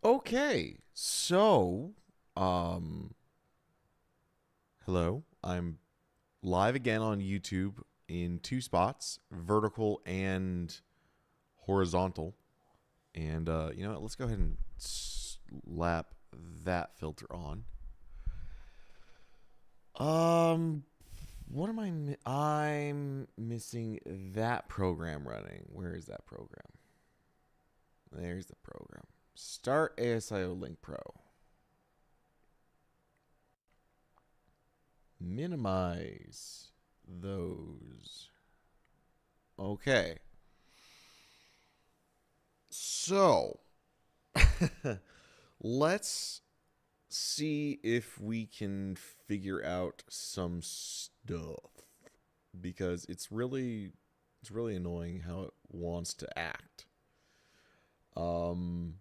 Okay, so, hello. I'm live again on YouTube in two spots, vertical and horizontal. And you know what? Let's go ahead and slap that filter on. What am I'm missing that program running. Where is that program? There's the program. Start ASIO Link Pro. Minimize those. Okay. So, let's see if we can figure out some stuff because it's really annoying how it wants to act. Um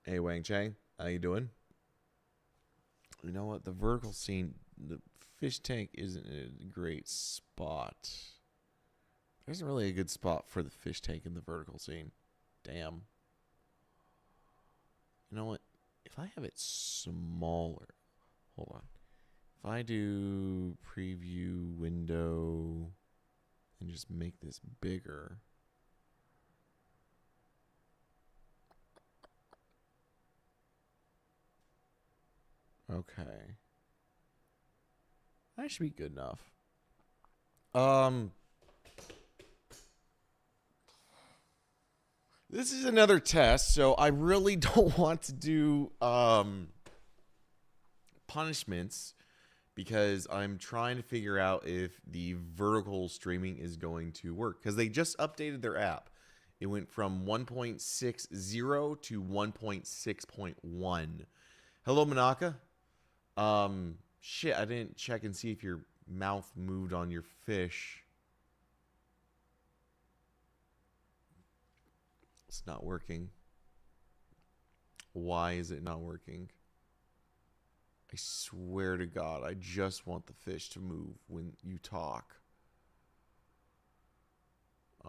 Hey Wang Chang, how you doing? You know what? The vertical scene, the fish tank isn't a great spot. There isn't really a good spot for the fish tank in the vertical scene. Damn. You know what? If I have it smaller, hold on. If I do preview window and just make this bigger. Okay. That should be good enough. This is another test, so I really don't want to do punishments because I'm trying to figure out if the vertical streaming is going to work because they just updated their app. It went from 1.60 to 1.6.1. Hello, Manaka. Shit, I didn't check and see if your mouth moved on your fish. It's not working. Why is it not working? I swear to God, I just want the fish to move when you talk.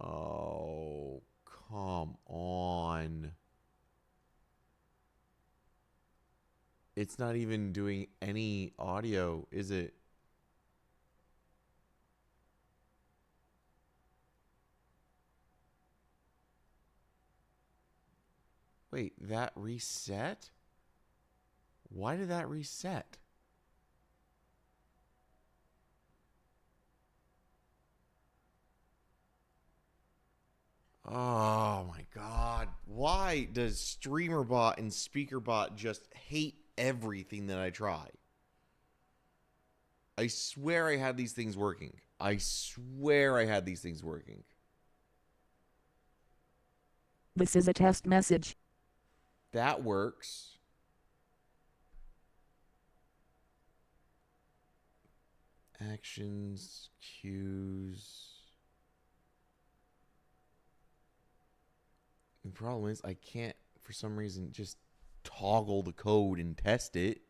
Oh, come on. It's not even doing any audio, is it? Wait, that reset? Why did that reset? Oh my God. Why does StreamerBot and SpeakerBot just hate everything that I try? I swear I had these things working. I swear I had these things working. This is a test message. That works. Actions, cues. The problem is I can't, for some reason, just toggle the code and test it.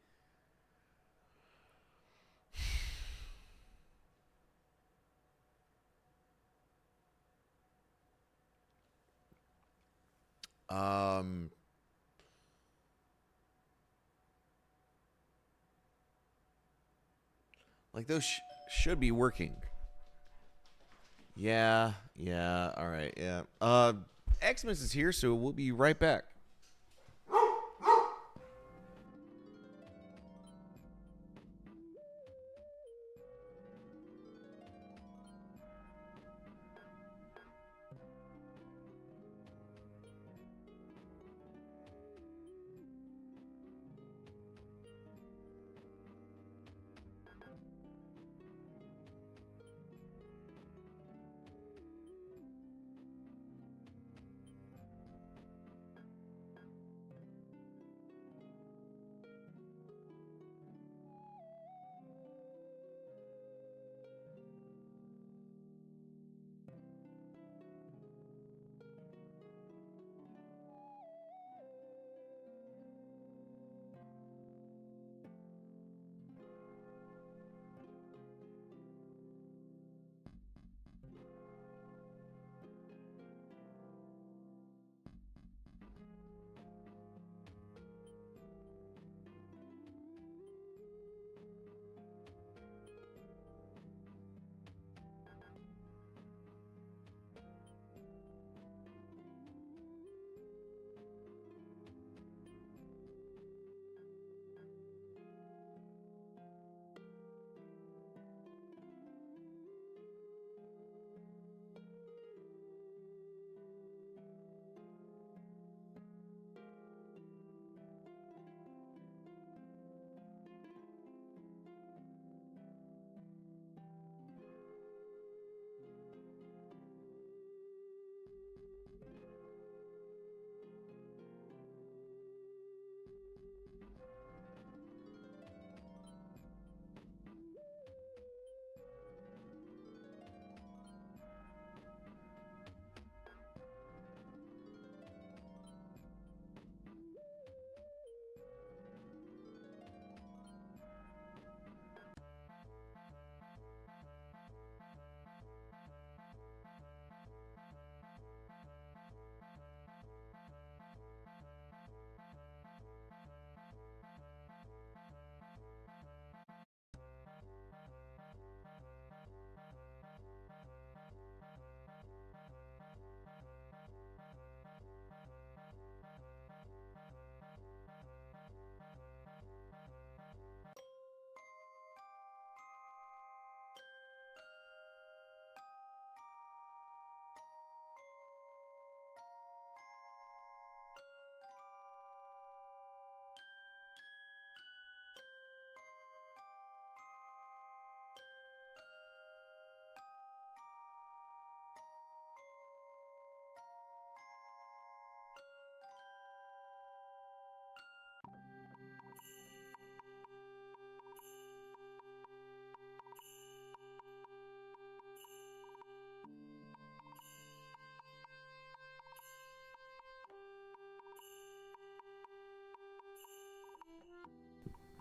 Um, like those should be working. Yeah, all right, yeah. Xmas is here, so we'll be right back.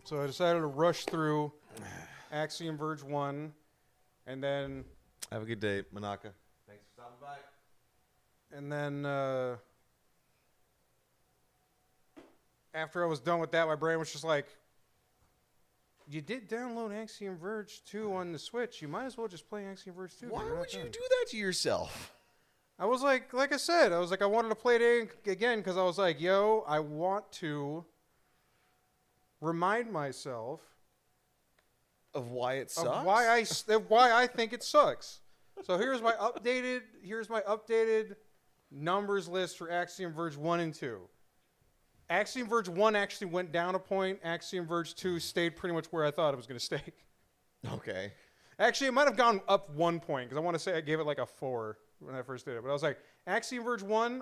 So I decided to rush through Axiom Verge 1, and then... Have a good day, Manaka. Thanks for stopping by. And then after I was done with that, my brain was just like, you did download Axiom Verge 2 on the Switch. You might as well just play Axiom Verge 2. Why would you do that to yourself? I was like I said, I was like, I wanted to play it again because I was like, yo, I want to remind myself Of why it sucks? of why I think it sucks. So here's my updated numbers list for Axiom Verge 1 and 2. Axiom Verge 1 actually went down a point. Axiom Verge 2 stayed pretty much where I thought it was going to stay. Okay. Actually, it might have gone up 1 point because I want to say I gave it like a 4 when I first did it. But I was like, Axiom Verge 1,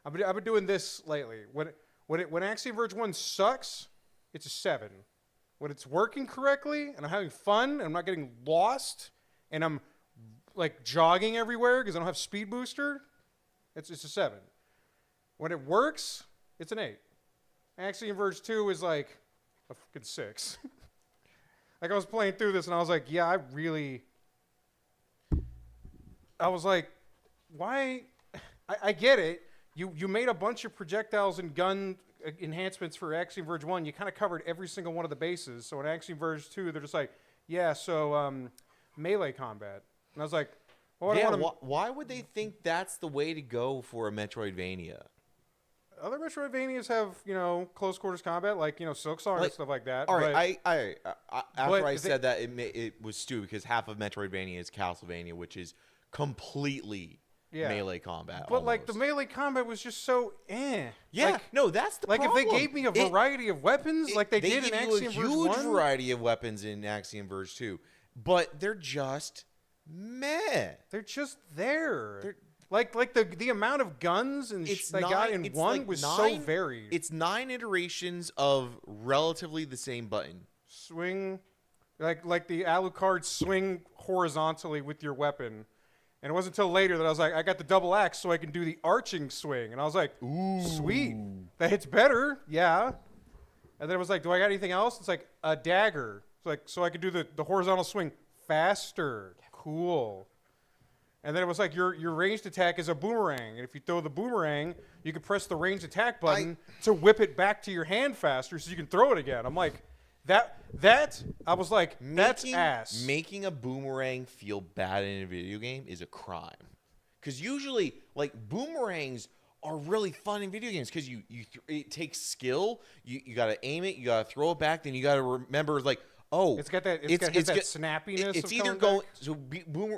I've been doing this lately. When Axiom Verge 1 sucks, it's a 7. When it's working correctly and I'm having fun and I'm not getting lost and I'm like jogging everywhere because I don't have speed booster, it's a 7. When it works, it's an 8. Axiom Verge 2 is like a fucking 6. Like I was playing through this and I was like, yeah, I was like, why? I get it. You made a bunch of projectiles and gun enhancements for Axiom Verge 1. You kind of covered every single one of the bases. So in Axiom Verge 2, they're just like, yeah, so melee combat. And I was like, well, why would they think that's the way to go for a Metroidvania? Other Metroidvanias have, close quarters combat, like, Silksong and stuff like that. All right, after I said that, it was stupid because half of Metroidvania is Castlevania, which is completely melee combat. But, like, the melee combat was just so eh. Yeah, like, no, that's the problem. Like, if they gave me a variety of weapons, like they did in Axiom Verge 1. They gave you a huge variety of weapons in Axiom Verge 2, but they're just meh. They're just there. Like the amount of guns and they got in one was so varied. It's 9 iterations of relatively the same button. Swing, like the Alucard swing horizontally with your weapon. And it wasn't until later that I was like, I got the double axe so I can do the arching swing. And I was like, ooh, sweet. That hits better. Yeah. And then it was like, do I got anything else? It's like a dagger. It's like, so I could do the horizontal swing faster. Cool. And then it was like your ranged attack is a boomerang. And if you throw the boomerang, you can press the ranged attack button to whip it back to your hand faster so you can throw it again. I'm like, I was like, that's ass. Making a boomerang feel bad in a video game is a crime. Because usually, like, boomerangs are really fun in video games because it takes skill. You got to aim it, you got to throw it back, then you got to remember, like, oh, it's got that snappiness. It's either going so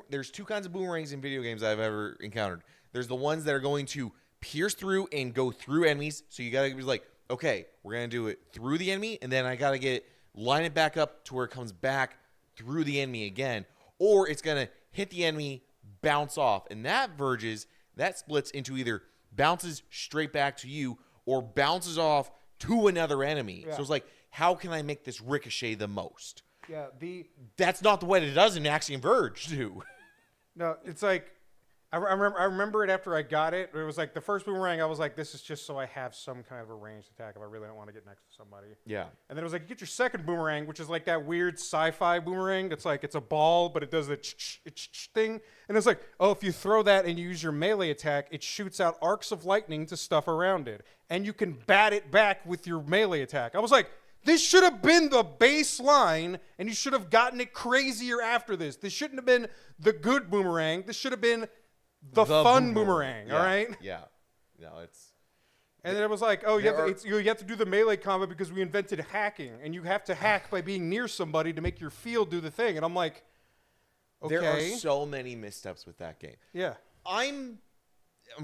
there's two kinds of boomerangs in video games I've ever encountered. There's the ones that are going to pierce through and go through enemies. So you gotta be like, okay, we're gonna do it through the enemy, and then I gotta line it back up to where it comes back through the enemy again, or it's gonna hit the enemy, bounce off, and that splits into either bounces straight back to you or bounces off to another enemy. Yeah. So it's like, how can I make this ricochet the most? Yeah, that's not the way that it does in Axiom Verge, too. No, it's like I remember it after I got it. It was like the first boomerang. I was like, this is just so I have some kind of a ranged attack if I really don't want to get next to somebody. Yeah. And then it was like, you get your second boomerang, which is like that weird sci-fi boomerang. That's like it's a ball, but it does the thing. And it's like, oh, if you throw that and you use your melee attack, it shoots out arcs of lightning to stuff around it, and you can bat it back with your melee attack. I was like, this should have been the baseline, and you should have gotten it crazier after this. This shouldn't have been the good boomerang. This should have been the fun boomerang, yeah, all right? Yeah. No, it's... And then it was like, oh, you have to do the melee combat because we invented hacking, and you have to hack by being near somebody to make your field do the thing. And I'm like, okay. There are so many missteps with that game. Yeah. I'm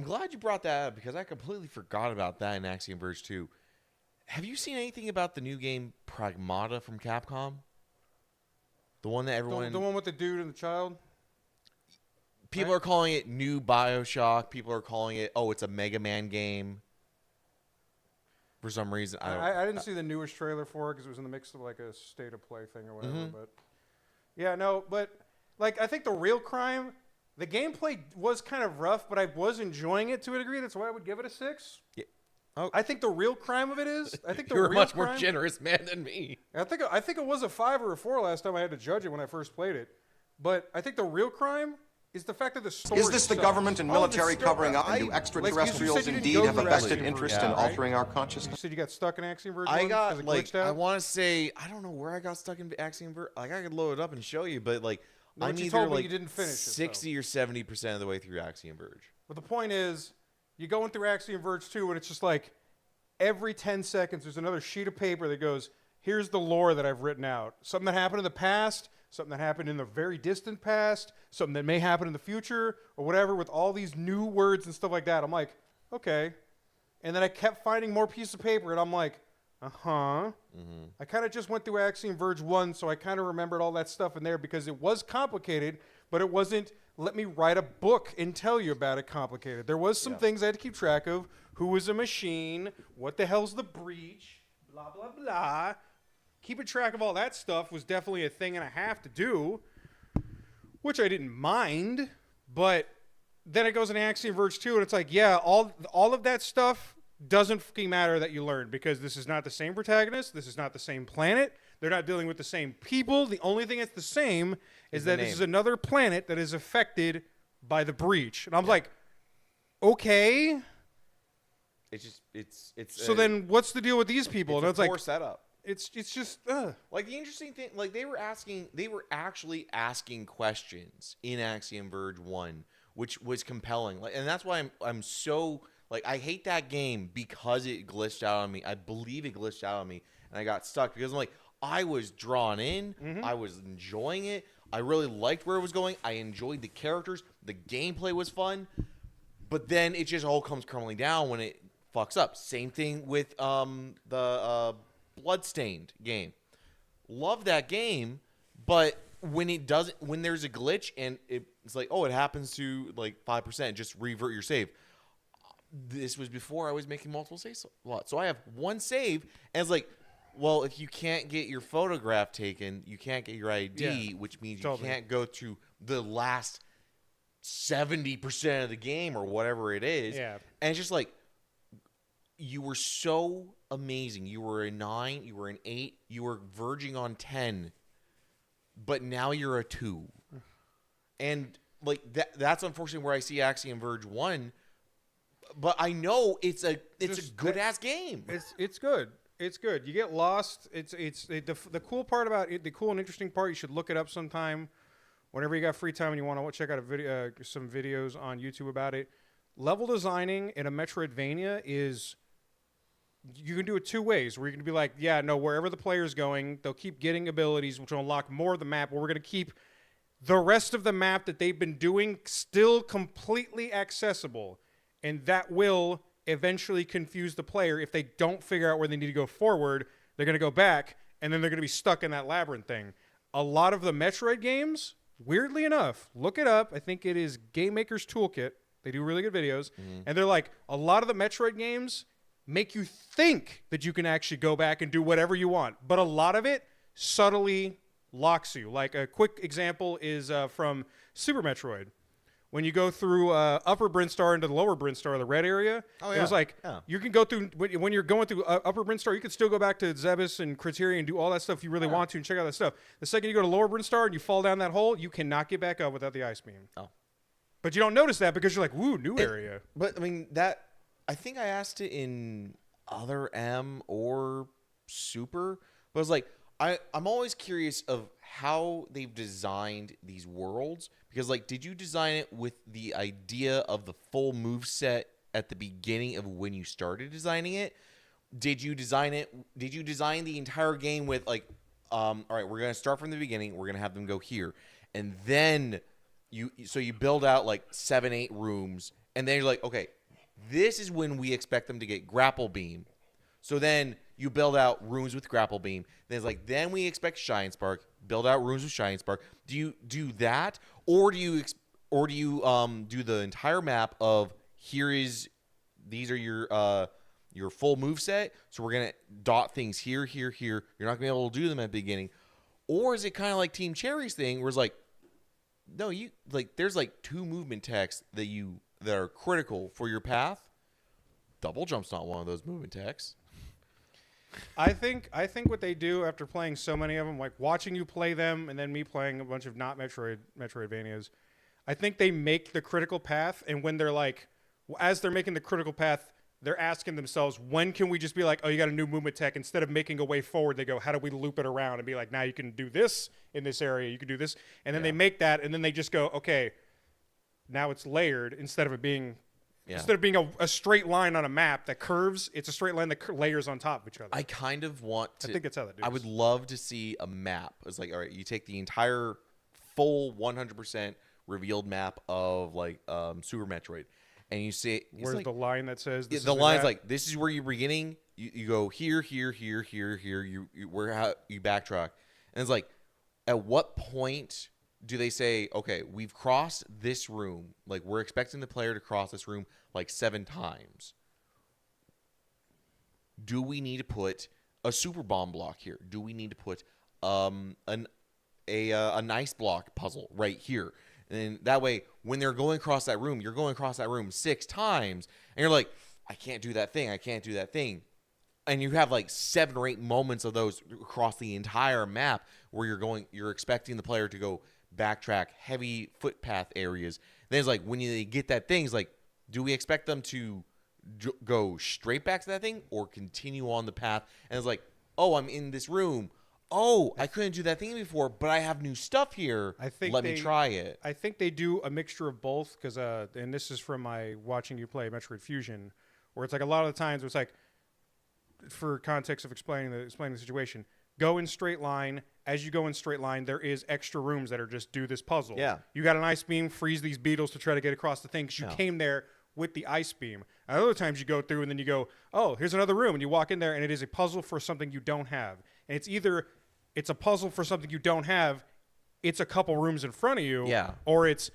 glad you brought that up because I completely forgot about that in Axiom Verge 2. Have you seen anything about the new game Pragmata from Capcom? The one that everyone... The one with the dude and the child? People are calling it new BioShock. People are calling it, it's a Mega Man game. For some reason, I didn't see the newest trailer for it because it was in the mix of like a state of play thing or whatever. Mm-hmm. But yeah, no, but like I think the real crime, the gameplay was kind of rough, but I was enjoying it to a degree. That's why I would give it a 6. Yeah. I think the real crime of it is. I think the You're a real much crime, more generous man than me. I think it was a 5 or a 4 last time I had to judge it when I first played it. But I think the real crime is the fact that the story Is this the sucks. government and military story- covering up? I- And do like, extraterrestrials you said you indeed didn't go have a through vested Axiom interest Verge, in right? altering our You consciousness? said you got stuck in Axiom Verge 1 I 'cause got it like glitched out? I want to say I don't know where I got stuck in Axiom Verge. Like I could load it up and show you, but like No, I'm but you either told me like you didn't finish it, though. 60 or 70% of the way through Axiom Verge. But the point is, you going through Axiom Verge 2, and it's just like every 10 seconds there's another sheet of paper that goes, here's the lore that I've written out. Something that happened in the past, something that happened in the very distant past, something that may happen in the future, or whatever, with all these new words and stuff like that. I'm like, okay. And then I kept finding more pieces of paper, and I'm like, uh-huh. I kind of just went through Axiom Verge 1, so I kind of remembered all that stuff in there because it was complicated, but it wasn't, let me write a book and tell you about it complicated. There was some things I had to keep track of. Who was a machine? What the hell's the breach? Blah, blah, blah. Keeping track of all that stuff was definitely a thing and a half to do, which I didn't mind, but then it goes in Axiom Verge 2, and it's like, yeah, all of that stuff doesn't fucking matter that you learned because this is not the same protagonist. This is not the same planet. They're not dealing with the same people. The only thing that's the same is that this is another planet that is affected by the breach. And I'm like, okay. It's just it's So then what's the deal with these people? it's And a it's like, poor setup. it's just, Like the interesting thing, like they were actually asking questions in Axiom Verge 1, which was compelling. Like, and that's why I'm so like I hate that game because it glitched out on me. I believe it glitched out on me, and I got stuck because I'm like I was drawn in, I was enjoying it. I really liked where it was going. I enjoyed the characters. The gameplay was fun, but then it just all comes crumbling down when it fucks up. Same thing with the Bloodstained game. Love that game, but when it doesn't, when there's a glitch and it's like, oh, it happens to like 5%, just revert your save. This was before I was making multiple saves. So I have one save, and it's like, well, if you can't get your photograph taken, you can't get your ID, which means you can't go to the last 70% of the game or whatever it is. Yeah. And it's just like, you were so amazing. You were a 9, you were an 8, you were verging on 10, but now you're a 2. And like that's unfortunately where I see Axiom Verge 1. But I know it's a good ass game. It's good. It's good. You get lost. The cool part about it, the cool and interesting part. You should look it up sometime, whenever you got free time and you want to check out a video, some videos on YouTube about it. Level designing in a Metroidvania is, you can do it two ways. Where you can be like, yeah, no, wherever the player's going, they'll keep getting abilities, which will unlock more of the map. Or we're going to keep the rest of the map that they've been doing still completely accessible. And that will eventually confuse the player. If they don't figure out where they need to go forward, they're going to go back, and then they're going to be stuck in that labyrinth thing. A lot of the Metroid games, weirdly enough, look it up. I think it is Game Maker's Toolkit. They do really good videos. And they're like, a lot of the Metroid games make you think that you can actually go back and do whatever you want. But a lot of it subtly locks you. Like a quick example is from Super Metroid. When you go through Upper Brinstar into the Lower Brinstar, the red area, it was like you can go through, when you're going through Upper Brinstar, you can still go back to Zebes and Criteria and do all that stuff if you really want to and check out that stuff. The second you go to Lower Brinstar and you fall down that hole, you cannot get back up without the ice beam. Oh. But you don't notice that because you're like, woo, new area. But I mean, I think I asked it in other M or Super, but I was like, I'm always curious of how they've designed these worlds, because like, did you design it with the idea of the full move set at the beginning of when you started designing it? Did you design the entire game with like, all right, we're going to start from the beginning, we're going to have them go here, and then you build out like 7, 8 rooms, and then you're like, okay, this is when we expect them to get grapple beam. So then you build out rooms with grapple beam. Then it's like, then we expect Shine Spark. Build out rooms with Shine Spark. Do you do that, or do you do the entire map of these are your full move set? So we're gonna dot things here, here, here. You're not gonna be able to do them at the beginning, or is it kind of like Team Cherry's thing, where it's like, no, you like there's like 2 movement texts that are critical for your path. Double jump's not one of those movement techs. I think what they do after playing so many of them, like watching you play them, and then me playing a bunch of not Metroidvanias, I think they make the critical path, and when they're like, as they're making the critical path, they're asking themselves, when can we just be like, oh, you got a new movement tech? Instead of making a way forward, they go, how do we loop it around and be like, now you can do this in this area, you can do this, and then they make that, and then they just go, okay, now it's layered instead of it being. Yeah. Instead of being a straight line on a map that curves, it's a straight line that layers on top of each other. I kind of want to. I think that's how that is. I would love to see a map. It's like, all right, you take the entire full 100% revealed map of like Super Metroid, and you see where's like, the line that says this the line's like, this is where you're beginning. You go here, here, here, here, here. You backtrack, and it's like, at what point do they say, okay, we've crossed this room, like we're expecting the player to cross this room like 7 times. Do we need to put a super bomb block here? Do we need to put a nice block puzzle right here? And that way, when they're going across that room, you're going across that room 6 times, and you're like, I can't do that thing. I can't do that thing. And you have like 7 or 8 moments of those across the entire map where you're expecting the player to go backtrack heavy footpath areas. Then it's like, when they get that thing, it's like, do we expect them to go straight back to that thing or continue on the path? And it's like, oh, I'm in this room. Oh, I couldn't do that thing before, but I have new stuff here. Let me try it. I think they do a mixture of both because, and this is from my watching you play Metroid Fusion, where it's like a lot of the times it's like, for context of explaining the situation, go in straight line. As you go in straight line, there is extra rooms that are just do this puzzle. Yeah. You got an ice beam, freeze these beetles to try to get across the thing because you came there with the ice beam. And other times you go through and then you go, oh, here's another room. And you walk in there and it is a puzzle for something you don't have. And it's either it's a puzzle for something you don't have, it's a couple rooms in front of you, or it's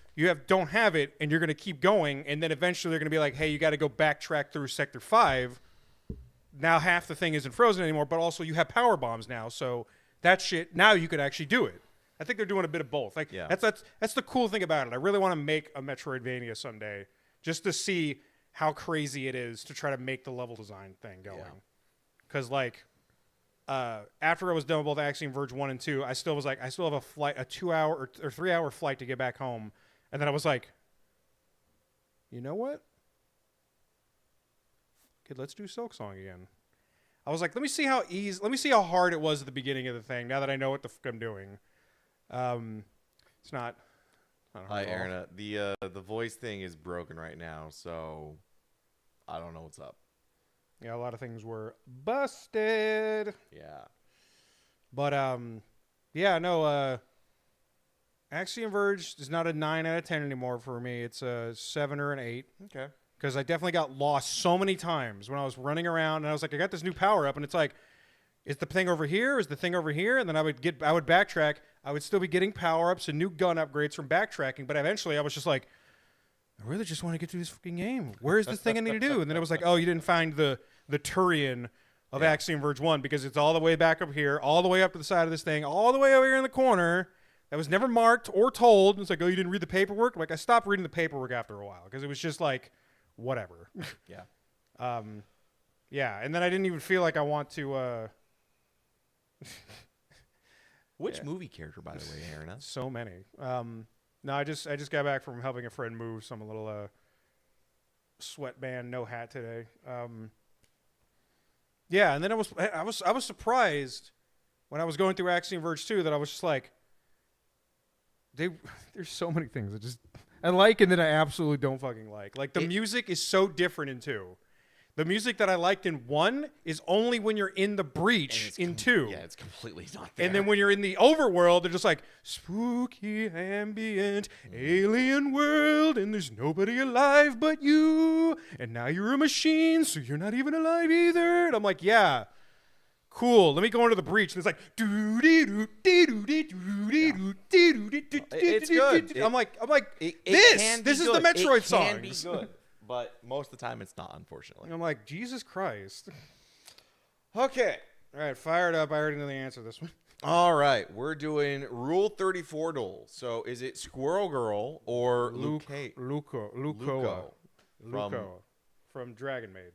don't have it and you're going to keep going. And then eventually they're going to be like, hey, you got to go backtrack through Sector 5. Now half the thing isn't frozen anymore, but also you have power bombs now. So that shit, now you could actually do it. I think they're doing a bit of both. Like that's the cool thing about it. I really want to make a Metroidvania someday just to see how crazy it is to try to make the level design thing going. Because like after I was done with both Axiom Verge 1 and 2, I still have a flight, a 2-hour or 3-hour flight to get back home. And then I was like, you know what? Okay, let's do Silksong again. I was like, let me see how hard it was at the beginning of the thing. Now that I know what the fuck I'm doing, it's not. Hi, Erna. The voice thing is broken right now, so I don't know what's up. Yeah, a lot of things were busted. Yeah, but Axiom Verge is not a 9 out of 10 anymore for me. It's a 7 or an 8. Okay. Because I definitely got lost so many times when I was running around, and I was like, I got this new power up, and it's like, is the thing over here? Is the thing over here? And then I would backtrack. I would still be getting power ups and new gun upgrades from backtracking, but eventually I was just like, I really just want to get through this fucking game. Where is this thing I need to do? And then it was like, oh, you didn't find the Turian of Axiom Verge 1 because it's all the way back up here, all the way up to the side of this thing, all the way over here in the corner. That was never marked or told. It's like, oh, you didn't read the paperwork? Like, I stopped reading the paperwork after a while because it was just like, whatever. Yeah. And then I didn't even feel like I want to. Which movie character, by the way, Aaron? So many. No, I just got back from helping a friend move, so I'm a little sweatband, no hat today. Yeah, and then I was surprised when I was going through Axiom Verge 2 that I was just like, there's so many things I like and that I absolutely don't fucking like. Like the music is so different in 2. The music that I liked in 1 is only when you're in the breach in 2. Yeah, it's completely not there. And then when you're in the overworld, they're just like, spooky, ambient, alien world, and there's nobody alive but you. And now you're a machine, so you're not even alive either. And I'm like, yeah, cool. Let me go into the breach. And it's like, it's good. I'm like, this is the Metroid song. It can be good. But most of the time, it's not, unfortunately. I'm like, Jesus Christ. Okay. All right, fire it up. I already know the answer to this one. All right. We're doing Rule 34 duel. So is it Squirrel Girl or Lucoa from Dragon Maid.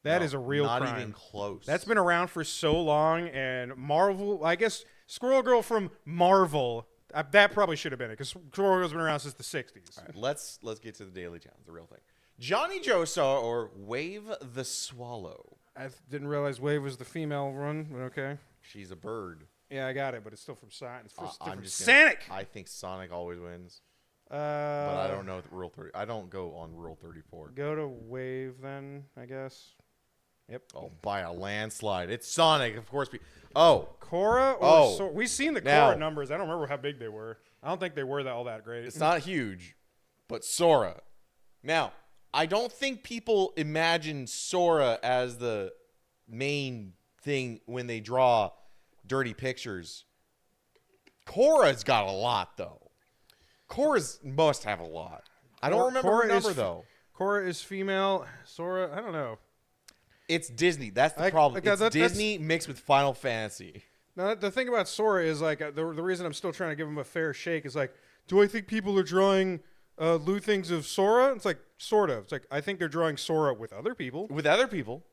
That No, is a real not crime. even close. That's been around for so long, and Marvel, I guess Squirrel Girl from Marvel, that probably should have been it, because Squirrel Girl's been around since the 60s. All right, let's get to the Daily Challenge, the real thing. Johnny Josa or Wave the Swallow. I didn't realize Wave was the female one, but okay. She's a bird. Yeah, I got it, but it's still from Sonic. It's I'm from just Sonic! I think Sonic always wins, But but I don't know Rule 30. I don't go on Rule 34. Go to Wave then, I guess. Yep. Oh, by a landslide. It's Sonic, of course. Oh, Korra or Oh. We've seen the Now- Korra numbers. I don't remember how big they were. I don't think they were all that great. it's not huge, but Sora. Now, I don't think people imagine Sora as the main thing when they draw dirty pictures. Korra's got a lot, though. Korra's must have a lot. I don't remember her Korra is number, though. Korra is female. Sora, I don't know. It's Disney. That's the I- problem. okay, It's that's- Disney mixed with Final Fantasy. Now, the thing about Sora is, like, the reason I'm still trying to give him a fair shake is, like, do I think people are drawing lewd things of Sora? It's like, sort of. It's like, I think they're drawing Sora with other people. With other people,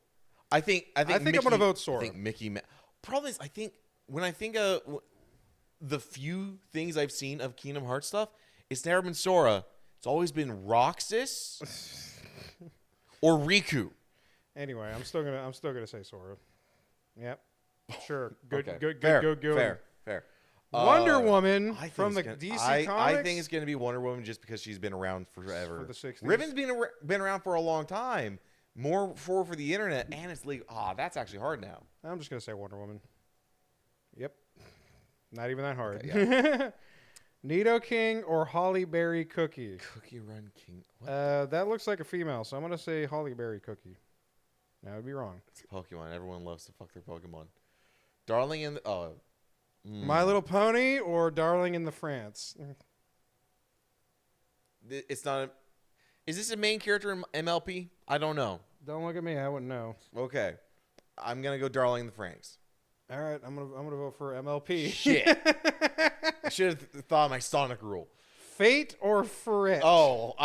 I think I'm gonna vote Sora. I think Mickey. Problem is, I think when I think of the few things I've seen of Kingdom Hearts stuff, it's never been Sora. It's always been Roxas or Riku. Anyway, I'm still gonna say Sora. Yep. Sure. Good. Okay. Good. Fair, Good. Good. Fair. Wonder Woman I think from the it's gonna- DC I Comics. think it's going to be Wonder Woman just because she's been around forever. For the 60s. Ribbon's been around for a long time. More for the internet, and it's legal. That's actually hard now. I'm just gonna say Wonder Woman. Yep. Not even that hard. Okay, Nido King or Holly Berry Cookie. Cookie Run King. What? That looks like a female, so I'm gonna say Holly Berry Cookie. Now I'd be wrong. It's Pokemon. Everyone loves to fuck their Pokemon. Darling in the My Little Pony or Darling in the France. It's not. Is this a main character in MLP? I don't know. Don't look at me. I wouldn't know. Okay, I'm gonna go Darling in the Franks. All right, I'm gonna vote for MLP. Shit. I should have thought of my Sonic rule. Fate or Fret. Oh,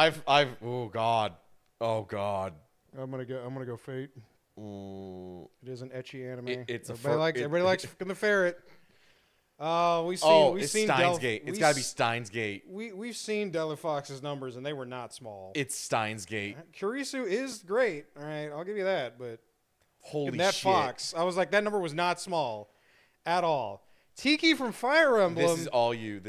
oh god. I'm gonna go Fate. Ooh. It is an etchy anime. It's everybody likes fucking the ferret. We've it's seen Steins Gate. It's got to be Steins Gate. We've seen Delafox's numbers and they were not small. It's Steins Gate. Kurisu is great. All right, I'll give you that. But Holy that shit. fox, I was like, that number was not small, at all. Tiki from Fire Emblem. This is all you.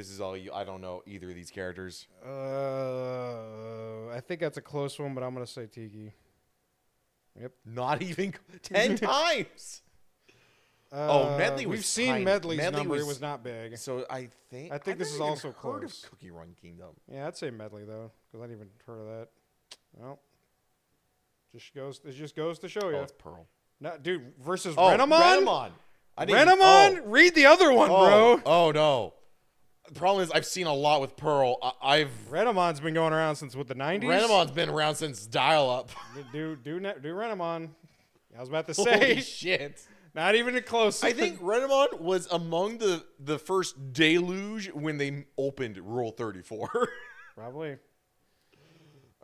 I don't know either of these characters. I think that's a close one, but I'm gonna say Tiki. Yep. Not even 10 times. Medley was We've seen tiny. Medley's Medley number. It was- was not big. So I think I think I've this is never even also heard close. of Cookie Run Kingdom. Yeah, I'd say Medley though, because I didn't even heard of that. Well, it just goes to show you. Oh, it's Pearl. No, dude, versus Oh, Renamon. Renamon. Renamon. Read the other one, bro. Oh no. The problem is I've seen a lot with Pearl. Renamon's been going around since what, the 90s. Renamon's been around since dial-up. do Renamon. I was about to Holy say, shit. not even a close. I think Renamon was among the first deluge when they opened Rule 34. Probably.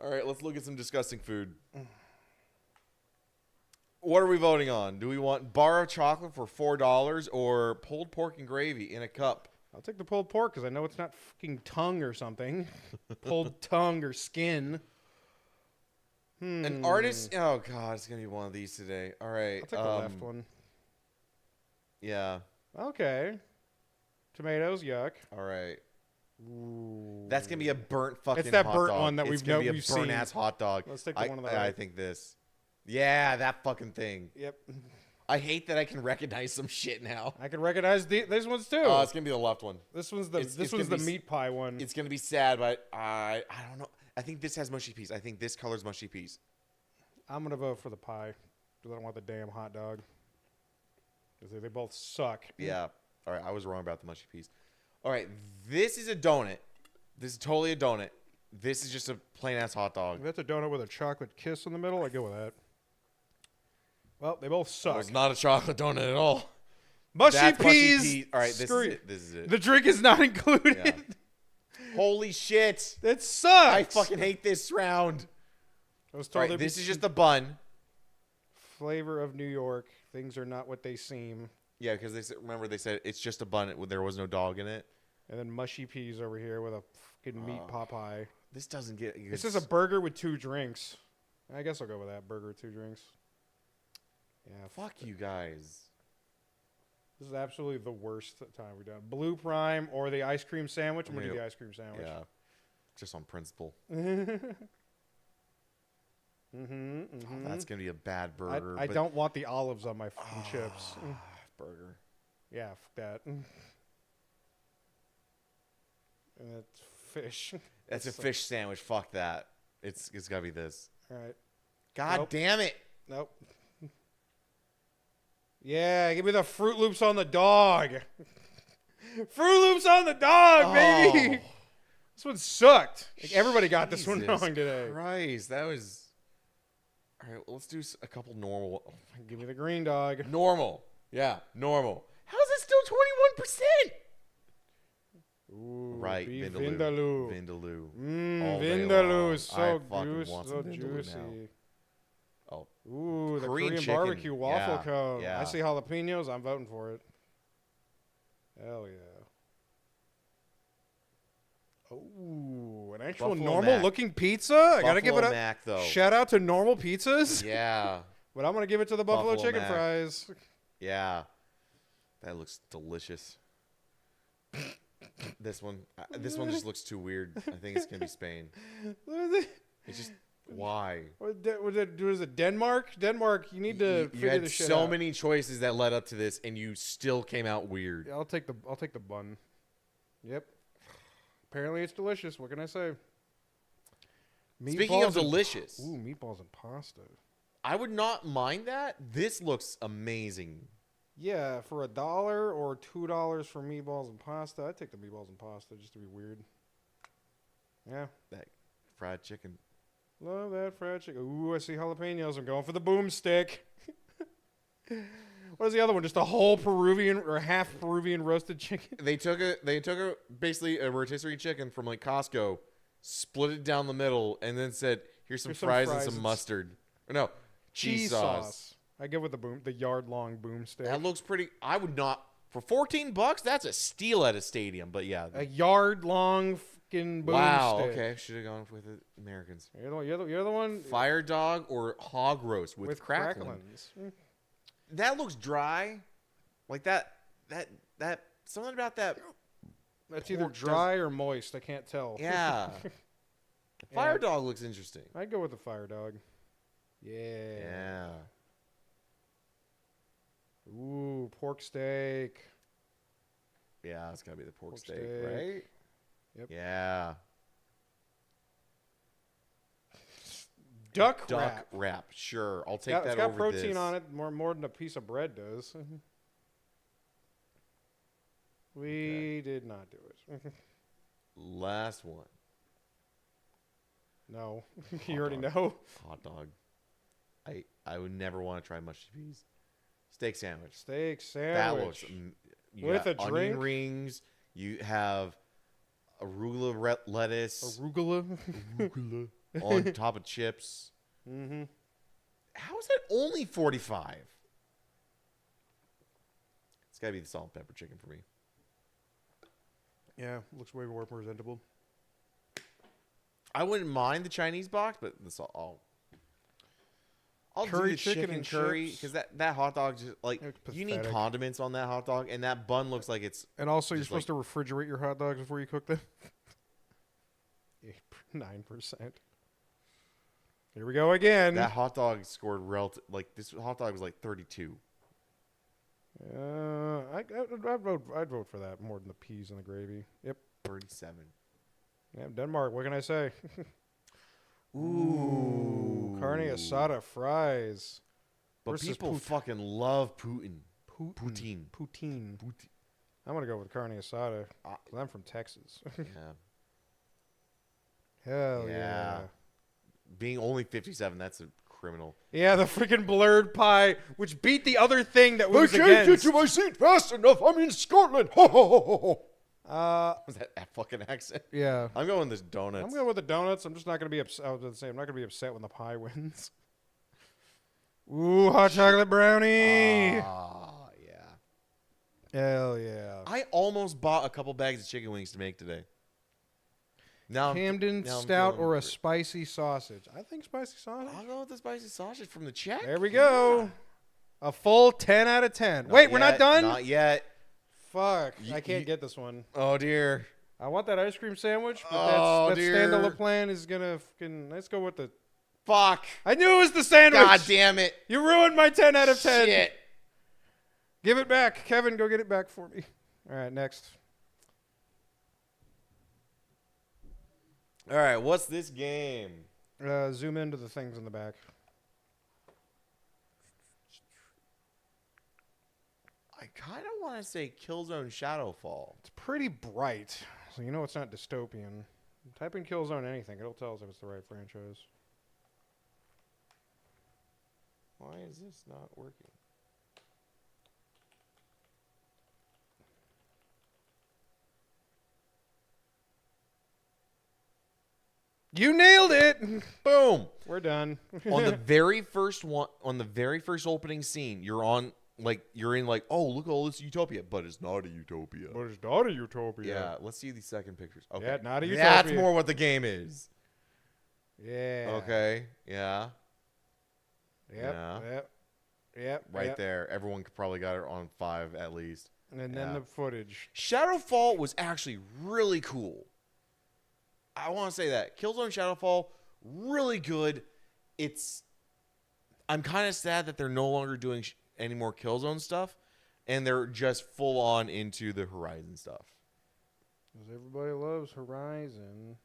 All right, let's look at some disgusting food. What are we voting on? Do we want bar of chocolate for $4 or pulled pork and gravy in a cup? I'll take the pulled pork because I know it's not fucking tongue or something. Pulled tongue or skin. An artist. Oh god, it's gonna be one of these today. All right. I'll take the left one. Yeah. Okay. Tomatoes, yuck. All right. Ooh. That's gonna be a burnt fucking. It's that hot burnt dog. one that It's we've gonna be a we've burnt seen. ass hot dog. Let's take the one on the I right. think this. Yeah, that fucking thing. Yep. I hate that I can recognize some shit now. I can recognize these ones too. It's gonna be the left one. This one's the it's this gonna one's the be meat pie one. It's gonna be sad, but I don't know. I think this has mushy peas. I think this color's mushy peas. I'm gonna vote for the pie because I don't want the damn hot dog. Because they both suck. Yeah. All right. I was wrong about the mushy peas. All right. This is a donut. This is totally a donut. This is just a plain ass hot dog. If that's a donut with a chocolate kiss in the middle, I go with that. Well, they both suck. Oh, it's not a chocolate donut at all. Mushy That's peas. mushy peas. All right. This Screw is you. it. This is it. The drink is not included. Yeah. Holy shit. That sucks. I fucking hate this round. I was All told right. there'd be This is just the bun. flavor of New York. Things are not what they seem. Yeah, because remember they said it's just a bun. There was no dog in it. And then mushy peas over here with a fucking meat pot pie. This doesn't get. This is a burger with 2 drinks. I guess I'll go with that. Burger with 2 drinks. Yeah. Fuck you guys. This is absolutely the worst time we've done. Blue Prime or the ice cream sandwich. I'm going to do the ice cream sandwich. Yeah. Just on principle. That's going to be a bad burger. I don't want the olives on my fucking chips. Burger. Yeah, fuck that. And that's fish. That's a fish sandwich. Fuck that. It's got to be this. All right. God damn it. Nope. Yeah, give me the Fruit Loops on the dog. Fruit Loops on the dog, baby. This one sucked. Like, everybody got this one wrong today. Christ, that was. All right, well, let's do a couple normal. Give me the green dog. Normal. Yeah, normal. How is it still 21%? Ooh, Right, beef Vindaloo. Vindaloo. Vindaloo. All day Vindaloo long. is so I fucking want some so Vindaloo juicy. now. Oh, Ooh, the Korean Korean chicken. barbecue waffle Yeah, cone. yeah. I see jalapenos. I'm voting for it. Hell yeah. Oh, an actual Buffalo normal Mac. looking pizza. I gotta give it Buffalo up. Mac, though. Shout out to normal pizzas. Yeah, But I'm gonna give it to the buffalo Buffalo chicken Mac. fries. yeah. That looks delicious. This one just looks too weird. I think it's gonna be Spain. What is it? It's just why? Was it Denmark? Denmark, you need to You figure had this shit so out. many choices that led up to this, and you still came out weird. Yeah, I'll take the bun. Yep. Apparently it's delicious. What can I say? Speaking of Meatballs and- delicious, Ooh, meatballs and pasta. I would not mind that. This looks amazing. Yeah, for $1 or $2 for meatballs and pasta, I'd take the meatballs and pasta just to be weird. Yeah. That fried chicken. Love that fried chicken. Ooh, I see jalapenos. I'm going for the boomstick. What is the other one? Just a whole Peruvian or half Peruvian roasted chicken? They took basically a rotisserie chicken from like Costco, split it down the middle, and then said, "Here's some fries and some mustard." Or no, cheese sauce. I go with the yard-long boomstick. That looks pretty. I would not for $14. That's a steal at a stadium. But yeah, A yard-long fucking boomstick. wow. Okay, should have gone with the Americans. You're the one Fire dog or hog roast with, with crackling. cracklings. That looks dry, like that. Something about that. That's either Pork dry or moist. I can't tell. Yeah. Fire dog looks interesting. I'd go with the fire dog. Yeah. Yeah. Ooh, pork steak. Yeah, it's gotta be the pork steak, steak. right? Yep. Yeah. Duck Duck wrap. wrap. Sure, I'll take Yeah, that it's got over protein this. on it, more than a piece of bread does. We did not do it. Last one. No, Hot you already dog. know. Hot dog. I would never want to try mushy peas. Steak sandwich. Steak sandwich. That looks. You With got a onion drink? rings. You have arugula lettuce. Arugula. Arugula on top of chips. Mm-hmm. How is that only 45? It's got to be the salt and pepper chicken for me. Yeah, looks way more presentable. I wouldn't mind the Chinese box, but the salt. I'll Curry do the chicken and curry chips. because that hot dog just like It's you need pathetic. condiments on that hot dog, and that bun looks like it's And also, you're Just supposed to refrigerate your hot dogs before you cook them. 9%. Here we go again. that hot dog scored like this hot dog was like 32. I'd vote for that more than the peas and the gravy. Yep. 37. Yeah, Denmark. What can I say? Ooh, Carne asada fries. But versus people fucking love Putin. Poutine. Poutine. I'm gonna go with carne asada. Uh, 'Cause I'm from Texas. Yeah. Hell Yeah. yeah. Being only 57, that's a criminal. Yeah, the freaking blurred pie, which beat the other thing that was against. my seat fast enough. I'm in Scotland. Ho ho ho ho ho. Was that fucking accent? Yeah. I'm going with donuts. I'm going with the donuts. I'm just not gonna be upset. I was gonna say I'm not gonna be upset when the pie wins. Ooh, hot chocolate brownie. Ah, yeah. Hell yeah. I almost bought a couple bags of chicken wings to make today. Now Camden now I'm stout feeling or a spicy sausage? I think spicy sausage. I'll go with the spicy sausage from the check. There we go. Yeah. A full 10 out of 10. Not Wait, we're not yet, done? Not yet. Fuck. You- I can't you- get this one. Oh dear. I want that ice cream sandwich, but Oh, that dear. standalone plan is gonna fucking. Let's go with the. Fuck. I knew it was the sandwich. God damn it. You ruined my 10 out of 10. Shit. Give it back, Kevin. Go get it back for me. All right, next. All right, what's this game? Zoom into the things in the back. I kind of want to say Killzone Shadowfall. It's pretty bright, so you know it's not dystopian. Type in Killzone anything; it'll tell us if it's the right franchise. Why is this not working? You nailed it. Boom. We're done. On the very first one, on the very first opening scene, you're in like, oh, look at all this utopia, but it's not a utopia. But it's not a utopia. Yeah, let's see these second pictures. Okay. Yeah, not a That's utopia. more what the game is. Yeah. Okay. Yeah. Yep. Yeah. Yep. Yep. Right yep. there. Everyone probably got it on 5 at least. And then Yeah. the footage. Shadowfall was actually really cool. I want to say that. Killzone Shadowfall, really good. I'm kind of sad that they're no longer doing any more Killzone stuff, and they're just full on into the Horizon stuff. Because everybody loves Horizon.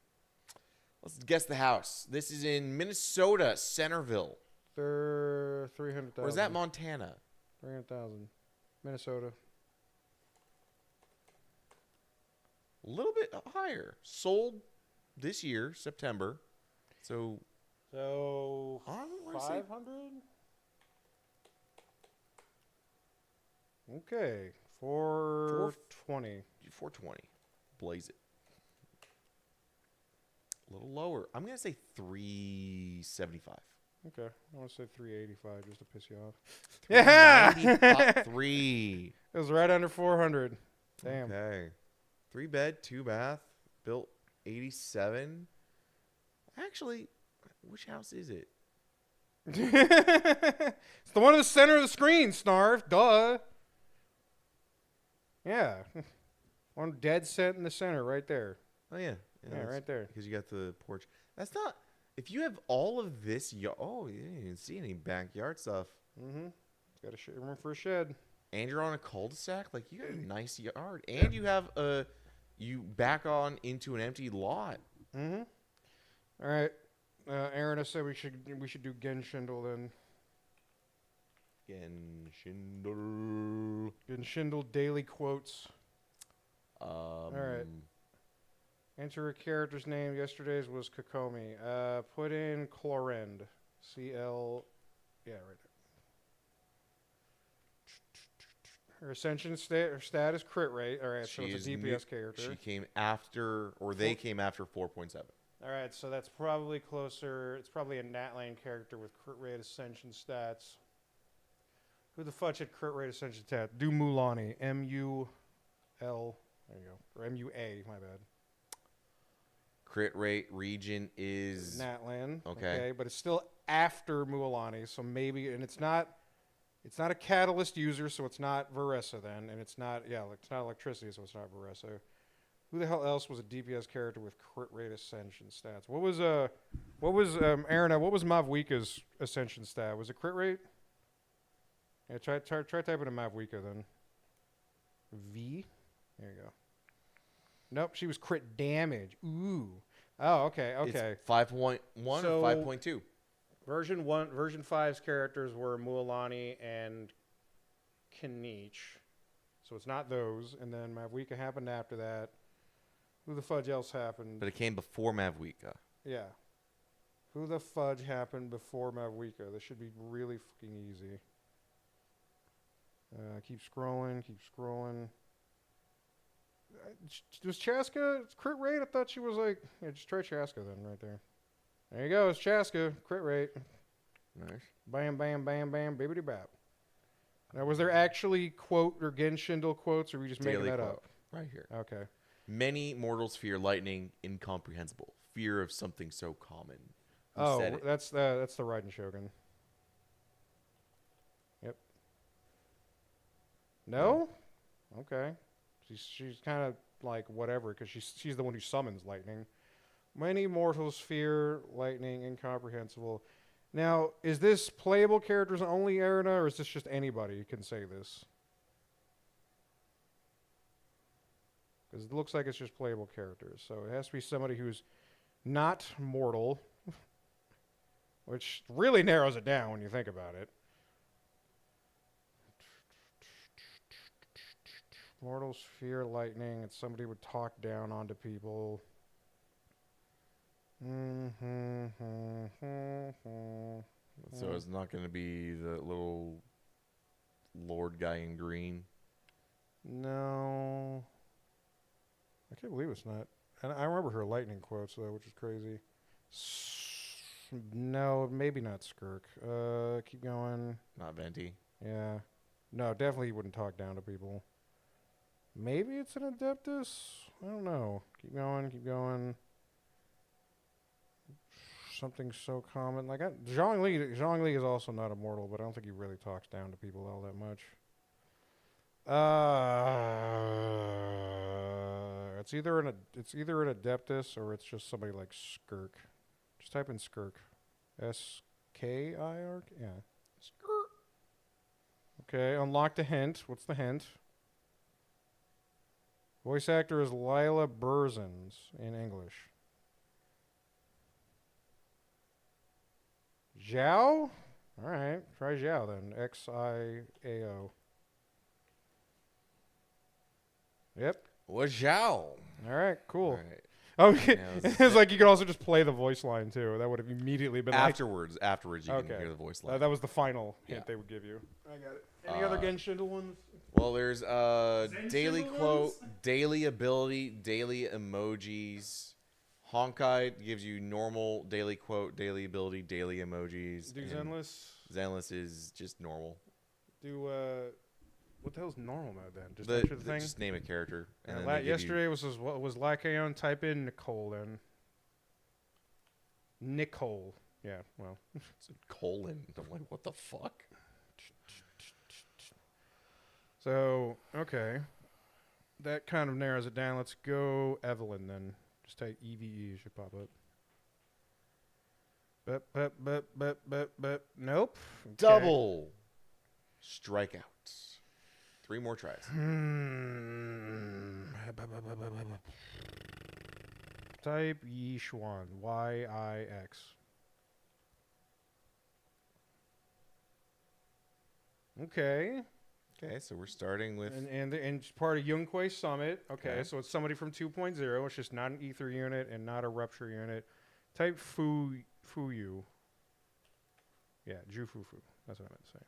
Let's guess the house. This is in Minnesota, Centerville. They're 300,000. Or is that Montana? 300,000. Minnesota. A little bit higher. Sold this year, September. So, So, I wanna say 500? Okay. 420. 420. Blaze it. A little lower. I'm going to say 375. Okay. I want to say 385 just to piss you off. 3. It was right under 400. Damn. Okay. 3 bed, 2 bath, built 87. Actually, which house is it? It's the one in the center of the screen, Snarf. Duh. Yeah. One dead set in the center right there. Oh, yeah. Yeah, right there. Because you got the porch. That's not... If you have all of this... Oh, you didn't even see any backyard stuff. Mm-hmm. It's got a room for a shed. And you're on a cul-de-sac. Like, you got a nice yard. And you have a... You back on into an empty lot. Mm-hmm. All right. Aaron, I said we should do Genshindle then. Genshindle. Genshindle daily quotes. All right. Enter a character's name. Yesterday's was Kokomi. Put in Chlorend. CL. Yeah, right there. Her ascension her status crit rate. All right, so it's a DPS character. She came after, or they came after 4.7. All right, so that's probably closer. It's probably a Nat Lane character with crit rate ascension stats. Who the fudge had crit rate ascension stats? Do Mulani. M-U-L. There you go. Or M-U-A, my bad. Crit rate region is... Natlan. Okay. But it's still after Mualani, so maybe... And it's not a catalyst user, so it's not Varesa then. And it's not... Yeah, it's not electricity, so it's not Varesa. Who the hell else was a DPS character with crit rate ascension stats? What was Aaron, what was Mavwika's ascension stat? Was it crit rate? Yeah, try typing in Mavwika then. V? There you go. Nope, she was crit damage. Ooh. Oh, okay. It's 5.1 So- or 5.2. Version 5's characters were Mualani and Kinich. So it's not those. And then Mavwika happened after that. Who the fudge else happened? But it came before Mavwika. Yeah. Who the fudge happened before Mavwika? This should be really fucking easy. Keep scrolling. Was Chaska crit rate? I thought she was like... Yeah, just try Chaska then, right there. There you go. It's Chaska. Crit rate. Nice. Bam, bam, bam, bam, bibbity bap. Now, was there actually quote or Genshindle quotes, or were we just making Daily that quote. up? Right here. Okay. Many mortals fear lightning, incomprehensible. Fear of something so common. Who said it? That's the Raiden Shogun. Yep. No? Okay. She's kind of like whatever, because she's the one who summons lightning. Many mortals fear lightning, incomprehensible. Now, is this playable characters only, Arena, or is this just anybody can say this? Because it looks like it's just playable characters. So it has to be somebody who's not mortal, which really narrows it down when you think about it. Mortals fear lightning. It's somebody who would talk down onto people. So it's not going to be the little Lord guy in green. No. I can't believe it's not. And I remember her lightning quotes, though, which is crazy. No, maybe not Skirk. Keep going. Not Venti. Yeah. No, definitely he wouldn't talk down to people. Maybe it's an Adeptus? I don't know. Keep going, keep going. Something so common. Like, Zhang Li is also not immortal, but I don't think he really talks down to people all that much. It's either an Adeptus or it's just somebody like Skirk. Just type in Skirk. S-K-I-R? Yeah. Skirk. Okay, unlock the hint. What's the hint? Voice actor is Lila Burzins in English. Zhao? Alright, try Zhao then. X-I-A-O. Yep. Was Zhao. Alright, cool. All right. Oh, Now, it's like you could also just play the voice line too. That would have immediately been afterwards, you Okay. can hear the voice line. that was the final hint Yeah. they would give you. I got it. Any other Genshindle ones? Well, there's daily Zen quote, symbols? daily ability, daily emojis. Honkai gives you normal, daily quote, daily ability, daily emojis. Do and Zenless? Zenless is just normal. Do what the hell's normal mode then? Just enter the thing. Just name a character. And Yeah, then they give you- yesterday was Lycaon. Type in Nicole then. Nicole. Yeah. Well. it's a colon. I'm like, what the fuck? So okay, that kind of narrows it down. Let's go Evelyn then. Just type EVE. It should pop up. But nope. Okay. Double strikeouts. 3 more tries. Type Yixuan. Y-I-X. Okay. Okay, so we're starting with And it's part of Yunquei Summit. Okay, Okay. so it's somebody from 2.0. It's just not an ether unit and not a rupture unit. Type Fuyu. Yeah, Jufufu. That's what I meant to say.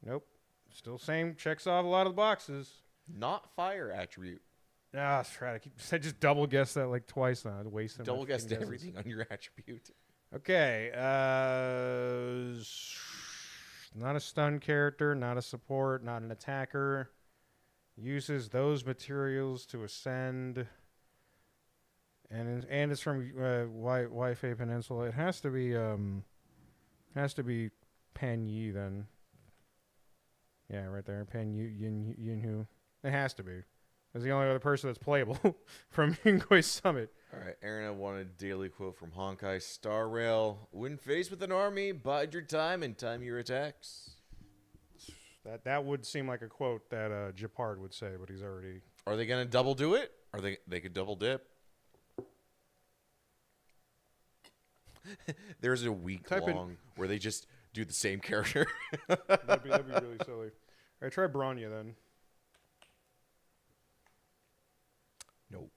Nope. Still same. Checks off a lot of the boxes. not fire attribute. Ah, that's right. I just double guessed that like twice now. Wasting my Double guessed fucking guesses. everything on your attribute. Okay. Not a stun character, not a support, not an attacker. Uses those materials to ascend. And it's from Wi-Fi Peninsula. It has to be Pan Yi then. Yeah, right there. Pan Yunhu. It has to be. It's the only other person that's playable from Yunquei Summit. All right, Aaron, I wanted a daily quote from Honkai Star Rail. When faced with an army, bide your time and time your attacks. That would seem like a quote that Japard would say, but he's already... Are they going to double do it? Or they could double dip? There's a week Type in- long where they just do the same character. That'd be really silly. All right, try Bronya then. Nope.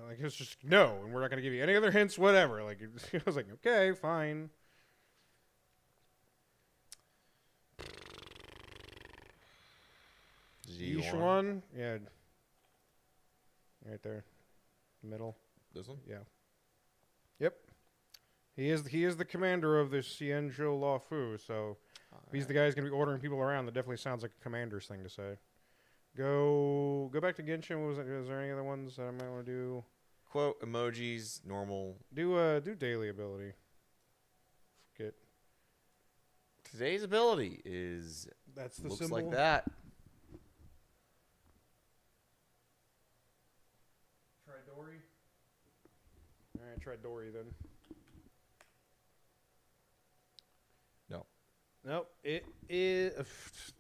Like it's just no, and we're not gonna give you any other hints, whatever. Like I was like, okay, fine. Yixuan, yeah, right there, middle. This one? Yeah. Yep. He is the commander of the Xianzhou Law Fu, so if he's the guy who's going to be ordering people around. That definitely sounds like a commander's thing to say. Go back to Genshin. What was it? Is there any other ones that I might want to do? Quote, emojis, normal. Do daily ability. Forget. Today's ability is That's the looks symbol. like that. Try Dory. All right, try Dory then. No. Nope. It is.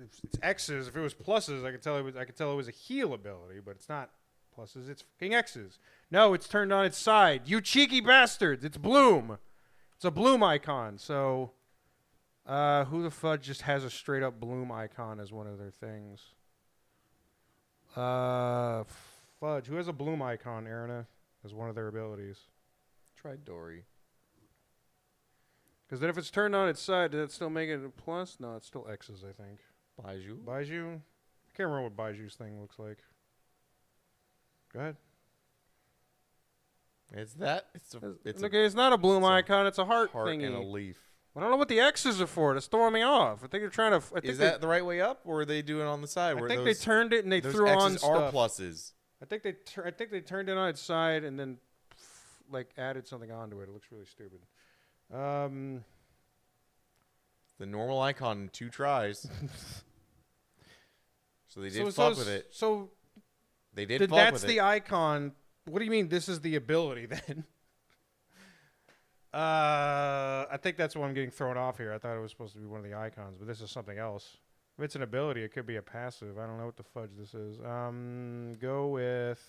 It's X's. If it was pluses, I could tell it was a heal ability, but it's not pluses. It's fucking X's. No, it's turned on its side. You cheeky bastards! It's Bloom. It's a Bloom icon. So, who the fudge just has a straight up Bloom icon as one of their things? Fudge. Who has a Bloom icon, Arena, as one of their abilities? Try Dory. Because then if it's turned on its side, does that still make it a plus? No, it's still X's, I think. Baiju. Baiju? I can't remember what Baiju's thing looks like. Go ahead. It's that. It's okay, it's not a Bloom icon. It's a heart and a thingy. leaf. I don't know what the X's are for. It's throwing me off. I think they're trying to... I think Is that the right way up, or are they doing it on the side? I where think those, they turned it and they those threw on X's are stuff. pluses. I think they turned it on its side and then like added something onto it. It looks really stupid. The normal icon in 2 tries. So they did so fuck with it. So They did fuck that's with the it. icon. What do you mean this is the ability then? I think that's why I'm getting thrown off here. I thought it was supposed to be one of the icons, but this is something else. If it's an ability, it could be a passive. I don't know what the fudge this is. Go with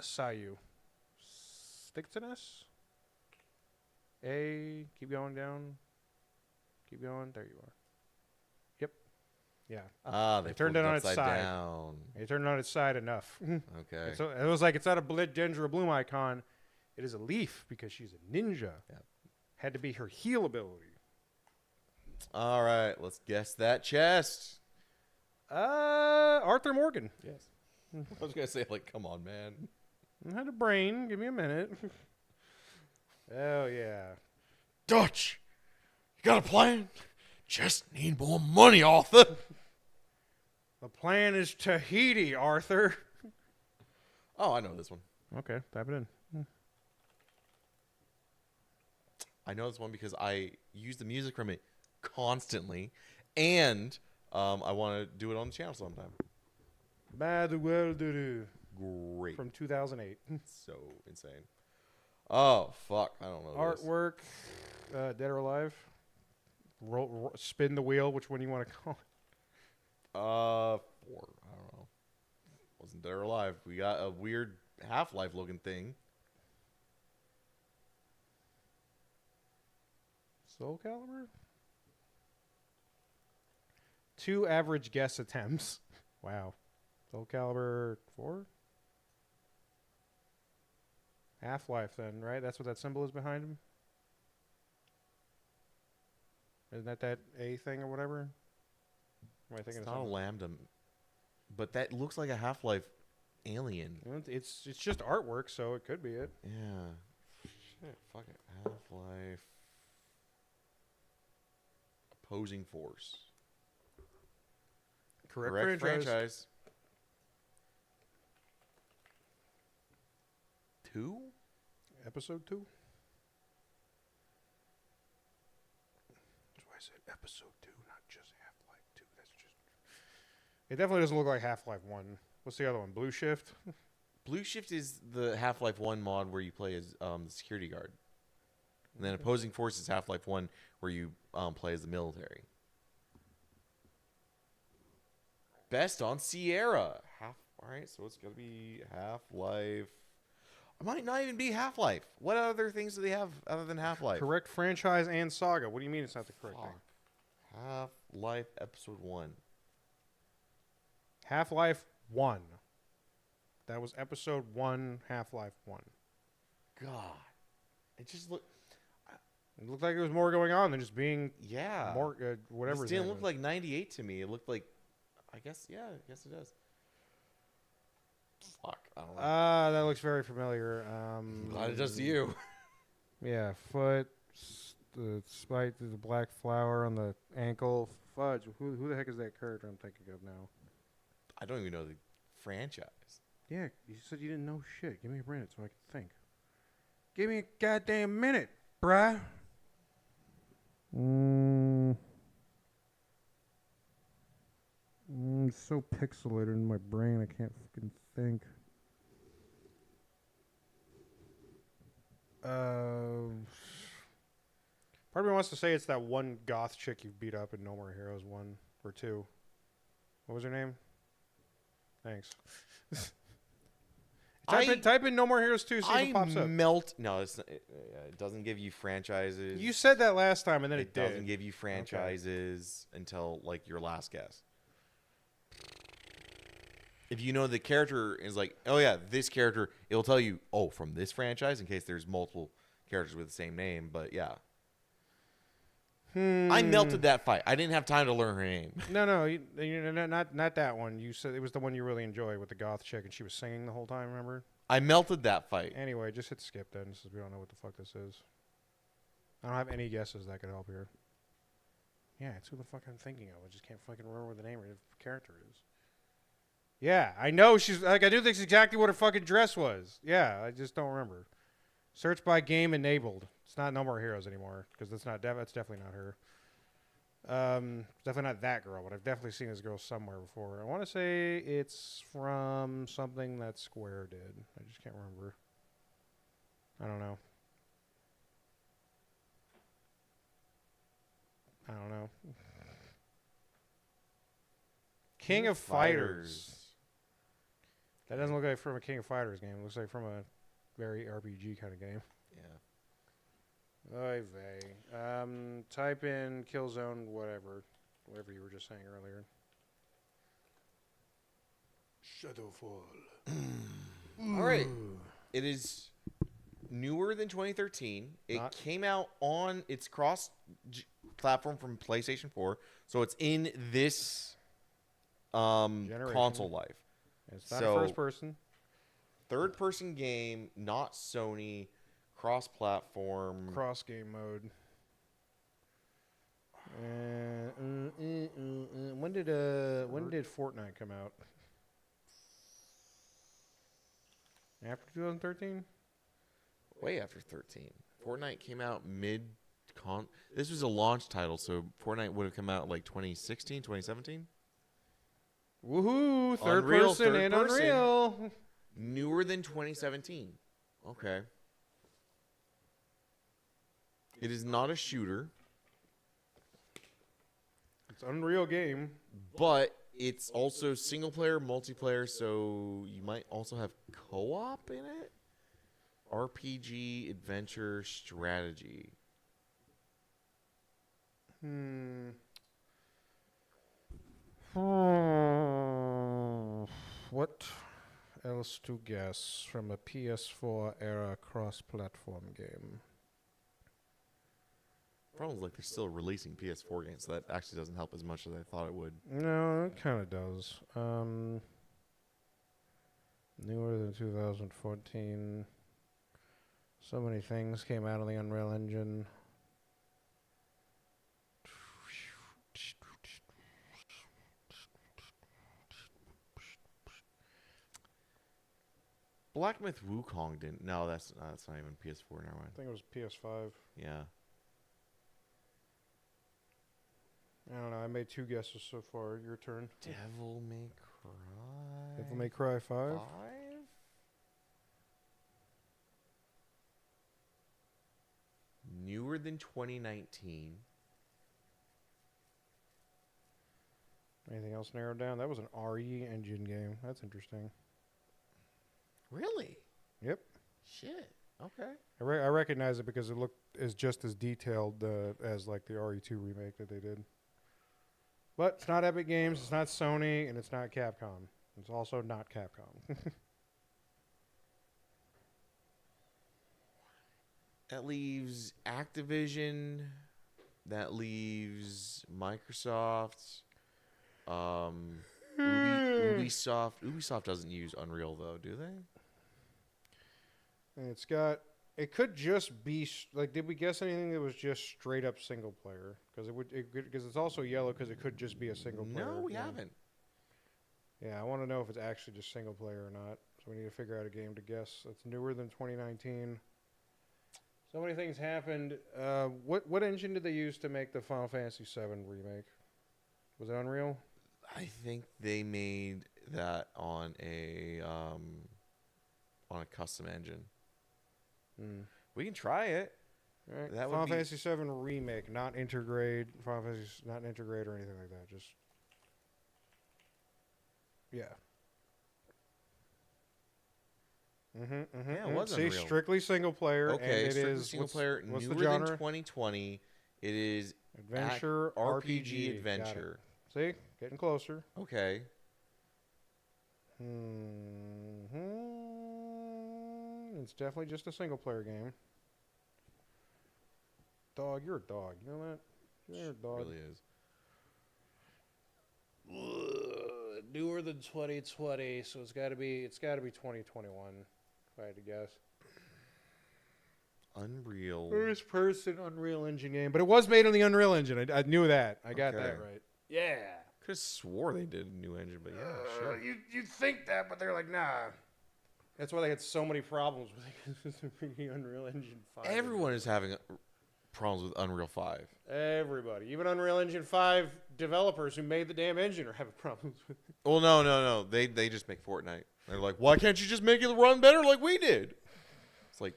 Sayu. Stick to this. A. Keep going down. Keep going. There you are. Yep. Yeah. Ah, they turned it on its upside side. down. They turned it on its side enough. Okay. So it was like it's not a Ginger Bloom icon. It is a leaf because she's a ninja. Yep. Had to be her heal ability. All right, let's guess that chest. Arthur Morgan. Yes. I was gonna say, like, come on, man. I had a brain. Give me a minute. Oh yeah. Dutch, you got a plan? Just need more money, Arthur. The plan is Tahiti, Arthur. Oh, I know this one. Okay, type it in. I know this one because I use the music from it constantly, and I want to do it on the channel sometime. Bad well do Great. from 2008. So insane. Oh, fuck. I don't know this. Artwork, Dead or Alive. Spin the wheel. Which one do you want to call it? 4. I don't know. Wasn't Dead or Alive. We got a weird Half-Life looking thing. Soul Calibur? 2 average guess attempts. Wow. Soul Calibur 4? Half-Life then, right? That's what that symbol is behind him? Isn't that A thing or whatever? Am I thinking It's of not a something? lambda, but that looks like a Half-Life alien. Well, it's just artwork, so it could be it. Yeah. Shit, fuck it. Half-Life. Opposing Force. Correct franchise. 2? Episode 2? That's why I said episode 2, not just Half-Life 2. That's just... It definitely doesn't look like Half-Life 1. What's the other one? Blue Shift? Blue Shift is the Half-Life 1 mod where you play as the security guard. And then Opposing Force is Half-Life 1 where you play as the military. Best on Sierra. All right, so it's going to be Half-Life. It might not even be Half-Life. What other things do they have other than Half-Life? Correct franchise and saga. What do you mean it's not the correct thing? Fuck. Half-Life Episode 1. Half-Life 1. That was episode 1, Half-Life 1. God. It just looked... It looked like there was more going on than just being Yeah. more whatever. This his name didn't look is. like 98 to me. It looked like... I guess it does. Fuck. I don't know. That looks very familiar. Glad it does to you. Yeah, foot, the spike, the black flower on the ankle. Fudge. Who the heck is that character I'm thinking of now? I don't even know the franchise. Yeah, you said you didn't know shit. Give me a minute so I can think. Give me a goddamn minute, bruh. It's so pixelated in my brain, I can't fucking think. Part of me wants to say it's that one goth chick you beat up in No More Heroes 1 or 2. What was her name? Thanks. Type in No More Heroes 2, see if it pops up. No, it doesn't give you franchises. You said that last time, and then it did. Doesn't give you franchises until like your last guess. If you know the character is like, oh yeah, this character, it'll tell you, oh, from this franchise, in case there's multiple characters with the same name. But yeah, I melted that fight. I didn't have time to learn her name. No, not that one. You said it was the one you really enjoyed with the goth chick, and she was singing the whole time. Remember? I melted that fight. Anyway, just hit skip then, since we don't know what the fuck this is. I don't have any guesses that could help here. Yeah, it's who the fuck I'm thinking of. I just can't fucking remember what the name of the character is. Yeah, I know she's like I do think exactly what her fucking dress was. Yeah, I just don't remember. Search by game enabled. It's not No More Heroes anymore because that's definitely not her. Definitely not that girl, but I've definitely seen this girl somewhere before. I want to say it's from something that Square did. I just can't remember. I don't know. King of Fighters. That doesn't look like from a King of Fighters game. It looks like from a very RPG kind of game. Yeah. Oy vey. Type in Killzone, whatever you were just saying earlier. Shadowfall. All right. It is newer than 2013. It came out on its cross platform from PlayStation 4, so it's in this console life. It's not a first person. Third person game, not Sony, cross platform. Cross game mode. When did Fortnite come out? After 2013? Way after 13. Fortnite came out this was a launch title, so Fortnite would have come out like 2016, 2017. Woohoo! Third person. Unreal. Newer than 2017. Okay. It is not a shooter. It's Unreal game. But it's also single player, multiplayer, so you might also have co-op in it. RPG, adventure, strategy. What else to guess from a PS4 era cross-platform game? Problem is, like, they're still releasing PS4 games, so that actually doesn't help as much as I thought it would. No, it kind of does. Newer than 2014. So many things came out of the Unreal Engine. Black Myth Wukong didn't. No, that's not even PS4. Never mind. I think it was PS5. Yeah. I don't know. I made 2 guesses so far. Your turn. Devil May Cry. Devil May Cry 5. Newer than 2019. Anything else narrowed down? That was an RE engine game. That's interesting. Really? Yep. Shit. Okay. I recognize it because it looked is just as detailed as like the RE2 remake that they did. But it's not Epic Games, it's not Sony, and it's not Capcom. It's also not Capcom. That leaves Activision. That leaves Microsoft. Ubisoft. Ubisoft doesn't use Unreal though, do they? And it's got It could just be like, did we guess anything that was just straight up single player? Because because it's also yellow because it could just be a single player. No, we haven't. Yeah, I want to know if it's actually just single player or not. So we need to figure out a game to guess. That's newer than 2019. So many things happened. What engine did they use to make the Final Fantasy VII remake? Was it Unreal? I think they made that on a custom engine. We can try it. All right. That would Final be- Fantasy VII remake, not intergrade. Final Fantasy, not intergrade or anything like that. Just yeah. Yeah, it was See, Unreal. strictly single player. Okay, and it strictly is single what's- player, What's newer the genre? than 2020. It is Adventure RPG Got it. adventure. See, getting closer. Okay. It's definitely just a single player game. Dog, you're a dog. You know that? You're a dog. Really is. Newer than 2020, so it's got to be 2021. If I had to guess. Unreal. First person Unreal Engine game, but it was made on the Unreal Engine. I knew that. I got Okay. that right. Yeah. Could have swore they did a new engine, but yeah, sure. You'd think that, but they're like, nah. That's why they had so many problems with the Unreal Engine 5. Everyone is having problems with Unreal 5. Everybody. Even Unreal Engine 5 developers who made the damn engine are having problems with it. Well, no. They just make Fortnite. They're like, why can't you just make it run better like we did? It's like,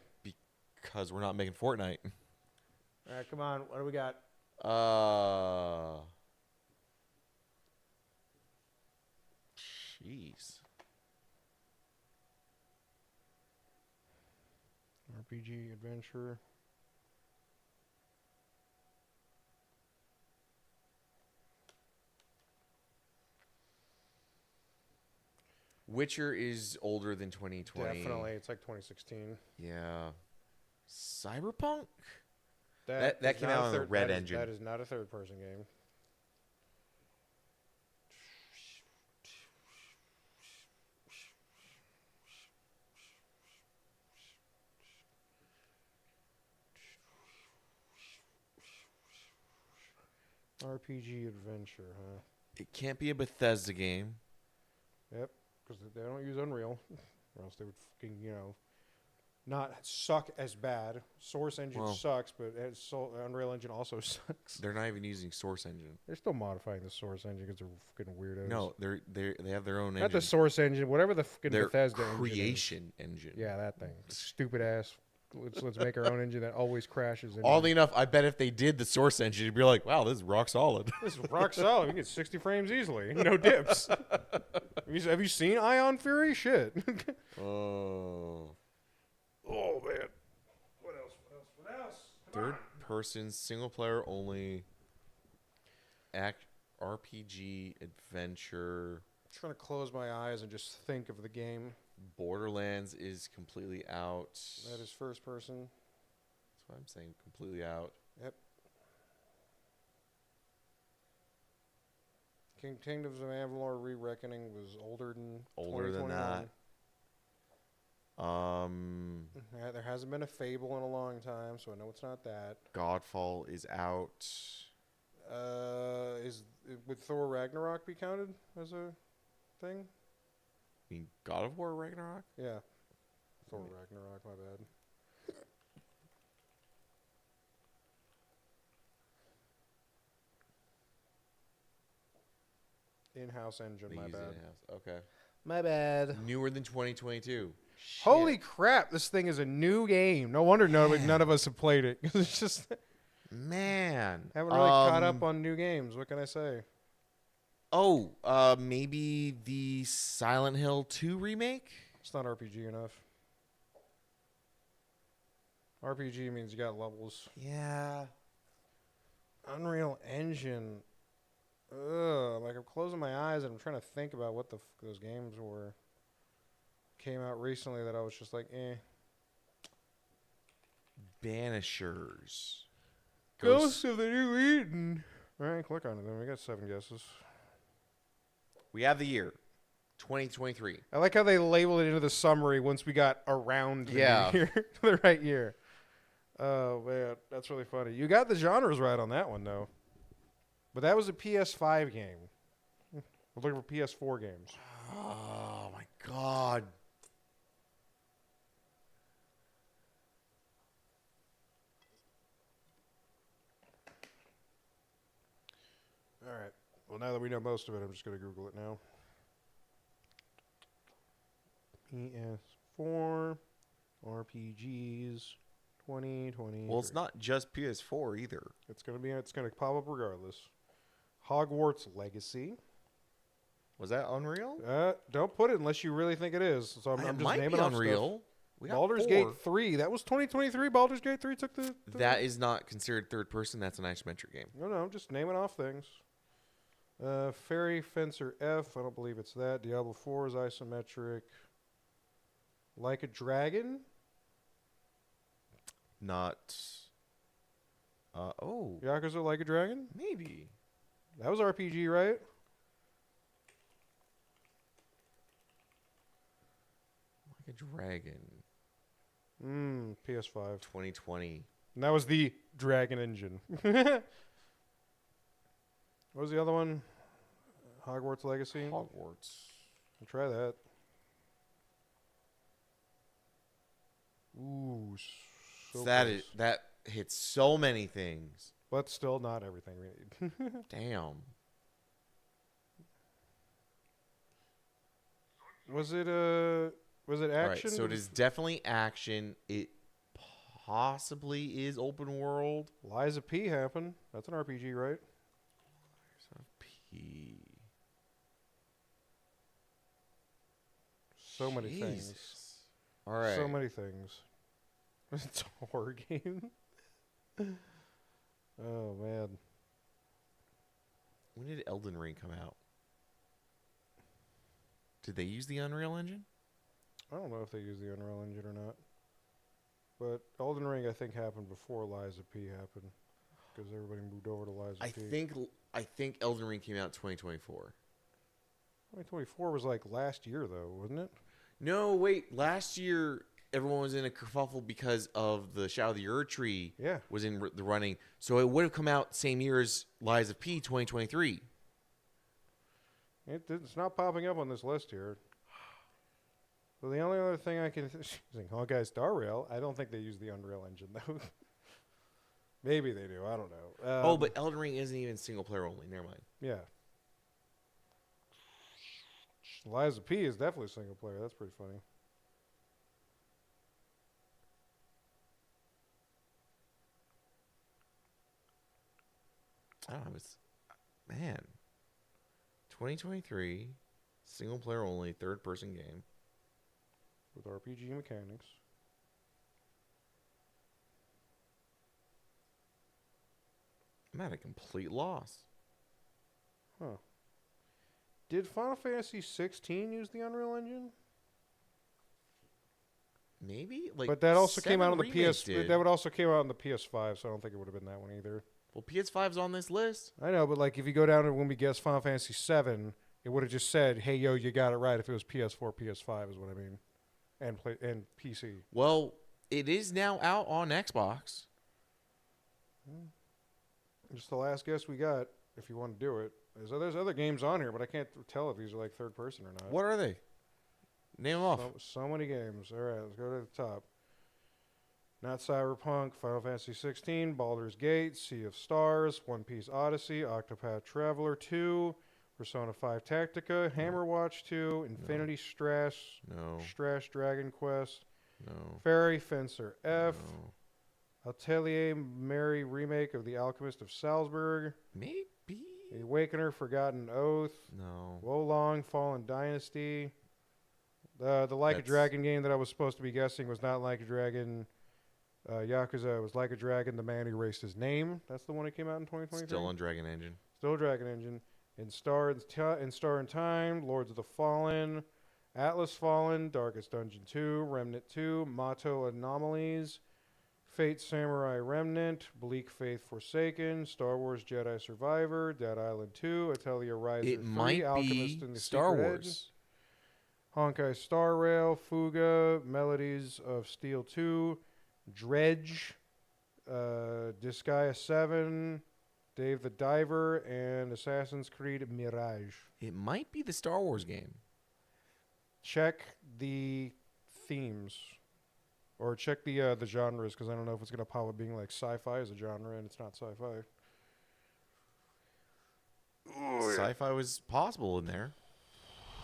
because we're not making Fortnite. All right, come on. What do we got? Jeez. RPG adventure. Witcher is older than 2020. Definitely. It's like 2016. Yeah. Cyberpunk? That That is came not out a on the third- Red that is- Engine. That is not a third person game. RPG adventure, huh? It can't be a Bethesda game. Yep, because they don't use Unreal, or else they would fucking, not suck as bad. Source Engine Well- sucks, but Unreal Engine also sucks. They're not even using Source Engine. They're still modifying the Source Engine because they're fucking weirdos. No, they have their own not engine. the Source Engine, whatever the fucking Their Bethesda engine is. creation engine. Yeah, that thing. Stupid ass. Let's make our own engine that always crashes. Oddly enough, I bet if they did the Source Engine, you'd be like, wow, this is rock solid. This is rock solid. We get 60 frames easily. No dips. Have you seen Ion Fury? Shit. Oh. Oh, man. What else? Third person, single player only, RPG adventure. I'm trying to close my eyes and just think of the game. Borderlands is completely out. That is first person. That's what I'm saying, completely out. Yep. Kingdoms of Amalur Re-Reckoning was older than Older than 2021. that. Yeah, there hasn't been a Fable in a long time, so I know it's not that. Godfall is out. Would Thor Ragnarok be counted as a thing? I mean, God of War Ragnarok? Yeah. Thor Ragnarok, my bad. In-house engine, They my use it bad. in-house. Okay. My bad. Newer than 2022. Holy crap, this thing is a new game. No wonder none of us have played it. It's just Man. haven't really caught up on new games. What can I say? Oh, maybe the Silent Hill 2 remake? It's not RPG enough. RPG means you got levels. Yeah. Unreal Engine. Ugh, like I'm closing my eyes and I'm trying to think about what the those games were. Came out recently that I was just like, eh. Banishers. Ghost of the New Eden. All right, click on it then. We got 7 guesses. We have the year. 2023. I like how they labeled it into the summary once we got around Yeah. the year, the right year. Oh, man. That's really funny. You got the genres right on that one, though. But that was a PS5 game. We're looking for PS4 games. Oh, my God. All right. Well, now that we know most of it, I'm just going to Google it now. PS4 RPGs 2020. Well, it's not just PS4 either. It's going to pop up regardless. Hogwarts Legacy. Was that Unreal? Don't put it unless you really think it is. So I'm It just might naming be off Unreal. We stuff. got Baldur's 4. Gate 3. That was 2023. Baldur's Gate 3 took the. That is not considered third person. That's an isometric game. No, I'm just naming off things. Fairy Fencer F. I don't believe it's that. Diablo 4 is isometric. Like a Dragon. Not. Oh. Yakuza Like a Dragon. Maybe. That was RPG, right? Like a Dragon. PS5. 2020. And that was the Dragon Engine. What was the other one? Hogwarts Legacy. Hogwarts. I'll try that. Ooh, so close. That hits so many things. But still not everything we need. Damn. Was it action? All right, so it is definitely action. It possibly is open world. Lies of P happened. That's an RPG, right? P. So many things. Jesus. All right. So many things. It's a horror game. Oh, man. When did Elden Ring come out? Did they use the Unreal Engine? I don't know if they use the Unreal Engine or not. But Elden Ring, I think, happened before Lies of P happened. Because everybody moved over to Lies of P. I think Elden Ring came out in 2024. 2024 was like last year, though, wasn't it? No, wait. Last year, everyone was in a kerfuffle because of the Shadow of the Ur Tree Yeah. was in the running. So it would have come out same year as Lies of P, 2023. It's not popping up on this list here. So the only other thing I can think, Honkai Star Rail, I don't think they use the Unreal Engine, though. Maybe they do. I don't know. But Elden Ring isn't even single player only. Never mind. Yeah. Lies of P is definitely single player. That's pretty funny. I don't know. Man. 2023, single player only, third person game. With RPG mechanics. I'm at a complete loss. Huh. Did Final Fantasy 16 use the Unreal Engine? Maybe? Like, But that also came 7 out on the remakes PS. did. That would also came out on the PS5, so I don't think it would have been that one either. Well, PS5's on this list. I know, but like if you go down to when we guessed Final Fantasy 7, it would have just said, "Hey, yo, you got it right." If it was PS4, PS5 is what I mean, and PC. Well, it is now out on Xbox. Just the last guess we got. If you want to do it, there's other games on here, but I can't tell if these are like third person or not. What are they? Name them off. So many games. All right, let's go to the top. Not Cyberpunk, Final Fantasy 16, Baldur's Gate, Sea of Stars, One Piece Odyssey, Octopath Traveler 2, Persona 5 Tactica, Hammerwatch 2, Infinity Strash, No. Strash Dragon Quest, No. Fairy Fencer F, No. Atelier Mary remake of The Alchemist of Salzburg, Maybe. The Awakener Forgotten Oath, No. Wolong Fallen Dynasty. The Like a Dragon game that I was supposed to be guessing was not Like a Dragon. Yakuza was Like a Dragon, The Man Who Erased His Name. That's the one that came out in 2023. Still on Dragon Engine. Still Dragon Engine. In Star in Time, Lords of the Fallen, Atlas Fallen, Darkest Dungeon 2, Remnant 2, Mato Anomalies, Fate Samurai Remnant, Bleak Faith Forsaken, Star Wars Jedi Survivor, Dead Island 2, Atelier Riser It 3, might Alchemist be and the Star Secret Wars. Edge. Honkai Star Rail, Fuga, Melodies of Steel 2, Dredge, Disgaea 7, Dave the Diver, and Assassin's Creed Mirage. It might be the Star Wars game. Check the themes. Or check the genres, because I don't know if it's going to pop up being like sci-fi as a genre, and it's not sci-fi. Sci-fi was possible in there.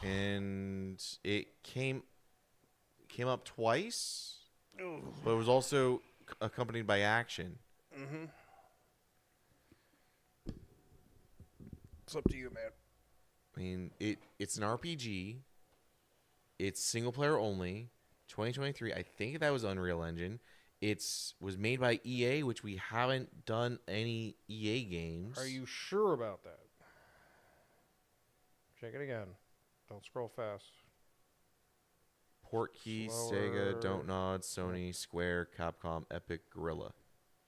And it came up twice, but it was also accompanied by action. Mm-hmm. It's up to you, man. I mean, it's an RPG. It's single player only. 2023. I think that was Unreal Engine. Was made by EA, which we haven't done any EA games. Are you sure about that? Check it again. Don't scroll fast. Portkey, Slower. Sega, Don't Nod, Sony, Square, Capcom, Epic, Gorilla.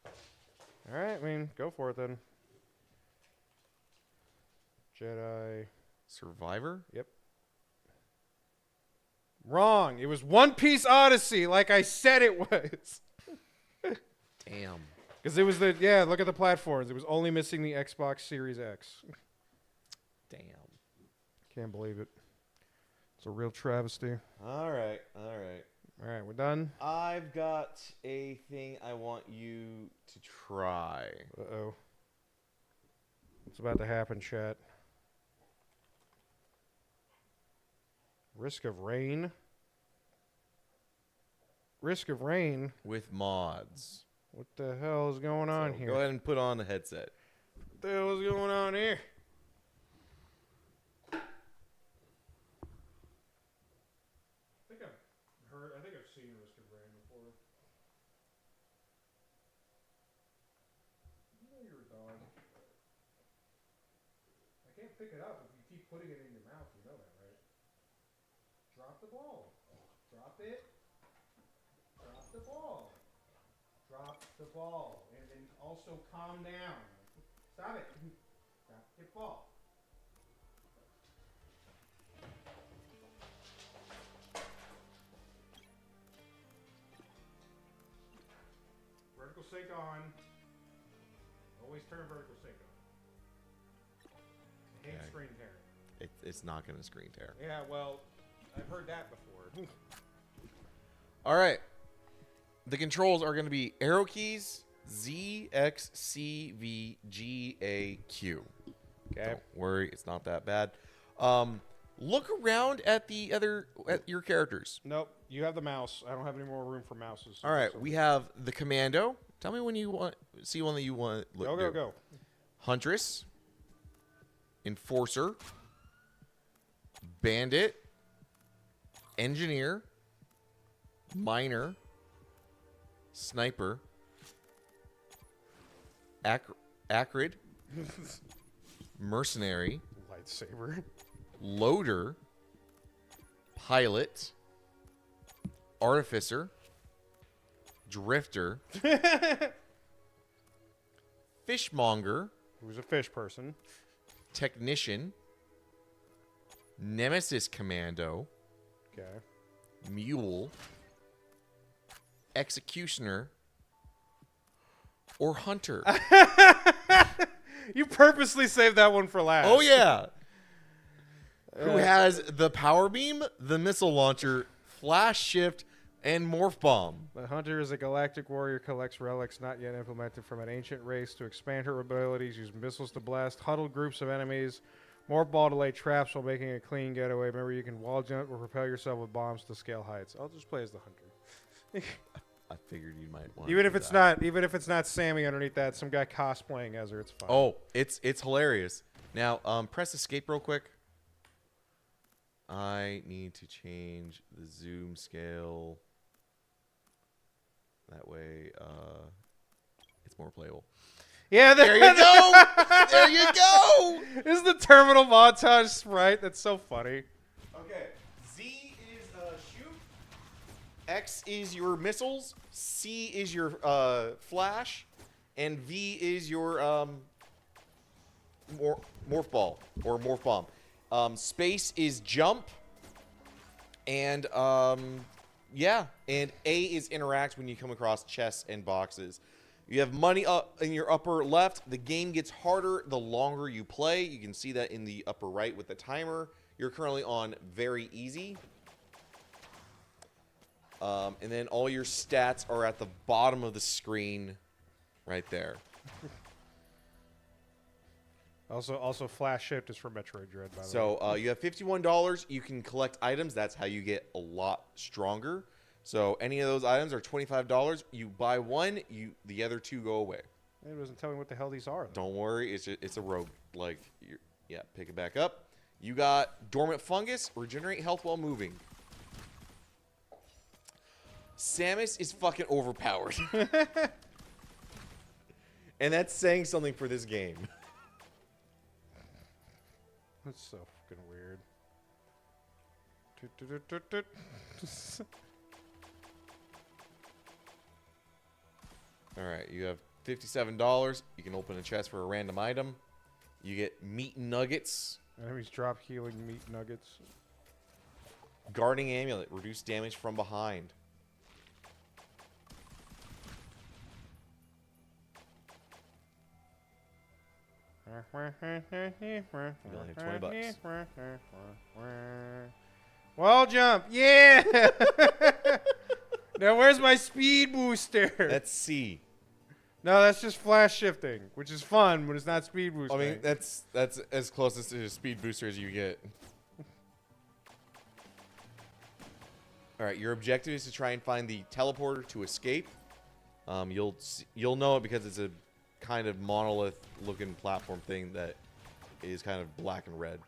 All right, I mean, go for it then. Jedi. Survivor? Yep. Wrong. It was One Piece Odyssey, like I said it was. Damn. Because it was look at the platforms. It was only missing the Xbox Series X. Damn. Can't believe it. It's a real travesty. All right. All right, we're done. I've got a thing I want you to try. Uh-oh. What's about to happen, chat? Risk of Rain? Risk of Rain? With mods. What the hell is going on So here? Go ahead and put on the headset. What the hell is going on here? I think I've seen Risk of Rain before. You know you're a dog. I can't pick it up if you keep putting it in your mouth. You know that, right? Drop the ball. Drop it. Drop the ball. Drop the ball. And then also calm down. Stop it. Drop your ball. Vertical sync on. Always turn vertical sync on. I hate Okay. screen tearing. It's not going to screen tear. Yeah, well, I've heard that before. All right. The controls are going to be arrow keys, Z, X, C, V, G, A, Q. Okay. Don't worry, it's not that bad. Look around at your characters. Nope, you have the mouse. I don't have any more room for mouses. All right, So- we have the commando. Tell me when you want see one that you want. Go. Huntress, enforcer, bandit, engineer, miner, sniper, acrid, mercenary, Lightsaber. loader, pilot, artificer, drifter, fishmonger, Who's a fish person? technician, nemesis commando, Okay. mule, executioner, or hunter. You purposely saved that one for last. Oh yeah. Who has the power beam, the missile launcher, flash shift, and morph bomb. The hunter is a galactic warrior, collects relics not yet implemented from an ancient race to expand her abilities, use missiles to blast huddled groups of enemies, morph ball to lay traps while making a clean getaway. Remember, you can wall jump or propel yourself with bombs to scale heights. I'll just play as the hunter. I figured you might want. Even if it's not Sammy underneath that, some guy cosplaying as her, it's fine. Oh, it's hilarious. Now, press escape real quick. I need to change the zoom scale. That way, it's more playable. Yeah, There you go. There you go. This is the terminal montage sprite. That's so funny. Okay. Z is shoot. X is your missiles. C is your flash, and V is your morph ball or morph bomb. Space is jump. And yeah, and A is interact when you come across chests and boxes. You have money up in your upper left. The game gets harder the longer you play. You can see that in the upper right with the timer. You're currently on very easy. And then all your stats are at the bottom of the screen right there. Also, Flash Shift is for Metroid Dread, by the way. So you have $51. You can collect items. That's how you get a lot stronger. So any of those items are $25. You buy one, the other two go away. It doesn't tell me what the hell these are, though. Don't worry, it's a rogue. Like, yeah, pick it back up. You got Dormant Fungus, regenerate health while moving. Samus is fucking overpowered. And that's saying something for this game. That's so fucking weird. Alright, you have $57. You can open a chest for a random item. You get meat nuggets. Enemies drop healing meat nuggets. Guarding amulet, reduce damage from behind. You only have $20. Wall jump, yeah! Now where's my speed booster? That's C. No, that's just flash shifting, which is fun, but it's not speed boosting. I mean, that's as close to a speed booster as you get. All right, your objective is to try and find the teleporter to escape. You'll know it because it's a kind of monolith-looking platform thing that is kind of black and red.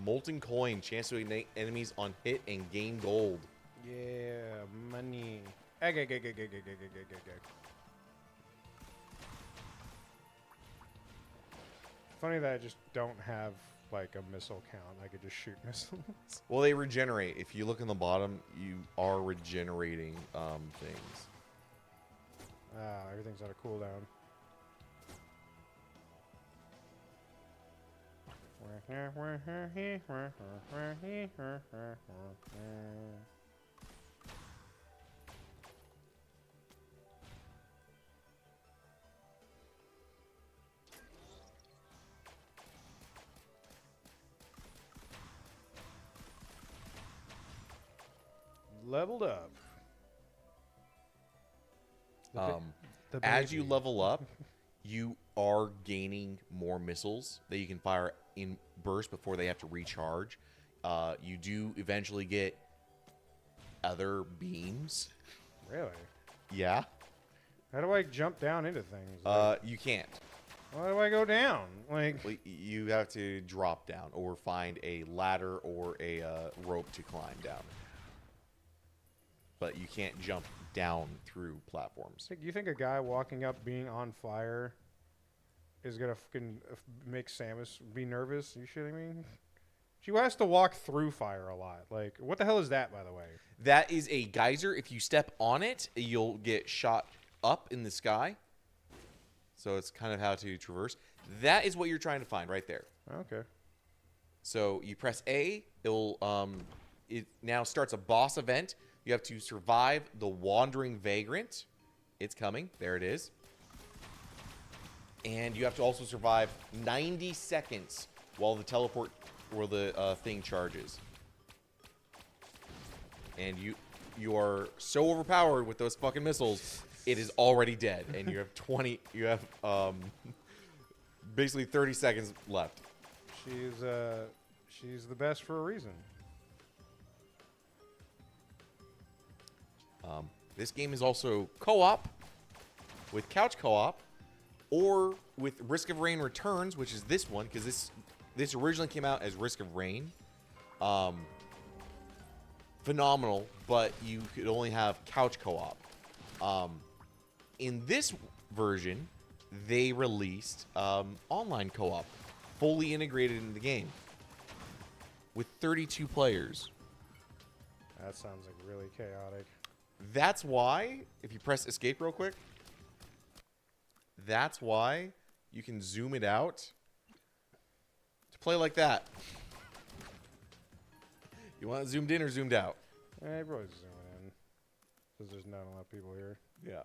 Molten coin, chance to ignite enemies on hit and gain gold. Yeah, money. Funny that I just don't have like a missile count. I could just shoot missiles. Well, they regenerate. If you look in the bottom, you are regenerating things. Everything's out of cooldown. Leveled up. As you level up, you are gaining more missiles that you can fire in burst before they have to recharge. You do eventually get other beams. Really? Yeah. How do I jump down into things? You can't. Why do I go down? Like, Well, you have to drop down or find a ladder or a rope to climb down. But you can't jump down through platforms. you think a guy walking up being on fire is gonna fucking make Samus be nervous? Are you shitting me? She has to walk through fire a lot. Like, what the hell is that, by the way? That is a geyser. If you step on it, you'll get shot up in the sky. So it's kind of how to traverse. That is what you're trying to find right there. Okay. So you press A. It now starts a boss event. You have to survive the Wandering Vagrant. It's coming. There it is. And you have to also survive 90 seconds while the teleport or the thing charges. And you are so overpowered with those fucking missiles, it is already dead. And you have basically 30 seconds left. She's the best for a reason. This game is also co-op with couch co-op or with Risk of Rain Returns, which is this one, because this originally came out as Risk of Rain. Phenomenal, but you could only have couch co-op. In this version, they released online co-op, fully integrated into the game, with 32 players. That sounds like really chaotic. That's why, if you press escape real quick, that's why you can zoom it out to play like that. You want it zoomed in or zoomed out? Probably zoom in. Because there's not a lot of people here. Yeah.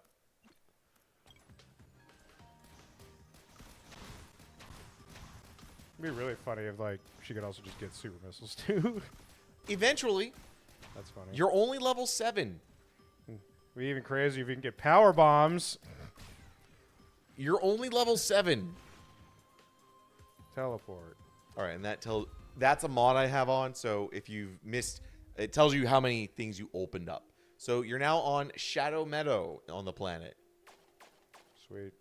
It'd be really funny if, like, she could also just get super missiles, too. Eventually, That's funny. you're only level 7. It'd be even crazy if you can get power bombs. You're only level 7. Teleport. All right, and that's a mod I have on. So if you've missed, it tells you how many things you opened up. So you're now on Shadow Meadow on the planet. Sweet.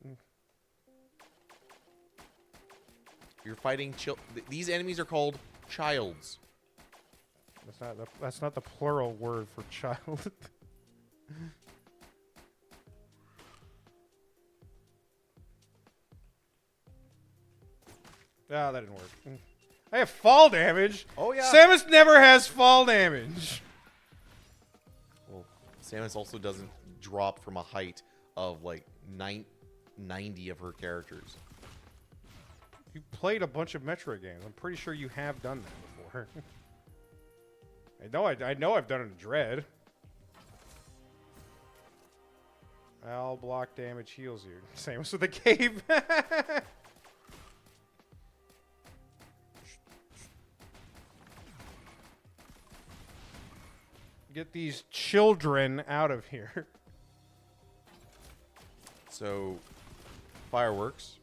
You're fighting these enemies are called childs. That's not the plural word for child. Ah, that didn't work. I have fall damage. Oh, yeah. Samus never has fall damage. Well, Samus also doesn't drop from a height of like 90 of her characters. You played a bunch of Metro games. I'm pretty sure you have done that before. I know I've done it in Dread. All block damage heals you. Samus with a cave. Get these children out of here. So, fireworks.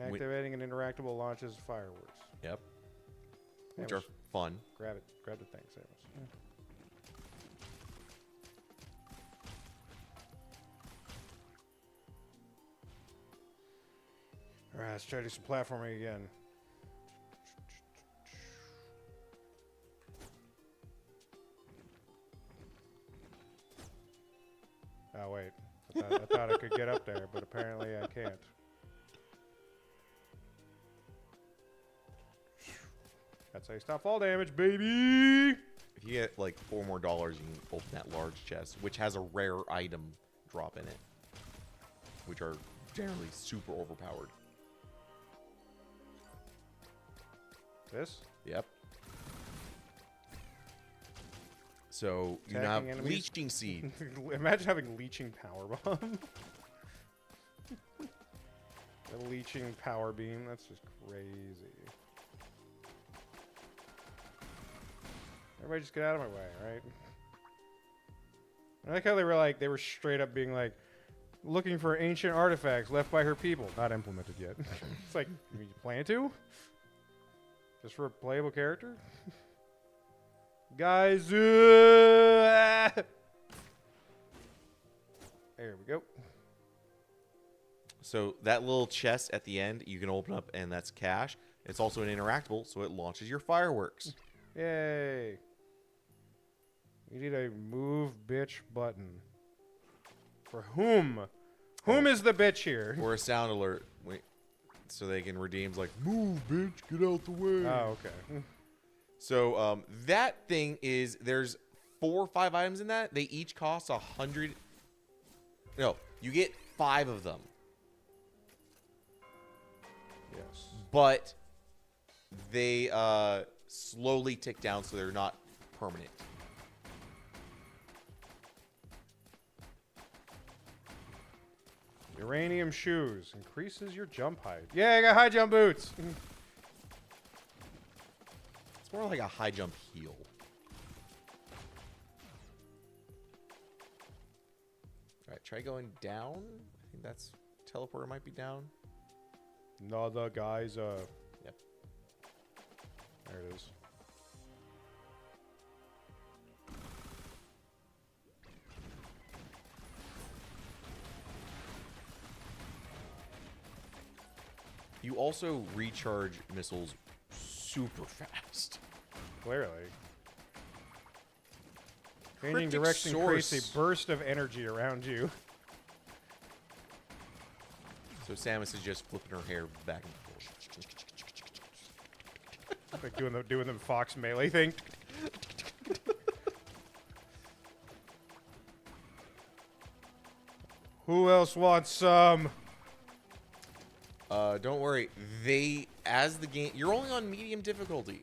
Activating an interactable launches fireworks. Yep. Which Samus, are fun. grab it. Grab the thing, Samus. Alright, let's try to do some platforming again. Oh, wait. I thought I could get up there, but apparently I can't. That's how you stop fall damage, baby! If you get like $4 more, you can open that large chest, which has a rare item drop in it, which are generally super overpowered. This? Yep. So you now have Attacking enemies? leeching seed. Imagine having leeching power bomb. A leeching power beam. That's just crazy. Everybody just get out of my way, right? I like how they were straight up being like, looking for ancient artifacts left by her people. Not implemented yet. It's like, you plan to? Just for a playable character? Guys, there we go. So that little chest at the end, you can open up, and that's cash. It's also an interactable, so it launches your fireworks. Yay. You need a move bitch button. For whom? Whom is the bitch here? Or a sound alert. Wait, so they can redeem like, move, bitch, get out the way. Oh, okay. So that thing is, there's 4 or 5 items in that. They each cost 100. No, you get 5 of them. Yes. But they slowly tick down, so they're not permanent. Uranium shoes. Increases your jump height. Yeah, I got high jump boots. It's more like a high jump heal. Alright, try going down. I think that's teleporter might be down. No, the guys, Yep. There it is. You also recharge missiles super fast. Clearly. Changing Cryptic direction creates source. a burst of energy around you. So Samus is just flipping her hair back and forth. Like doing the Fox melee thing. Who else wants some? Don't worry. As the game, you're only on medium difficulty.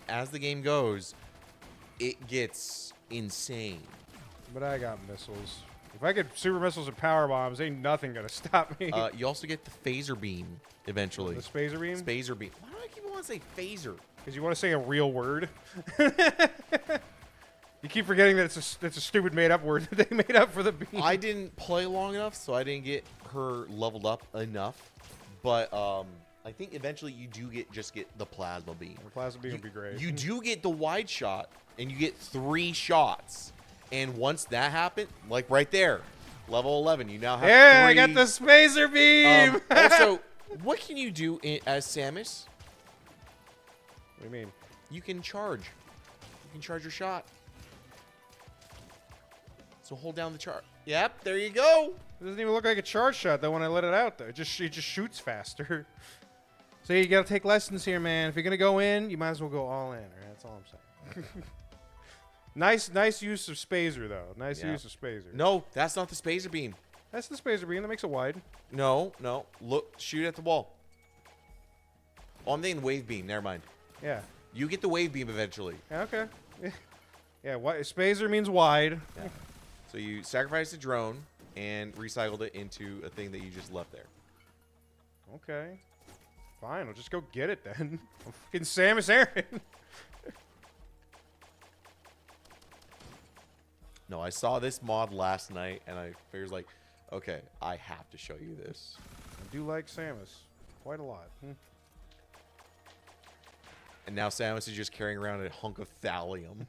As the game goes, it gets insane. But I got missiles. If I get super missiles and power bombs, ain't nothing gonna stop me. You also get the phaser beam eventually. The spazer beam? Phaser beam. Why do I keep wanting to say phaser? Because you want to say a real word. You keep forgetting that it's a stupid made-up word that they made up for the beam. I didn't play long enough, so I didn't get her leveled up enough. But I think eventually you do just get the plasma beam. The plasma beam would be great. You do get the wide shot, and you get 3 shots. And once that happened, like right there, level 11, you now have 3. I got the spazer beam. Also, what can you do as Samus? What do you mean? You can charge. You can charge your shot. So hold down the charge. Yep, there you go. It doesn't even look like a charge shot though when I let it out though. It just shoots faster. So you gotta take lessons here, man. If you're gonna go in, you might as well go all in. All right? That's all I'm saying. Nice use of spazer though. Nice use of spazer. No, that's not the spazer beam. That's the spazer beam that makes it wide. No. Look, shoot at the wall. Oh, I'm thinking wave beam. Never mind. Yeah. You get the wave beam eventually. Yeah, okay. Yeah. Spazer means wide. Yeah. So you sacrificed a drone and recycled it into a thing that you just left there. Okay. Fine. I'll just go get it then. I'm fucking Samus Aran. No, I saw this mod last night, and I figured like, okay, I have to show you this. I do like Samus quite a lot. And now Samus is just carrying around a hunk of thallium.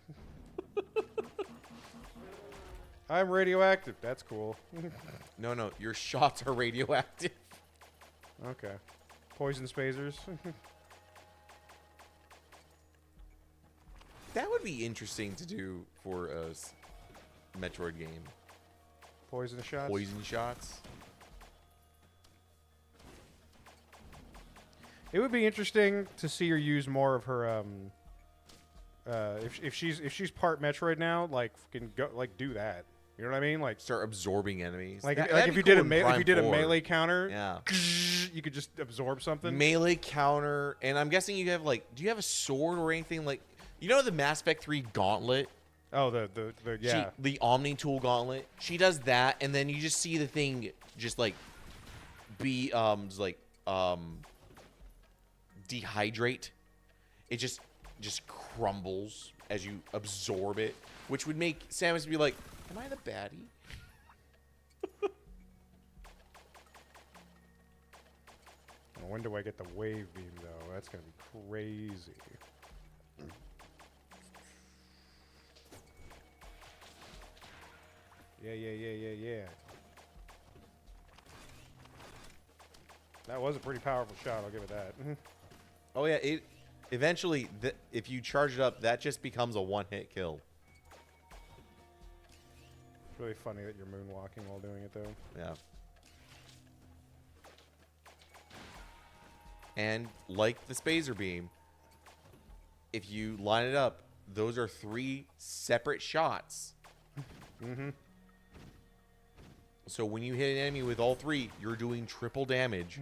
I'm radioactive. That's cool. No, your shots are radioactive. Okay. Poison spazers. That would be interesting to do for a Metroid game. Poison shots. Poison shots. It would be interesting to see her use more of her if she's part Metroid now, like can go do that. You know what I mean? Like Start absorbing enemies. like That'd if be you cool did in Prime 4. melee counter, Yeah. you could just absorb something. Melee counter, and I'm guessing you have like, do you have a sword or anything like, you know the Mass Effect 3 gauntlet? Oh, the yeah. The Omni Tool gauntlet. She does that, and then you just see the thing just like be dehydrate. It just crumbles as you absorb it, which would make Samus be like, "Am I the baddie?" When do I get the wave beam though? That's gonna be crazy. Yeah. That was a pretty powerful shot. I'll give it that. Oh yeah, it eventually if you charge it up, that just becomes a one-hit kill. It's really funny that you're moonwalking while doing it though. Yeah. And like the spazer beam, if you line it up, those are 3 separate shots. Mm-hmm. So when you hit an enemy with all 3, you're doing triple damage.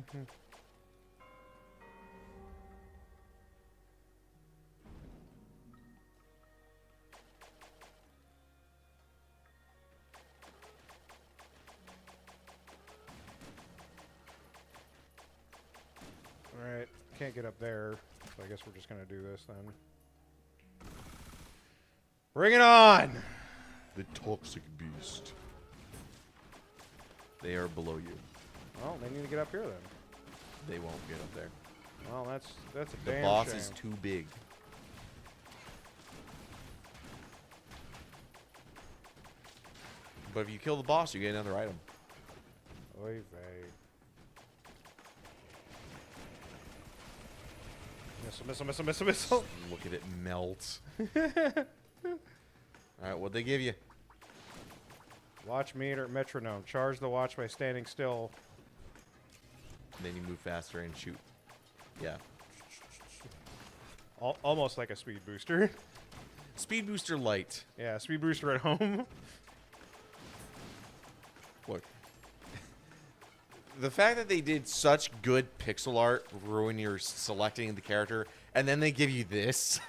Alright, can't get up there, so I guess we're just gonna do this then. Bring it on! The toxic beast. They are below you. Well, they need to get up here then. They won't get up there. Well, that's a The damn boss shame. is too big. But if you kill the boss, you get another item. Oy vey. Missile. Look at it melt. Alright, what'd they give you? Watch meter metronome. Charge the watch by standing still. Then you move faster and shoot. Yeah. Almost like a speed booster. Speed booster light. Yeah, speed booster at home. What? The fact that they did such good pixel art when you're selecting the character, and then they give you this.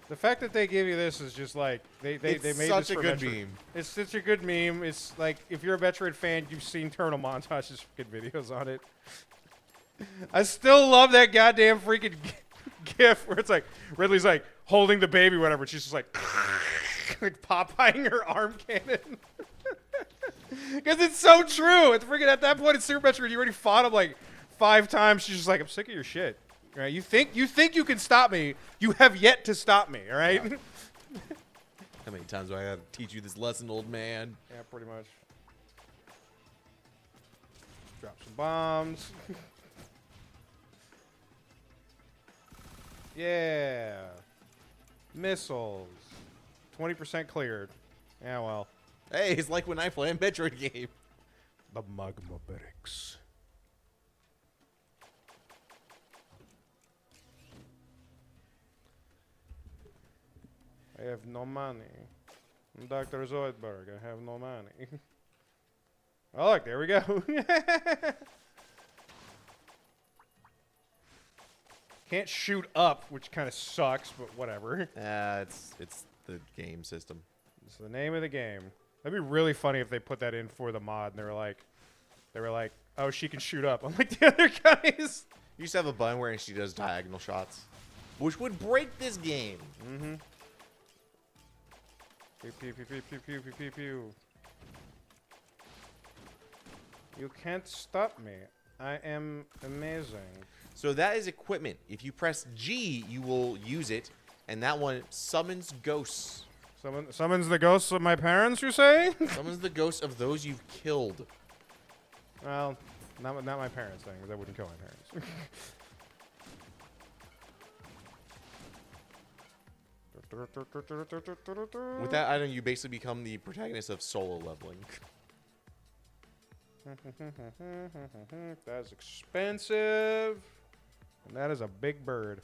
The fact that they give you this is just like they made such this a for good Metroid. meme. It's such a good meme. It's like if you're a Metroid fan, you've seen Turtle Montage's freaking videos on it. I still love that goddamn freaking gif where it's like Ridley's like holding the baby, whatever. And she's just like, like Popeyeing her arm cannon. Because it's so true. It's freaking at that point in Super Metroid, you already fought him like 5 times. She's just like, I'm sick of your shit. All right, you think you can stop me? You have yet to stop me. All right. Yeah. How many times do I have to teach you this lesson, old man? Yeah, pretty much. Drop some bombs. Yeah. Missiles. 20% cleared. Yeah, well. Hey, it's like when I play a Metroid game. The magma barracks. I have no money. I'm Dr. Zoidberg. I have no money. Oh, look, there we go. Can't shoot up, which kind of sucks, but whatever. It's the game system. It's the name of the game. That'd be really funny if they put that in for the mod and they were like, oh, she can shoot up. Unlike the other guys. You used to have a button where she does diagonal shots, which would break this game. Mm-hmm. Pew, pew, pew, pew, pew, pew, pew, pew, pew. You can't stop me. I am amazing. So that is equipment. If you press G, you will use it, and that one summons ghosts. Summons the ghosts of my parents, you say? Summons the ghosts of those you've killed. Well, not my parents' thing, because I wouldn't kill my parents. With that item, you basically become the protagonist of solo leveling. That's expensive. And that is a big bird.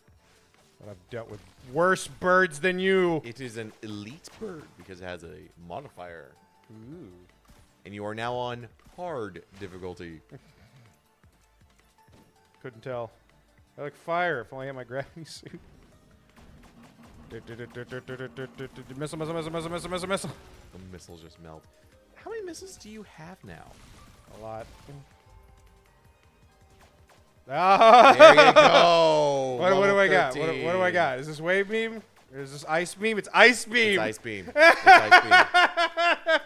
But I've dealt with worse birds than you. It is an elite bird because it has a modifier. Ooh. And you are now on hard difficulty. Couldn't tell. I like fire if only I had my gravity suit. Missile, missile, missile, missile, missile, missile, missile. The missiles just melt. How many missiles do you have now? A lot. There you go. What do I got? 13. What do I got? Is this wave beam? Or is this ice beam? It's ice beam. It's ice beam. It's ice beam.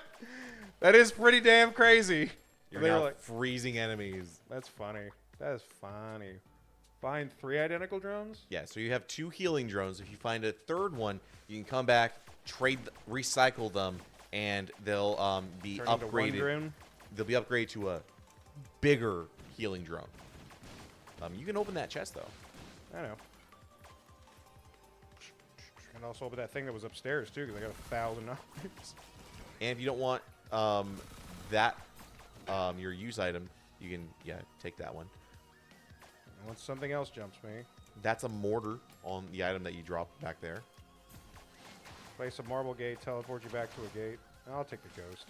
That is pretty damn crazy. You're They were now like, freezing enemies. that's funny. That is funny. Find 3 identical drones? Yeah, so you have 2 healing drones. If you find a third one, you can come back, recycle them, and they'll be Turn into one upgraded. drone? They'll be upgraded to a bigger healing drone. You can open that chest though. I know. And also open that thing that was upstairs too, because I got 1,000 knowledge. And if you don't want your use item, you can take that one. Once something else jumps me, That's a mortar on the item that you dropped back there. place a marble gate, teleport you back to a gate. I'll take the ghost.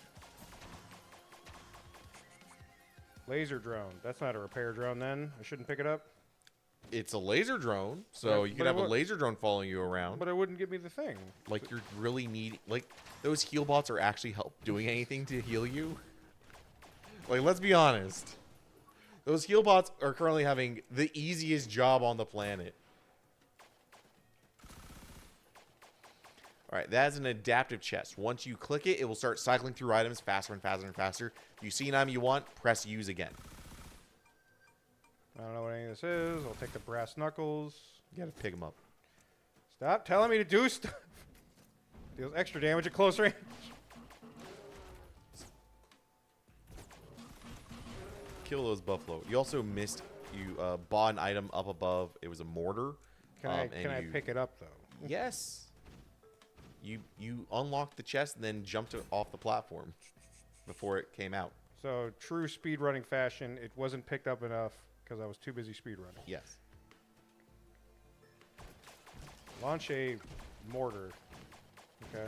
Laser drone. That's not a repair drone then. I shouldn't pick it up. It's a laser drone, so Right, you but could have it a would- laser drone following you around. But it wouldn't give me the thing. Like you're really like those heal bots are actually doing anything to heal you. Like, let's be honest. Those heal bots are currently having the easiest job on the planet. All right, that is an adaptive chest. Once you click it, it will start cycling through items faster and faster and faster. If you see an item you want, press use again. I don't know what any of this is. I'll take the brass knuckles. You gotta pick them up. Stop telling me to do stuff. Deals extra damage at close range. Kill those buffalo. You also missed. You bought an item up above. It was a mortar. Can I pick it up though? Yes. You unlocked the chest and then jumped off the platform before it came out. So true speedrunning fashion, it wasn't picked up enough because I was too busy speedrunning. Yes. Launch a mortar. Okay.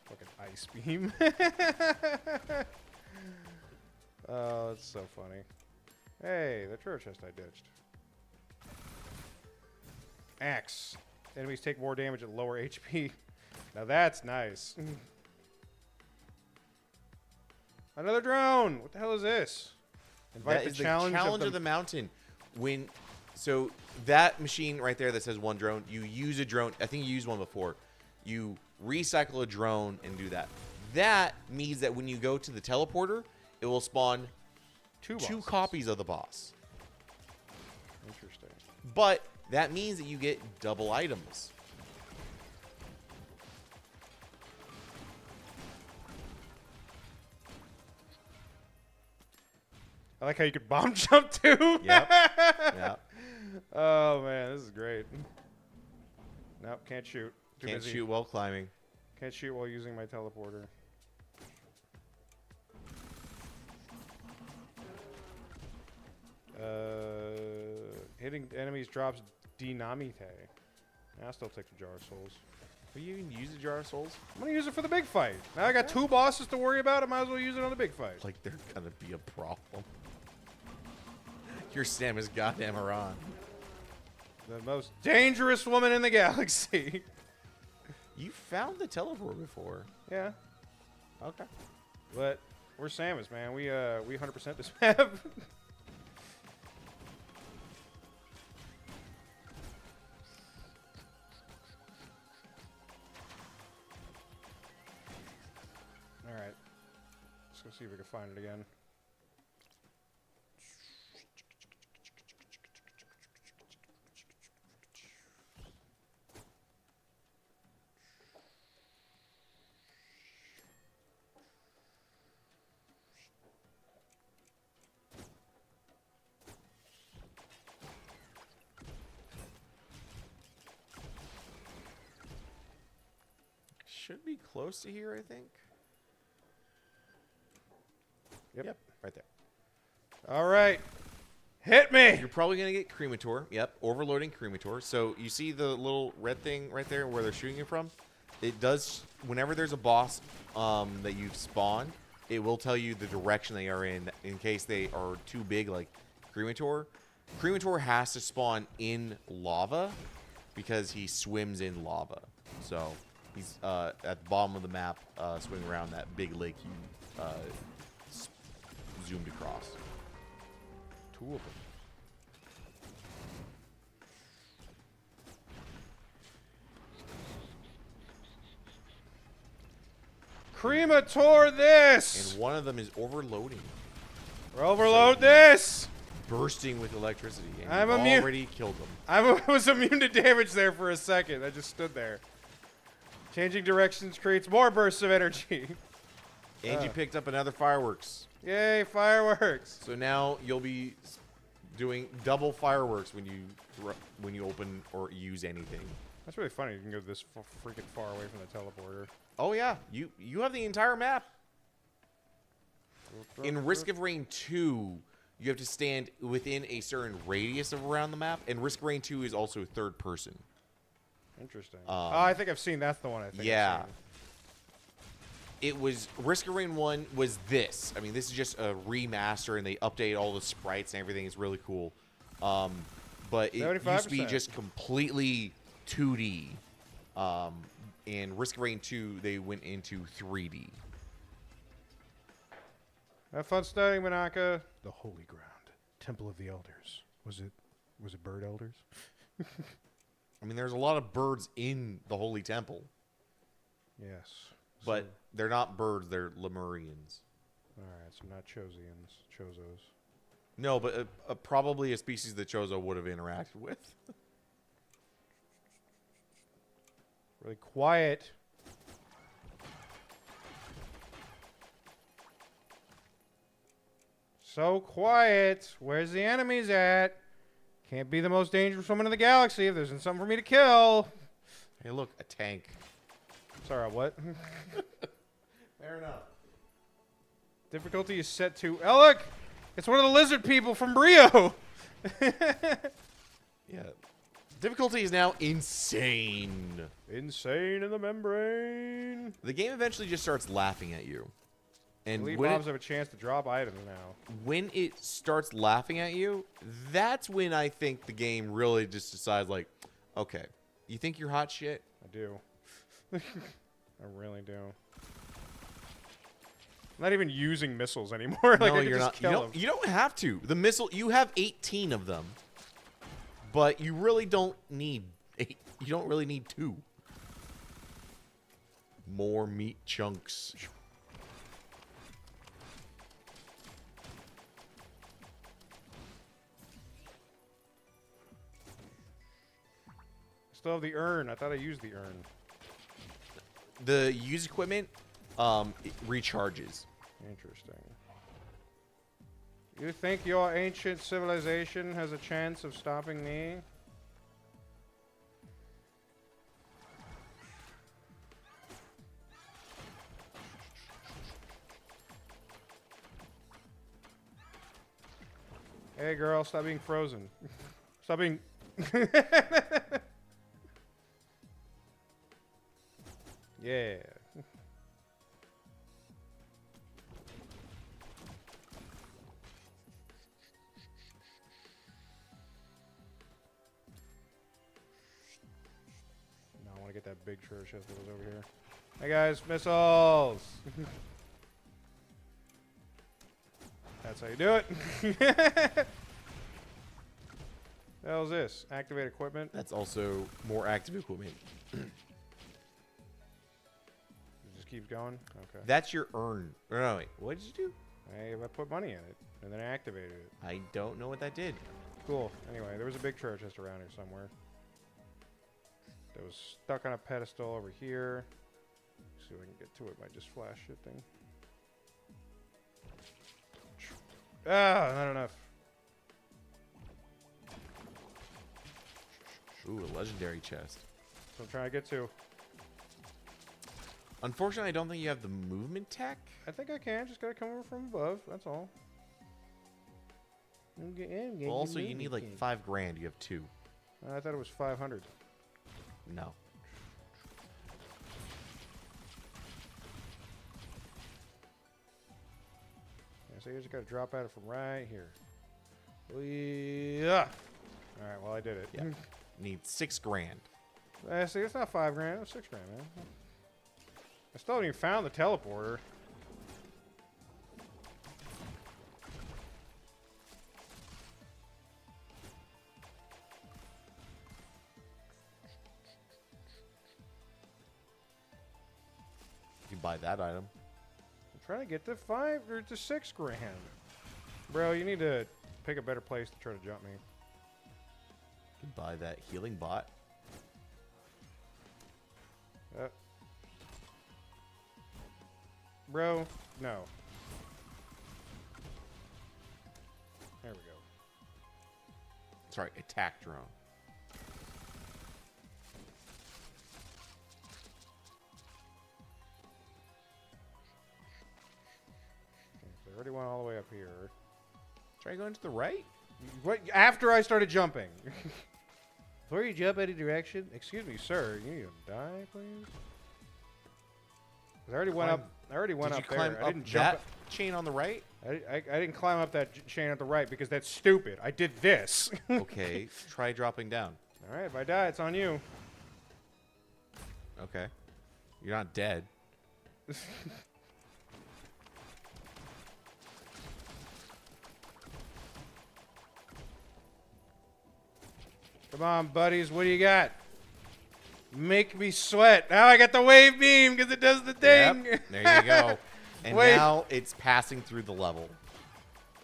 Fucking Ice beam. Oh, that's so funny. Hey, the treasure chest I ditched. Axe. Enemies take more damage at lower HP. Now that's nice. Another drone. What the hell is this? Invite That the is the challenge, of the mountain. So that machine right there that says one drone, you use a drone. I think you used one before. You recycle a drone and do that. That means that when you go to the teleporter, it will spawn two copies of the boss. Interesting. But that means that you get double items. I like how you could bomb jump too. Yep. Yep. Oh man, this is great. Nope, can't shoot. Too Can't busy. shoot while climbing. Can't shoot while using my teleporter. Hitting enemies drops dynamite. I'll still take the jar of souls. Will you even use a jar of souls? I'm gonna use it for the big fight. Now I got 2 bosses to worry about. I might as well use it on the big fight. Like they're gonna be a problem. Your Sam is goddamn Iran. The most dangerous woman in the galaxy. You found the teleport before. Yeah, Okay. but we're Samus, man. We 100% this map. All right, let's go see if we can find it again. Should be close to here, I think. Yep. Right there. All right, hit me. You're probably gonna get Cremator. Yep, overloading Cremator. So you see the little red thing right there where they're shooting you from? It does, whenever there's a boss that you've spawned, it will tell you the direction they are in case they are too big, like Cremator. Cremator has to spawn in lava because he swims in lava. So he's at the bottom of the map, swimming around that big lake you zoomed across. 2 of them. Cremator this! And one of them is overloading, Overload this! bursting with electricity. And I'm you've immune. already killed them. I was immune to damage there for a second. I just stood there. Changing directions creates more bursts of energy. And you picked up another fireworks. Yay, fireworks! So now you'll be doing double fireworks when you open or use anything. That's really funny. You can go this freaking far away from the teleporter. Oh yeah, you have the entire map. In Risk of Rain 2, you have to stand within a certain radius of around the map, and Risk of Rain 2 is also third person. Interesting. I think I've seen. That's the one I think. Yeah. I've seen. It was Risk of Rain 1 was this. I mean, this is just a remaster, and they update all the sprites and everything. It's really cool. But it used to be 75%. just completely 2D. And Risk of Rain 2, they went into 3D. Have fun studying, Manaka. The Holy Ground, Temple of the Elders. Was it bird elders? I mean, there's a lot of birds in the Holy Temple, Yes. but they're not birds. They're Lemurians. All right, so not Chozos. No, but probably a species that Chozo would have interacted with. Really quiet. So quiet. Where's the enemies at? Can't be the most dangerous woman in the galaxy if there isn't something for me to kill. Hey, look, a tank. Sorry, what? Fair enough. Difficulty is set to... Oh, look! It's one of the lizard people from Brio! Yeah. Difficulty is now insane. Insane in the membrane. The game eventually just starts laughing at you. And Elite when mobs have a chance to drop items now. when it starts laughing at you, that's when I think the game really just decides, like, okay, you think you're hot shit? I do. I really do. I'm not even using missiles anymore. Like, No, I can you're just not. kill them. You don't have to. The missile, you have 18 of them, but you really don't need 8. You don't really need 2. More meat chunks. Still have the urn. I thought I used the urn. The used equipment it recharges. Interesting. You think your ancient civilization has a chance of stopping me? Hey girl, stop being frozen. Stop being... Yeah. No, I want to get that big treasure chest that was over here. Hey guys, missiles! That's how you do it. The hell is this? Activate equipment? That's also more active equipment. It just keeps going? Okay. That's your urn. No, wait. What did you do? I put money in it, and then I activated it. I don't know what that did. Cool. Anyway, there was a big treasure chest around here somewhere. That was stuck on a pedestal over here. See if I can get to it by just flash shifting. Ah, not enough. Ooh, a legendary chest. That's what I'm trying to get to. Unfortunately, I don't think you have the movement tech. I think I can. Just gotta come over from above. That's all. Well, also, you need like $5 grand. You have 2. I thought it was 500. No. Yeah, so you just gotta drop at it from right here. Yeah. All right. Well, I did it. Yeah. Need $6 grand. See, it's not 5 grand. It was 6 grand, man. I still haven't even found the teleporter. You can buy that item. I'm trying to get to 5 or to 6 grand. Bro, you need to pick a better place to try to jump me. You can buy that healing bot. Bro, no. There we go. Sorry, attack drone. Okay, so I already went all the way up here. Try going to the right? What? After I started jumping. Before you jump any direction, excuse me, sir, you need to die, please. 'Cause I already went up. I already went Did up you climb there. up I didn't jump. that chain on the right? I didn't climb up that chain at the right because that's stupid. I did this. Okay, try dropping down. All right, if I die, it's on you. Okay. You're not dead. Come on, buddies. What do you got? Make me sweat. Now I got the wave beam because it does the thing. Yep, there you go. And Wait. now it's passing through the level.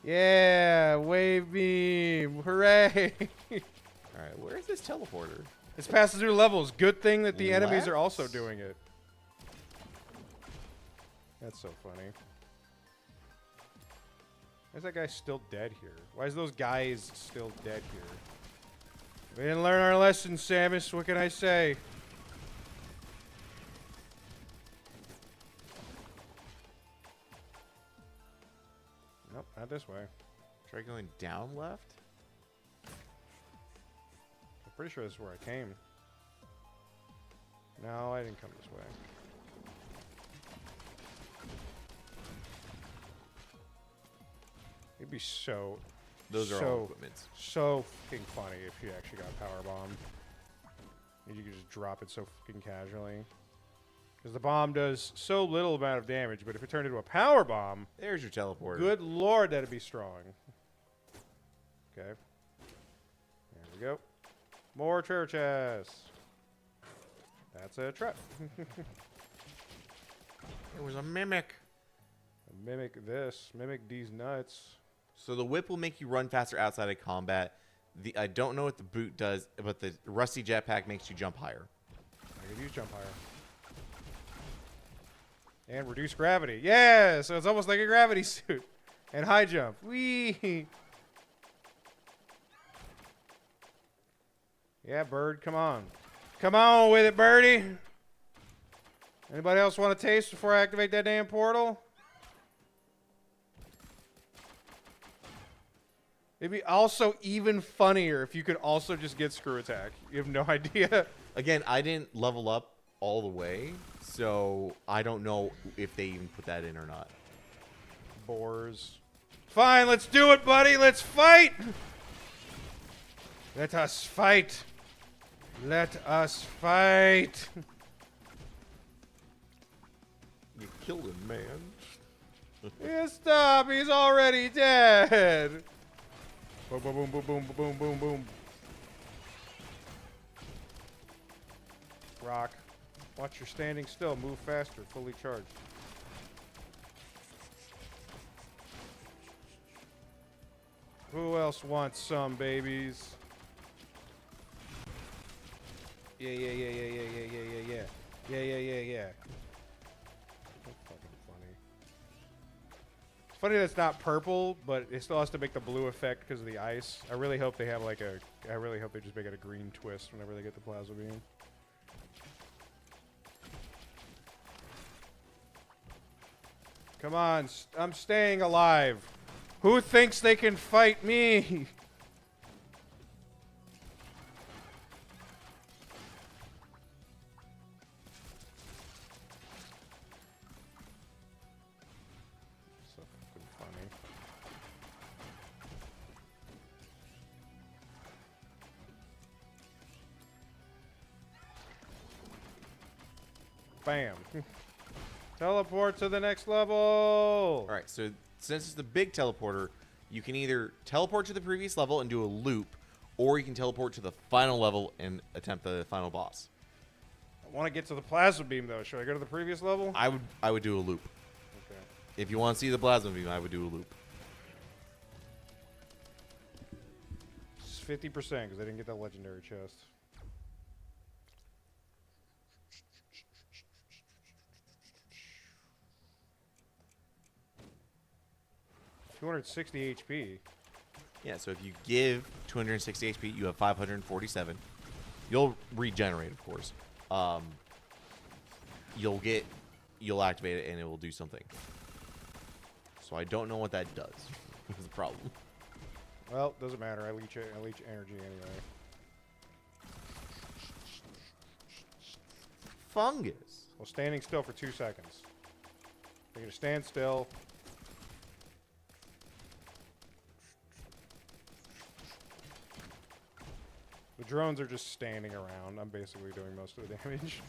Yeah, wave beam. Hooray. All right, where is this teleporter? It's passing through levels. Good thing that the enemies are also Let's- doing it. That's so funny. Why is that guy still dead here? Why is those guys still dead here? We didn't learn our lesson, Samus. What can I say? Nope, not this way. Try going down left. Pretty sure this is where I came. No, I didn't come this way. It'd be so... Those are all equipments. So fucking funny if you actually got power bomb. And you could just drop it so fucking casually. Because the bomb does so little amount of damage, but if it turned into a power bomb... There's your teleporter. Good lord, that'd be strong. Okay. There we go. More treasure chests. That's a trap. There was a mimic. Mimic this. Mimic these nuts. So the whip will make you run faster outside of combat. I don't know what the boot does, but the rusty jetpack makes you jump higher. I could use jump higher. And reduce gravity. Yeah, so it's almost like a gravity suit. And high jump. Whee! Yeah, bird, come on. Come on with it, birdie. Anybody else want a taste before I activate that damn portal? It'd be also even funnier if you could also just get screw attack. You have no idea. Again, I didn't level up all the way, so I don't know if they even put that in or not. Boars. Fine, let's do it, buddy. Let's fight. Let us fight. Let us fight. You killed him, man. Yeah, stop. He's already dead. Boom, boom, boom, boom, boom, boom, boom, boom. Rock. Watch your standing still. Move faster. Fully charged. Who else wants some, babies? Yeah, yeah, yeah, yeah, yeah, yeah, yeah, yeah, yeah. Yeah, yeah, yeah, yeah. That's fucking funny. It's funny that it's not purple, but it still has to make the blue effect because of the ice. I really hope they have like a... I really hope they just make it a green twist whenever they get the plasma beam. Come on, I'm staying alive. Who thinks they can fight me? So fucking funny. Bam. Teleport to the next level. All right, so since it's the big teleporter, you can either teleport to the previous level and do a loop, or you can teleport to the final level and attempt the final boss. I want to get to the plasma beam though. Should I go to the previous level? I would do a loop. Okay. If you want to see the plasma beam, I would do a loop. It's 50% because I didn't get that legendary chest. $260 HP. Yeah, so if you give 260 HP, you have 547. You'll regenerate, of course. You'll activate it and it will do something. So I don't know what that does. That's the problem. Well, doesn't matter. I leech energy anyway. Fungus. Well, standing still for 2 seconds. You're gonna stand still. The drones are just standing around. I'm basically doing most of the damage.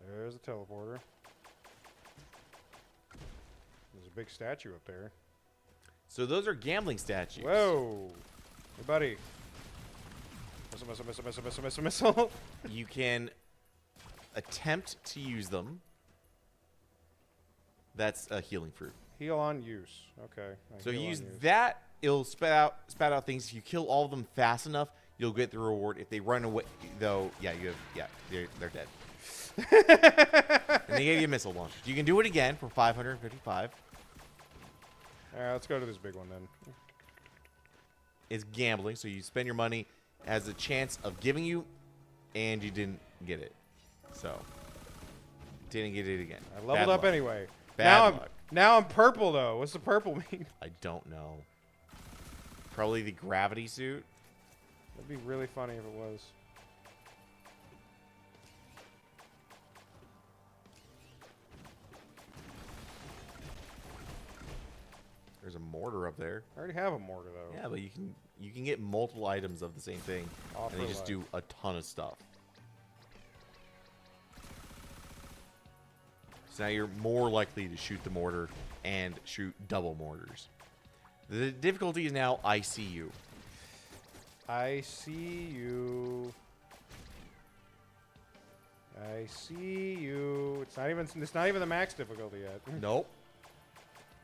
There's a teleporter. There's a big statue up there. So those are gambling statues. Whoa! Hey, buddy. Missile, missile, missile, missile, missile, missile, missile. You can attempt to use them. That's a healing fruit. Heal on use. Okay. So you use that, it'll spat out things. If you kill all of them fast enough, you'll get the reward. If they run away, though, they're dead. And they gave you a missile launcher. You can do it again for 555. All right, let's go to this big one then. It's gambling, so you spend your money, has a chance of giving you, and you didn't get it. So Didn't get it again. I leveled Bad up luck. anyway. Bad luck. Now I'm purple though. What's the purple mean? I don't know. Probably the gravity suit. That'd be really funny if it was. There's a mortar up there. I already have a mortar though. Yeah, but you can get multiple items of the same thing, All and they for just life. do a ton of stuff. So now you're more likely to shoot the mortar and shoot double mortars. The difficulty is now I see you. I see you. I see you. It's not even the max difficulty yet. Nope.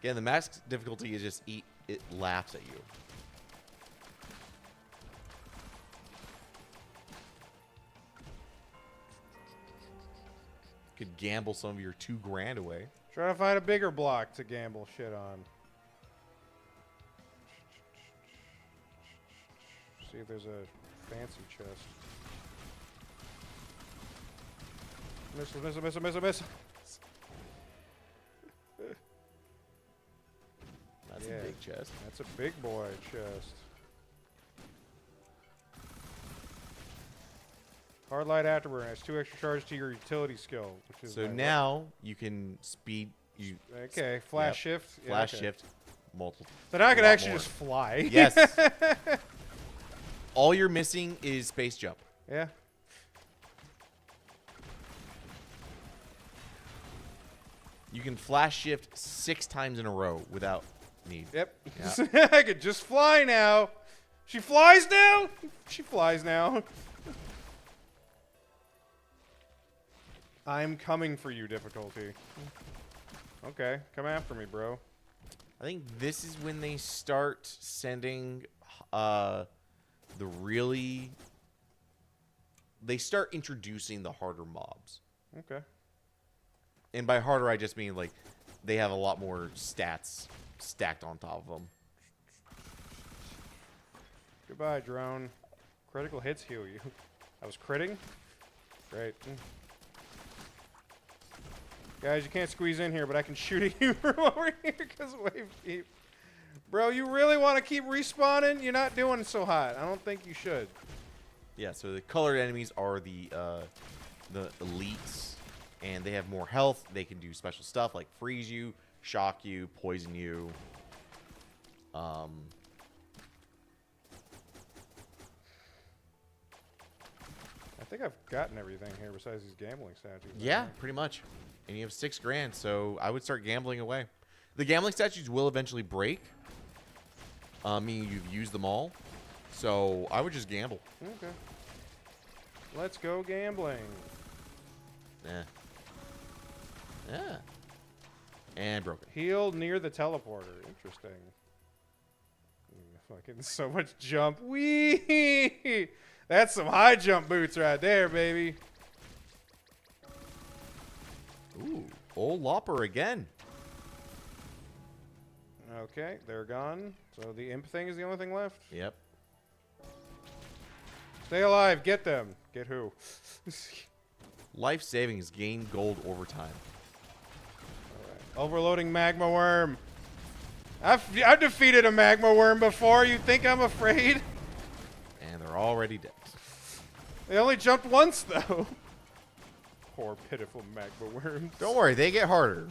Again, the max difficulty is just it laughs at you. Could gamble some of your $2,000 away. Trying to find a bigger block to gamble shit on. See if there's a fancy chest. Miss. That's Yeah. a big chest. That's a big boy chest. Hard light afterburn has 2 extra charges to your utility skill, which is So my now you can speed. okay, flash Yep. shift. Yeah, Flash okay. shift multiple. So now I can lot actually more. just fly. Yes. All you're missing is space jump. Yeah. You can flash shift 6 times in a row without need. Yep. Yeah. I could just fly now. She flies now. She flies now. I'm coming for you, difficulty. Okay, come after me, bro. I think this is when they start sending the really. They start introducing the harder mobs. Okay. And by harder, I just mean like they have a lot more stats stacked on top of them. Goodbye, drone. Critical hits heal you. I was critting? Great. Guys, you can't squeeze in here, but I can shoot at you from over here because wave keep. Bro, you really want to keep respawning? You're not doing so hot. I don't think you should. Yeah, so the colored enemies are the elites, and they have more health. They can do special stuff like freeze you, shock you, poison you. I think I've gotten everything here besides these gambling statues. Yeah, pretty much. And you have $6,000, so I would start gambling away. The gambling statues will eventually break, meaning you've used them all. So I would just gamble. Okay. Let's go gambling. Yeah. Yeah. And broken. Heal near the teleporter. Interesting. Fucking so much jump. Wee! That's some high jump boots right there, baby. Ooh, old Lopper again. Okay, they're gone. So the imp thing is the only thing left. Yep. Stay alive. Get them. Get who? Life savings gain gold over time. Overloading magma worm. I've defeated a magma worm before. You think I'm afraid? And they're already dead. They only jumped once, though. Poor pitiful magma worms. Don't worry, they get harder.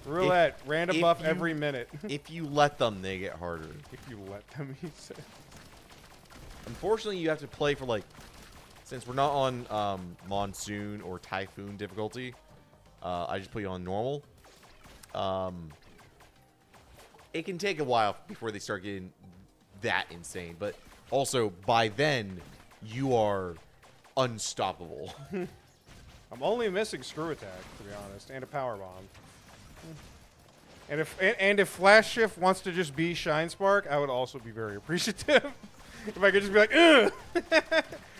Roulette. Random if buff you- every minute. If you let them, they get harder. If you let them, he said. Unfortunately, you have to play for like, since we're not on monsoon or typhoon difficulty, I just put you on normal. It can take a while before they start getting that insane, but also by then you are unstoppable. I'm only missing screw attack, to be honest, and a power bomb. And if Flash Shift wants to just be Shine Spark, I would also be very appreciative. If I could just be like, ugh!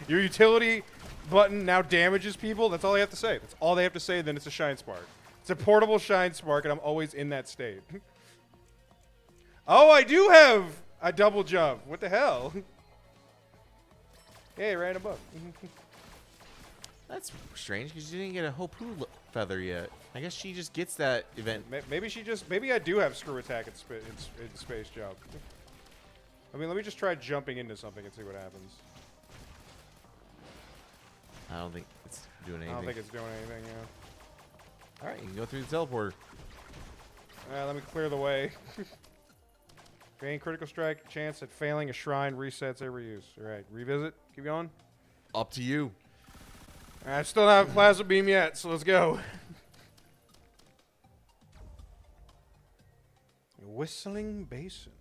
Your utility button now damages people. That's all they have to say. That's all they have to say. Then it's a Shine Spark. It's a portable Shine Spark, and I'm always in that state. Oh, I do have a double jump. What the hell? Hey, random buff. That's strange because you didn't get a feather yet. I guess she just gets that event. Maybe I do have screw attack in space jump. I mean, let me just try jumping into something and see what happens. I don't think it's doing anything. I don't think it's doing anything, yeah. All right, you can go through the teleporter. Let me clear the way. Gain critical strike, chance at failing a shrine, resets every use. All right, revisit, keep going. Up to you. I still don't have a plasma beam yet, so let's go. Whistling Basin.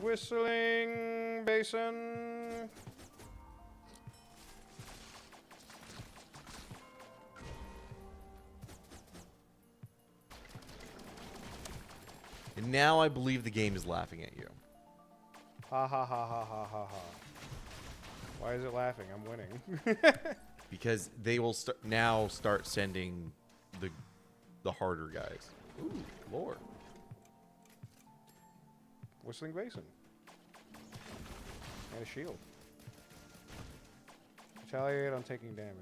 Whistling Basin. And now I believe the game is laughing at you. Ha ha ha ha ha ha ha. Why is it laughing? I'm winning. Because they will start sending the harder guys. Ooh, Lord. Whistling Basin. And a shield. Retaliate on taking damage.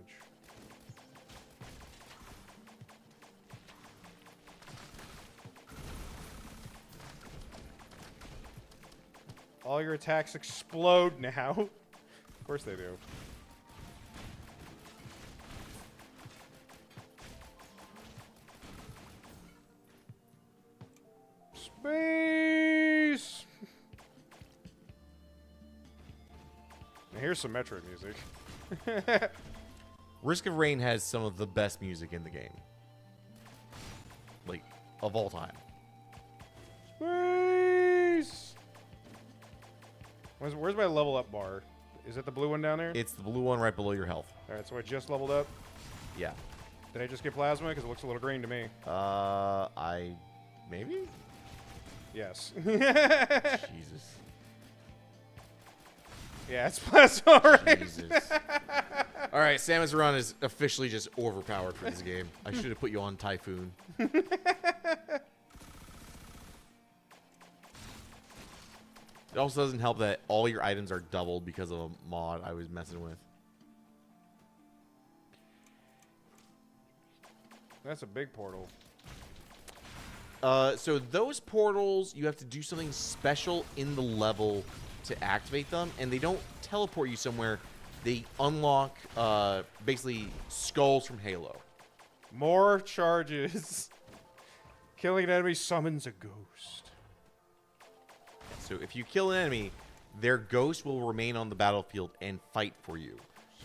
All your attacks explode now. Of course they do. Space! Now here's some Metro music. Risk of Rain has some of the best music in the game. Like, of all time. Space! Where's my level up bar? Is it the blue one down there? It's the blue one right below your health. Alright, so I just leveled up. Yeah. Did I just get plasma? Because it looks a little green to me. Maybe? Yes. Jesus. Yeah, it's plasma already. Jesus. All right, Samus Aran is officially just overpowered for this game. I should have put you on Typhoon. It also doesn't help that all your items are doubled because of a mod I was messing with. That's a big portal. So those portals, you have to do something special in the level to activate them, and they don't teleport you somewhere. They unlock, basically, skulls from Halo. More charges. Killing an enemy summons a ghost. So if you kill an enemy, their ghost will remain on the battlefield and fight for you.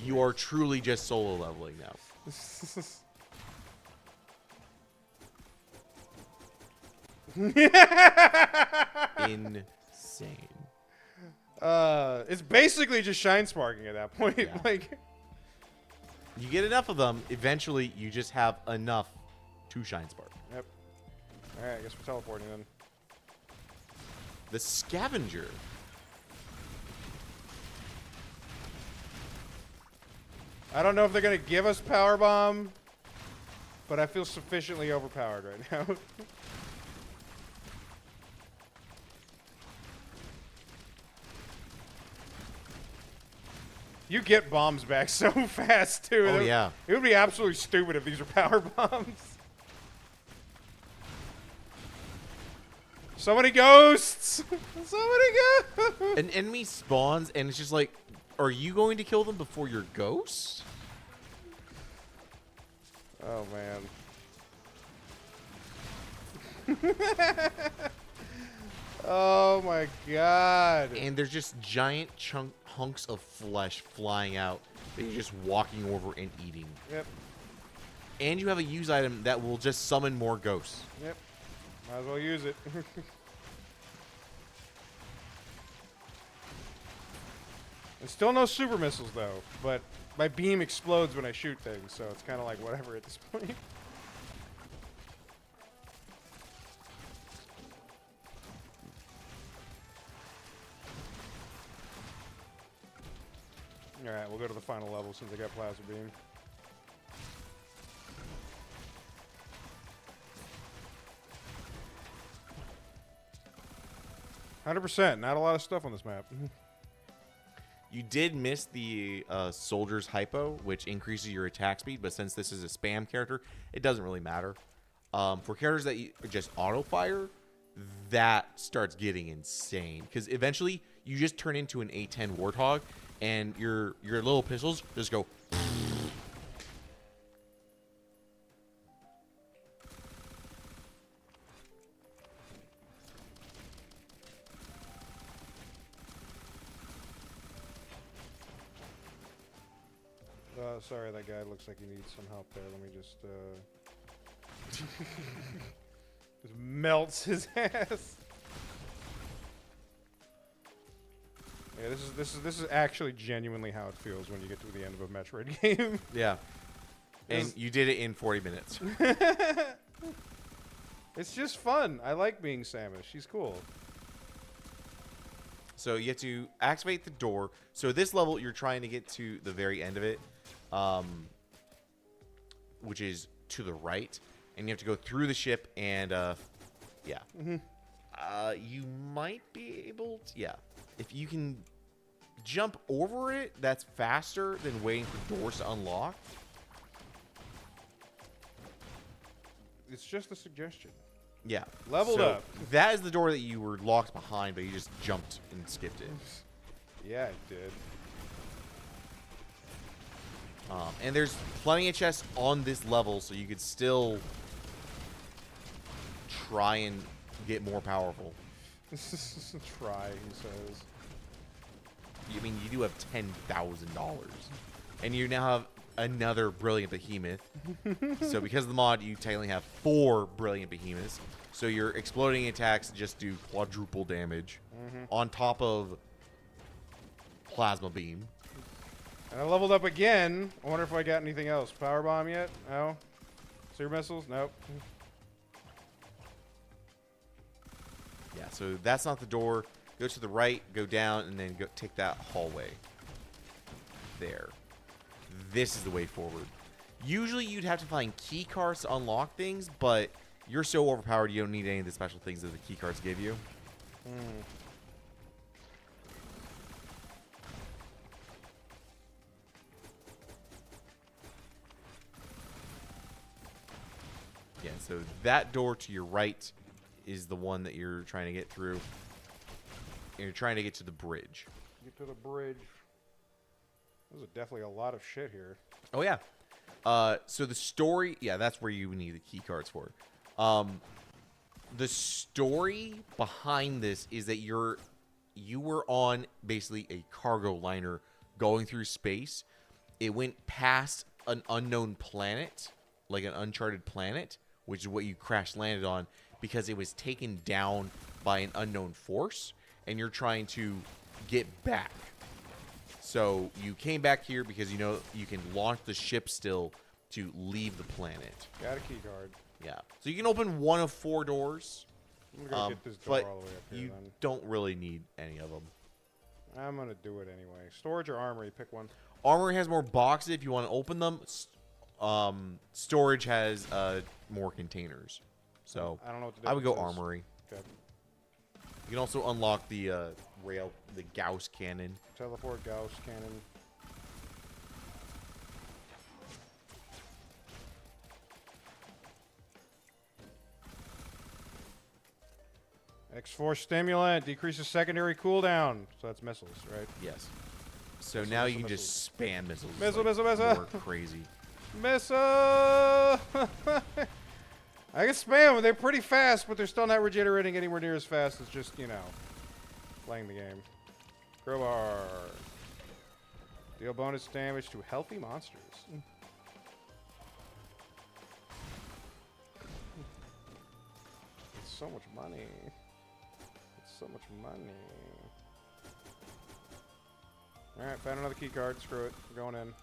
You are truly just solo leveling now. Insane. It's basically just shine sparking at that point. Yeah. Like, You get enough of them, eventually you just have enough to shine spark. yep. All right, I guess we're teleporting then. The scavenger. I don't know if they're gonna give us power bomb, but I feel sufficiently overpowered right now. You get bombs back so fast too. Oh, yeah. It would be absolutely stupid if these were power bombs. So many ghosts! So many ghosts! An enemy spawns and it's just like, are you going to kill them before your ghost? Oh, man. Oh, my God. And there's just giant hunks of flesh flying out that you're just walking over and eating. Yep. And you have a use item that will just summon more ghosts. Yep. Might as well use it. And still no super missiles, though. But my beam explodes when I shoot things, so it's kind of like whatever at this point. Alright, we'll go to the final level since I got plasma beam. 100%. Not a lot of stuff on this map. You did miss the soldier's hypo, which increases your attack speed, but since this is a spam character, it doesn't really matter. For characters that just auto fire, that starts getting insane because eventually you just turn into an A10 Warthog, and your little pistols just go. Sorry, that guy looks like he needs some help there. Let me just just melts his ass. Yeah, this is actually genuinely how it feels when you get to the end of a Metroid game. Yeah. And you did it in 40 minutes. It's just fun. I like being Samus. She's cool. So you have to activate the door. So this level, you're trying to get to the very end of it, which is to the right. And you have to go through the ship and, yeah. Mm-hmm. You might be able to, yeah. If you can jump over it, that's faster than waiting for doors to unlock. It's just a suggestion. Yeah. Leveled so up. That is the door that you were locked behind, but you just jumped and skipped it. Yeah, it did. And there's plenty of chests on this level, so you could still try and get more powerful. Try, he says. I mean, you do have $10,000. And you now have another Brilliant Behemoth. So because of the mod, you technically have 4 Brilliant Behemoths. So your exploding attacks just do quadruple damage on top of Plasma Beam. And I leveled up again. I wonder if I got anything else. Power Bomb yet? No. Seer Missiles? Nope. Yeah, so that's not the door. Go to the right, go down, and then go take that hallway. There. This is the way forward. Usually you'd have to find key cards to unlock things, but you're so overpowered you don't need any of the special things that the key cards give you. Yeah, so that door to your right is the one that you're trying to get through. And you're trying to get to the bridge. Get to the bridge. There's definitely a lot of shit here. Oh, yeah. So the story, yeah, that's where you need the key cards for. The story behind this is that you were on basically a cargo liner going through space. It went past an unknown planet, like an uncharted planet, which is what you crash landed on, because it was taken down by an unknown force, and you're trying to get back. So you came back here because you know you can launch the ship still to leave the planet. Got a key card. Yeah. So you can open one of 4 doors. I'm gonna get this door but all the way up here you then. don't really need any of them. I'm gonna do it anyway. Storage or armory? Pick one. Armory has more boxes if you want to open them. Storage has more containers. So I don't know what the I would go difference is. armory. Okay. You can also unlock the the Gauss cannon. Teleport, Gauss, cannon. X-Force stimulant decreases secondary cooldown. So that's missiles, right? Yes. So Missile, now missile, you can just spam missiles. Missile, like missile, missile. More crazy. Missile! I can spam them. They're pretty fast, but they're still not regenerating anywhere near as fast as just, you know, playing the game. Crowbar. Deal bonus damage to healthy monsters. It's so much money. It's so much money. Alright, found another key card. Screw it. We're going in.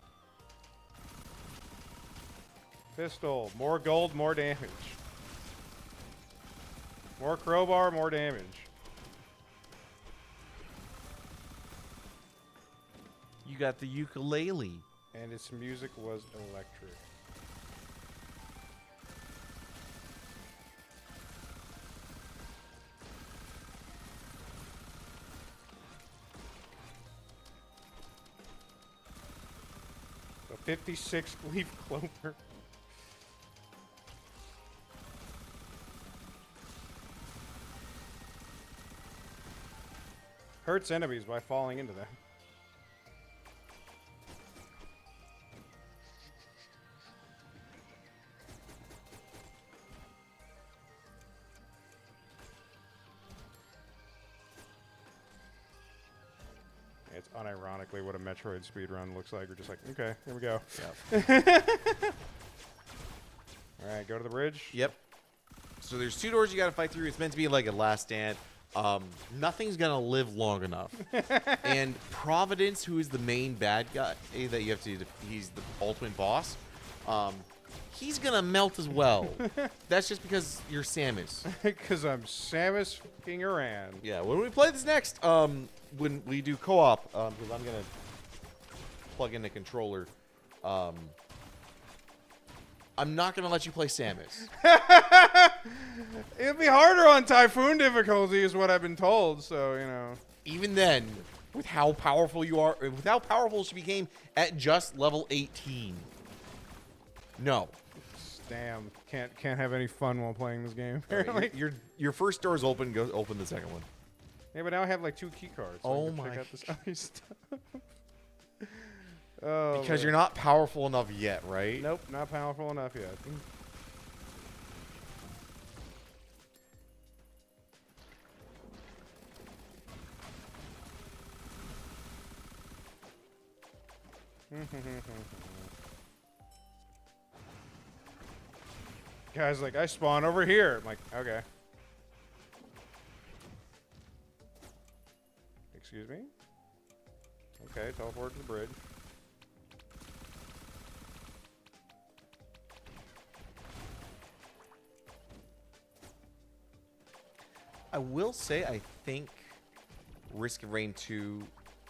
Pistol. More gold, more damage. More crowbar, more damage. You got the ukulele. And its music was electric. 56 leaf clover. Hurts enemies by falling into them. It's unironically what a Metroid speedrun looks like. We're just like, okay, here we go. Yep. All right, go to the bridge. Yep. So there's 2 doors you got to fight through. It's meant to be like a last stand. Nothing's gonna live long enough. And Providence, who is the main bad guy that you have to, he's the ultimate boss. He's gonna melt as well. That's just because you're Samus. Because I'm Samus fucking Aran. Yeah. When we play this next, when we do co-op, because I'm gonna plug in the controller. I'm not gonna let you play Samus. It'd be harder on Typhoon difficulty, is what I've been told. So you know. Even then, with how powerful you are, with how powerful she became at just level 18. No. Damn, can't have any fun while playing this game. Right, your first door is open. Go open the second one. Yeah, but now I have like 2 key cards. So Oh I can my check out this other stuff. Oh, Because man. you're not powerful enough yet, right? Nope, not powerful enough yet. Guy's like, I spawn over here. I'm like, okay. Excuse me? Okay, teleport to the bridge. I will say I think Risk of Rain 2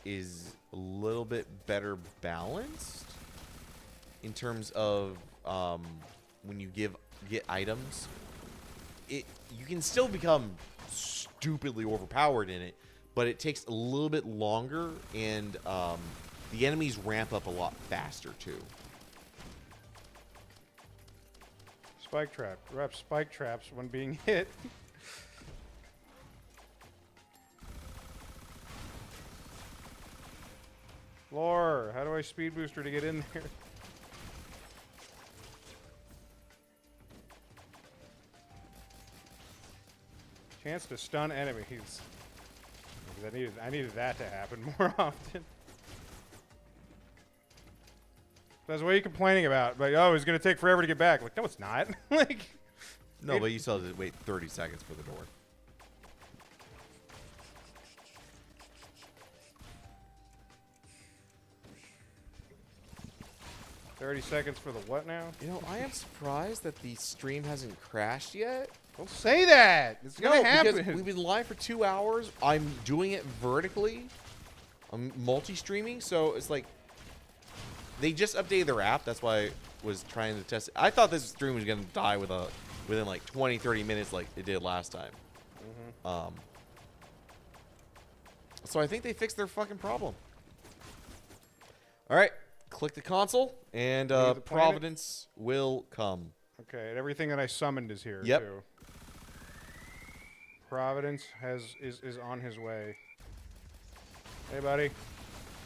is a little bit better balanced in terms of when you get items. You can still become stupidly overpowered in it, but it takes a little bit longer, and the enemies ramp up a lot faster too. Spike trap. Rep spike traps when being hit. Lore, how do I speed booster to get in there? Chance to stun enemies. I needed that to happen more often. That's what are you complaining about? Like, oh, it's gonna take forever to get back. Like, no, it's not. Like, No, but you still have to wait 30 seconds for the door. "30 seconds for the what now?" You know, I am surprised that the stream hasn't crashed yet. Don't say that. It's gonna because happen. we've been live for 2 hours. I'm doing it vertically. I'm multi-streaming, so it's like they just updated their app. That's why I was trying to test it. I thought this stream was gonna die within like 20-30 minutes, like it did last time. So I think they fixed their fucking problem. All right, click the console, and the planet? Providence will come. Okay, and everything that I summoned is here Yep. too. Providence is on his way. Hey, buddy.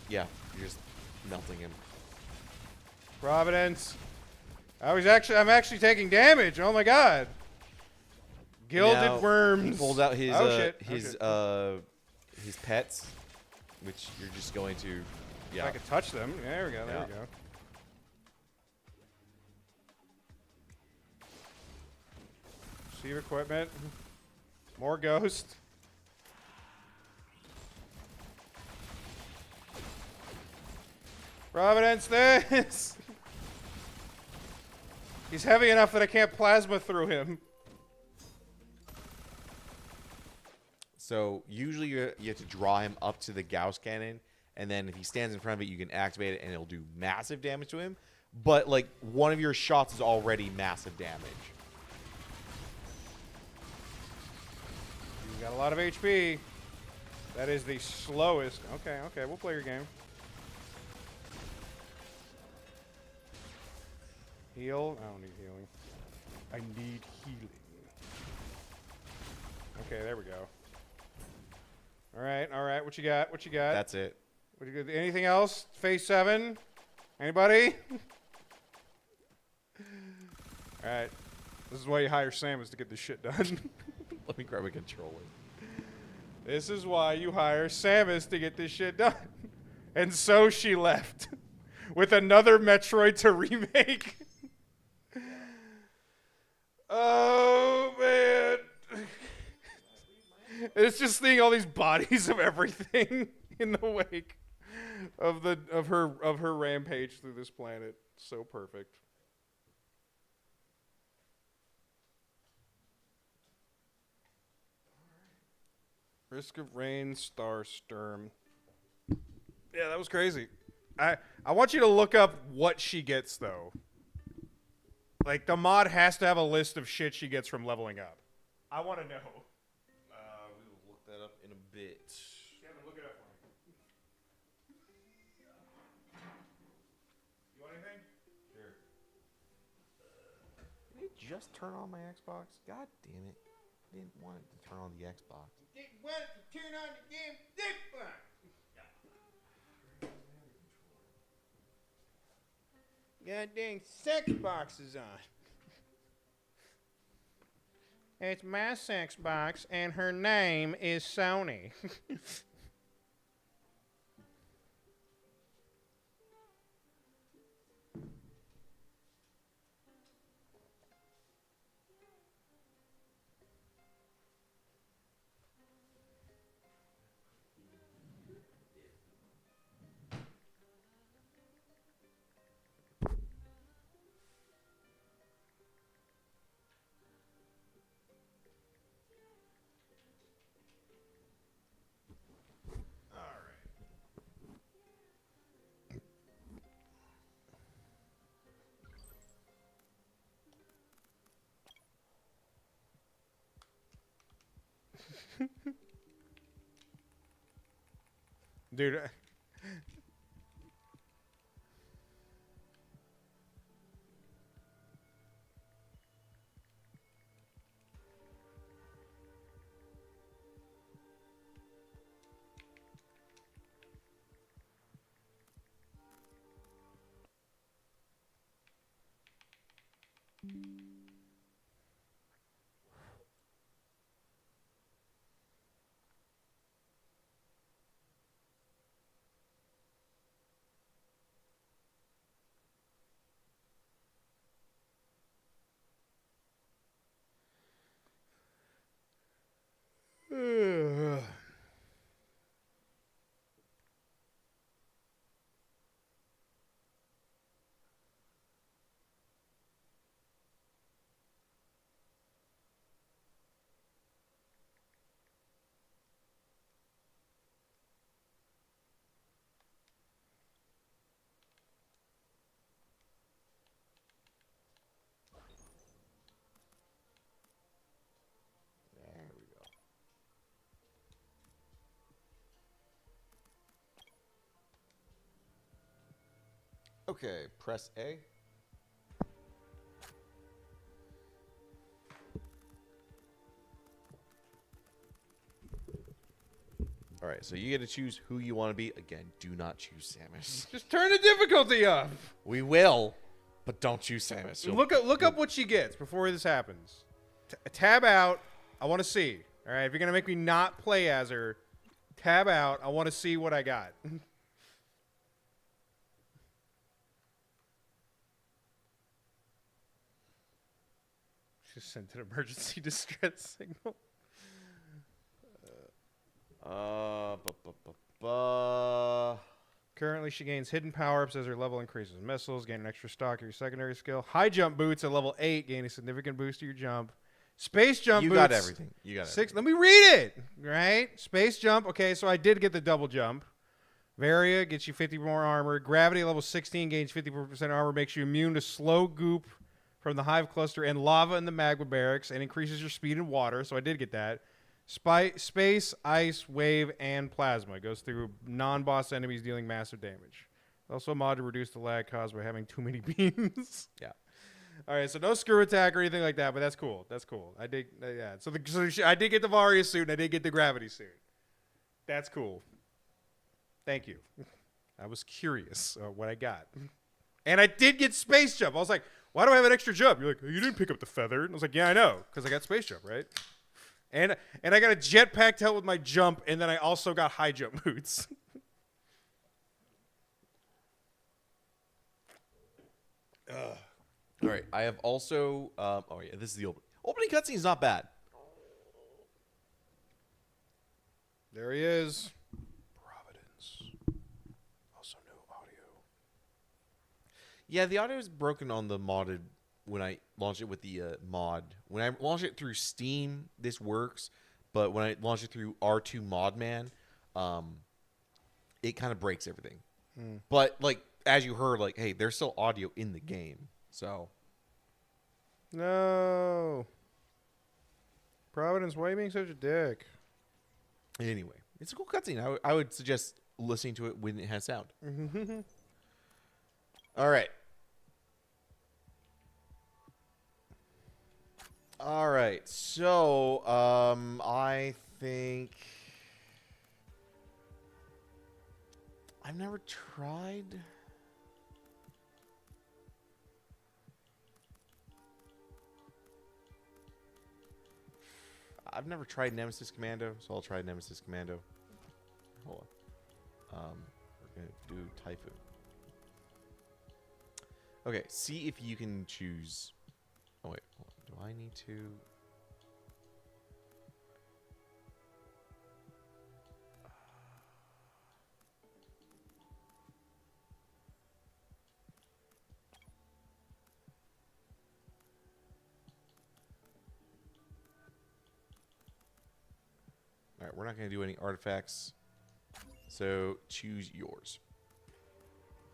Yeah, you're just melting him. Providence. I'm actually taking damage. Oh my god. Gilded Now, worms. He pulls out his Oh, shit. his pets, which you're just going to, If I could touch them. There we go. There Yeah. we go. Receive equipment. More ghost. Providence, this. He's heavy enough that I can't plasma through him. So usually you have to draw him up to the Gauss cannon, and then if he stands in front of it, you can activate it, and it'll do massive damage to him. But like one of your shots is already massive damage. He's got a lot of HP. That is the slowest. Okay, we'll play your game. Heal? I don't need healing. I need healing. Okay, there we go. All right. What you got? That's it. What you got? Anything else? Phase 7? Anybody? All right. This is why you hire Sam, is to get this shit done. Let me grab a controller. This is why you hire Samus to get this shit done. And so she left. With another Metroid to remake. Oh, man. It's just seeing all these bodies of everything in the wake of her rampage through this planet. So perfect. Risk of Rain, Star Sturm. Yeah, that was crazy. I want you to look up what she gets, though. Like, the mod has to have a list of shit she gets from leveling up. I want to know. We will look that up in a bit. Kevin, look it up for me. You want anything? Sure. Did it just turn on my Xbox? God damn it. I didn't want it to turn on the Xbox. Didn't want it to turn on the damn Xbox. God dang sex box is on. It's my sex box, and her name is Sony. Dude. There we go. Okay, press A. All right, so you get to choose who you want to be. Again, do not choose Samus. Just turn the difficulty up. We will, but don't choose Samus. Look up what she gets before this happens. Tab out. I want to see. All right, if you're gonna make me not play as her, tab out. I want to see what I got. Just sent an emergency distress signal. Currently, she gains hidden power-ups as her level increases. Missiles gain an extra stock of your secondary skill. High jump boots at level 8 gain a significant boost to your jump. Space jump boots. You got everything. You got 6. everything. Let me read it. Right? Space jump. Okay, so I did get the double jump. Varia gets you 50 more armor. Gravity level 16 gains 50% armor. Makes you immune to slow goop from the hive cluster and lava in the magma barracks, and increases your speed in water. So I did get that. Space, ice, wave, and plasma. Goes through non-boss enemies, dealing massive damage. Also a mod to reduce the lag caused by having too many beams. Yeah. All right, so no screw attack or anything like that, but that's cool. That's cool. I did, yeah. So, I did get the Varia suit and I did get the gravity suit. That's cool. Thank you. I was curious what I got, and I did get space jump. I was like, why do I have an extra jump? You're like, you didn't pick up the feather. And I was like, yeah, I know, because I got space jump, right? And I got a jetpack to help with my jump, and then I also got high jump boots. All right, I have also. Oh yeah, this is the opening cutscene is not bad. There he is. Providence. Also no audio. Yeah, the audio is broken on the modded when I launch it with the mod. When I launch it through Steam, this works, but when I launch it through R2 Modman, it kind of breaks everything. But like as you heard, like, hey, there's still audio in the game, so. No. Providence, why are you being such a dick? Anyway, it's a cool cutscene. I would suggest listening to it when it has sound. All right. All right. So, I think I've never tried. I've never tried Nemesis Commando, so I'll try Nemesis Commando. Hold on. We're gonna do Typhoon. Okay, see if you can choose. Oh wait, hold on. Do I need to? All right, we're not going to do any artifacts. So choose yours.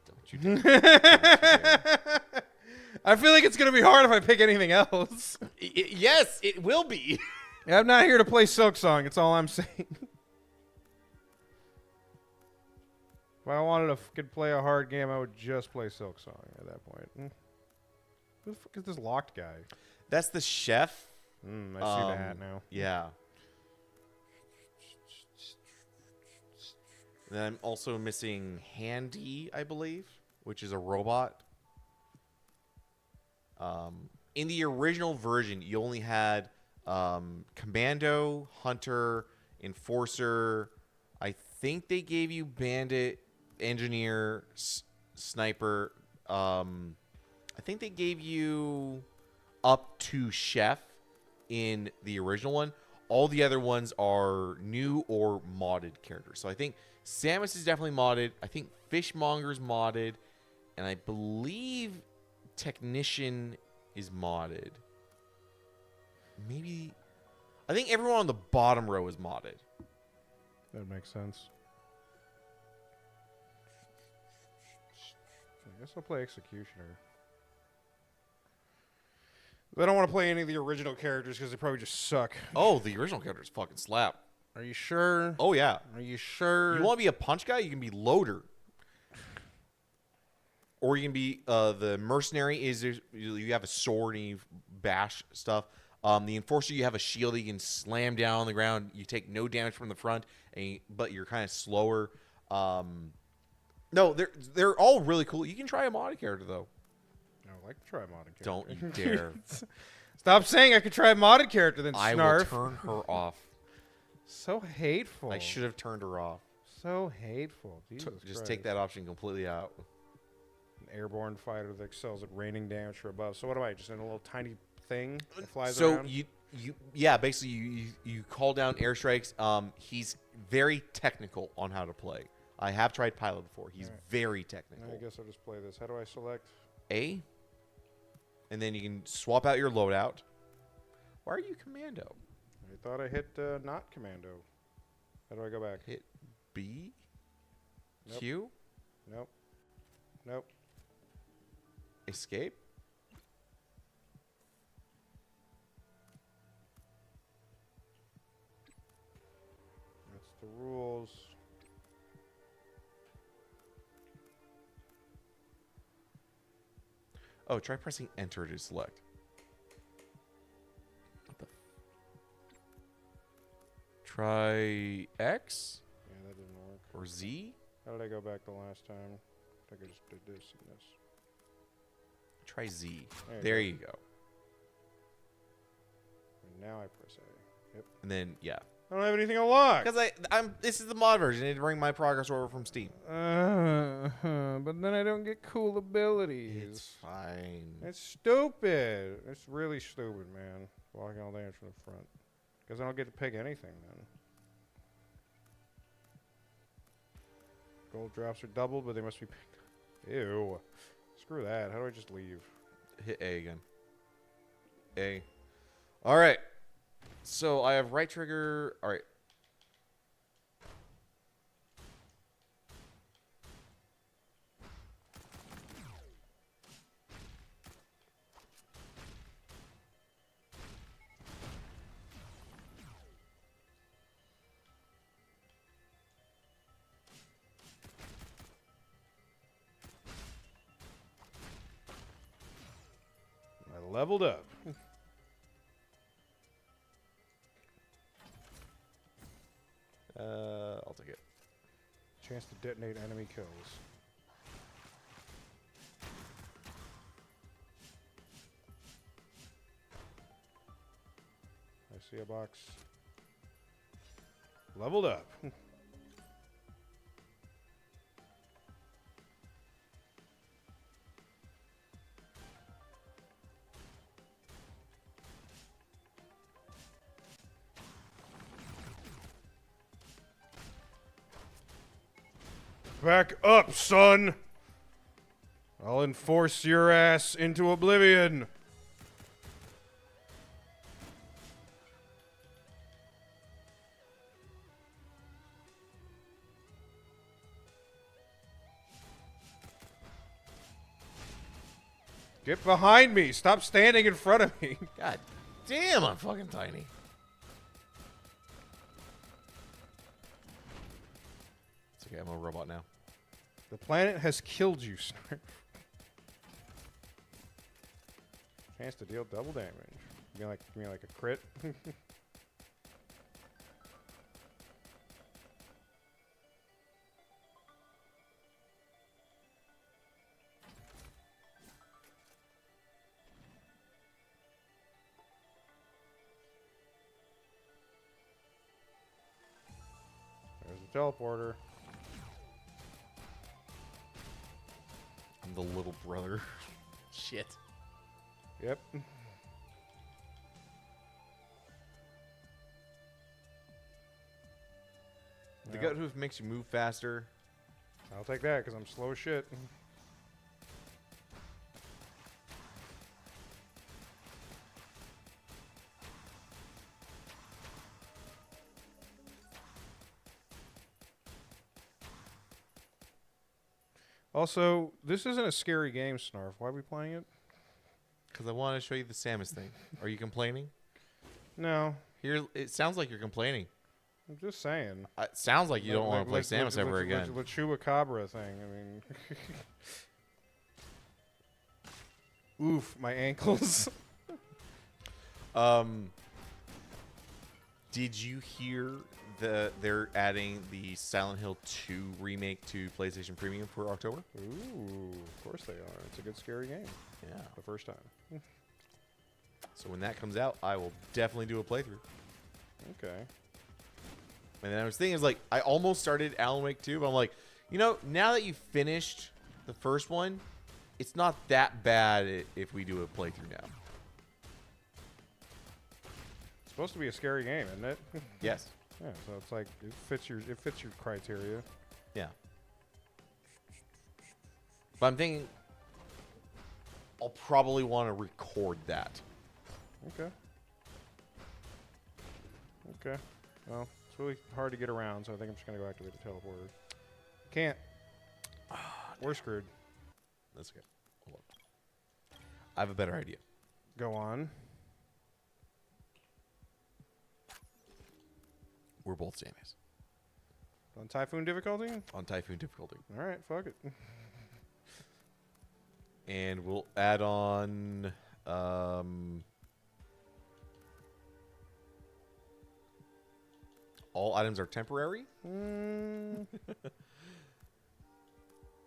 Don't you dare. I feel like it's going to be hard if I pick anything else. Yes, it will be. I'm not here to play Silk Song. That's all I'm saying. If I wanted to fucking play a hard game, I would just play Silk Song at that point. Who the fuck is this locked guy? That's the chef. I see the hat now. Yeah. Then I'm also missing Handy, I believe, which is a robot. In the original version, you only had Commando, Hunter, Enforcer. I think they gave you Bandit, Engineer, Sniper. I think they gave you up to Chef in the original one. All the other ones are new or modded characters. So I think Samus is definitely modded. I think Fishmonger's modded. And I believe Technician is modded. Maybe. I think everyone on the bottom row is modded. That makes sense. I guess I'll play Executioner. I don't want to play any of the original characters because they probably just suck. Oh, the original characters fucking slap. Are you sure? Oh, yeah. Are you sure? You want to be a punch guy? You can be Loader. Or you can be the mercenary. You have a sword and you bash stuff. The enforcer, you have a shield that you can slam down on the ground. You take no damage from the front, but you're kind of slower. No, they're all really cool. You can try a modded character, though. I would like to try a modded character. Don't you dare. Stop saying I could try a modded character, then I Snarf. will turn her off. So hateful. I should have turned her off. So hateful. Jesus Just Christ. take that option completely out. An airborne fighter that excels at raining damage from above. So what am I? Just in a little tiny thing that flies around? Yeah, basically you call down airstrikes. He's very technical on how to play. I have tried Pilot before. He's very technical. I guess I'll just play this. How do I select? A. And then you can swap out your loadout. Why are you Commando? I thought I hit not Commando. How do I go back? Hit B? Nope. Q? Nope. Nope. Escape? That's the rules. Oh, try pressing enter to select. What the try X Yeah, that didn't work. or Z? How did I go back the last time? I think I just did this and this. Try Z. There you There go. you go. And now I press A. Yep. And then yeah, I don't have anything unlocked. because I'm this is the mod version. I need to bring my progress over from Steam. But then I don't get cool abilities. It's fine. It's stupid. It's really stupid, man. Blocking all damage from the front. Because I don't get to pick anything then. Gold drops are doubled, but they must be picked. Ew. Screw that. How do I just leave? Hit A again. A. All right. So I have right trigger. All right. I leveled up. I'll take it. Chance to detonate enemy kills. I see a box. Leveled up. Back up, son! I'll enforce your ass into oblivion. Get behind me! Stop standing in front of me! God damn, I'm fucking tiny. It's okay, I'm a robot now. The planet has killed you, Snarf. Chance to deal double damage. You mean like a crit? There's the teleporter. I'm the little brother. Shit. Yep. The Yeah. gut hoof makes you move faster. I'll take that because I'm slow as shit. Also, this isn't a scary game, Snarf. Why are we playing it? Because I want to show you the Samus thing. Are you complaining? No, Here, it sounds like you're complaining. I'm just saying. It sounds like you don't want to play Samus ever again. The Chupacabra thing. I mean, oof, my ankles. Did you hear they're adding the Silent Hill 2 remake to PlayStation Premium for October? Ooh, of course they are. It's a good scary game. Yeah. The first time. So when that comes out, I will definitely do a playthrough. Okay. And then I was thinking, like, I almost started Alan Wake 2, but I'm like, you know, now that you've finished the first one, it's not that bad if we do a playthrough now. It's supposed to be a scary game, isn't it? Yes. Yeah, so it's like it fits your criteria. Yeah. But I'm thinking I'll probably want to record that. Okay. Okay. Well, it's really hard to get around, so I think I'm just gonna go activate the teleporter. Can't. We're screwed. That's okay. Hold on. I have a better idea. Go on. We're both Samus. On Typhoon difficulty? On Typhoon difficulty. Alright, fuck it. And we'll add on all items are temporary.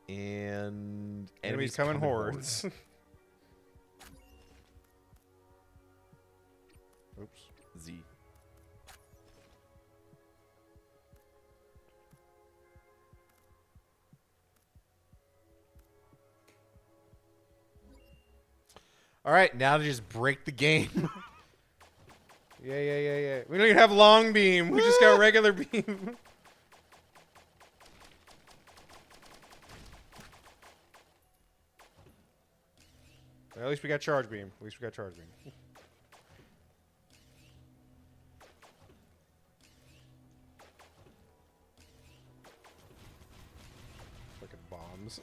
And Enemies come in hordes. Oops. Z. All right, now to just break the game. Yeah. We don't even have long beam. We just got regular beam. At least we got charge beam. Fucking bombs.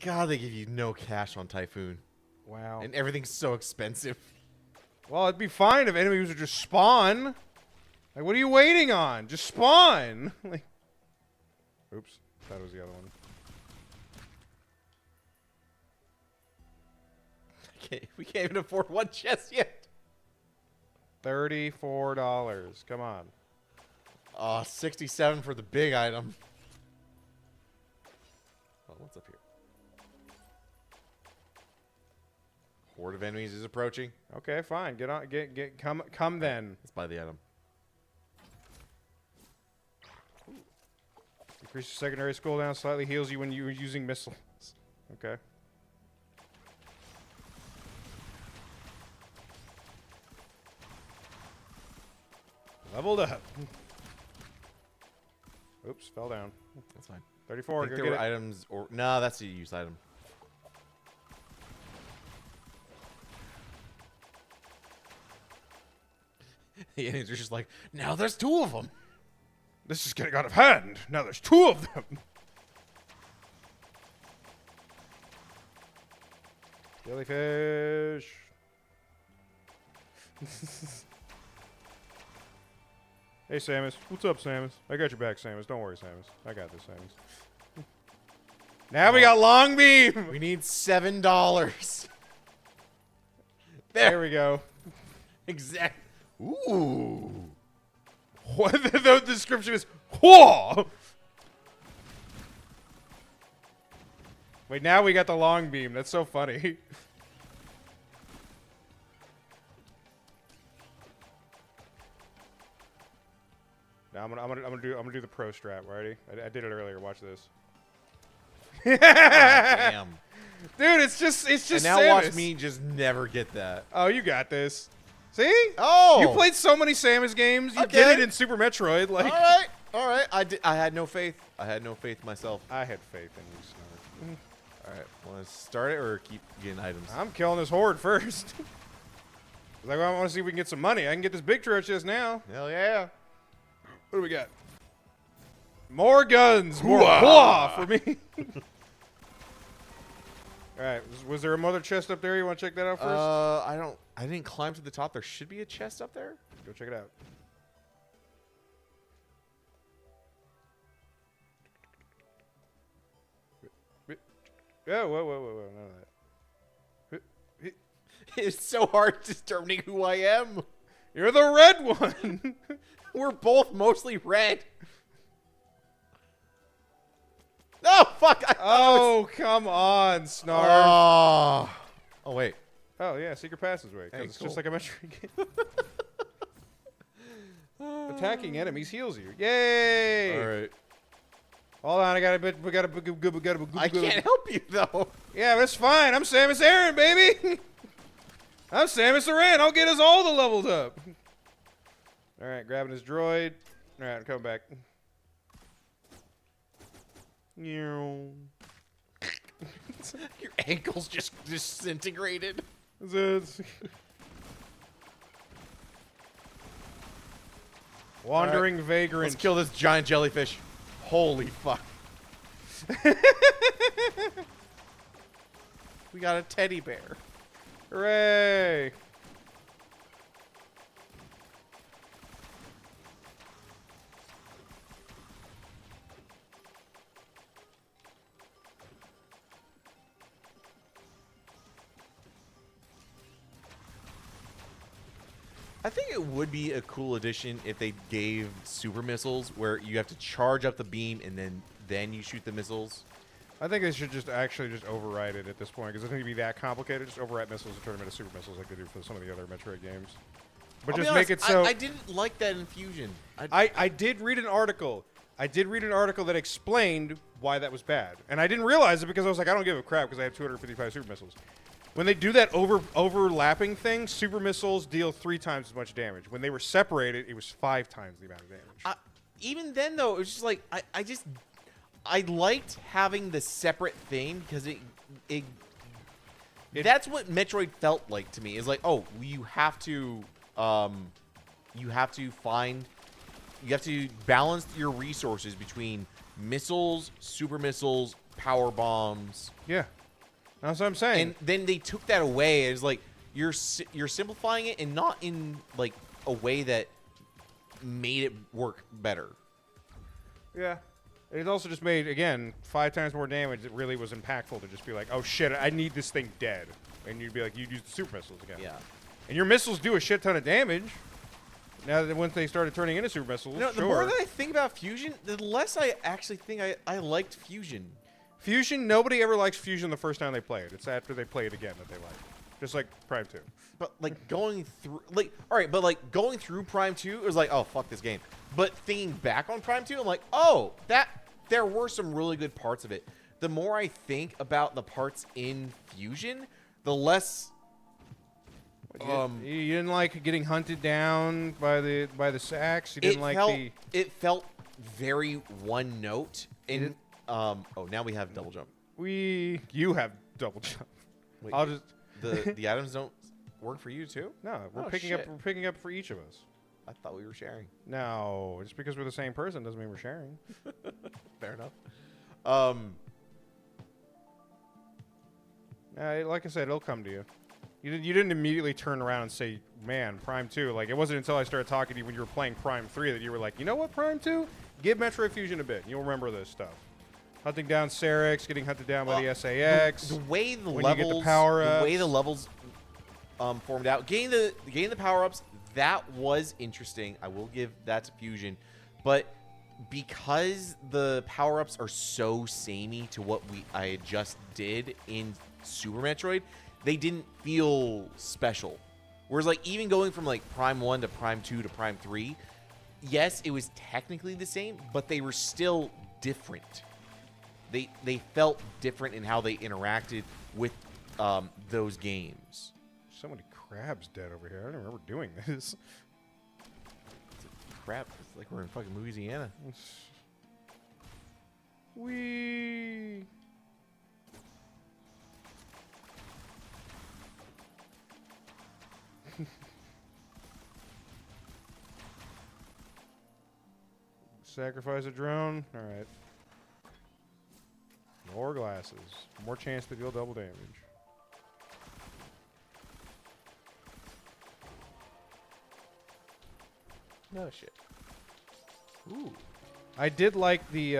God, they give you no cash on Typhoon. Wow. And everything's so expensive. Well, it'd be fine if enemies would just spawn. Like, what are you waiting on? Just spawn. Like, oops, that was the other one. We can't even afford one chest yet. $34. Come on. 67 for the big item. Oh, what's up here? Horde of enemies is approaching. Okay, fine. Get on. Come then. Let's buy the item. Increase your secondary cooldown. Slightly heals you when you are using missiles. Okay. Leveled up. Oops, fell down. That's fine. 34. I think Go there get were it. items or no, that's a use item. The enemies are just like, now there's 2 of them. This is getting out of hand. Now there's 2 of them. Jellyfish. Hey, Samus. What's up, Samus? I got your back, Samus. Don't worry, Samus. I got this, Samus. Now we got long beam. We need $7. There we go. Exact. Ooh. What the description is? Whoa! Wait, now we got the long beam. That's so funny. Now I'm gonna do the pro strat. Ready? I did it earlier. Watch this. Damn. Dude, it's just And now Samus. watch me just never get that. Oh, you got this. See? Oh. You played so many Samus games. You Okay. get it in Super Metroid. Like, All right. I had no faith. I had no faith myself. I had faith in you, Snarf. All right. Want to start it or keep getting items? I'm killing this horde first. Like, I want to see if we can get some money. I can get this big treasure chest now. Hell yeah. What do we got? More guns. More hua for me. All right. Was there a mother chest up there? You want to check that out first? I didn't climb to the top. There should be a chest up there. Go check it out. Whoa. None of that. It's so hard determining who I am. You're the red one. We're both mostly red. No, fuck. Oh, come on, Snarf. Oh, wait. Oh, yeah, secret passageway. 'Cause Hey, it's cool. just like a Metroid game. Attacking enemies heals you. Yay! All right. Hold on, I got a bit. I can't help you, though. Yeah, but it's fine. I'm Samus Aran, baby. I'm Samus Aran. I'll get us all the leveled up. All right, grabbing his droid. All right, I'm coming back. Your ankles just disintegrated. Wandering vagrant. Let's kill this giant jellyfish. Holy fuck. We got a teddy bear. Hooray! I think it would be a cool addition if they gave super missiles where you have to charge up the beam and then you shoot the missiles. I think they should just actually just override it at this point because it doesn't need to be that complicated. Just override missiles and turn them into super missiles like they do for some of the other Metroid games. But I'll just be honest, make it so. I didn't like that in Fusion. I did read an article. I did read an article that explained why that was bad, and I didn't realize it because I was like, I don't give a crap because I have 255 super missiles. When they do that overlapping thing, super missiles deal 3 times as much damage. When they were separated, it was 5 times the amount of damage. Even then, though, it was just like I liked having the separate thing because that's what Metroid felt like to me. Is like, oh, you have to balance your resources between missiles, super missiles, power bombs. Yeah, that's what I'm saying. And then they took that away. It's like you're simplifying it and not in like a way that made it work better. Yeah. It also just made, again, 5 times more damage. It really was impactful to just be like, oh shit, I need this thing dead. And you'd be like, you'd use the super missiles again. Yeah. And your missiles do a shit ton of damage. Now that once they started turning into super missiles, You know, the more that I think about Fusion, the less I actually think I liked Fusion. Fusion, nobody ever likes Fusion the first time they play it. It's after they play it again that they like it. Just like Prime 2. But like going through, like, all right, but like going through Prime 2, it was like, oh, fuck this game. But thinking back on Prime 2, I'm like, oh, there were some really good parts of it. The more I think about the parts in Fusion, the less. You didn't like getting hunted down by the sacks. You didn't It felt very one note. And oh, now we have double jump. You have double jump. Wait, I'll just the items don't work for you too. no. We're Oh, picking shit. We're picking up for each of us. I thought we were sharing. No, just because we're the same person doesn't mean we're sharing. Fair enough. Like I said, it'll come to you. You didn't immediately turn around and say, man, Prime 2. Like, it wasn't until I started talking to you when you were playing Prime 3 that you were like, you know what, Prime 2? Give Metroid Fusion a bit. You'll remember this stuff. Hunting down Cerex, getting hunted down by the SAX. The way the when levels, you get the power-ups. the way the levels formed out, getting the power-ups, that was interesting. I will give that to Fusion. But because the power-ups are so samey to what I just did in Super Metroid, they didn't feel special. Whereas like even going from like Prime 1 to Prime 2 to Prime 3, yes, it was technically the same, but they were still different. They felt different in how they interacted with those games. So many crabs dead over here. I don't remember doing this. Crap, it's like we're in fucking Louisiana. Wee. Sacrifice a drone. All right. More glasses. More chance to deal double damage. No shit. Ooh. I did like the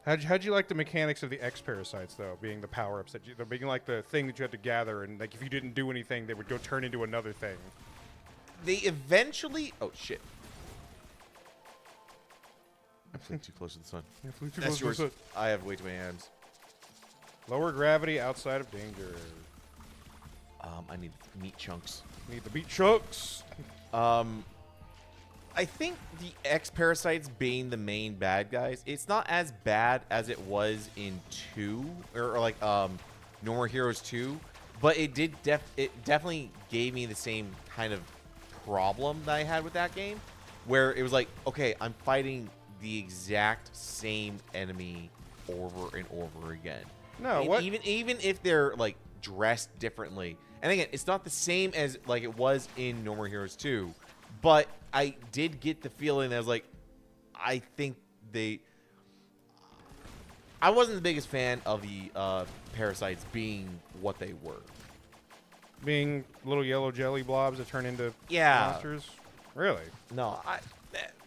how'd you like the mechanics of the X parasites though, being the power-ups that being like the thing that you had to gather, and like if you didn't do anything they would go turn into another thing. They eventually shit. I flew too close to the sun. That's yours. I have way too many items. Lower gravity outside of danger. I need meat chunks. Need the meat chunks. I think the X Parasites being the main bad guys, it's not as bad as it was in 2 or like No More Heroes 2, but it did it definitely gave me the same kind of problem that I had with that game, where it was like, okay, I'm fighting the exact same enemy over and over again. No, and what? Even if they're like dressed differently, and again, it's not the same as like it was in No More Heroes 2. But I did get the feeling that I was like, I think I wasn't the biggest fan of the parasites being what they were. Being little yellow jelly blobs that turn into monsters? Really? No,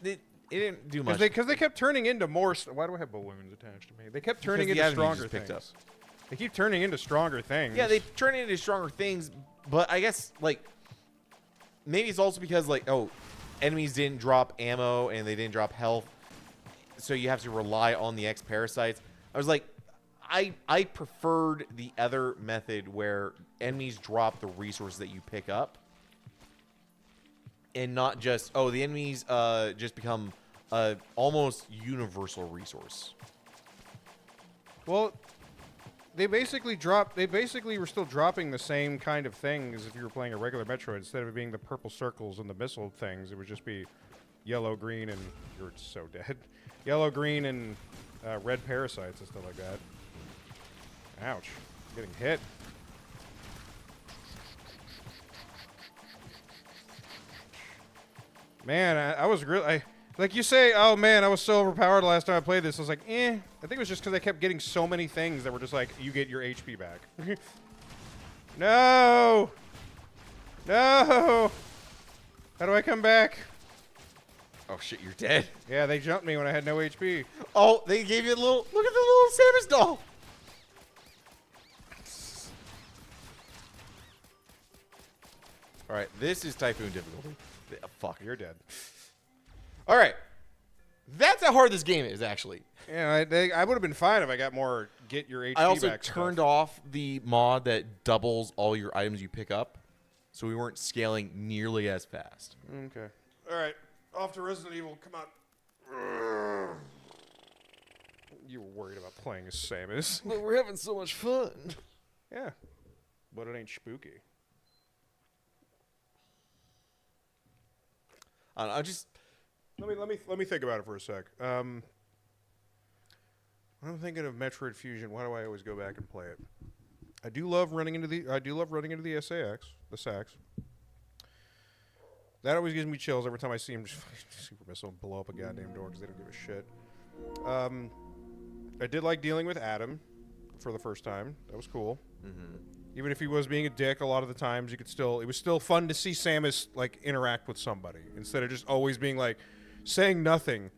it didn't do much. Because they kept turning into more... Why do I have balloons attached to me? They kept turning into stronger things. They keep turning into stronger things. Yeah, they turn into stronger things, but I guess, like... maybe it's also because like, oh, enemies didn't drop ammo and they didn't drop health, so you have to rely on the X parasites. I was like, I preferred the other method where enemies drop the resources that you pick up, and not just, oh, the enemies just become almost universal resource. Well, they basically were still dropping the same kind of thing as if you were playing a regular Metroid. Instead of it being the purple circles and the missile things, it would just be yellow, green, and you're so dead. Yellow, green, and red parasites and stuff like that. Ouch. I'm getting hit. Man, I was really... like you say, oh man, I was so overpowered last time I played this. I was like, eh. I think it was just because I kept getting so many things that were just like, you get your HP back. No! No! How do I come back? Oh shit, you're dead. Yeah, they jumped me when I had no HP. Oh, they gave you a little, look at the little Samus doll. All right, this is Typhoon difficulty. Fuck, You're dead. all right. That's how hard this game is, actually. Yeah, I would have been fine if I got more get your HP I also back turned stuff. off the mod that doubles all your items you pick up, so we weren't scaling nearly as fast. Okay. All right. Off to Resident Evil. Come on. You were worried about playing as Samus. But we're having so much fun. Yeah. But it ain't spooky. I don't know, I just... Let me think about it for a sec. When I'm thinking of Metroid Fusion, why do I always go back and play it? I do love running into the SAX. That always gives me chills every time I see him just super missile and blow up a goddamn door because they don't give a shit. I did like dealing with Aitum for the first time. That was cool. Mm-hmm. Even if he was being a dick a lot of the times, it was still fun to see Samus like interact with somebody instead of just always being like saying nothing.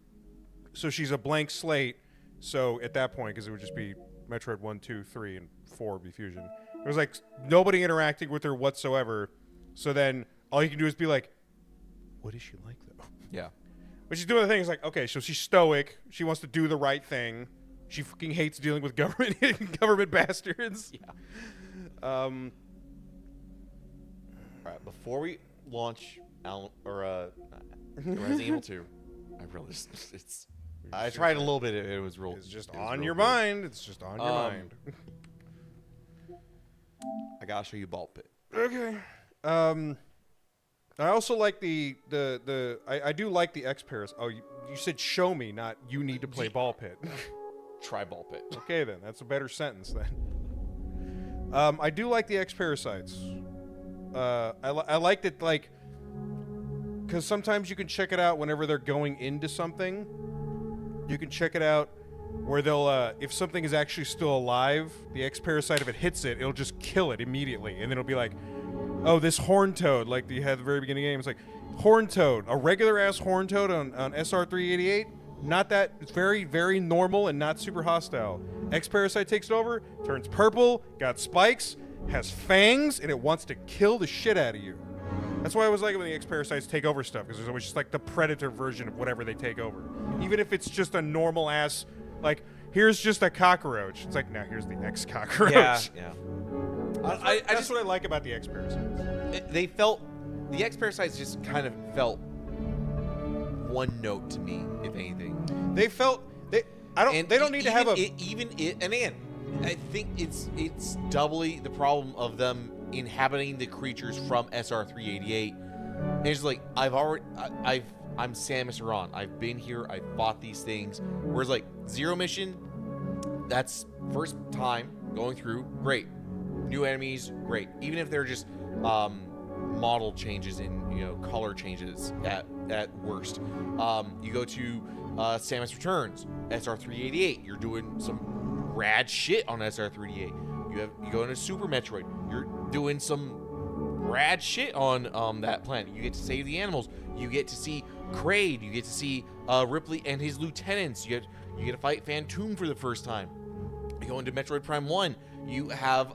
So she's a blank slate. So at that point, because it would just be Metroid 1, 2, 3, and 4 would be Fusion. It was like nobody interacting with her whatsoever. So then all you can do is be like, what is she like though? Yeah. But she's doing the thing. It's like, okay, so she's stoic. She wants to do the right thing. She fucking hates dealing with government bastards. Yeah. All right, before we launch Resident Evil 2, I really I tried a little bit. It was real. It's just it was on real your good. mind. It's just on your mind. I gotta show you Ball Pit. Okay. I also like I do like the X pairs. Oh, you said show me, not you need to play Ball Pit. Try Ball Pit. Okay, then that's a better sentence then. I do like the X parasites. I liked it like because sometimes you can check it out whenever they're going into something. You can check it out where they'll if something is actually still alive, the X parasite, if it hits it, it'll just kill it immediately, and then it'll be like, oh, this horn toad, like you had at the very beginning of the game. It's like horn toad, a regular ass horn toad on SR388. Not that, it's very, very normal and not super hostile. X parasite takes it over, turns purple, got spikes, has fangs, and it wants to kill the shit out of you. That's why I always like it when the X parasites take over stuff, because there's always just like the predator version of whatever they take over. Even if it's just a normal ass, like, here's just a cockroach. It's like, now here's the X cockroach. Yeah. That's what I like about the X parasites. The X parasites just kind of felt one note to me, if anything. They don't need to have a and again, I think it's doubly the problem of them inhabiting the creatures from SR388. And it's like I'm Samus Aran. I've been here. I've fought these things. Whereas like Zero Mission, that's first time going through. Great, new enemies. Great, even if they're just model changes and color changes at worst. You go to Samus Returns, SR388. You're doing some rad shit on SR388. You go into Super Metroid. You're doing some rad shit on that planet. You get to save the animals. You get to see Kraid. You get to see Ripley and his lieutenants. You get to fight Phantom for the first time. You go into Metroid Prime 1. You have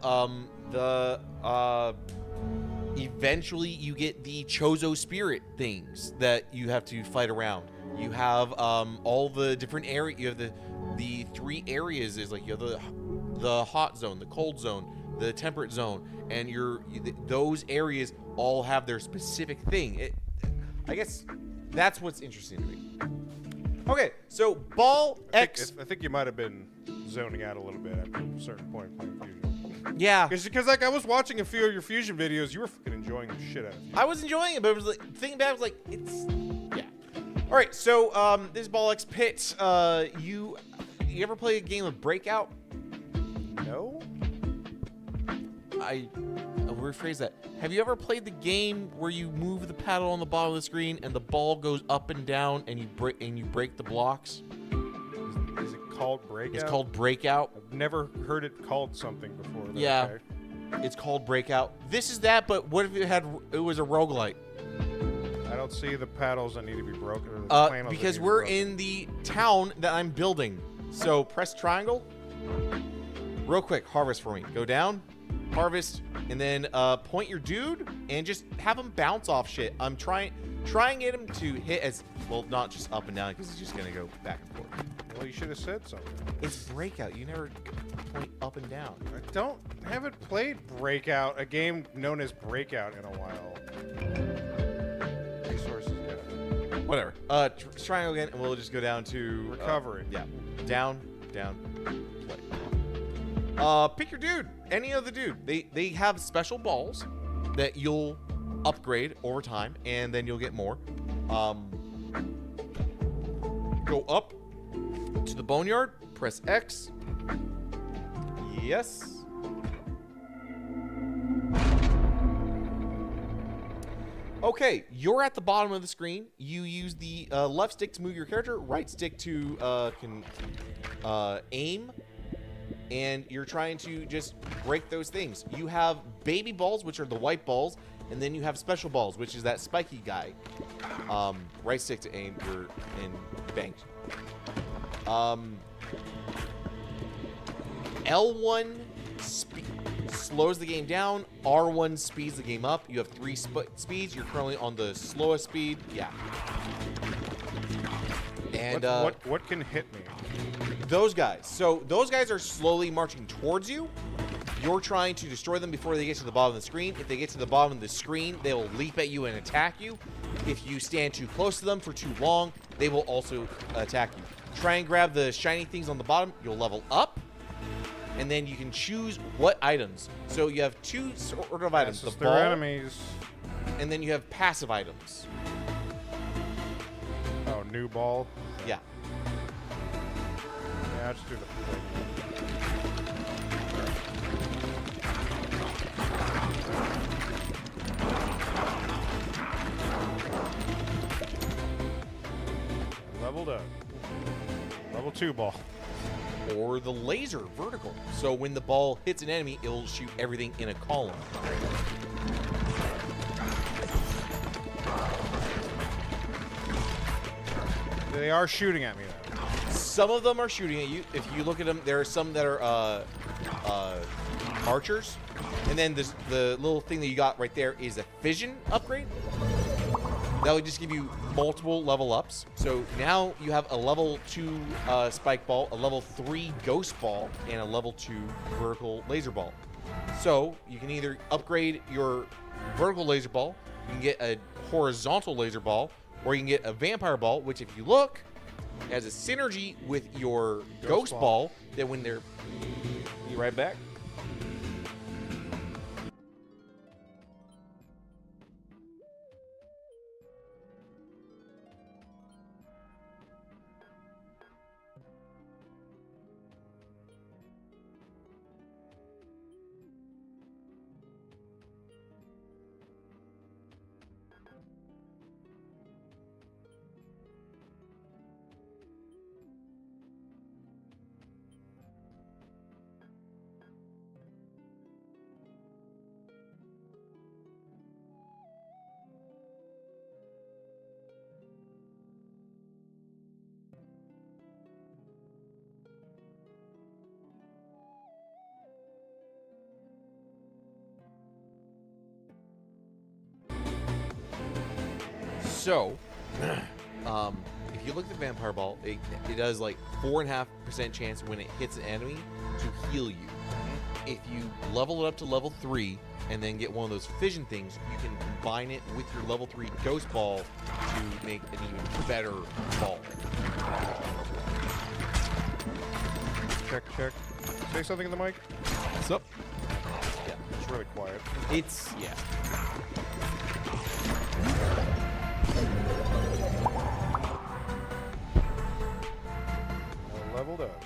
Eventually, you get the Chozo spirit things that you have to fight around. You have all the different areas. You have the 3 areas. Is like you have the hot zone, the cold zone, the temperate zone, and those areas all have their specific thing. I guess that's what's interesting to me. Okay, so Ball X. I think you might have been zoning out a little bit at a certain point playing Fusion. Yeah. Because like I was watching a few of your Fusion videos, you were fucking enjoying the shit out of it. I was enjoying it, but it was like thinking back, I was like, it's yeah. All right, so this is Ball X Pit. You ever play a game of Breakout? No. I'll rephrase that. Have you ever played the game where you move the paddle on the bottom of the screen and the ball goes up and down and you break the blocks? Is it called Breakout? It's called Breakout. I've never heard it called something before. Though, Yeah. okay. It's called Breakout. This is that, but what if it was a roguelite? I don't see the paddles that need to be broken. Or the panels that Because need to we're be broken. in the town that I'm building. So press triangle. Real quick, harvest for me. Go down, harvest, and then point your dude and just have him bounce off shit. I'm trying to get him to hit as well, not just up and down because he's just gonna go back and forth. Well, you should have said something. It's Breakout. You never point up and down. I haven't played Breakout, a game known as Breakout, in a while. Resources, yeah. Whatever. Triangle again, and we'll just go down to Recovery. Yeah, down, play. Pick your dude. Any other dude. They have special balls that you'll upgrade over time, and then you'll get more. Go up to the boneyard. Press X. Yes. Okay, you're at the bottom of the screen. You use the left stick to move your character, right stick to aim, and you're trying to just break those things. You have baby balls, which are the white balls, and then you have special balls, which is that spiky guy. Right stick to aim, you're in banked. L1 slows the game down. R1 speeds the game up. You have 3 speeds. You're currently on the slowest speed. Yeah. And what can hit me? those guys. So those guys are slowly marching towards you. You're trying to destroy them before they get to the bottom of the screen. If they get to the bottom of the screen, they will leap at you and attack you. If you stand too close to them for too long, they will also attack you. Try and grab the shiny things on the bottom. You'll level up. And then you can choose what items. So you have 2 sort of items. The Their ball, enemies. and then you have passive items. Oh, new ball. Yeah. Yeah, I'll just do the. Leveled up. Level 2 ball. Or the laser vertical. So when the ball hits an enemy, it'll shoot everything in a column. They are shooting at me though. Some of them are shooting at you. If you look at them, there are some that are archers. And then the little thing that you got right there is a fission upgrade. That will just give you multiple level ups. So now you have a level 2 spike ball, a level 3 ghost ball, and a level 2 vertical laser ball. So you can either upgrade your vertical laser ball, you can get a horizontal laser ball, or you can get a vampire ball, which if you look, has a synergy with your ghost ball that when they're... You right back? So, if you look at the vampire ball, it does like 4.5% chance when it hits an enemy to heal you. If you level it up to level 3 and then get one of those fission things, you can combine it with your level 3 ghost ball to make an even better ball. Check. Say something in the mic. What's up? Yeah, It's really quiet. it's yeah. Leveled up.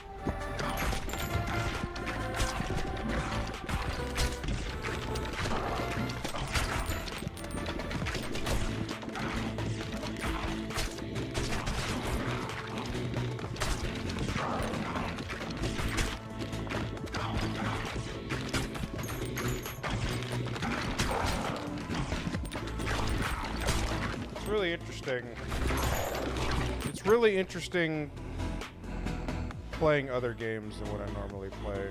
It's really interesting playing other games than what I normally play.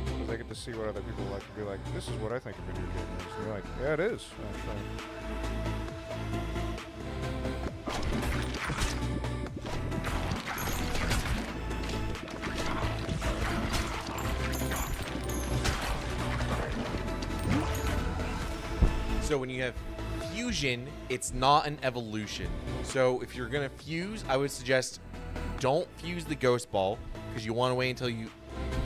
Because I get to see what other people like to be like, this is what I think a video game is. And you're like, yeah, it is, actually. So when you have fusion, it's not an evolution. So if you're gonna fuse, I would suggest don't fuse the ghost ball because you want to wait until you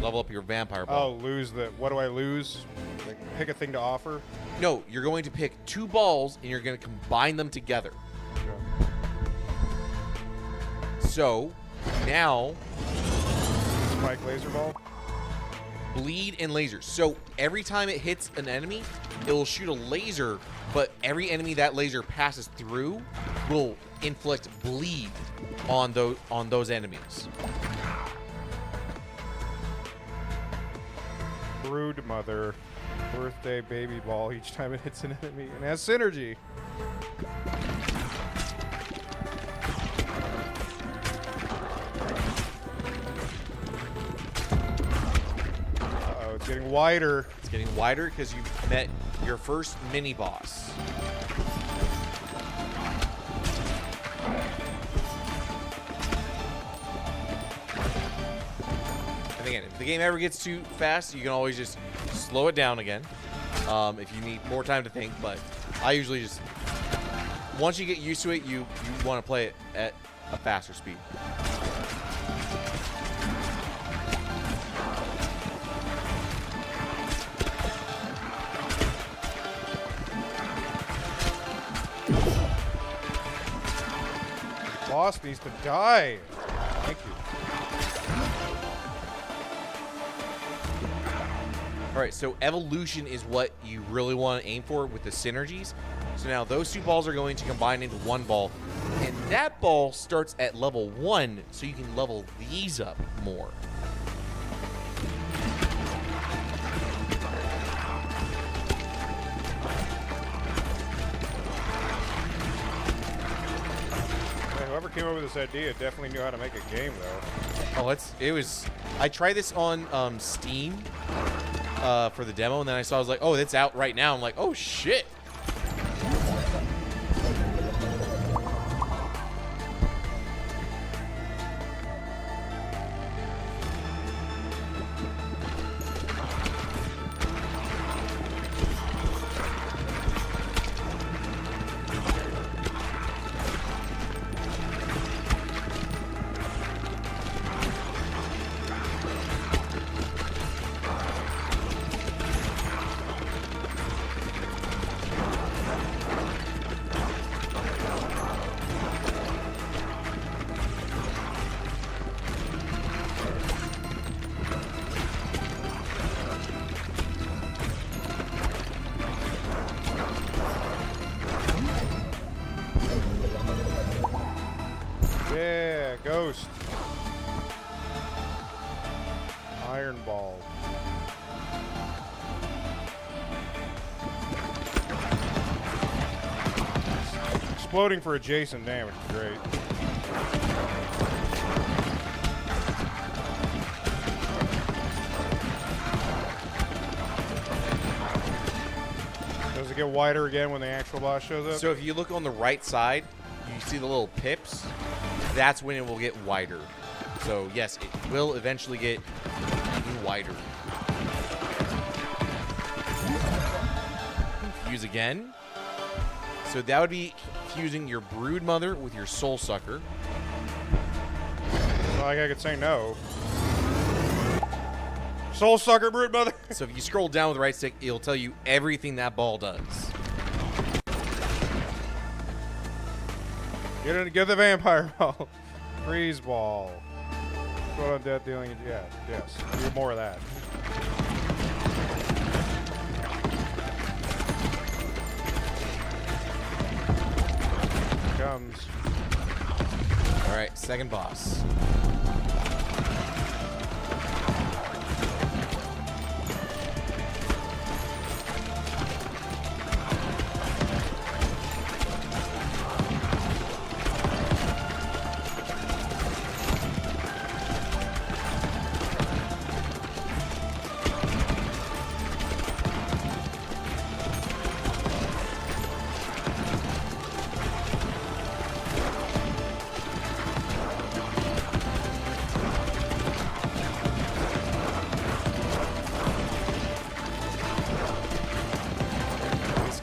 level up your vampire ball. Oh, lose the. What do I lose? Like, pick a thing to offer? No, you're going to pick 2 balls and you're going to combine them together. Okay. So now, Spike laser ball? bleed and laser. So every time it hits an enemy, it will shoot a laser, but every enemy that laser passes through will inflict bleed on those enemies. Brood mother. Birthday baby ball each time it hits an enemy and has synergy. Uh-oh, it's getting wider. It's getting wider because you've met your first mini boss. And again, if the game ever gets too fast, you can always just slow it down again if you need more time to think. But I usually just, once you get used to it, you want to play it at a faster speed. Boss needs to die. Thank you. All right, so evolution is what you really want to aim for with the synergies. So now those 2 balls are going to combine into 1 ball, and that ball starts at level 1, so you can level these up more. Yeah, whoever came up with this idea definitely knew how to make a game, though. Oh, I tried this on Steam for the demo, and then I was like, oh, it's out right now. I'm like, oh shit. Yeah, ghost. Iron ball. Exploding for adjacent damage. Great. Does it get wider again when the actual boss shows up? So if you look on the right side, you see the little pips, that's when it will get wider. So yes, it will eventually get even wider. Fuse again. So that would be fusing your brood mother with your soul sucker. Well, I could say no. Soul sucker, brood mother. So if you scroll down with the right stick, it'll tell you everything that ball does. Get the vampire ball. Freeze ball. What undead dealing? Yeah, yes. Do more of that. Here comes. All right, second boss.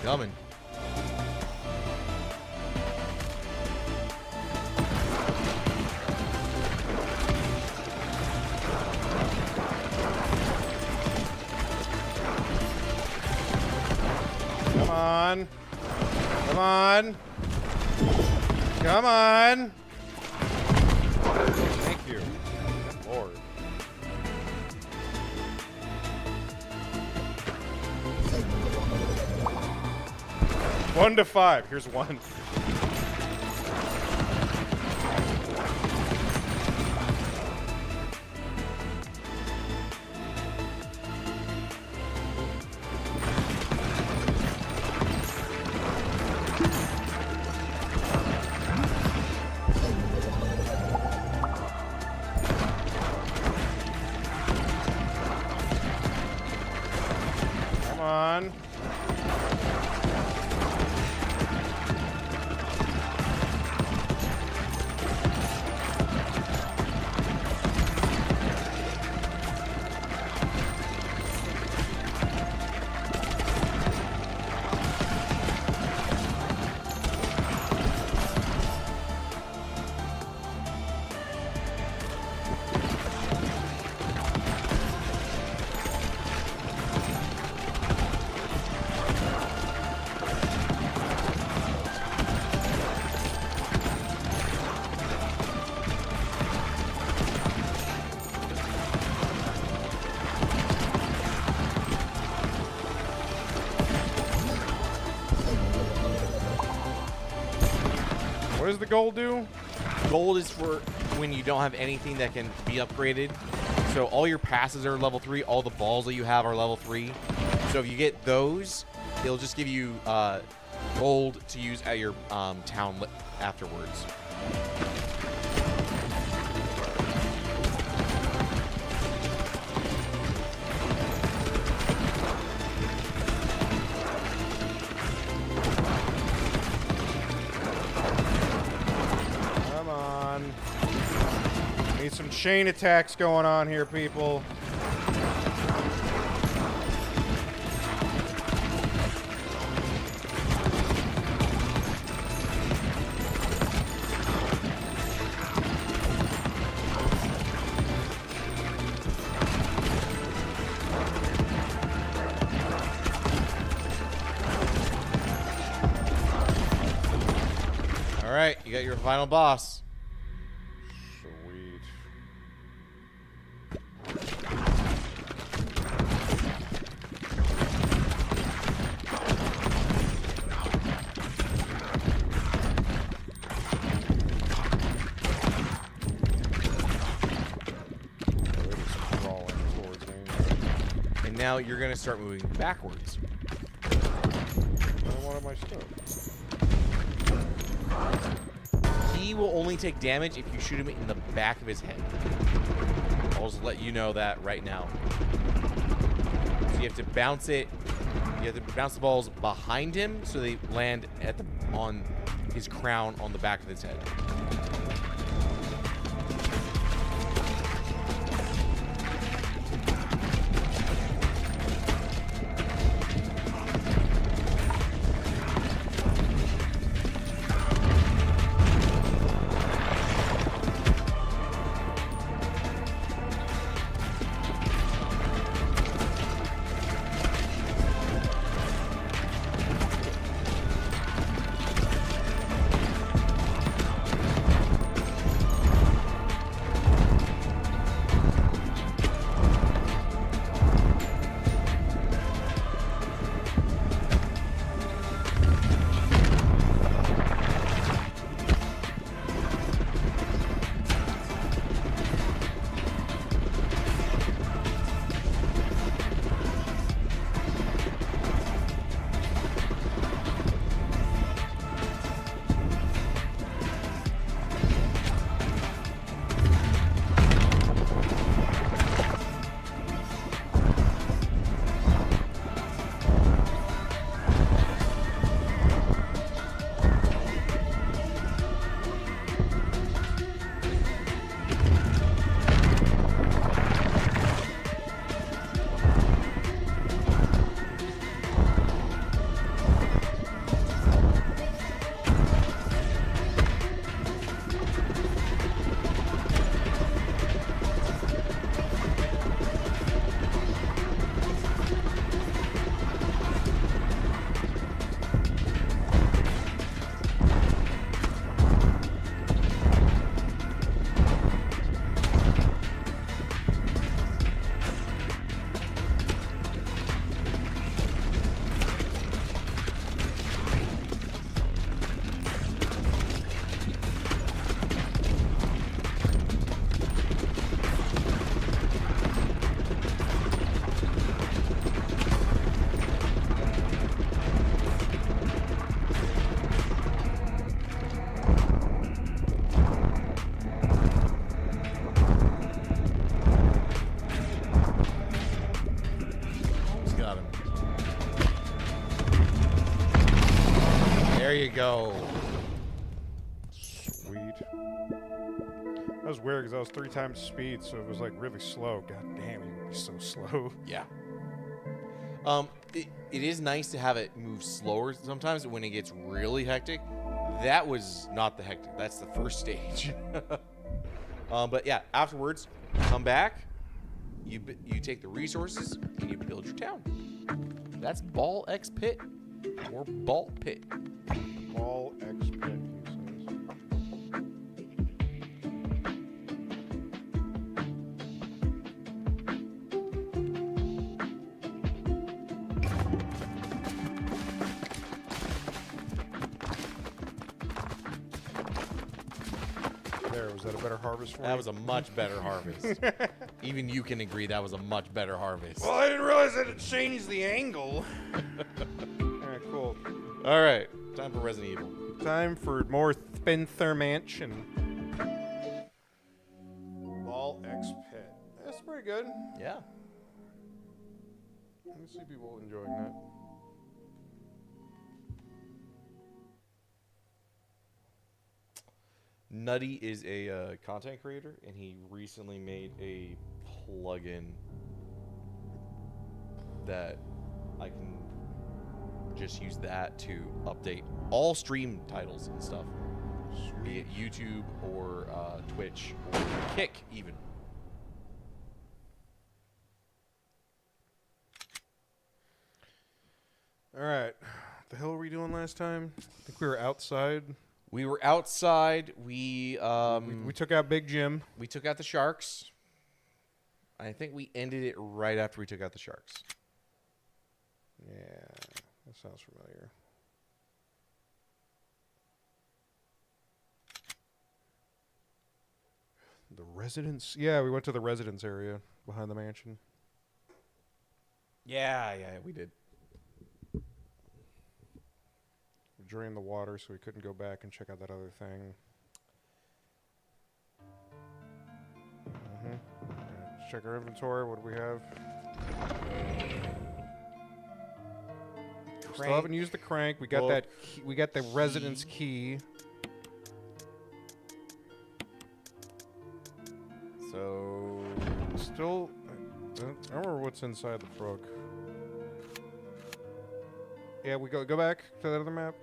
Coming. Come on. Come on. Come on. Thank you. Lord. 1 to 5. Here's 1. Come on. What does the gold do? Gold is for when you don't have anything that can be upgraded. So all your passes are level 3. All the balls that you have are level 3. So if you get those, it'll just give you gold to use at your town afterwards. Come on. Need some chain attacks going on here, people. All right, you got your final boss. Sweet. And now you're going to start moving backwards. I wanted my stuff. He will only take damage if you shoot him in the back of his head. I'll just let you know that right now. So you have to bounce it. You have to bounce the balls behind him so they land at the his crown on the back of his head. There you go. Sweet. That was weird because I was 3 times speed, so it was like really slow. God damn, you would be so slow. Yeah. It is nice to have it move slower sometimes when it gets really hectic. That was not the hectic. That's the first stage. But yeah, afterwards, come back. You take the resources and you build your town. That's Ball X Pit or Balt Pit. All X pit, he says. There, was that a better harvest for you? That was a much better harvest. Even you can agree that was a much better harvest. Well, I didn't realize that it changed the angle. Alright, cool. All right, time for Resident Evil. Time for more Spencer Mansion. Ball X Pit. That's pretty good. Yeah. I can see people enjoying that. Nutty is a content creator, and he recently made a plugin that I can just use that to update all stream titles and stuff, be it YouTube or Twitch or Kick even. All right. What the hell were we doing last time? I think we were outside. We were outside. We took out Big Jim. we took out the sharks. I think we ended it right after we took out the sharks. Yeah, that sounds familiar. The residence? Yeah, we went to the residence area behind the mansion. Yeah, we did. We drained the water, so we couldn't go back and check out that other thing. Let's check our inventory. What do we have? Still haven't used the crank. We got Well, that. We got the residence key. So Still, I don't remember what's inside the frog. Yeah, we go back to that other map.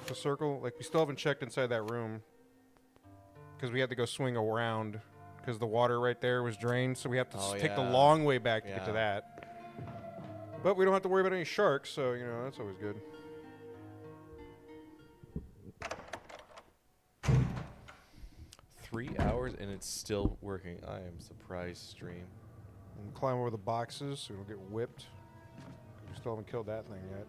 The circle, like we still haven't checked inside that room because we had to go swing around because the water right there was drained, so we have to take the long way back to get to that. But we don't have to worry about any sharks, so you know that's always good. 3 hours and it's still working. I am surprised, stream. And climb over the boxes so we don't get whipped. We still haven't killed that thing yet.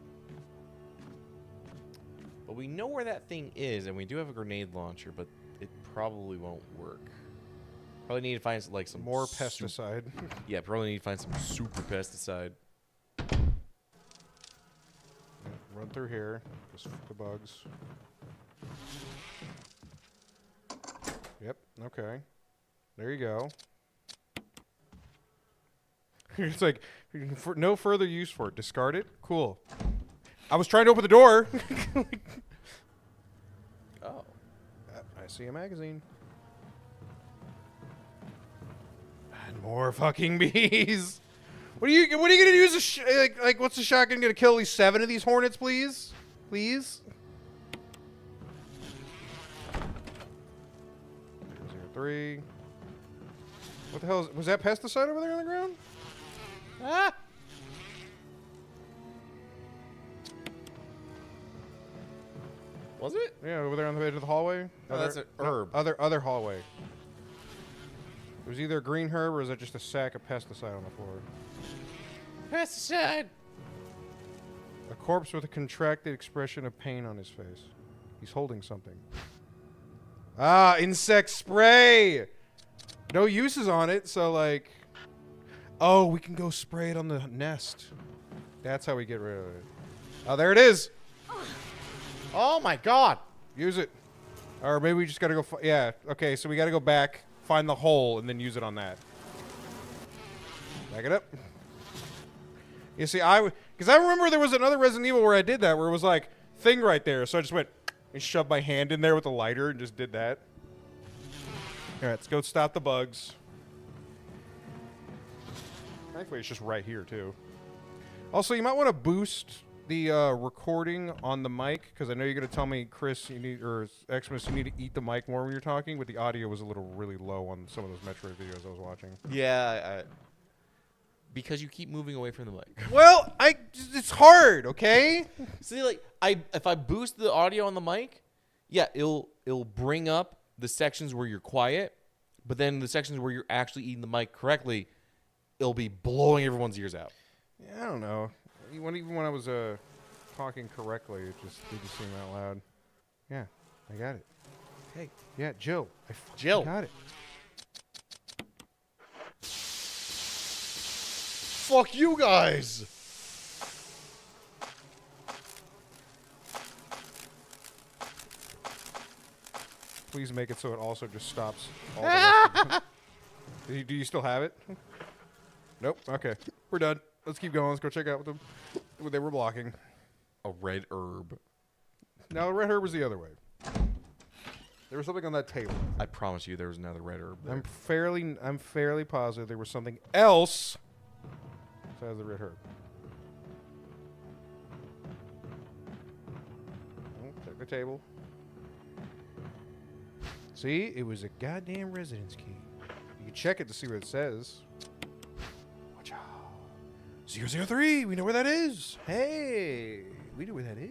But we know where that thing is, and we do have a grenade launcher, but it probably won't work. Probably need to find like some More pesticide. Yeah, probably need to find some super pesticide. Run through here. Just f the bugs. Yep. Okay. There you go. It's like for no further use for it. Discard it. Cool. I was trying to open the door. Oh. I see a magazine. And more fucking bees. What are you gonna use? Like what's the shotgun gonna kill at least 7 of these hornets, please? Please. 003. What the hell was that pesticide over there on the ground? Ah! Was it? Yeah, over there on the edge of the hallway. Oh, that's an herb. Other hallway. It was either a green herb or is that just a sack of pesticide on the floor? Pesticide! A corpse with a contracted expression of pain on his face. He's holding something. Ah, insect spray! No uses on it, so like... Oh, we can go spray it on the nest. That's how we get rid of it. Oh, there it is! Oh my god! Use it. Or maybe we just gotta go... Yeah, okay, so we gotta go back, find the hole, and then use it on that. Back it up. You see, because I remember there was another Resident Evil where I did that, where it was like, thing right there, so I just went and shoved my hand in there with a lighter and just did that. Alright, let's go stop the bugs. Thankfully, it's just right here, too. Also, you might want to boost the recording on the mic, because I know you're going to tell me, Chris, you need, or Xmas, you need to eat the mic more when you're talking, but the audio was a little really low on some of those Metroid videos I was watching. Yeah, because you keep moving away from the mic. Well, it's hard, okay? See, like, if I boost the audio on the mic, yeah, it'll bring up the sections where you're quiet, but then the sections where you're actually eating the mic correctly, it'll be blowing everyone's ears out. Yeah, I don't know. Even when I was talking correctly, it just seem out loud. Yeah, I got it. Hey. Yeah, Jill. Jill. Got it. Fuck you guys! Please make it so it also just stops all the rest of them. Do you still have it? Nope. Okay. We're done. Let's keep going. Let's go check out what they were blocking. A red herb. No, the red herb was the other way. There was something on that table. I promise you there was another red herb there. I'm fairly positive there was something else besides the red herb. Oh, check the table. See, it was a goddamn residence key. You can check it to see what it says. Watch out. 003, we know where that is. Hey, we know where that is.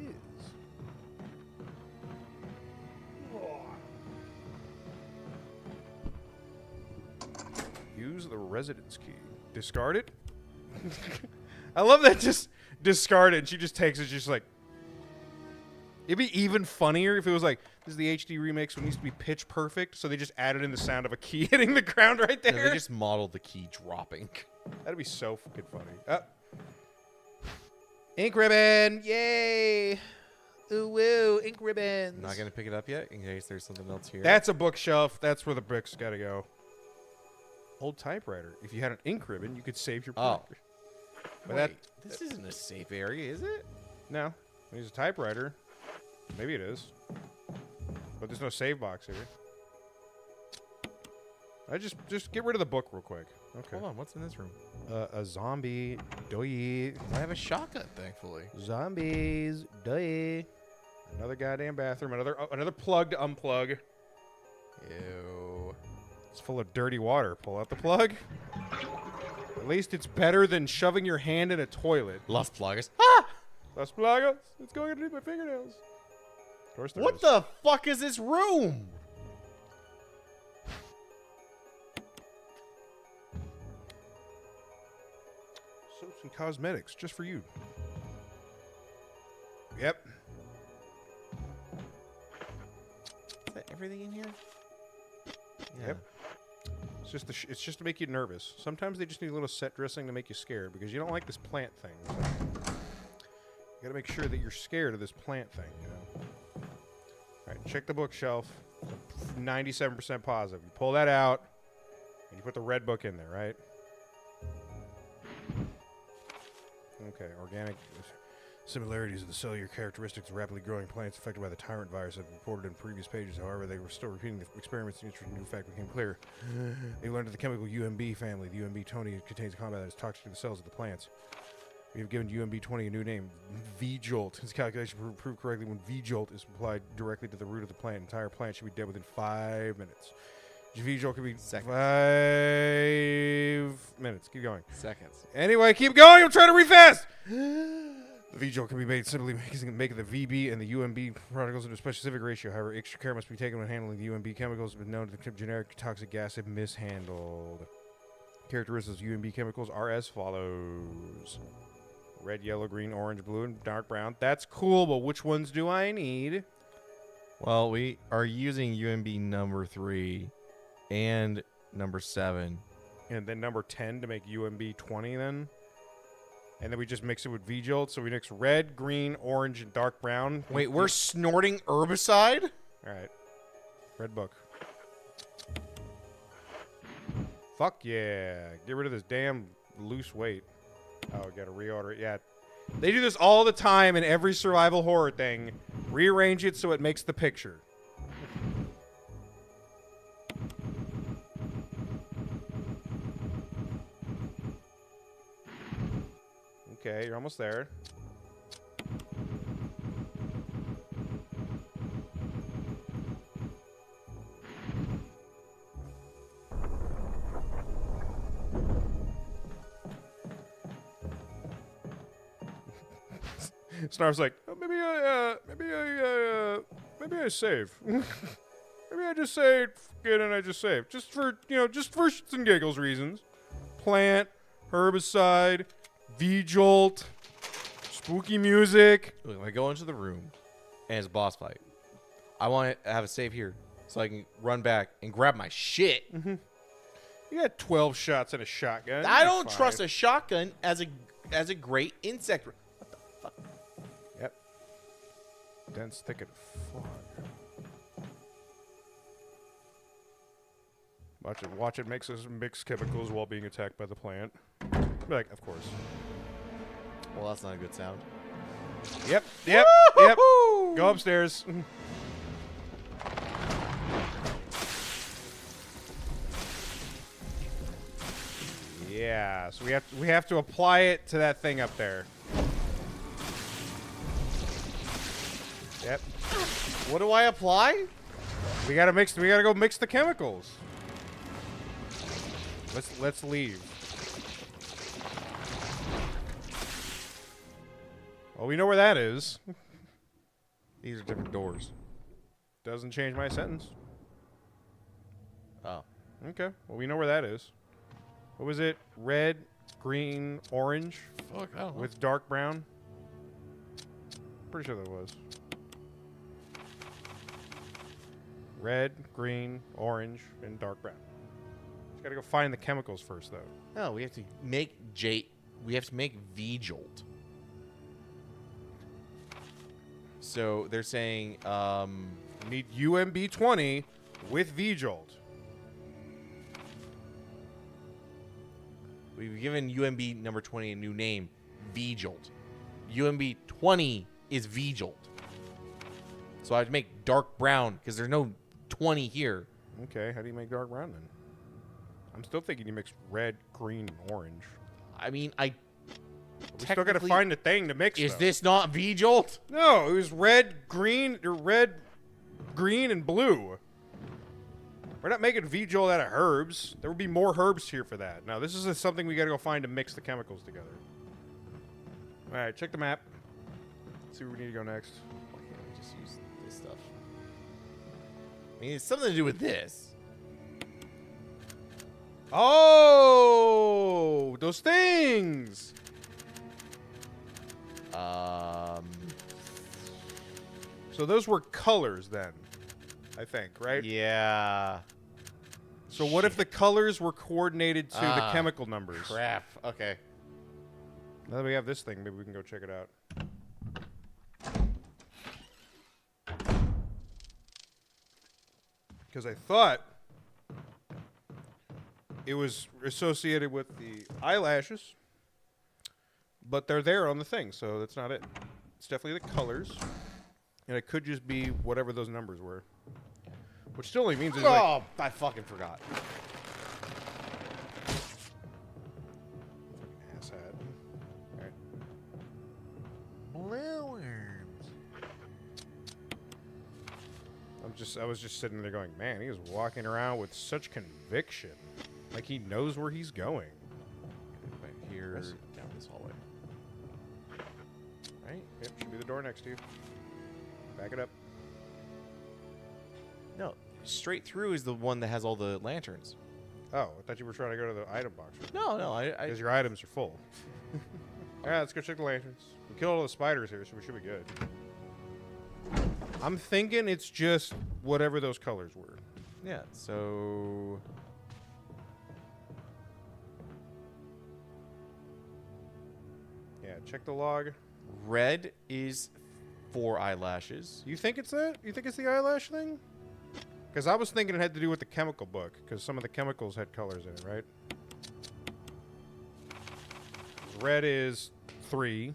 Use the residence key. Discard it. I love that. Just discard it. And she just takes it. She's like, it'd be even funnier if it was like, this is the HD remix, so it needs to be pitch perfect. So they just added in the sound of a key hitting the ground right there. Yeah, they just modeled the key dropping. That'd be so fucking funny. Ink ribbon! Yay! Ooh woo! Ink ribbons! Not gonna pick it up yet, in case there's something else here. That's a bookshelf. That's where the bricks gotta go. Old typewriter. If you had an ink ribbon, you could save your Oh. printers. But Wait, this isn't a safe area, is it? No, he's a typewriter. Maybe it is. But there's no save box here. I just get rid of the book real quick. Okay. Hold on, what's in this room? A zombie. Doy. I have a shotgun, thankfully. Zombies. Doy. Another goddamn bathroom. Another plug to unplug. Ew. It's full of dirty water. Pull out the plug. At least it's better than shoving your hand in a toilet. Las Plagas. Las Plagas. It's going underneath my fingernails. Of course there What is. the fuck is this room? Soaps and cosmetics, just for you. Yep. Is that everything in here? Yep. It's just to make you nervous. Sometimes they just need a little set dressing to make you scared because you don't like this plant thing. You gotta make sure that you're scared of this plant thing, you know. All right, check the bookshelf. 97% positive. You pull that out, and you put the red book in there, right? Okay, organic similarities of the cellular characteristics of rapidly growing plants affected by the tyrant virus have been reported in previous pages. However, they were still repeating the experiments. The interesting new fact became clear. They learned that the chemical UMB family, the UMB-20, contains a compound that is toxic to the cells of the plants. We have given UMB-20 a new name, V-Jolt. Its calculation proved correctly when V-Jolt is applied directly to the root of the plant. The entire plant should be dead within 5 minutes. V-Jolt could be Seconds. 5 minutes. Keep going. Seconds. Anyway, keep going. I'm trying to read fast. The V-Jolt can be made simply making the VB and the UMB particles into a specific ratio. However, extra care must be taken when handling the UMB chemicals. Have been known to the generic toxic gas if mishandled. Characteristics of UMB chemicals are as follows. Red, yellow, green, orange, blue, and dark brown. That's cool, but which ones do I need? Well, we are using UMB number 3 and number 7. And then number 10 to make UMB 20 then? And then we just mix it with V-Jolt. So we mix red, green, orange, and dark brown. Wait, we're snorting herbicide? All right. Red book. Fuck yeah. Get rid of this damn loose weight. Oh, gotta reorder it. Yeah. They do this all the time in every survival horror thing. Rearrange it so it makes the picture. Okay, you're almost there. Snarf's like, oh, maybe I save. Maybe I just saved, and I just saved. Just for shits and giggles reasons. Plant, herbicide, V-Jolt, spooky music. Look, if I go into the room and it's a boss fight, I want to have a save here so I can run back and grab my shit. You got 12 shots and a shotgun. I You're don't fine. trust a shotgun as a great insect. What the fuck? Yep. Dense thicket of fog. Watch it mix chemicals while being attacked by the plant. Be like, of course. Well, that's not a good sound. Yep. Go upstairs. Yeah, so we have to apply it to that thing up there. Yep. What do I apply? We gotta go mix the chemicals. Let's leave. Well, we know where that is. These are different doors. Doesn't change my sentence. Oh. Okay. Well, we know where that is. What was it? Red, green, orange Fuck, I don't know. with dark brown? Pretty sure that was. Red, green, orange, and dark brown. Just gotta go find the chemicals first, though. No, we have to make V-Jolt. So they're saying, We need UMB-20 with V-Jolt. We've given UMB number 20 a new name, V-Jolt. UMB 20 is V-Jolt. So I have to make dark brown because there's no 20 here. Okay, how do you make dark brown then? I'm still thinking you mix red, green, and orange. I mean, I We still gotta find the thing to mix. Is though. this not V-Jolt? No, it was red, green, and blue. We're not making V-Jolt out of herbs. There would be more herbs here for that. Now, this is something we gotta go find to mix the chemicals together. All right, check the map. See where we need to go next. Why can't we just use this stuff? I mean, it's something to do with this. Oh, those things. So those were colors then, I think, right? Yeah. So what if the colors were coordinated to the Ah, chemical numbers? Crap. Okay. Now that we have this thing, maybe we can go check it out. Because I thought it was associated with the eyelashes, but they're there on the thing, so that's not it. It's definitely the colors, and it could just be whatever those numbers were. Which still only means it's like, Oh, I fucking forgot. asshat. All right. Blue worms. I was just sitting there going, man, he is walking around with such conviction. Like he knows where he's going. Right here, Yes. down this hallway. Right? Yep, should be the door next to you. Back it up. No, straight through is the one that has all the lanterns. Oh, I thought you were trying to go to the item box. No, I Because your items are full. All right, let's go check the lanterns. We killed all the spiders here, so we should be good. I'm thinking it's just whatever those colors were. yeah. So Yeah, check the log. red is 4 eyelashes. You think it's that? You think it's the eyelash thing? Because I was thinking it had to do with the chemical book, because some of the chemicals had colors in it, right? Red is 3.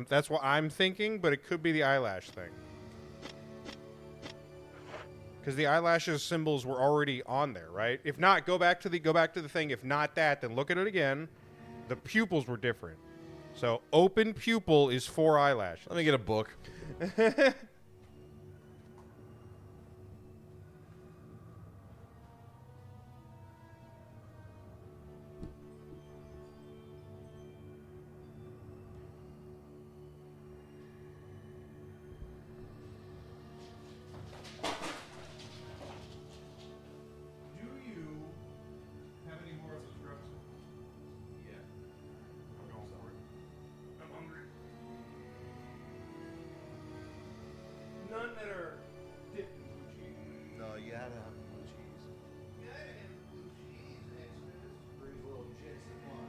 That's what I'm thinking, but it could be the eyelash thing. Because the eyelashes symbols were already on there, right? If not, go back to the thing. If not that, then look at it again. The pupils were different. So open pupil is 4 eyelashes. Let me get a book. Do you have any more of those drugs? Yeah. I'm going for it. I'm hungry. None that are dipped in blue cheese. No, you gotta have blue cheese. Yeah, and blue cheese, Xmas. Brings a little chance to fly.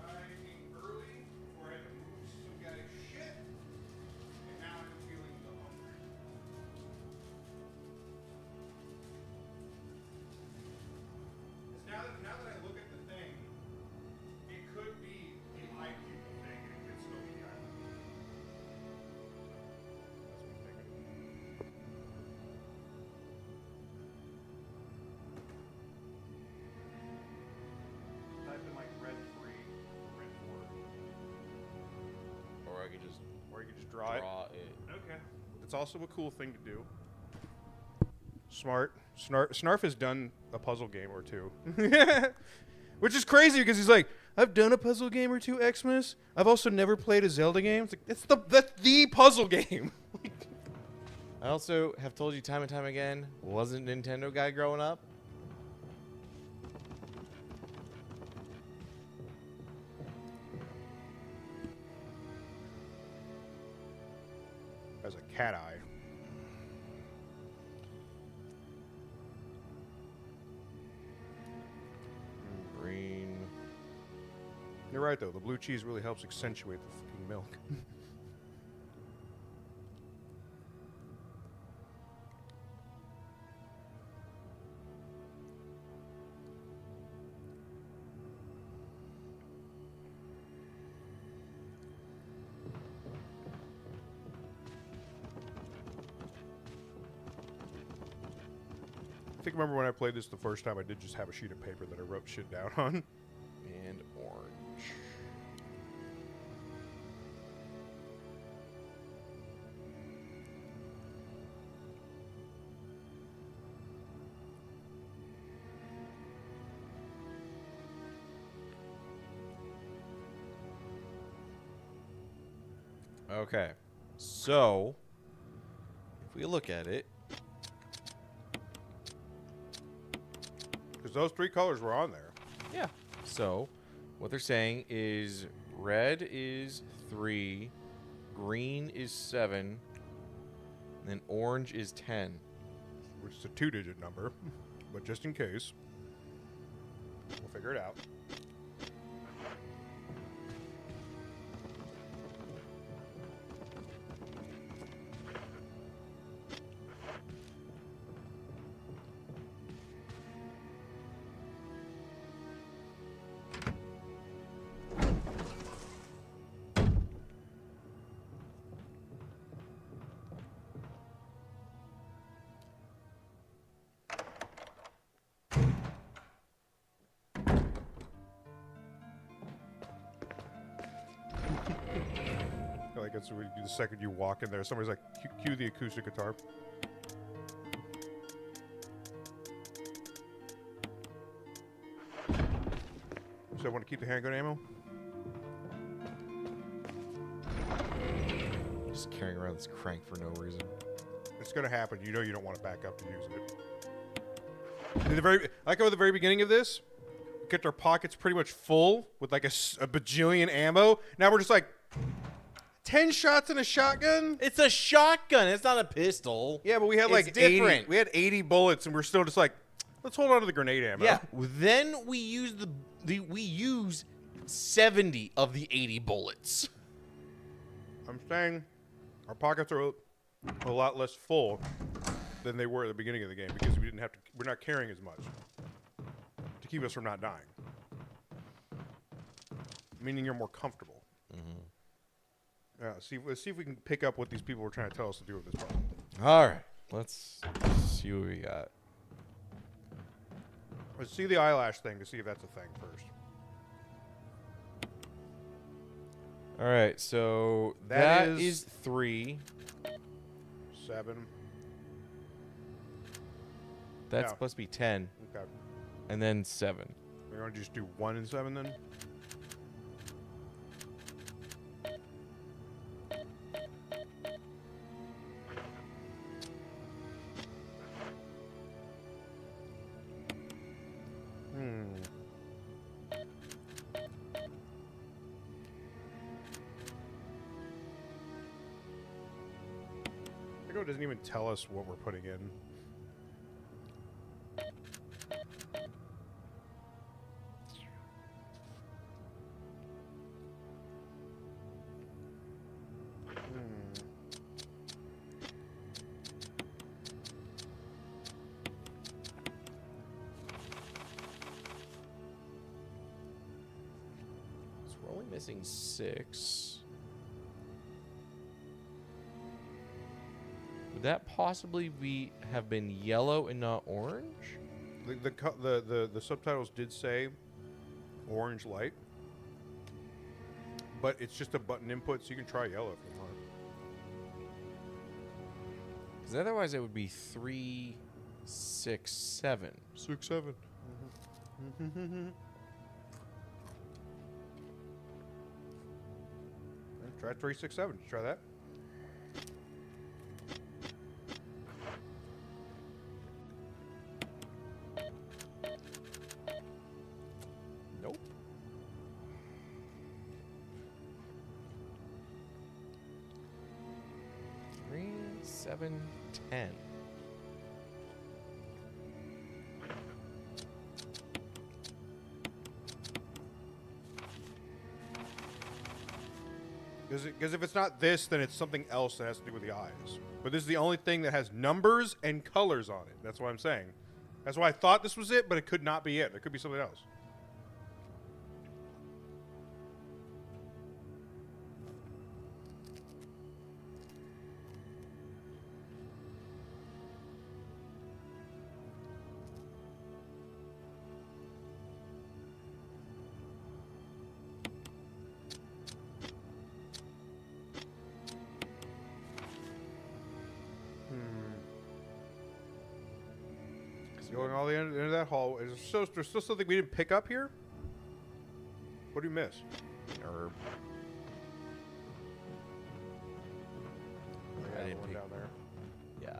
I ate early before I had to move some guy's shit, and now I'm feeling the hunger. 'Cause now that I look at the thing, it could be the eye pupil thing, and it could still be the eyelash. That's what I'm thinking. Type in like red 3, red 4. Or I could just Or you could just draw it. it. Okay. It's also a cool thing to do. Smart. Snarf has done a puzzle game or two. Which is crazy because he's like, I've done a puzzle game or two, Xmas. I've also never played a Zelda game. It's like, that's the puzzle game. I also have told you time and time again, wasn't a Nintendo guy growing up. As a cat eye. You're right, though. The blue cheese really helps accentuate the fucking milk. I think remember when I played this the first time, I did just have a sheet of paper that I wrote shit down on. And orange. Okay. So, if we look at it, Because those 3 colors were on there. yeah. So, what they're saying is red is 3, green is 7, and then orange is 10. Which is a 2-digit number. But just in case, we'll figure it out. I feel like that's what you do the second you walk in there. Somebody's like, cue the acoustic guitar. So I want to keep the handgun ammo? Just carrying around this crank for no reason. It's going to happen. You know you don't want to back up to use it. Like at the very beginning of this, we kept our pockets pretty much full with like a bajillion ammo. Now we're just like, 10 shots in a shotgun? It's a shotgun. It's not a pistol. Yeah, but we had It's like different. 80. We had 80 bullets, and we're still just like, let's hold on to the grenade ammo. Yeah. Then we use we use 70 of the 80 bullets. I'm saying our pockets are a lot less full than they were at the beginning of the game because we didn't have to. We're not carrying as much to keep us from not dying. Meaning you're more comfortable. Let's see if we can pick up what these people were trying to tell us to do with this problem. All right. Let's see what we got. Let's see the eyelash thing to see if that's a thing first. All right. So That that is- is 3. 7. That's Yeah. supposed to be 10. Okay. And then 7. We're going to just do 1 and 7 then? It doesn't even tell us what we're putting in. So we're only missing 6. Would that possibly have been yellow and not orange? The subtitles did say orange light, but it's just a button input, so you can try yellow if you want. Because otherwise it would be 3, 6, 7. 6, 7. Try 3, 6, 7. Try that. Nope. Three, 7, 10. Because if it's not this, then it's something else that has to do with the eyes. But this is the only thing that has numbers and colors on it. That's what I'm saying. That's why I thought this was it, but it could not be it. It could be something else. Going all the way into that hall. There's still something we didn't pick up here? What did we miss? Herb. Oh, I yeah, didn't one pick- down there. Yeah.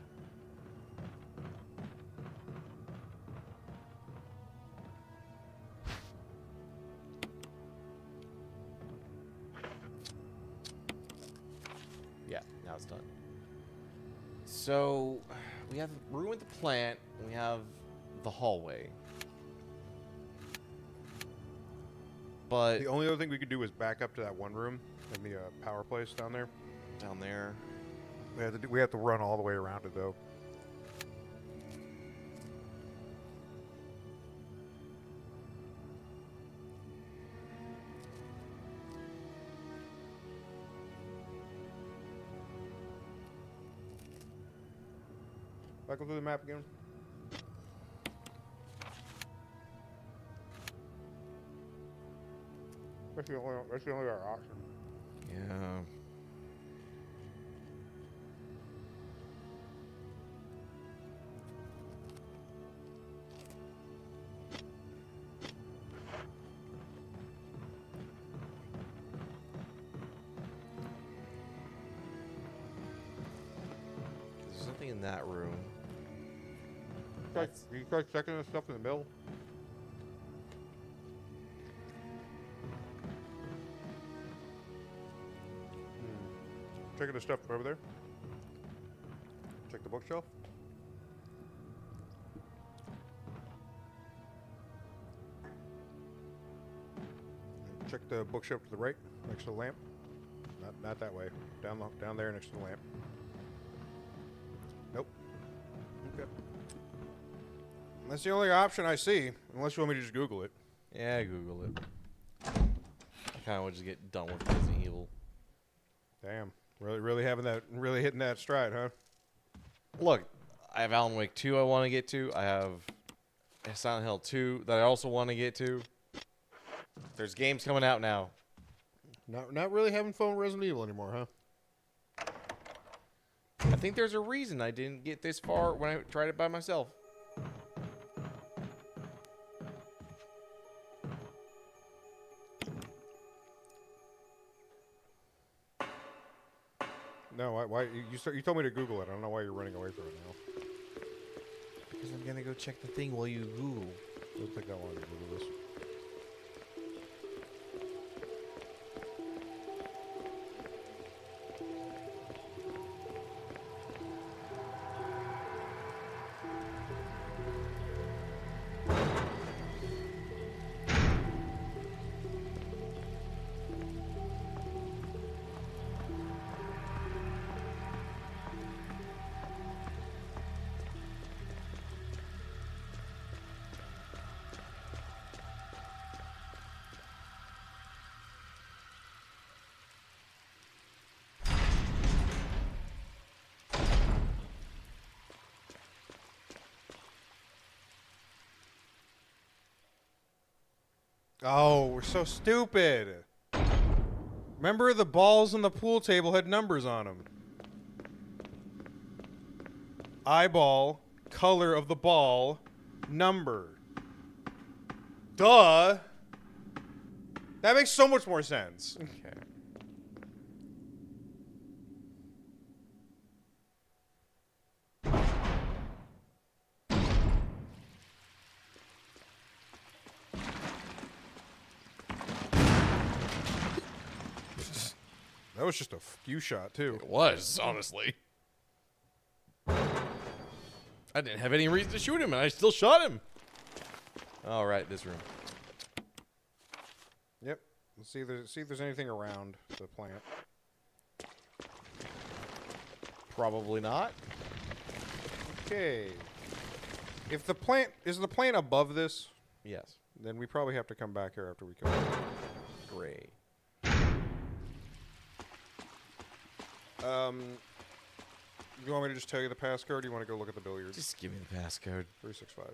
Yeah, now it's done. So, we have the room with the plant, and we have the hallway. But The only other thing we could do is back up to that one room in the power place down there. down there, We have to run all the way around it though. Back up to the map again. That's the only other option. yeah. There's something in that room. That's- You start checking this stuff in the middle. Checking the stuff over there. Check the bookshelf. Check the bookshelf to the right, next to the lamp. Not that way. Down there next to the lamp. Nope. Okay. That's the only option I see, unless you want me to just Google it. Yeah, Google it. I kind of want to just get done with Resident Evil. Damn. Really hitting that stride, huh? Look, I have Alan Wake 2 I want to get to. I have Silent Hill 2 that I also want to get to. There's games coming out now. Not really having fun with Resident Evil anymore, huh? I think there's a reason I didn't get this far when I tried it by myself. No, why you told me to Google it. I don't know why you're running away from it now. Because I'm going to go check the thing while you Google. I don't think I wanted to Google this. Oh, we're so stupid. Remember the balls on the pool table had numbers on them. Eyeball, color of the ball, number. Duh. That makes so much more sense. Okay. That was just a few shot, too. It was, honestly. I didn't have any reason to shoot him, and I still shot him. All right, this room. Yep. Let's see if there's anything around the plant. Probably not. Okay. If the plant is the plane above this, Yes. then we probably have to come back here after we come. Great. You want me to just tell you the passcode, or do you want to go look at the billiards? Just give me the passcode. 365.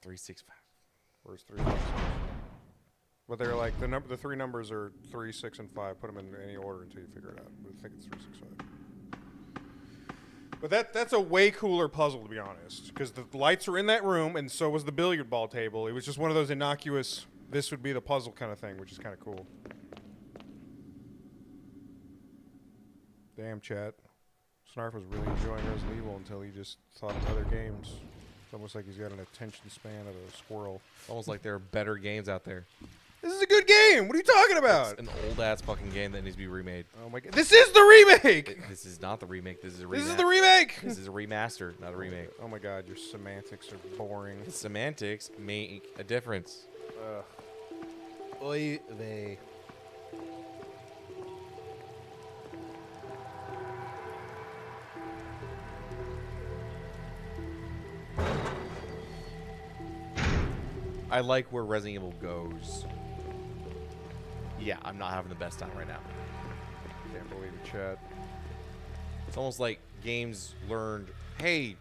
365. Where's 366? But they're like the three numbers are 3, 6, and 5. Put them in any order until you figure it out. But I think it's 365. But that's a way cooler puzzle, to be honest, because the lights are in that room, and so was the billiard ball table. It was just one of those innocuous, this would be the puzzle kind of thing, which is kind of cool. Damn, chat. Snarf was really enjoying Resident Evil until he just thought of other games. It's almost like he's got an attention span of a squirrel. Almost like there are better games out there. This is a good game! What are you talking about? It's an old-ass fucking game that needs to be remade. Oh my god. This is the remake! This is not the remake. This is a This is the remake! This is a remaster, not a remake. Oh my god, your semantics are boring. The semantics make a difference. Oy vey. I like where Resident Evil goes. Yeah, I'm not having the best time right now. Can't believe it, chat. It's almost like games learned, hey,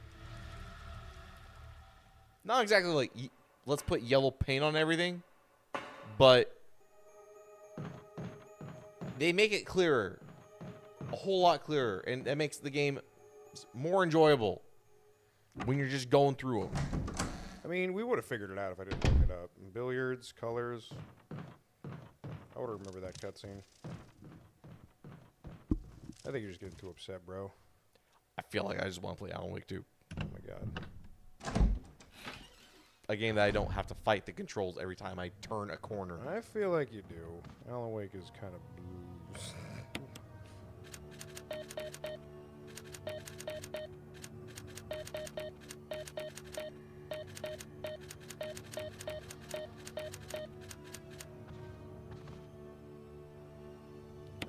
not exactly like, let's put yellow paint on everything, but they make it clearer, a whole lot clearer, and that makes the game more enjoyable when you're just going through them. I mean, we would have figured it out if I didn't look it up. Billiards, colors. I would remember that cutscene. I think you're just getting too upset, bro. I feel like I just want to play Alan Wake 2. Oh my god. A game that I don't have to fight the controls every time I turn a corner. I feel like you do. Alan Wake is kind of blues.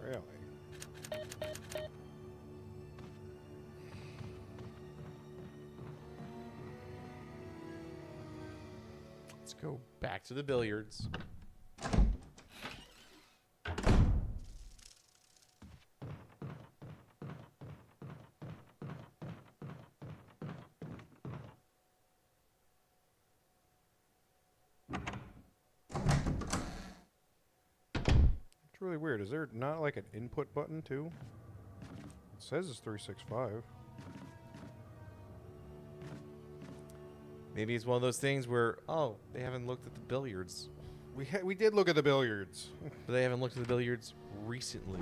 Really? Let's go back to the billiards. It's really weird. Is there not like an input button too? It says it's 365. Maybe it's one of those things where, oh, they haven't looked at the billiards. We did look at the billiards. But they haven't looked at the billiards recently.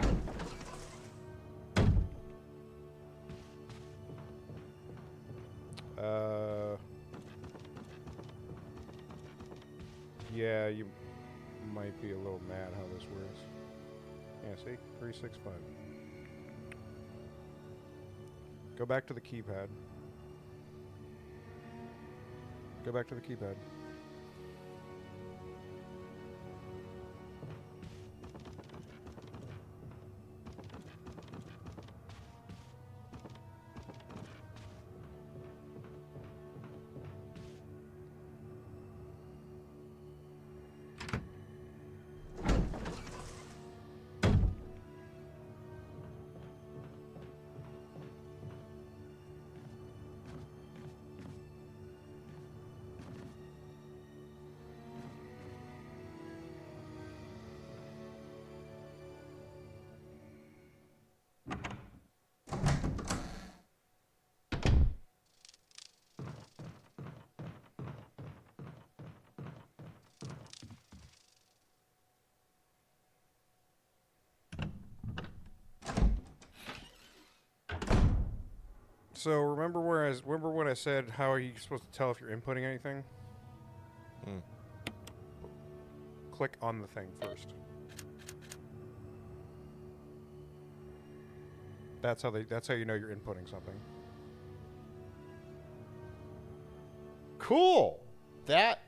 Yeah, you might be a little mad how this works. Yeah, see? 365. Go back to the keypad. Go back to the keypad. So remember when I said how are you supposed to tell if you're inputting anything? Click on the thing first. That's how you know you're inputting something. Cool. That,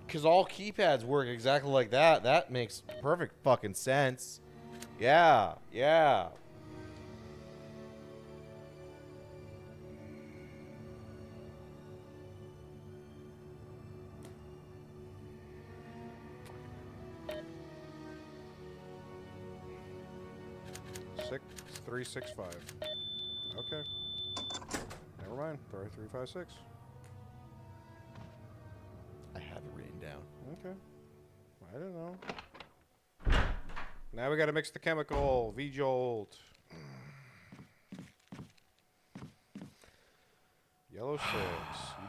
because all keypads work exactly like that. That makes perfect fucking sense. Yeah, yeah. 365. Okay. Never mind. 356. I have it written down. Okay. I don't know. Now we got to mix the chemical. V-Jolt. Yellow 6.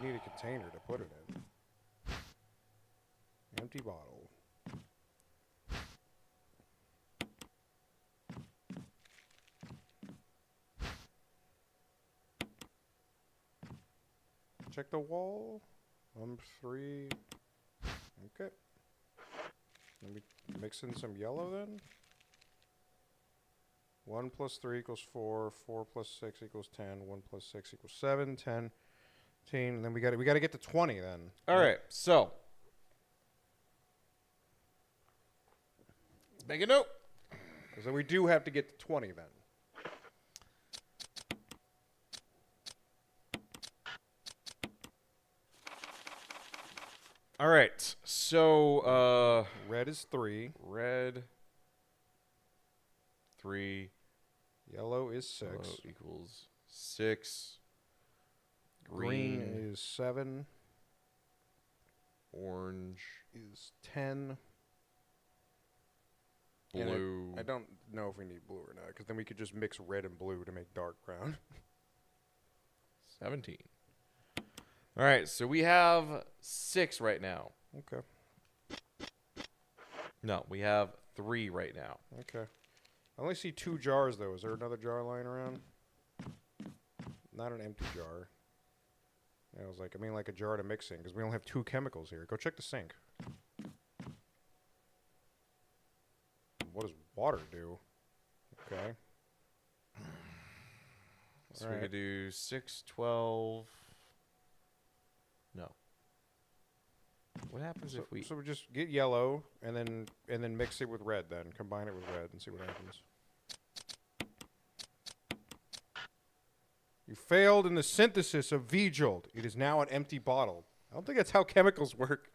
You need a container to put it in. Empty bottle. Check the wall. 3. Okay. Let me mix in some yellow then. 1 plus 3 equals 4. 4 plus 6 equals 10. 1 plus 6 equals 7. 10. 15. And then we got to get to 20 then. All right, so let's make a note. So we do have to get to 20 then. All right, so Red is 3. red 3 Yellow is 6. yellow equals 6. Green Green is 7. orange, Is 10. And blue. I don't know if we need blue or not, because then we could just mix red and blue to make dark brown. 17. All right, so we have 6 right now. Okay. No, we have 3 right now. Okay. I only see 2 jars, though. Is there another jar lying around? Not an empty jar. I was like, I mean like a jar to mix in, because we only have 2 chemicals here. Go check the sink. What does water do? Okay. So All we right. could do 6, 12. No. What happens So, if we... so we just get yellow and then mix it with red. Then combine it with red and see what happens. You failed in the synthesis of V-Jolt. It is now an empty bottle. I don't think that's how chemicals work.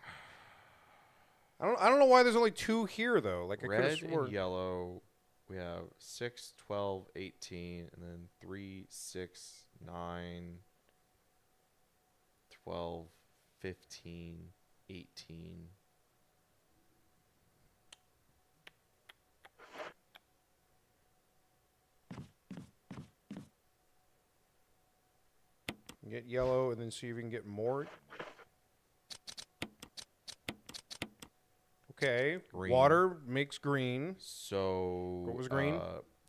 I don't know why there's only 2 here though. Like I could have red sworn. and yellow, we have 6, 12, 18, and then 3, 6, 9, 12, 15, 18. Get yellow and then see if we can get more. Okay. Green. Water makes green. So... What was green?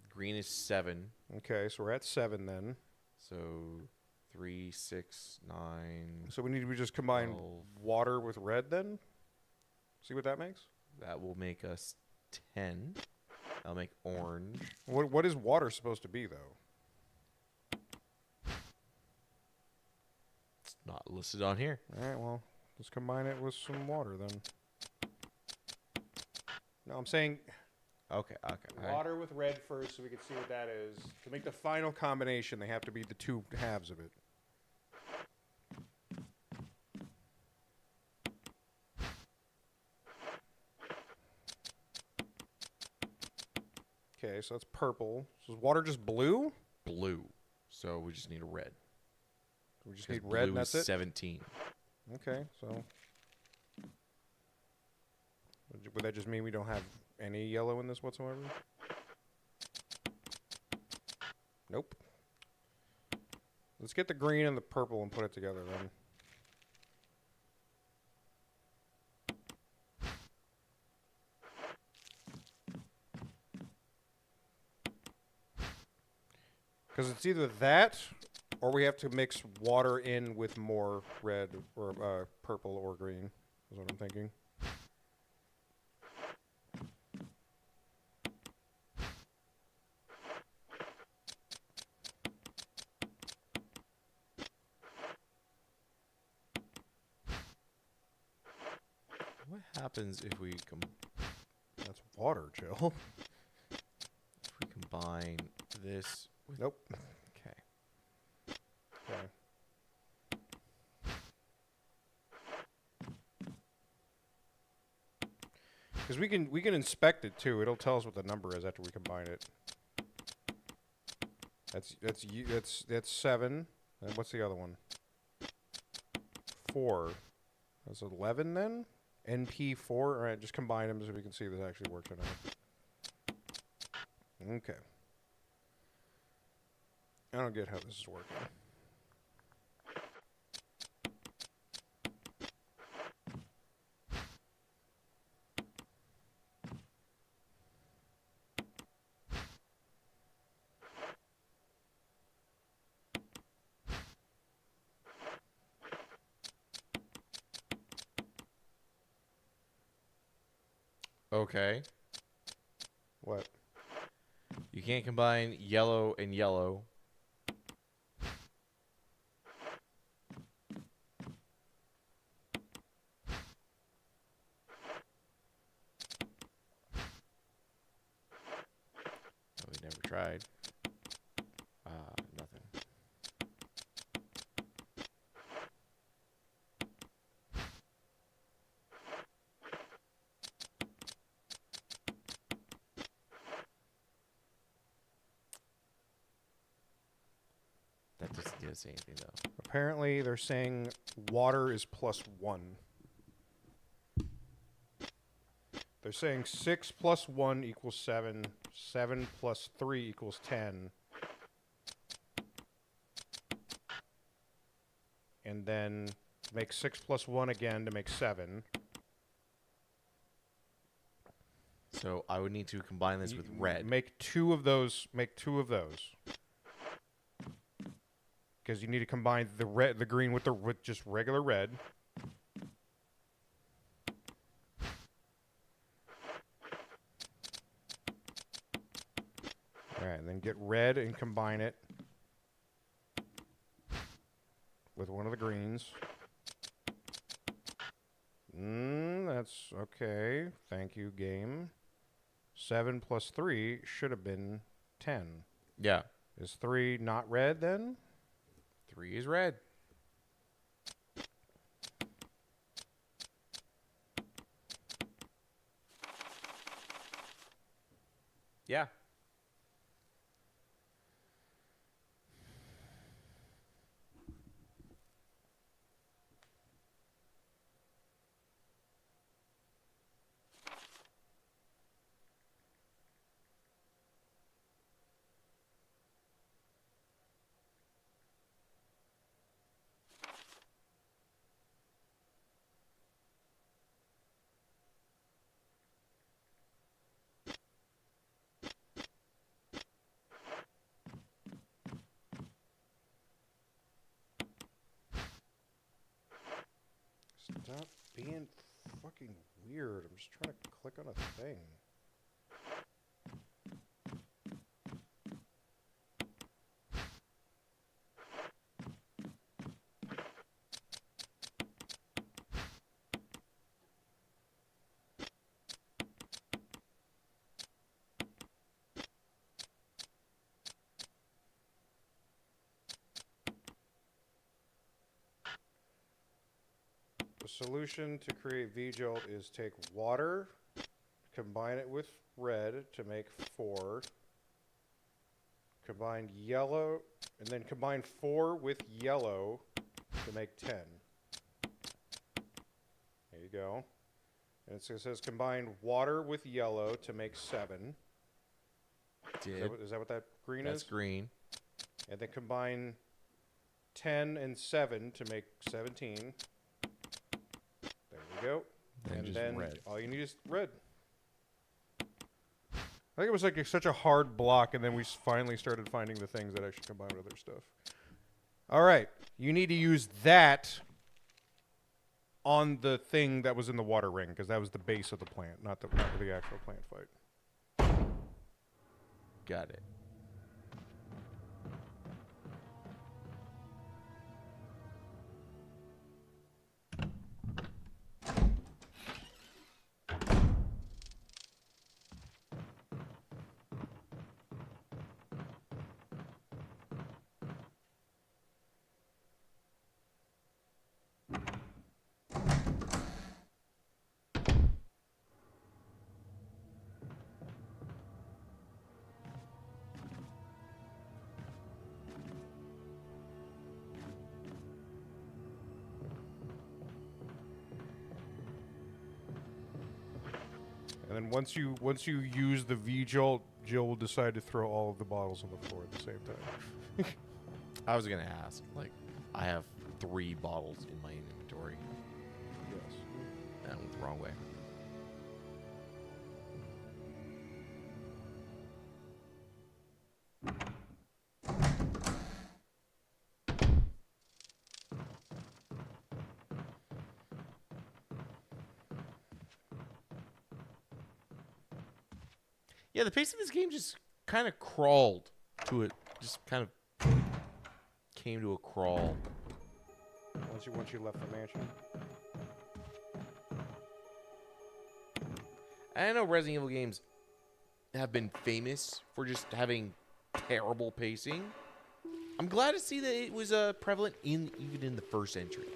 Green is 7. Okay, so we're at 7 then. So 3, 6, 9. So we need to just combine 12. water with red then? See what that makes? That will make us 10. That'll make orange. What is water supposed to be though? It's not listed on here. All right, well, let's combine it with some water then. No, I'm saying Okay, okay. all right. water with red first so we can see what that is. To make the final combination, they have to be the 2 halves of it. Okay, so that's purple. So is water just blue? Blue. So we just need a red. We just 'Cause need red and blue that's is it? 17. Okay, so would that just mean we don't have any yellow in this whatsoever? Nope. Let's get the green and the purple and put it together then. Because it's either that or we have to mix water in with more red or purple or green, is what I'm thinking. What happens if we That's water, Jill. combine this with... Nope. Okay. Okay. Because we can inspect it too. It'll tell us what the number is after we combine it. That's 7. And what's the other one? 4. That's 11 then. NP4. All right, just combine them so we can see if this actually works or not. Okay. I don't get how this is working. Okay. What? You can't combine yellow and yellow. Oh, we never tried. Nothing. That doesn't get us anything, though. Apparently, they're saying water is +1. They're saying 6 + 1 = 7. 7 + 3 = 10. And then make 6 + 1 again to make 7. So I would need to combine this with red. Make 2 of those. Make 2 of those. Because you need to combine the green with just regular red. All right, and then get red and combine it with one of the greens. That's okay. Thank you, game. 7 + 3 should have been 10. Yeah. Is 3 not red then? 3 is red. Yeah. Stop being fucking weird. I'm just trying to click on a thing. The solution to create V-Jolt is take water, combine it with red to make 4, combine yellow, and then combine 4 with yellow to make 10. There you go. And it says combine water with yellow to make 7. Is that what that green is? That's green. And then combine 10 and 7 to make 17. There we go. And just then red. all you need is red. I think it was like such a hard block, and then we finally started finding the things that actually combine with other stuff. All right. You need to use that on the thing that was in the water ring, because that was the base of the plant, not the actual plant fight. Got it. And then once you use the V-Jolt, Jill will decide to throw all of the bottles on the floor at the same time. I was gonna ask. Like, I have 3 bottles in my inventory. Yes. That went the wrong way. Yeah, the pace of this game just kind of crawled to it. Just kind of came to a crawl. Once you left the mansion. I know Resident Evil games have been famous for just having terrible pacing. I'm glad to see that it was prevalent even in the first entry.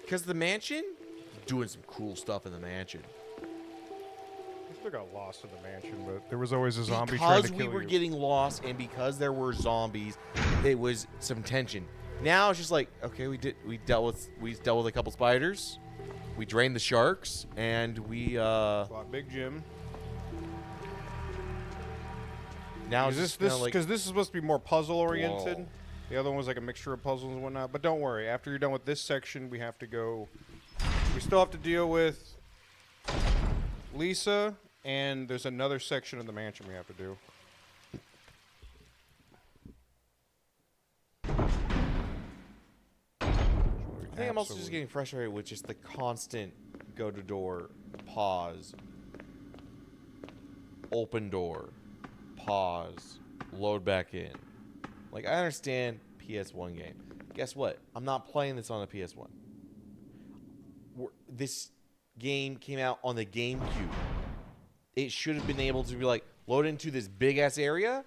Because the mansion, doing some cool stuff in the mansion. I still got lost in the mansion, but there was always a zombie trying Because to we kill were you. getting lost and because there were zombies, it was some tension. Now it's just like, okay, we dealt with a couple spiders, we drained the sharks, and we Fought Big Jim. now Is it's this just kinda like, because this is supposed to be more puzzle oriented? Whoa. The other one was like a mixture of puzzles and whatnot. But don't worry, after you're done with this section, we have to go. We still have to deal with Lisa, and there's another section of the mansion we have to do. I think I'm also just getting frustrated with just the constant go to door, pause, open door, pause, load back in. Like, I understand PS1 game. Guess what? I'm not playing this on a PS1. This game came out on the GameCube. It should have been able to be like, load into this big ass area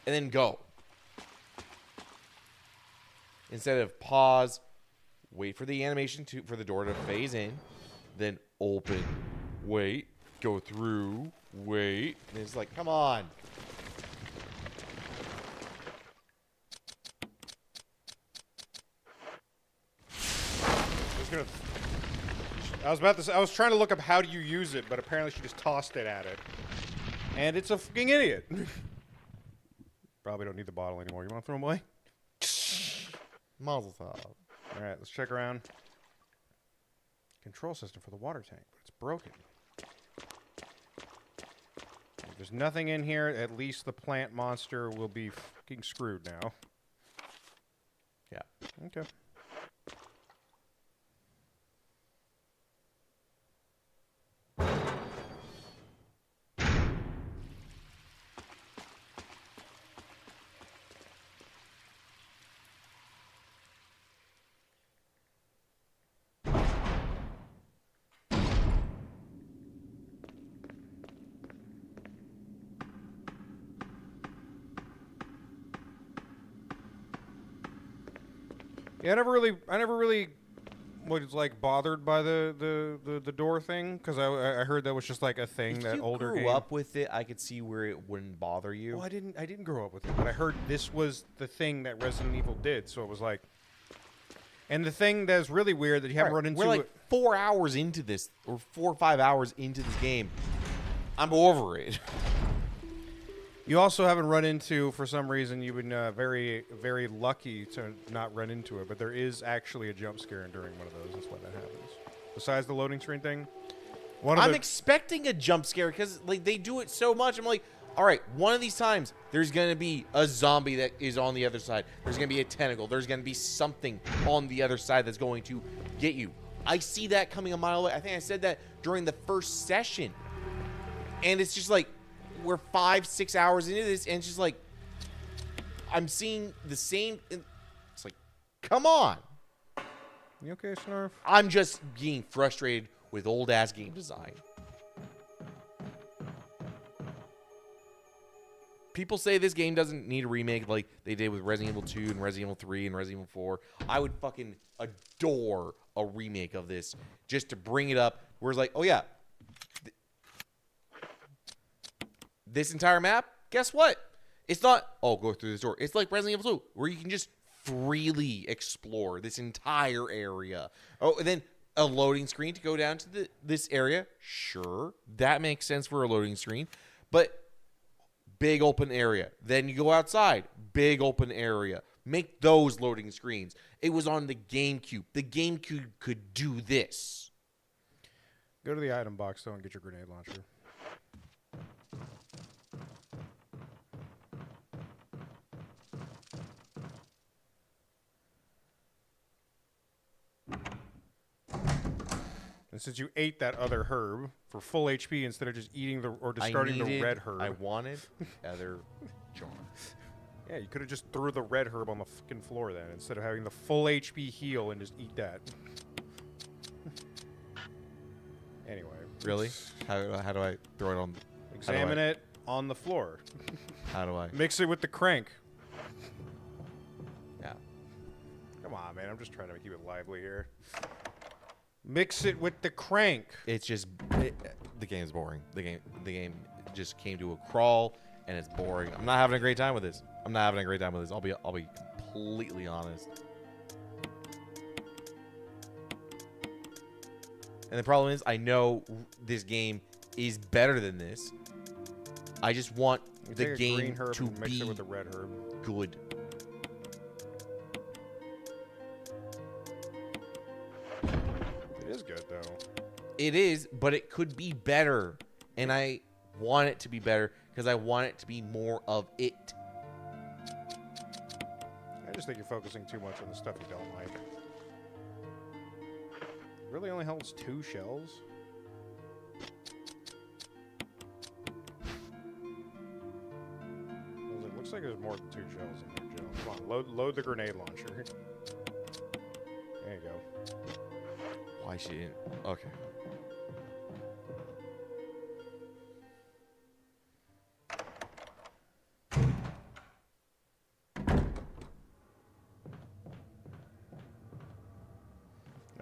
and then go. Instead of pause, wait for the animation for the door to phase in, then open, wait, go through, wait. And it's like, come on. I was trying to look up how do you use it, but apparently she just tossed it at it. And it's a fucking idiot. Probably don't need the bottle anymore. You want to throw them away? Mazel tov. All right, let's check around. Control system for the water tank, but it's broken. If there's nothing in here, at least the plant monster will be fucking screwed now. Yeah. Okay. Yeah, I never really was like bothered by the door thing because I heard that was just like a thing If that you older grew game. up with it, I could see where it wouldn't bother you. Well, I didn't grow up with it, but I heard this was the thing that Resident Evil did, so it was like. And the thing that's really weird that you haven't run into. We're like 4 hours into this, or 4 or 5 hours into this game. I'm over it. You also haven't run into, for some reason, you've been very, very lucky to not run into it, but there is actually a jump scare during one of those. That's why that happens. Besides the loading screen thing, I'm expecting a jump scare because like they do it so much. I'm like, all right, one of these times there's gonna be a zombie that is on the other side. There's gonna be a tentacle. There's gonna be something on the other side that's going to get you. I see that coming a mile away. I think I said that during the first session, and it's just like we're 5-6 hours into this, and it's just like I'm seeing the same. It's like, come on. You okay, Snarf? I'm just being frustrated with old ass game design. People say this game doesn't need a remake like they did with Resident Evil 2 and Resident Evil 3 and Resident Evil 4. I would fucking adore a remake of this just to bring it up where it's like, oh yeah, this entire map, guess what? It's not, oh, go through this door. It's like Resident Evil 2 where you can just freely explore this entire area. Oh, and then a loading screen to go down to this area. Sure, that makes sense for a loading screen. But big open area. Then you go outside. Big open area. Make those loading screens. It was on the GameCube. The GameCube could do this. Go to the item box, though, and get your grenade launcher. And since you ate that other herb for full HP instead of just eating or discarding the red herb. I wanted other jar. Yeah, you could have just threw the red herb on the fucking floor then instead of having the full HP heal and just eat that. Anyway. Really? How do I throw it on? Examine it on the floor. How do I? Mix it with the crank. Yeah. Come on, man. I'm just trying to keep it lively here. Mix it with the crank. It's just the game's boring. The game just came to a crawl, and it's boring. I'm not having a great time with this. I'll be completely honest. And the problem is, I know this game is better than this. I just want the game to mix be it with the red herb. good. It is good though. It is, but it could be better. And I want it to be better because I want it to be more of it. I just think you're focusing too much on the stuff you don't like. It really only holds 2 shells? It looks like there's more than 2 shells in there, Jill. Come on, load the grenade launcher. There you go. Why she didn't? Okay.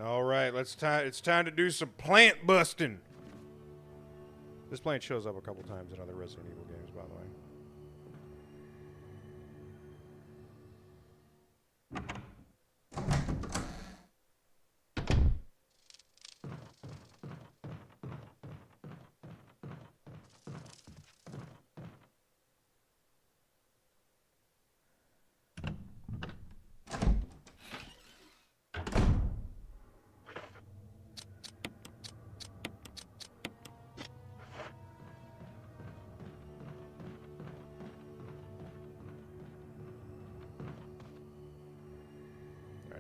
All right, it's time to do some plant busting. This plant shows up a couple times in other Resident Evil games, by the way.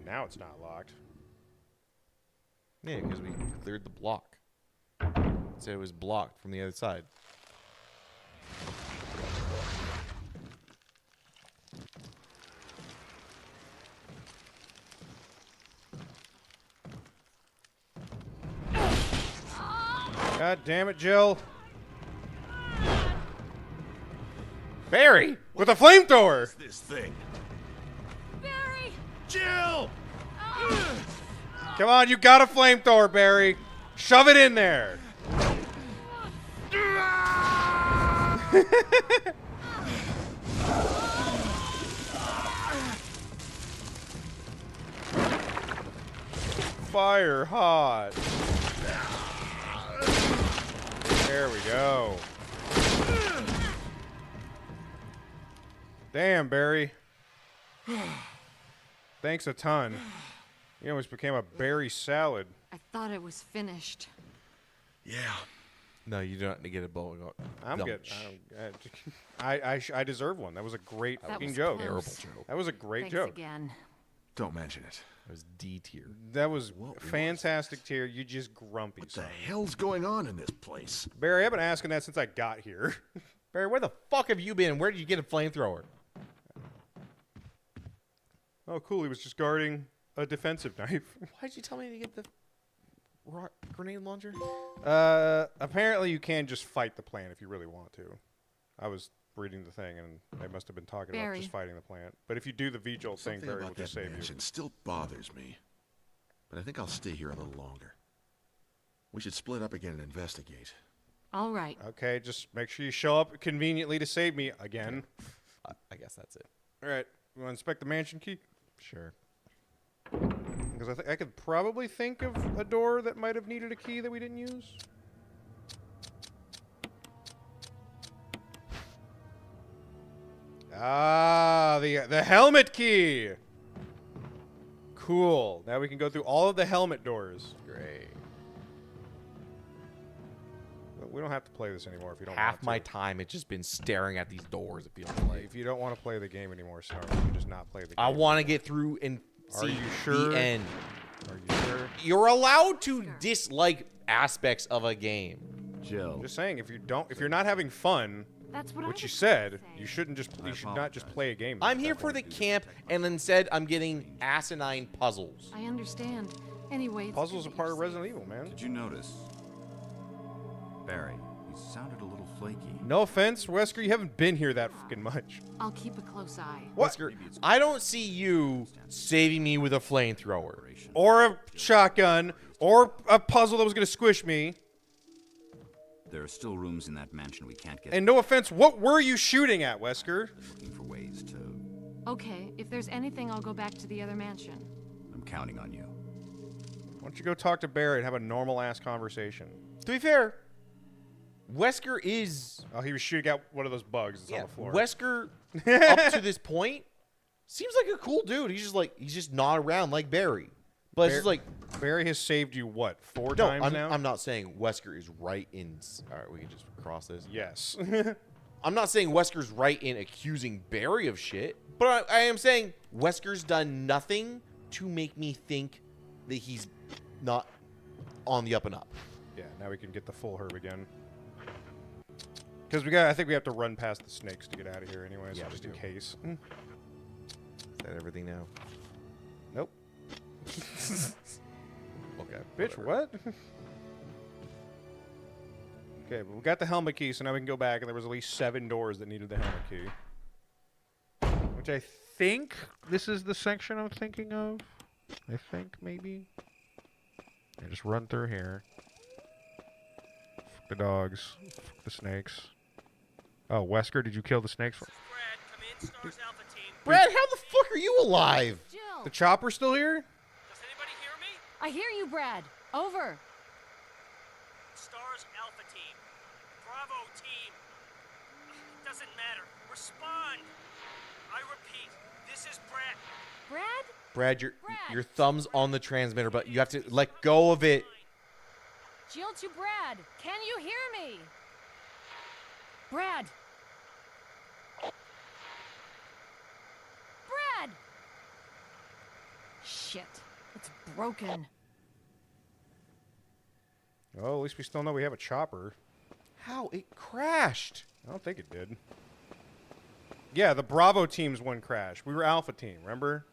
Now it's not locked. Yeah, because we cleared the block. It said it was blocked from the other side. God damn it, Jill. Barry! With a flamethrower! This thing. Barry! Jill! Come on, you got a flamethrower, Barry. Shove it in there. Fire hot. There we go. Damn, Barry. Thanks a ton. You almost became a berry salad. I thought it was finished. Yeah. No, you don't need to get a bowl. I'm good. I deserve one. That was a great That fucking was joke. close. Terrible joke. That was a great Thanks joke. again. Don't mention it. It was D tier. That was What was fantastic tier. You just grumpy. What the son. hell's going on in this place? Barry, I've been asking that since I got here. Barry, where the fuck have you been? Where did you get a flamethrower? Oh, cool. He was just guarding a defensive knife. Why'd you tell me to get the grenade launcher? Apparently you can just fight the plant if you really want to. I was reading the thing, and they must have been talking about Barry. just fighting the plant. But if you do the V-Jolt thing, Something Barry will about just that save you. mansion still bothers me. But I think I'll stay here a little longer. We should split up again and investigate. All right. Okay, just make sure you show up conveniently to save me again. I guess that's it. All right, you want to inspect the mansion key? Sure. Because I could probably think of a door that might have needed a key that we didn't use. Ah, the helmet key. Cool. Now we can go through all of the helmet doors. Great. But we don't have to play this anymore if you don't Half want to. my time it's just been staring at these doors. It feels like. If you don't want to play the game anymore, Snarf, you can just not play the game. I want to get through and Are see you sure? the end. Are you sure? You're allowed to dislike aspects of a game. Jill. I'm just saying, if you're not having fun, That's what which I you was said, gonna say. you should not just play a game. I'm here for the camp, and instead I'm getting asinine puzzles. I understand. Anyway, it's Puzzles good are that part you're of Resident safe. Evil, man. Did you notice? Barry, you sounded a little flaky. No offense, Wesker, you haven't been here that fucking much. I'll keep a close eye. Wesker, I don't see you saving me with a flamethrower. Or a shotgun, or a puzzle that was gonna squish me. There are still rooms in that mansion we can't get. And no offense, what were you shooting at, Wesker? Looking for ways to. Okay, if there's anything, I'll go back to the other mansion. I'm counting on you. Why don't you go talk to Barry and have a normal ass conversation? To be fair, Wesker is Oh, he was shooting at one of those bugs that's on the floor. Wesker up to this point seems like a cool dude. He's just not around like Barry. But it's just like Barry has saved you what, 4 no, times now? I'm not saying Wesker is right in. All right, we can just cross this. Yes. I'm not saying Wesker's right in accusing Barry of shit, but I am saying Wesker's done nothing to make me think that he's not on the up and up. Yeah, now we can get the full herb again. Because I think we have to run past the snakes to get out of here anyway, so Yeah, we just in do. case. Is that everything now? Nope. Okay. Bitch, whatever. what? Okay, but we got the helmet key, so now we can go back, and there was at least 7 doors that needed the helmet key. Which I think this is the section I'm thinking of. I think, maybe. I just run through here. Fuck the dogs. Fuck the snakes. Oh, Wesker, did you kill the snakes? Brad, come in, Stars Alpha Team. Brad, how the fuck are you alive? Jill, The chopper still here? Does anybody hear me? I hear you, Brad. Over. Stars Alpha Team. Bravo Team. It doesn't matter. Respond. I repeat, this is Brad. Brad? Brad, Brad. your thumb's on the transmitter, but you have to let go of it. Jill to Brad. Can you hear me? Brad. Brad. Shit. It's broken. Oh, at least we still know we have a chopper. How? It crashed. I don't think it did. Yeah, the Bravo team's one crash. We were Alpha team, remember?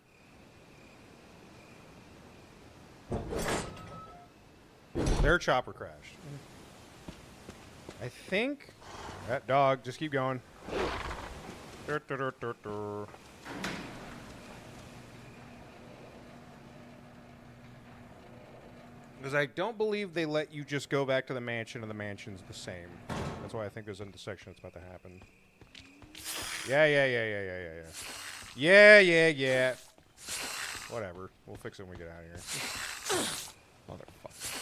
Their chopper crashed. I think that dog. Just keep going. Dur, dur, dur, dur, dur. Because I don't believe they let you just go back to the mansion and the mansion's the same. That's why I think there's a section that's about to happen. Yeah. Yeah. Whatever. We'll fix it when we get out of here. Motherfucker.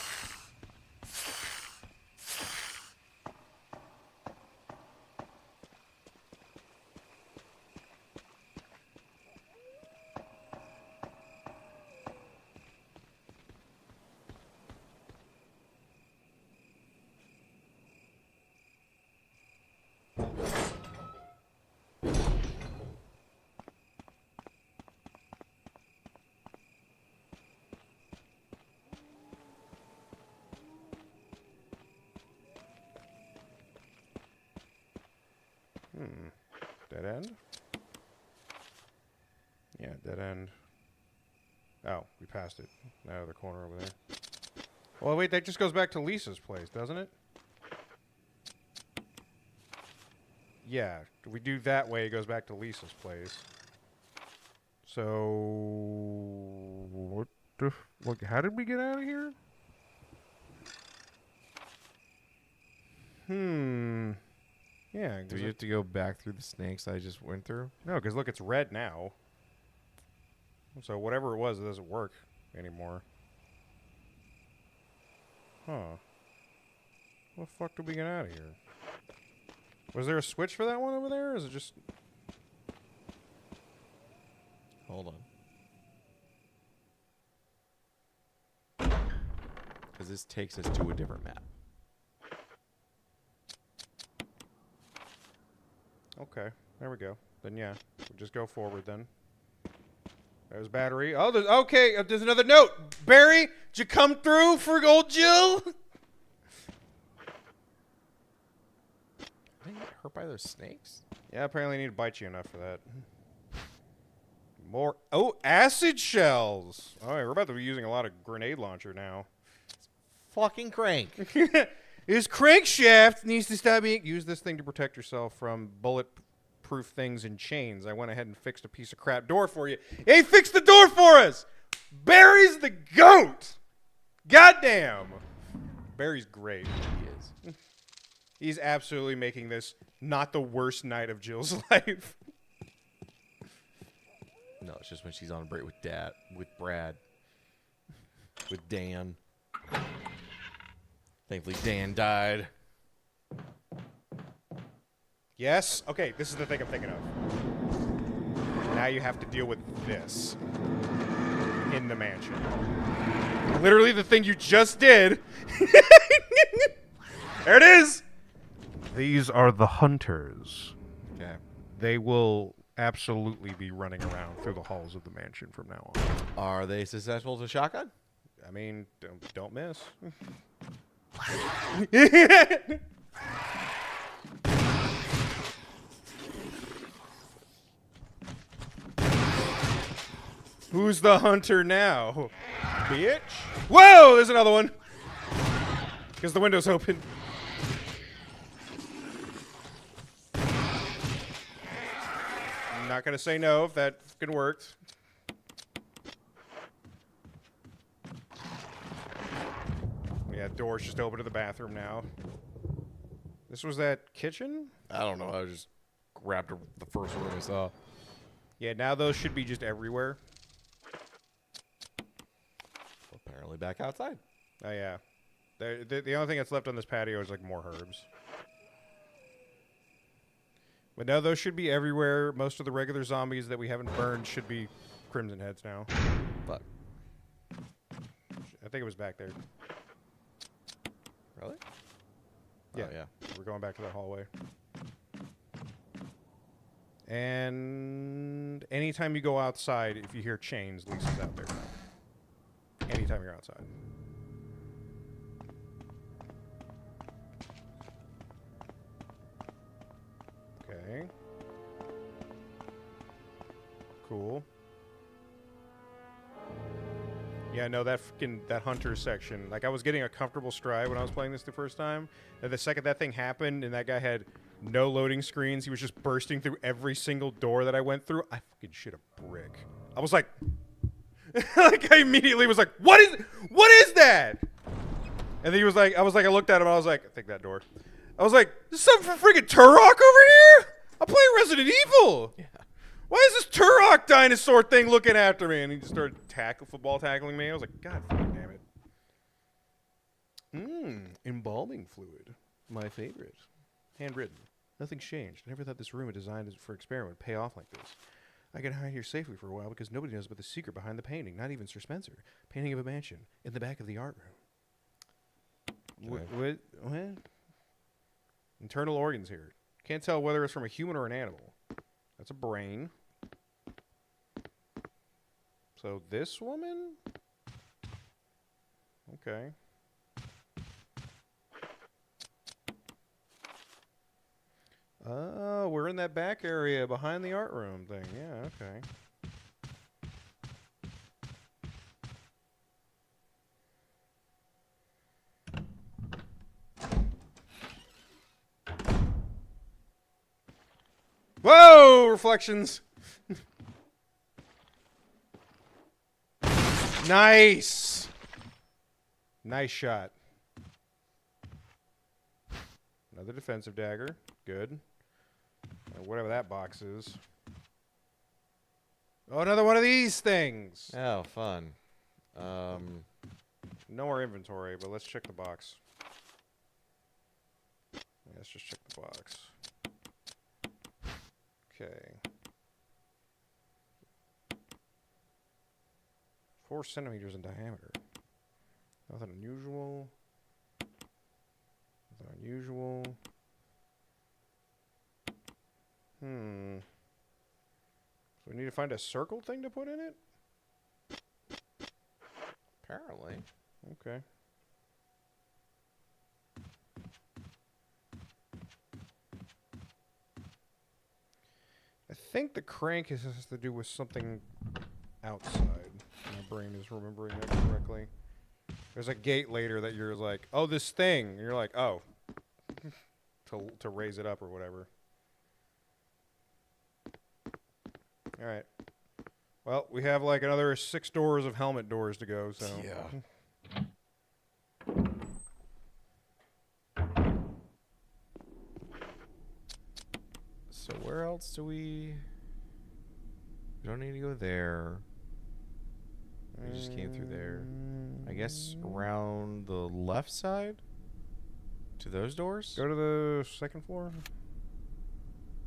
Dead end? Yeah, dead end. Oh, we passed it. That other corner over there. Well, wait, that just goes back to Lisa's place, doesn't it? Yeah, we do that way, it goes back to Lisa's place. So, what the look, how did we get out of here? Yeah, Do you have to go back through the snakes I just went through? no, because look, it's red now. So whatever it was, it doesn't work. anymore. Huh. How the fuck did we get out of here? Was there a switch for that one over there, or is it just... Hold on. Because this takes us to a different map. Okay, there we go. Then yeah, we'll just go forward then. There's battery. Oh, there's another note. Barry, did you come through for old Jill? I didn't get hurt by those snakes. Yeah, apparently I need to bite you enough for that. More. Oh, acid shells. All right, we're about to be using a lot of grenade launcher now. Fucking crank. His crankshaft needs to stop being... Use this thing to protect yourself from bulletproof things and chains. I went ahead and fixed a piece of crap door for you. He fixed the door for us! Barry's the GOAT! Goddamn! Barry's great. He is. He's absolutely making this not the worst night of Jill's life. No, it's just when she's on a break with Brad, with Dan. Thankfully, Dan died. Yes? Okay, this is the thing I'm thinking of. Now you have to deal with this in the mansion. Literally the thing you just did. There it is! These are the hunters. Okay. They will absolutely be running around through the halls of the mansion from now on. Are they susceptible to shotgun? I mean, don't miss. Who's the hunter now? Bitch. Whoa, there's another one. Because the window's open. I'm not going to say no if that fucking worked. Yeah, door's just open to the bathroom now. This was that kitchen? I don't know. I just grabbed the first one I saw. Yeah, now those should be just everywhere. Apparently back outside. Oh, yeah. The only thing that's left on this patio is, like, more herbs. But no, those should be everywhere. Most of the regular zombies that we haven't burned should be Crimson Heads now. Fuck. I think it was back there. Really? Yeah. Oh, yeah. We're going back to that hallway. And anytime you go outside, if you hear chains, Lisa's out there. Anytime you're outside. Okay. Cool. Yeah, no, that hunter section. Like, I was getting a comfortable stride when I was playing this the first time. And the second that thing happened and that guy had no loading screens, he was just bursting through every single door that I went through. I fucking shit a brick. I was like, like I immediately was like, what is that? And then he was like, I looked at him and I was like, I think that door. I was like, this is something for freaking Turok over here? I'm playing Resident Evil. Yeah. Why is this Turok dinosaur thing looking after me? And he just started football tackling me. I was like, God fucking damn it. Embalming fluid. My favorite. Handwritten. Nothing's changed. I never thought this room was designed for experiment would pay off like this. I can hide here safely for a while because nobody knows about the secret behind the painting, not even Sir Spencer. Painting of a mansion in the back of the art room. Okay. What? Internal organs here. Can't tell whether it's from a human or an animal. That's a brain. So this woman? Okay. Oh, we're in that back area behind the art room thing. Yeah, okay. Whoa! Reflections. Nice. Nice shot. Another defensive dagger. Good. Whatever that box is. Oh, another one of these things. Oh, fun. No more inventory, but let's check the box. Yeah, let's just check the box. Okay. 4 centimeters in diameter. Nothing unusual. Nothing unusual. So we need to find a circle thing to put in it? Apparently. Okay. I think the crank has to do with something outside. My brain is remembering that correctly. There's a gate later that you're like, oh, this thing. And you're like, oh. to raise it up or whatever. All right. Well, we have like another 6 doors of helmet doors to go, so. Yeah. So where else do we... We don't need to go there. We just came through there. I guess around the left side? To those doors? Go to the 2nd floor.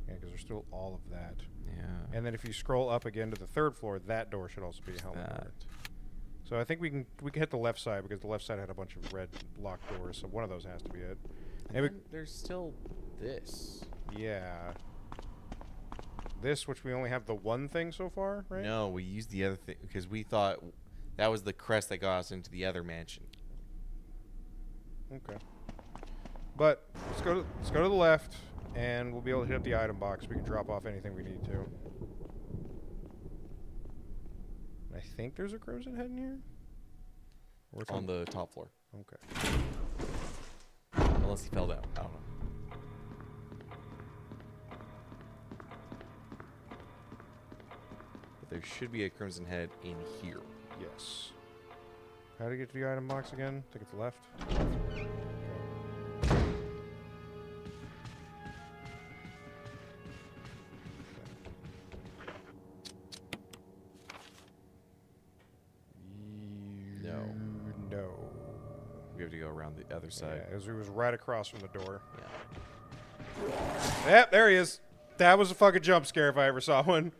Yeah, because there's still all of that. Yeah. And then if you scroll up again to the 3rd floor, that door should also be a helmet door. So I think we can hit the left side because the left side had a bunch of red locked doors, so one of those has to be it. And there's still this. Yeah. This, which we only have the one thing so far, right? No, we used the other thing because we thought that was the crest that got us into the other mansion. Okay. But let's go to the left, and we'll be able to hit up the item box. We can drop off anything we need to. I think there's a Crimson Head in here. Or it's On the top floor. Okay. Unless he fell down. I don't know. But there should be a Crimson Head in here. Yes. How to get to the item box again? I think it's left. No. No. We have to go around the other side. Yeah, it was right across from the door. Yeah. Yep, there he is. That was a fucking jump scare if I ever saw one.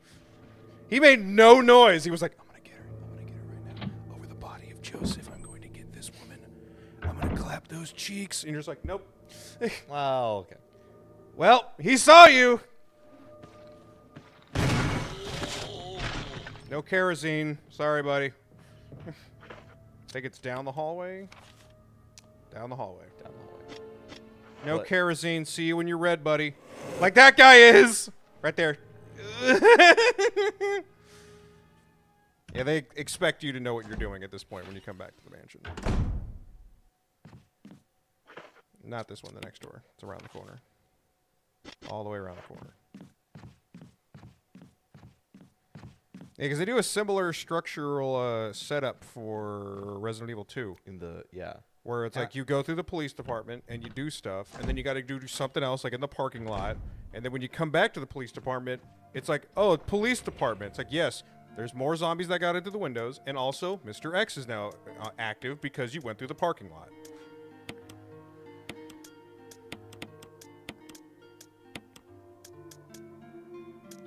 He made no noise. He was like, I'm going to get her. I'm going to get her right now. Over the body of Joseph, I'm going to get this woman. I'm going to clap those cheeks. And you're just like, nope. Wow. Okay. Well, he saw you. No kerosene. Sorry, buddy. Think it's down the hallway? Down the hallway. Down the hallway. No What? kerosene. See you when you're red, buddy. Like that guy is. Right there. Yeah, they expect you to know what you're doing at this point when you come back to the mansion. Not this one, the next door. It's around the corner. All the way around the corner. Yeah, because they do a similar structural setup for Resident Evil 2. In the, yeah. Where it's like you go through the police department and you do stuff, and then you got to do something else, like in the parking lot. And then when you come back to the police department, it's like, oh, police department. It's like, yes, there's more zombies that got into the windows, and also Mr. X is now active because you went through the parking lot.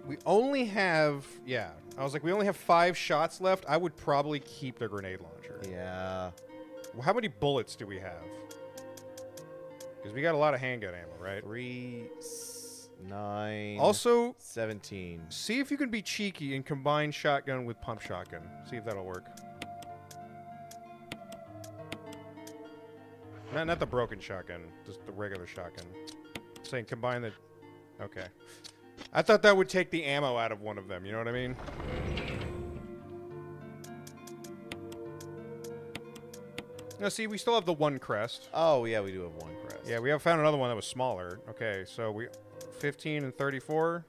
We only have, yeah, I was like, we only have 5 shots left. I would probably keep the grenade launcher. Yeah. Well, how many bullets do we have? Because we got a lot of handgun ammo, right? 3, 9. Also, 17. see if you can be cheeky and combine shotgun with pump shotgun. See if that'll work. Not the broken shotgun, just the regular shotgun. Saying combine the... Okay. I thought that would take the ammo out of one of them, you know what I mean? Now, see, we still have the one crest. Oh, yeah, we do have one crest. Yeah, we have found another one that was smaller. Okay, so we 15 and 34.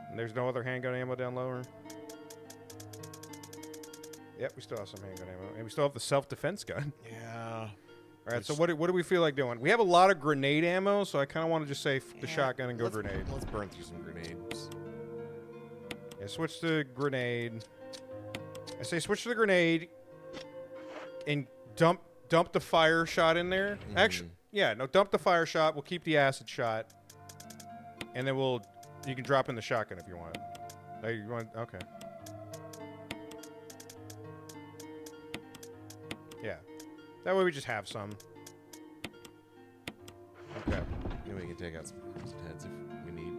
And there's no other handgun ammo down lower. Yep, we still have some handgun ammo. And we still have the self-defense gun. Yeah. All right, so what do we feel like doing? We have a lot of grenade ammo, so I kind of want to just say the shotgun and go grenade. Let's burn through some grenades. Yeah, switch to grenade. I say switch to the grenade and dump the fire shot in there. Actually, yeah, no, dump the fire shot. We'll keep the acid shot, and then you can drop in the shotgun if you want. You want okay. Yeah, that way we just have some. Okay. Then we can take out some heads if we need.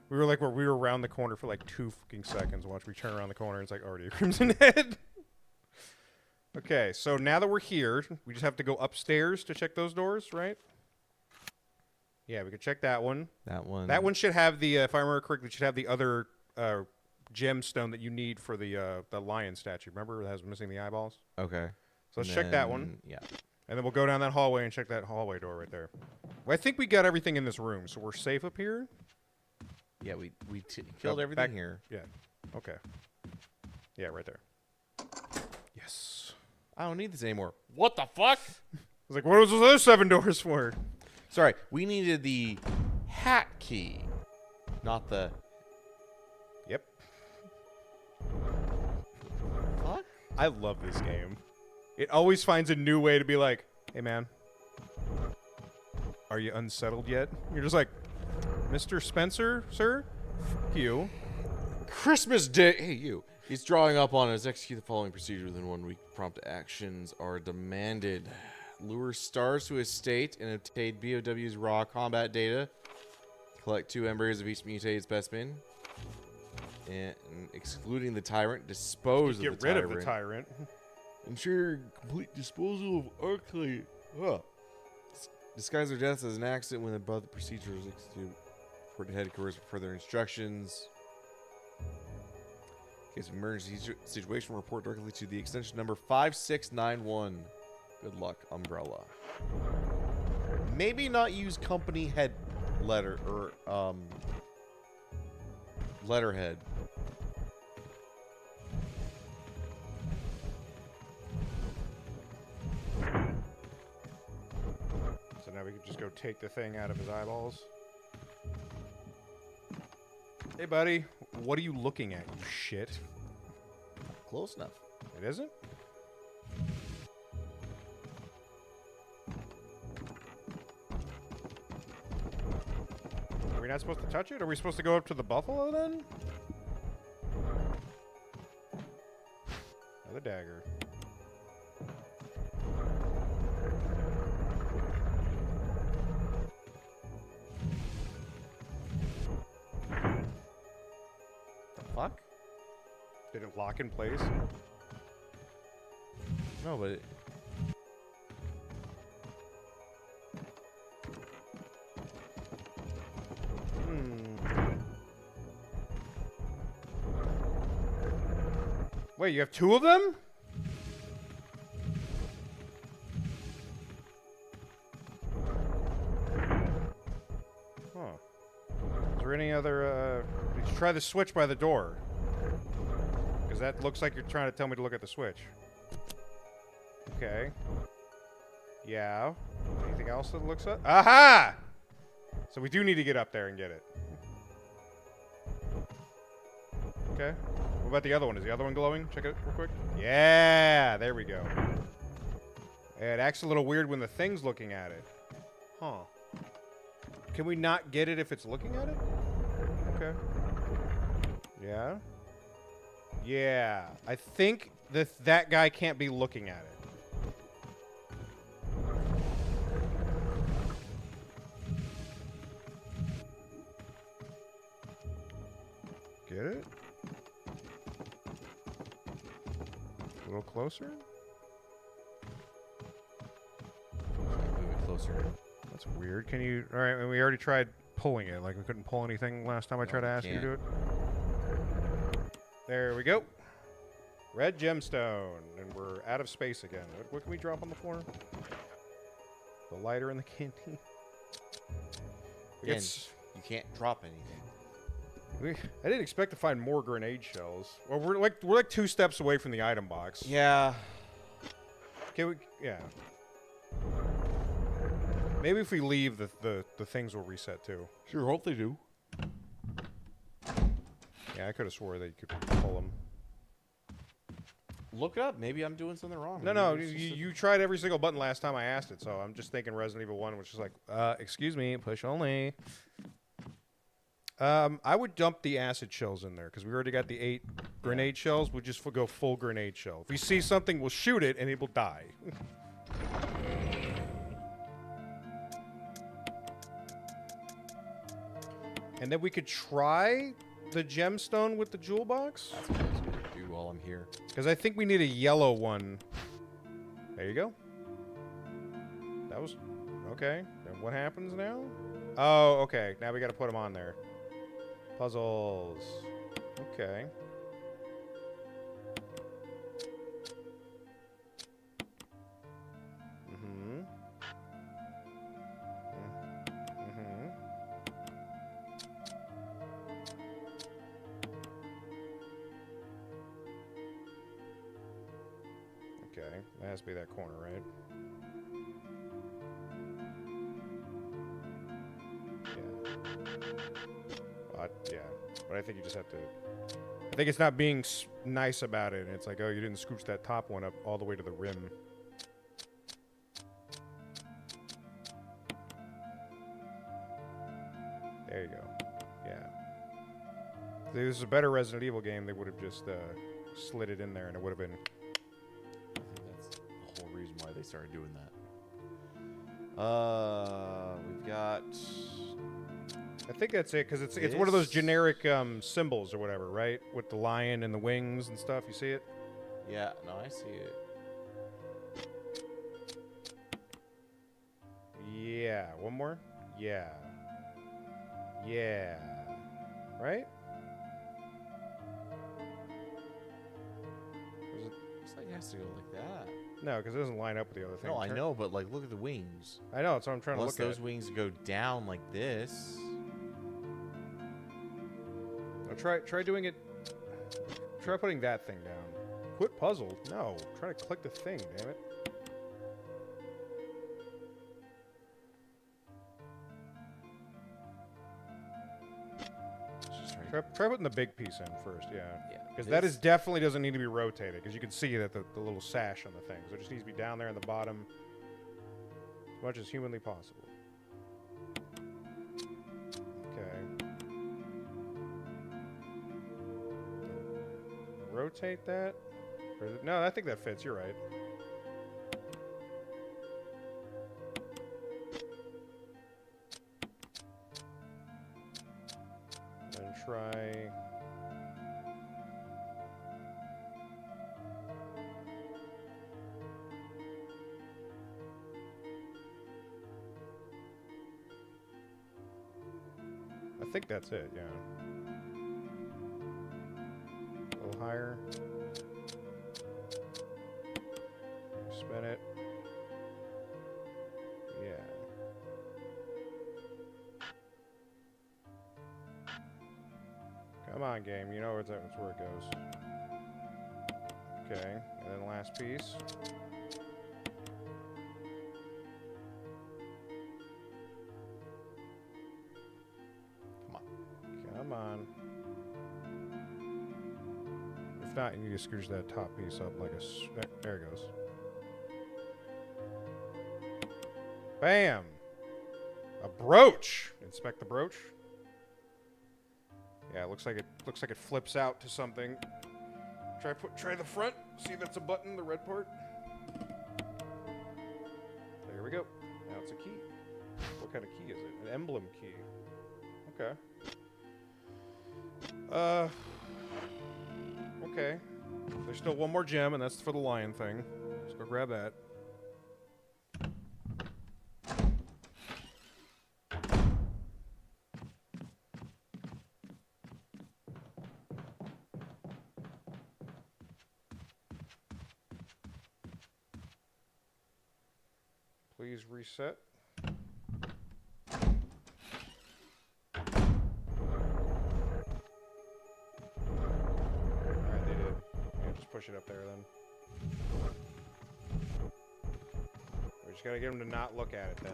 We were around the corner for like 2 fucking seconds. Watch we turn around the corner and it's like already a crimson head. Okay, so now that we're here, we just have to go upstairs to check those doors, right? Yeah, we could check that one. That one. That one should have the, if I remember correctly, should have the other gemstone that you need for the lion statue. Remember, that was missing the eyeballs. Okay. So let's check that one. Yeah. And then we'll go down that hallway and check that hallway door right there. Well, I think we got everything in this room, so we're safe up here. Yeah, we killed everything back here. Yeah. Okay. Yeah, right there. Yes. I don't need this anymore. What the fuck? I was like, what was those other 7 doors for? Sorry, we needed the hat key, not the. Yep. Fuck? I love this game. It always finds a new way to be like, hey, man. Are you unsettled yet? You're just like, Mr. Spencer, sir? Fuck you. Christmas Day. Hey, you. He's drawing up on us. Execute the following procedure within 1 week. Prompt actions are demanded. Lure stars to his state and obtain BOW's raw combat data. Collect 2 embryos of each mutated specimen. And excluding the tyrant, dispose of the tyrant. Get rid of the tyrant. Ensure complete disposal of Arclay. Disguise their deaths as an accident when above the procedure is executed. Report to headquarters for further instructions. In case of emergency situation, report directly to the extension number 5691. Good luck, Umbrella. Maybe not use company head letter or letterhead. So now we can just go take the thing out of his eyeballs. Hey, buddy. What are you looking at, you shit? Close enough. It isn't? Are we not supposed to touch it? Are we supposed to go up to the buffalo then? Another dagger. Fuck? Did it lock in place? No, but it... Wait, you have 2 of them? Huh. Is there any other, did you try the switch by the door? Because that looks like you're trying to tell me to look at the switch. Okay. Yeah. Anything else that looks up? Aha! So we do need to get up there and get it. Okay. What about the other one? Is the other one glowing? Check it real quick. Yeah, there we go. Yeah, it acts a little weird when the thing's looking at it. Huh. Can we not get it if it's looking at it? Okay. Yeah. Yeah. I think that guy can't be looking at it. Get it? A little closer? Move it closer. That's weird. Can you... Alright, we already tried pulling it. Like, we couldn't pull anything last time I tried to ask you to do it. There we go. Red gemstone. And we're out of space again. What can we drop on the floor? The lighter in the canteen. Again, you can't drop anything. I didn't expect to find more grenade shells. Well, we're like 2 steps away from the item box. Yeah. Can we? Yeah. Maybe if we leave, the things will reset too. Sure, hope they do. Yeah, I could have swore that you could pull them. Look it up. Maybe I'm doing something wrong. No, Maybe it's just a- you tried every single button last time I asked it, so I'm just thinking Resident Evil 1, which is like, excuse me, push only. I would dump the acid shells in there, because we already got the 8 grenade shells. We'll just go full grenade shell. If we see something, we'll shoot it, and it will die. And then we could try the gemstone with the jewel box. That's what I was gonna do while I'm here. Because I think we need a yellow one. There you go. That was... Okay. And what happens now? Oh, okay. Now we got to put them on there. Puzzles. Okay. Mm-hmm. Mm-hmm. Okay. That has to be that corner, right? Yeah. But I think you just have to... I think it's not being nice about it. It's like, oh, you didn't scooch that top one up all the way to the rim. There you go. Yeah. If this is a better Resident Evil game, they would have just slid it in there and it would have been... I think that's the whole reason why they started doing that. We've got... I think that's it, because it's one of those generic symbols or whatever, right? With the lion and the wings and stuff. You see it? Yeah, no, I see it. Yeah. One more? Yeah. Yeah. Right? Looks like it has to go like that. No, because it doesn't line up with the other thing. No, I know, but like, look at the wings. I know, that's what I'm trying Unless to look those wings go down like this. at. Try doing it. Try putting that thing down. Quit puzzle. No, try to click the thing, damn it. Let's just Try putting the big piece in first, yeah. Yeah, Because that this- is definitely doesn't need to be rotated, because you can see that the little sash on the thing. So it just needs to be down there in the bottom as much as humanly possible. Okay. Rotate that? Or is it, no, I think that fits. You're right. Then try... I think that's it, yeah. A little higher. Spin it. Yeah. Come on, game. You know that's where it goes. Okay, and then last piece. Come on. If not, you need to scooch that top piece up like a... There it goes. Bam! A brooch! Inspect the brooch. Yeah, it looks like it flips out to something. Try the front. See if that's a button, the red part. There we go. Now it's a key. What kind of key is it? An emblem key. Okay. Okay. There's still one more gem, and that's for the lion thing. Let's go grab that. Please reset. Alright, they did. Yeah, just push it up there then. We just gotta get them to not look at it then.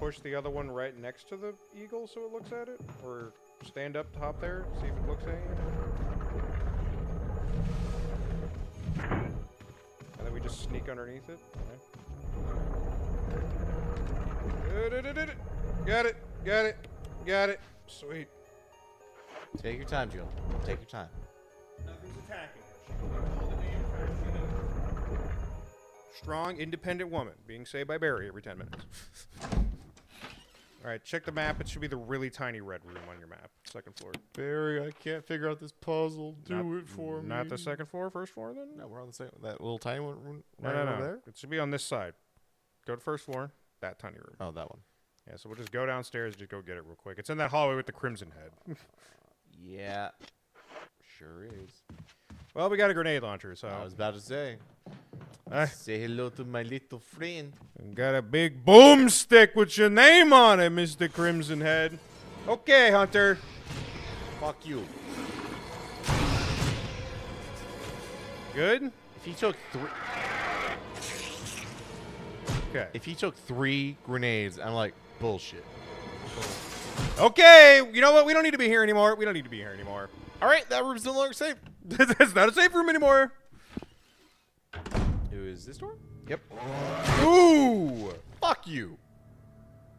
push the other one right next to the eagle so it looks at it? Or stand up top there, see if it looks at you? And then we just sneak underneath it? Okay. Got it! Got it! Got it! Sweet. Take your time, Jill. Take your time. Nothing's attacking her. She can do all the damn time she needs. Strong, independent woman being saved by Barry every 10 minutes. Alright, check the map. It should be the really tiny red room on your map. Second floor. Barry, I can't figure out this puzzle. Do it for me. Not the second floor, first floor then? No, we're on the second. That little tiny one No, right no, over no. there? It should be on this side. Go to first floor. That tiny room. Oh, that one. Yeah, so we'll just go downstairs and just go get it real quick. It's in that hallway with the crimson head. Yeah. Sure is. Well, we got a grenade launcher, so... I was about to say. I Say hello to my little friend. got a big boomstick with your name on it, Mr. Crimson Head. Okay, Hunter. Fuck you. Good? If he took three grenades, I'm like, bullshit. Okay, you know what? We don't need to be here anymore. We don't need to be here anymore. All right, that room's no longer safe. That's not a safe room anymore. It was this door? Yep. Ooh! Fuck you.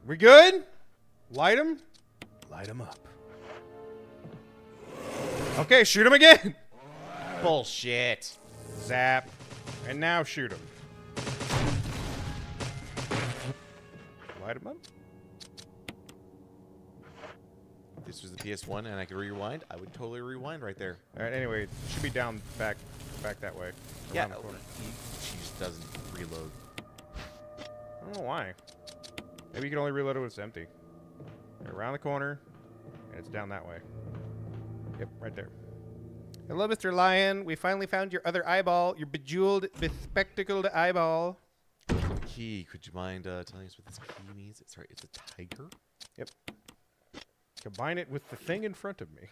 We good? Light him. Light him up. Okay, shoot him again. Bullshit. Zap. And now shoot him. Light him up. If this was the PS1 and I could rewind, I would totally rewind right there. All right. Anyway, it should be down back that way. Yeah, Around the corner. she just doesn't reload. I don't know why. Maybe you can only reload it when it's empty. Around the corner, and it's down that way. Yep, right there. Hello, Mr. Lion. We finally found your other eyeball. Your bejeweled, bespectacled eyeball. Key. Could you mind telling us what this key means? Sorry, it's a tiger. Yep. Combine it with the thing in front of me.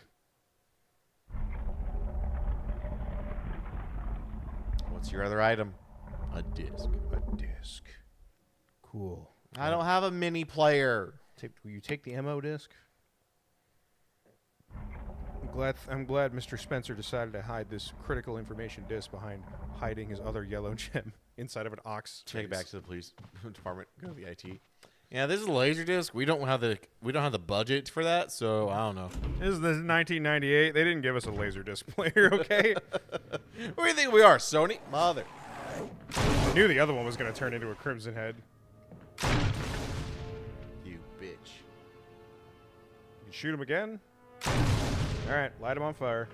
What's your other item? A disc. A disc. Cool. I don't have a mini player. Will you take the MO disc? I'm glad Mr. Spencer decided to hide this critical information disc behind hiding his other yellow gem inside of an ox. Take it back to the police department. Go to the IT. Yeah, this is a laser disc. We don't have the budget for that, so I don't know. This is 1998. They didn't give us a laser disc player, okay? Where do you think we are, Sony? Mother. I knew the other one was going to turn into a Crimson Head. You bitch. You shoot him again? All right, light him on fire.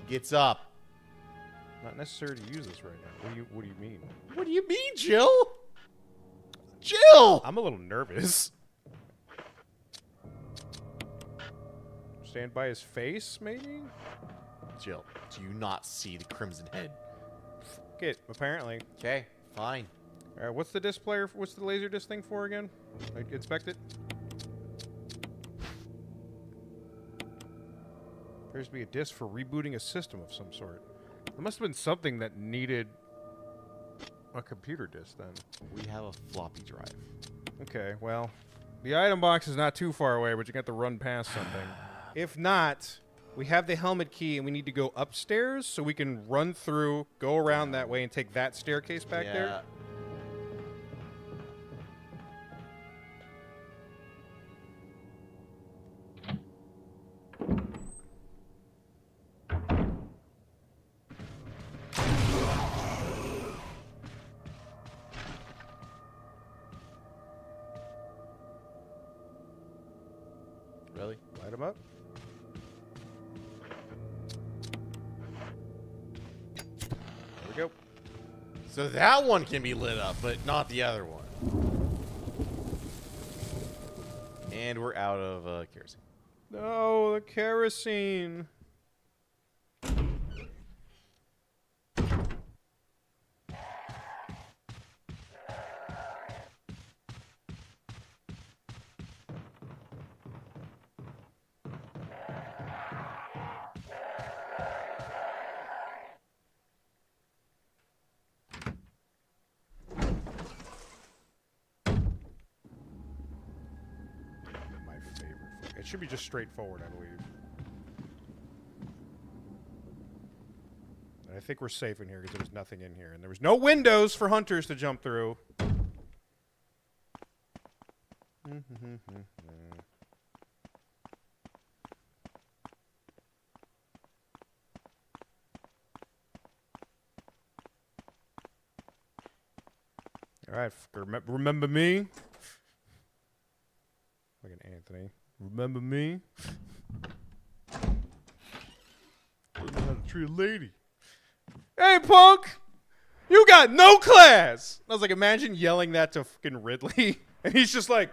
He gets up. Not necessary to use this right now. What do you mean? What do you mean, Jill? Jill! I'm a little nervous. Stand by his face, maybe? Jill, do you not see the Crimson Head? Fuck it, apparently. Okay, fine. All right, what's the disc player? What's the laser disc thing for again? Like, inspect it. Appears to be a disc for rebooting a system of some sort. It must have been something that needed a computer disc then. We have a floppy drive. Okay, well, the item box is not too far away, but you got to run past something. If not, we have the helmet key and we need to go upstairs so we can run through, go around that way, and take that staircase back there. Really? Light them up. There we go. So that one can be lit up, but not the other one. And we're out of kerosene. No, the kerosene. It should be just straightforward, I believe. I think we're safe in here because there's nothing in here. And there was no windows for hunters to jump through. All right, remember me? Fucking Anthony. Remember me? Don't know how to treat a lady. Hey, punk! You got no class! I was like, imagine yelling that to fucking Ridley. And he's just like...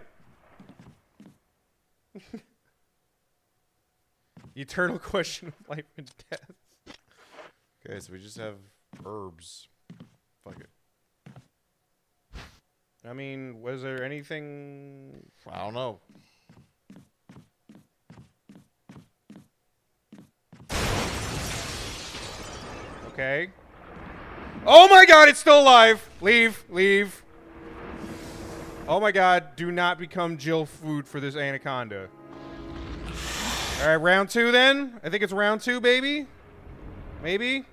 The eternal question of life and death. Okay, so we just have herbs. Fuck it. I mean, was there anything... I don't know. Okay. Oh my god, it's still alive! Leave, leave. Oh my god, do not become Jill food for this anaconda. Alright, round 2 then? I think it's round 2, baby? Maybe?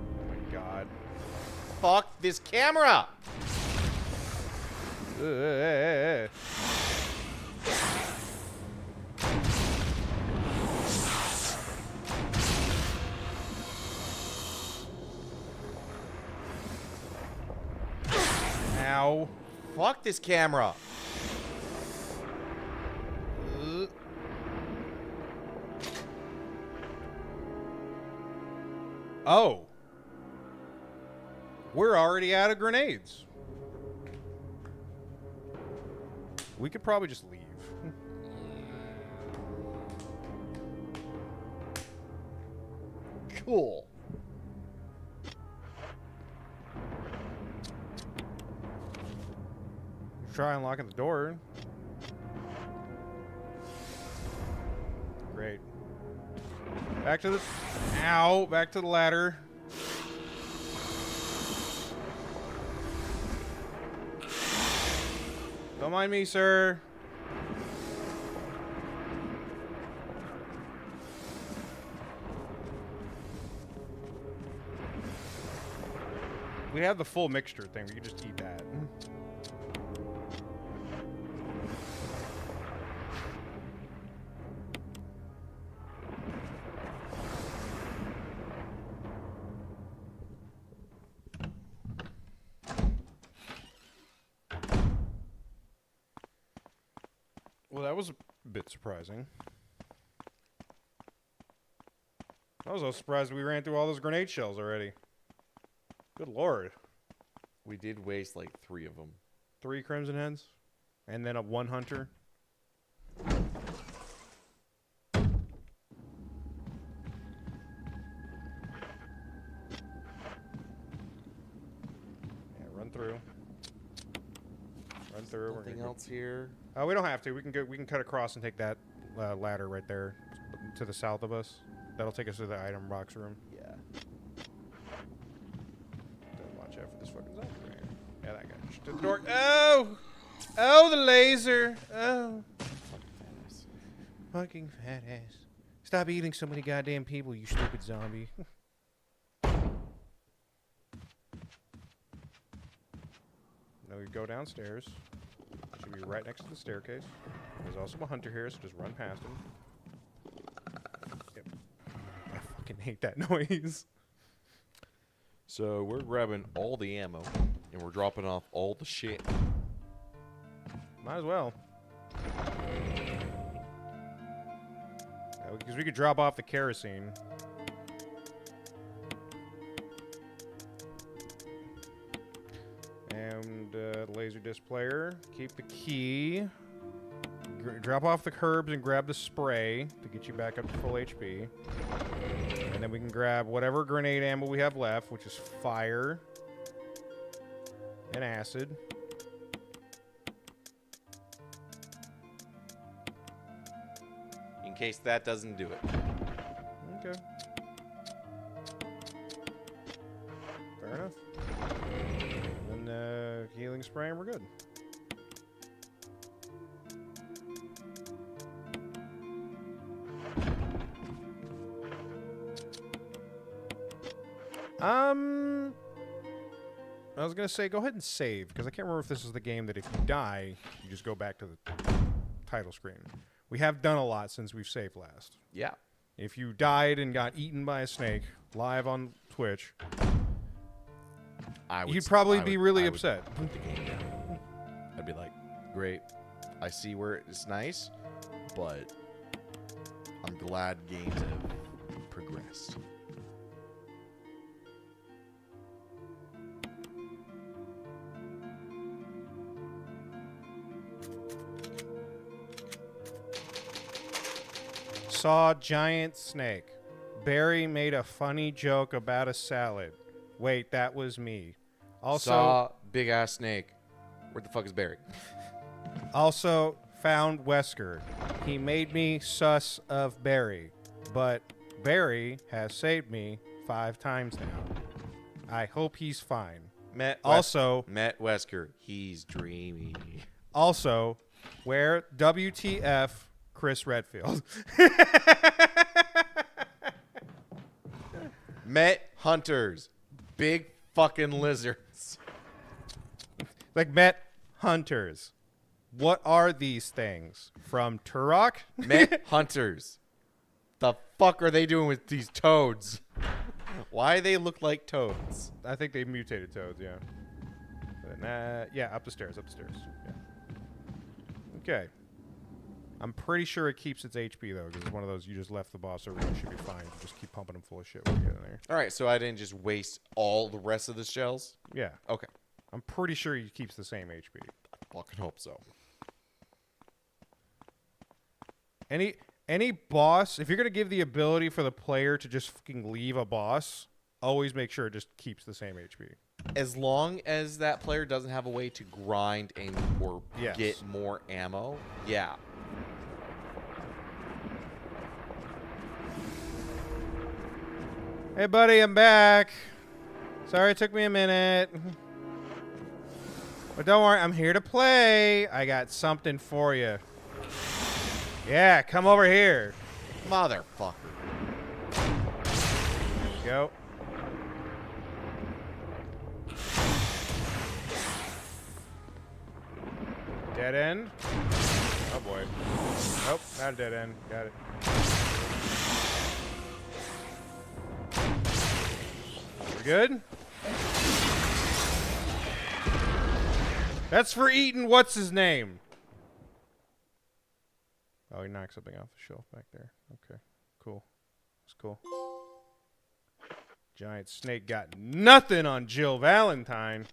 Oh my god. Fuck this camera! Ow. Fuck this camera! Oh. We're already out of grenades. We could probably just leave. Cool. Try unlocking the door. Great. Back to the... Ow! Back to the ladder. Don't mind me, sir. We have the full mixture thing. We could just eat that. Well, that was a bit surprising. I was so surprised we ran through all those grenade shells already. Good lord. We did waste like 3 of them. 3 Crimson Heads? And then a 1 Hunter? Yeah, run through. Run through. We're Nothing gonna else here. Oh, we don't have to. We can go. We can cut across and take that ladder right there to the south of us. That'll take us to the item box room. Yeah. Don't watch out for this fucking zombie right here. Yeah, that guy. Just to the door. Oh! Oh, the laser! Oh. Fucking fat ass. Stop eating so many goddamn people, you stupid zombie. Now we go downstairs. Should be right next to the staircase. There's also a hunter here, so just run past him. Yep. I fucking hate that noise. So we're grabbing all the ammo and we're dropping off all the shit. Might as well. Because we could drop off the kerosene. And laser disc player. Keep the key. Drop off the herbs and grab the spray to get you back up to full HP. And then we can grab whatever grenade ammo we have left, which is fire and acid. In case that doesn't do it. Okay. Fair enough. And spray and we're good. I was gonna say go ahead and save because I can't remember if this is the game that if you die, you just go back to the title screen. We have done a lot since we've saved last. Yeah. If you died and got eaten by a snake live on Twitch, you'd probably be really upset. Put the game down. I'd be like, great. I see where it's nice, but I'm glad games have progressed. Saw giant snake. Barry made a funny joke about a salad. Wait, that was me. Also, Saw big ass snake. Where the fuck is Barry? Also found Wesker. He made me sus of Barry, but Barry has saved me 5 times now. I hope he's fine. Met Wesker. He's dreamy. Also, where WTF Chris Redfield. Met hunters. Big fucking lizards. Like met hunters. What are these things? From Turok? Met hunters. The fuck are they doing with these toads? Why they look like toads? I think they mutated toads, yeah. Yeah, up the stairs. Yeah. Okay. I'm pretty sure it keeps its HP, though, because it's one of those you just left the boss over. You should be fine. You just keep pumping them full of shit when you get in there. All right, so I didn't just waste all the rest of the shells? Yeah. Okay. I'm pretty sure he keeps the same HP. I fucking hope so. Any boss, if you're going to give the ability for the player to just fucking leave a boss, always make sure it just keeps the same HP. As long as that player doesn't have a way to grind and or Yes. get more ammo, yeah. Hey, buddy, I'm back. Sorry it took me a minute. But don't worry, I'm here to play. I got something for you. Yeah, come over here. Motherfucker. There you go. Dead end. Oh, boy. Nope, not a dead end. Got it. We're good? That's for eating what's his name? Oh, he knocked something off the shelf back there. Okay, cool. That's cool. Giant snake got nothing on Jill Valentine.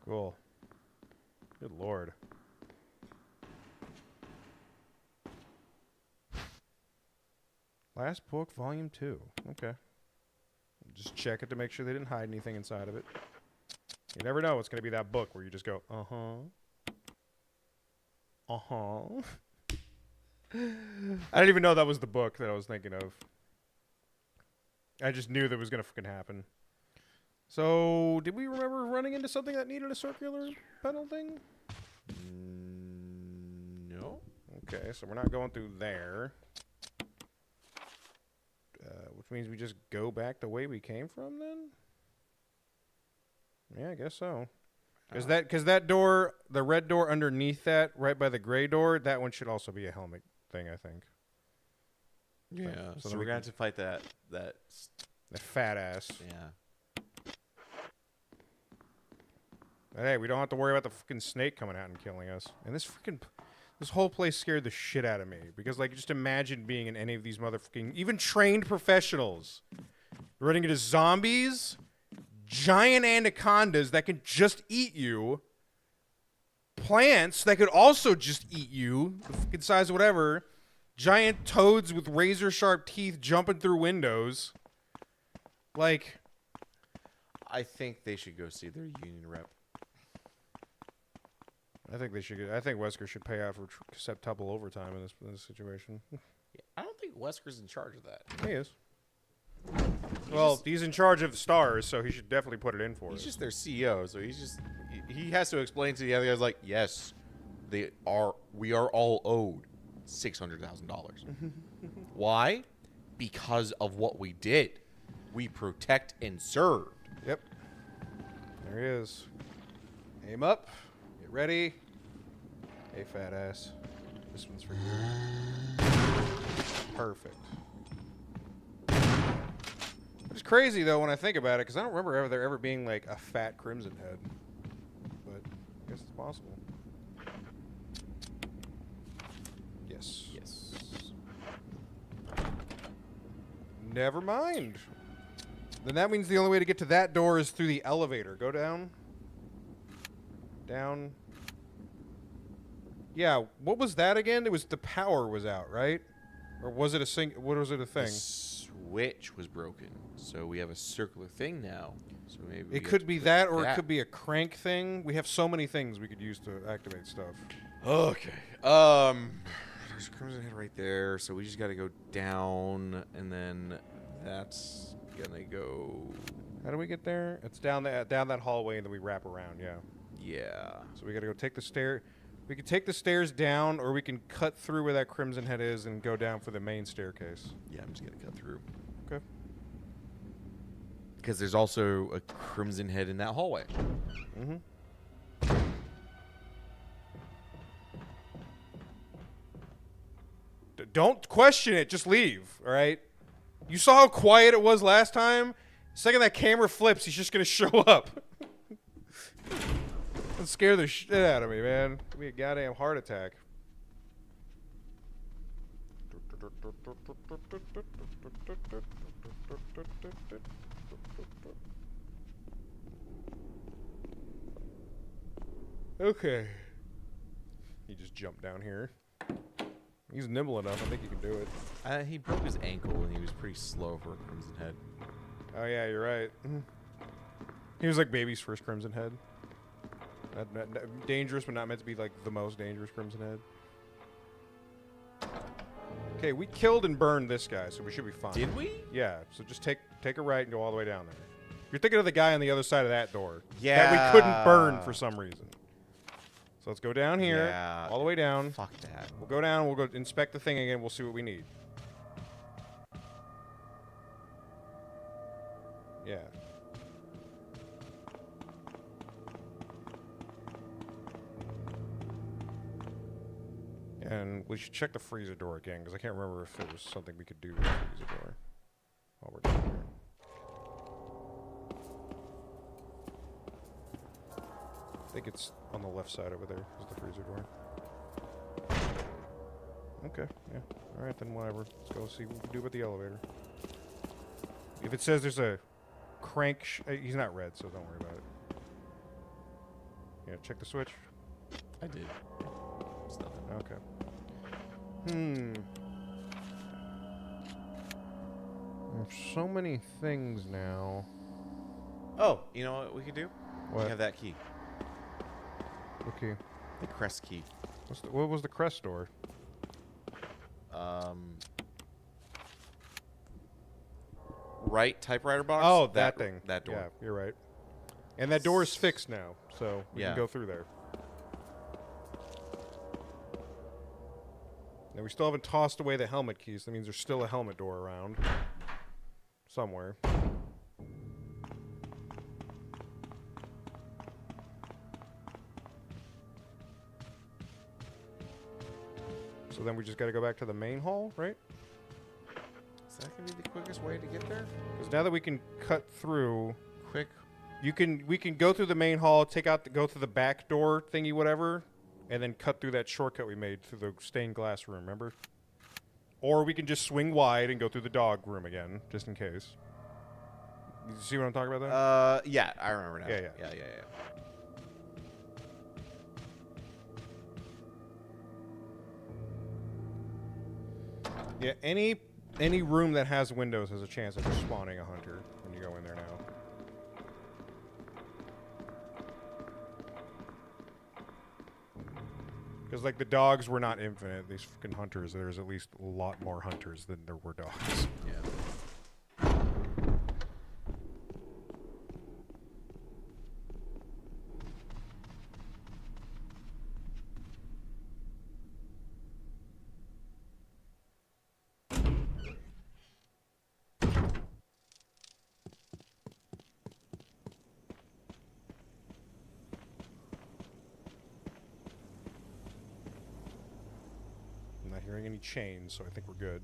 Cool. Good lord. Last book, volume 2. Okay. Just check it to make sure they didn't hide anything inside of it. You never know what's going to be that book where you just go, uh-huh. Uh-huh. I didn't even know that was the book that I was thinking of. I just knew that was going to fucking happen. So, did we remember running into something that needed a circular pedal thing? No. Okay, so we're not going through there. Which means we just go back the way we came from then? Yeah, I guess so. Because that door, the red door underneath that, right by the gray door, that one should also be a helmet thing, I think. Yeah. So So, then we're we gonna have to fight that. That fat ass. Yeah. But hey, we don't have to worry about the fucking snake coming out and killing us. And this whole place scared the shit out of me. Because, like, just imagine being in any of these motherfucking, even trained professionals, running into zombies, giant anacondas that can just eat you, plants that could also just eat you, the fucking size of whatever, giant toads with razor-sharp teeth jumping through windows. Like, I think they should go see their union rep. I think they should. I think Wesker should pay out for septuple overtime in this situation. Yeah, I don't think Wesker's in charge of that. He is. Well, he's in charge of the stars, so he should definitely put it in for us. He's just their CEO, so he's he has to explain to the other guys, like, yes, we are all owed $600,000. Why? Because of what we did. We protect and serve. Yep. There he is. Aim up. Get ready. Hey, fat ass. This one's for you. Perfect. It's crazy, though, when I think about it, because I don't remember there ever being, like, a fat Crimson Head. But I guess it's possible. Yes. Yes. Never mind. Then that means the only way to get to that door is through the elevator. Go down. Down. Yeah, what was that again? It was the power was out, right? Or was it a what was it a thing? The switch was broken, so we have a circular thing now. So maybe It could be that, or it could be a crank thing. We have so many things we could use to activate stuff. Okay. There's a Crimson Head right there, so we just got to go down, and then that's gonna go. How do we get there? It's down that hallway, and then we wrap around. Yeah. Yeah. So we got to go take the stair. We can take the stairs down, or we can cut through where that Crimson Head is and go down for the main staircase. Yeah, I'm just gonna cut through. Okay. Because there's also a Crimson Head in that hallway. Mm-hmm. Don't question it. Just leave. All right. You saw how quiet it was last time. The second that camera flips, he's just gonna show up. That scare the shit out of me, man. Give me a goddamn heart attack. Okay. He just jumped down here. He's nimble enough. I think he can do it. He broke his ankle, and he was pretty slow for a Crimson Head. Oh, yeah, you're right. He was like baby's first Crimson Head. Dangerous, but not meant to be like the most dangerous Crimson Head. Okay, we killed and burned this guy, so we should be fine. Did we? Yeah, so just take a right and go all the way down there. You're thinking of the guy on the other side of that door. Yeah. That we couldn't burn for some reason. So let's go down here, Yeah. all the way down. Fuck that. We'll go down, we'll go inspect the thing again, we'll see what we need. Yeah. And we should check the freezer door again, because I can't remember if there was something we could do with the freezer door while we're down here. I think it's on the left side over there, is the freezer door. Okay, yeah. Alright, then whatever. Let's go see what we can do with the elevator. If it says there's a crank... he's not red, so don't worry about it. Yeah, check the switch. I did. It's nothing. Okay. There's so many things now. Oh, you know what we could do? What? We have that key. Okay. The crest key. What was the crest door? Right typewriter box? Oh, that thing. That door. Yeah, you're right. And that door is fixed now, so we Yeah. can go through there. Now, we still haven't tossed away the helmet keys. That means there's still a helmet door around. Somewhere. So then we just gotta go back to the main hall, right? Is that gonna be the quickest way to get there? Because now that we can cut through... Quick. We can go through the main hall, go through the back door thingy, whatever, and then cut through that shortcut we made through the stained glass room, remember? Or we can just swing wide and go through the dog room again, just in case. You see what I'm talking about there? Yeah, I remember now. Yeah. Yeah. Yeah, any room that has windows has a chance of spawning a hunter when you go in there now. Because, like, the dogs were not infinite. These fucking hunters, there's at least a lot more hunters than there were dogs. Yeah. hearing any chains, so I think we're good.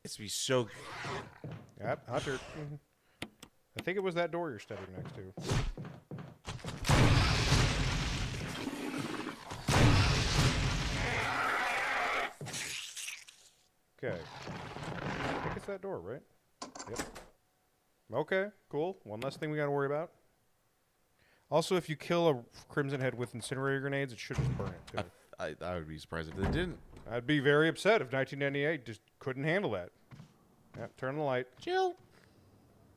It's be so. Yep, Hunter. I think it was that door you're stepping next to. Okay. I think it's that door, right? Yep. Okay, cool. One less thing we gotta worry about. Also, if you kill a Crimson Head with incinerator grenades, it should just burn it, too. I would be surprised if they didn't. I'd be very upset if 1998 just couldn't handle that. Yep, turn on the light. Jill.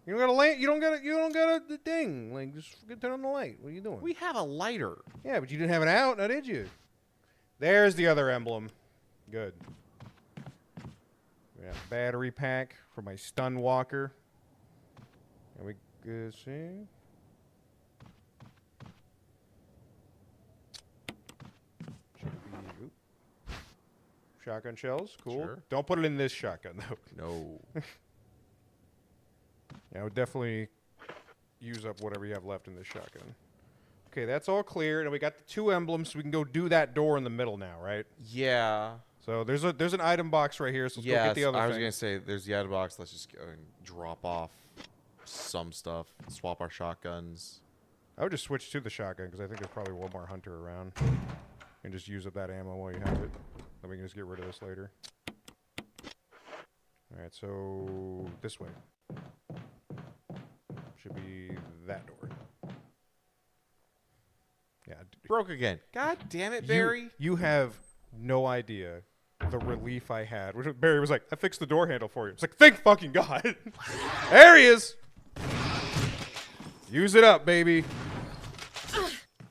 You don't got a light. You don't got a ding. Like, just turn on the light. What are you doing? We have a lighter. Yeah, but you didn't have it out, now did you? There's the other emblem. Good. Yeah, battery pack for my stun walker. And we see. Oop. Shotgun shells, cool. Sure. Don't put it in this shotgun though. No. Yeah, I would definitely use up whatever you have left in this shotgun. Okay, that's all clear, and we got the 2 emblems, so we can go do that door in the middle now, right? Yeah. So there's an item box right here, so let's go get the other I was thing. gonna say there's the item box. Let's just go and drop off some stuff. Swap our shotguns. I would just switch to the shotgun, because I think there's probably one more hunter around. And just use up that ammo while you have it. Then we can just get rid of this later. Alright, so this way. Should be that door. Yeah. Broke again. God damn it, Barry. You have no idea the relief I had. Barry was like, I fixed the door handle for you. It's like, thank fucking God. There he is. Use it up, baby.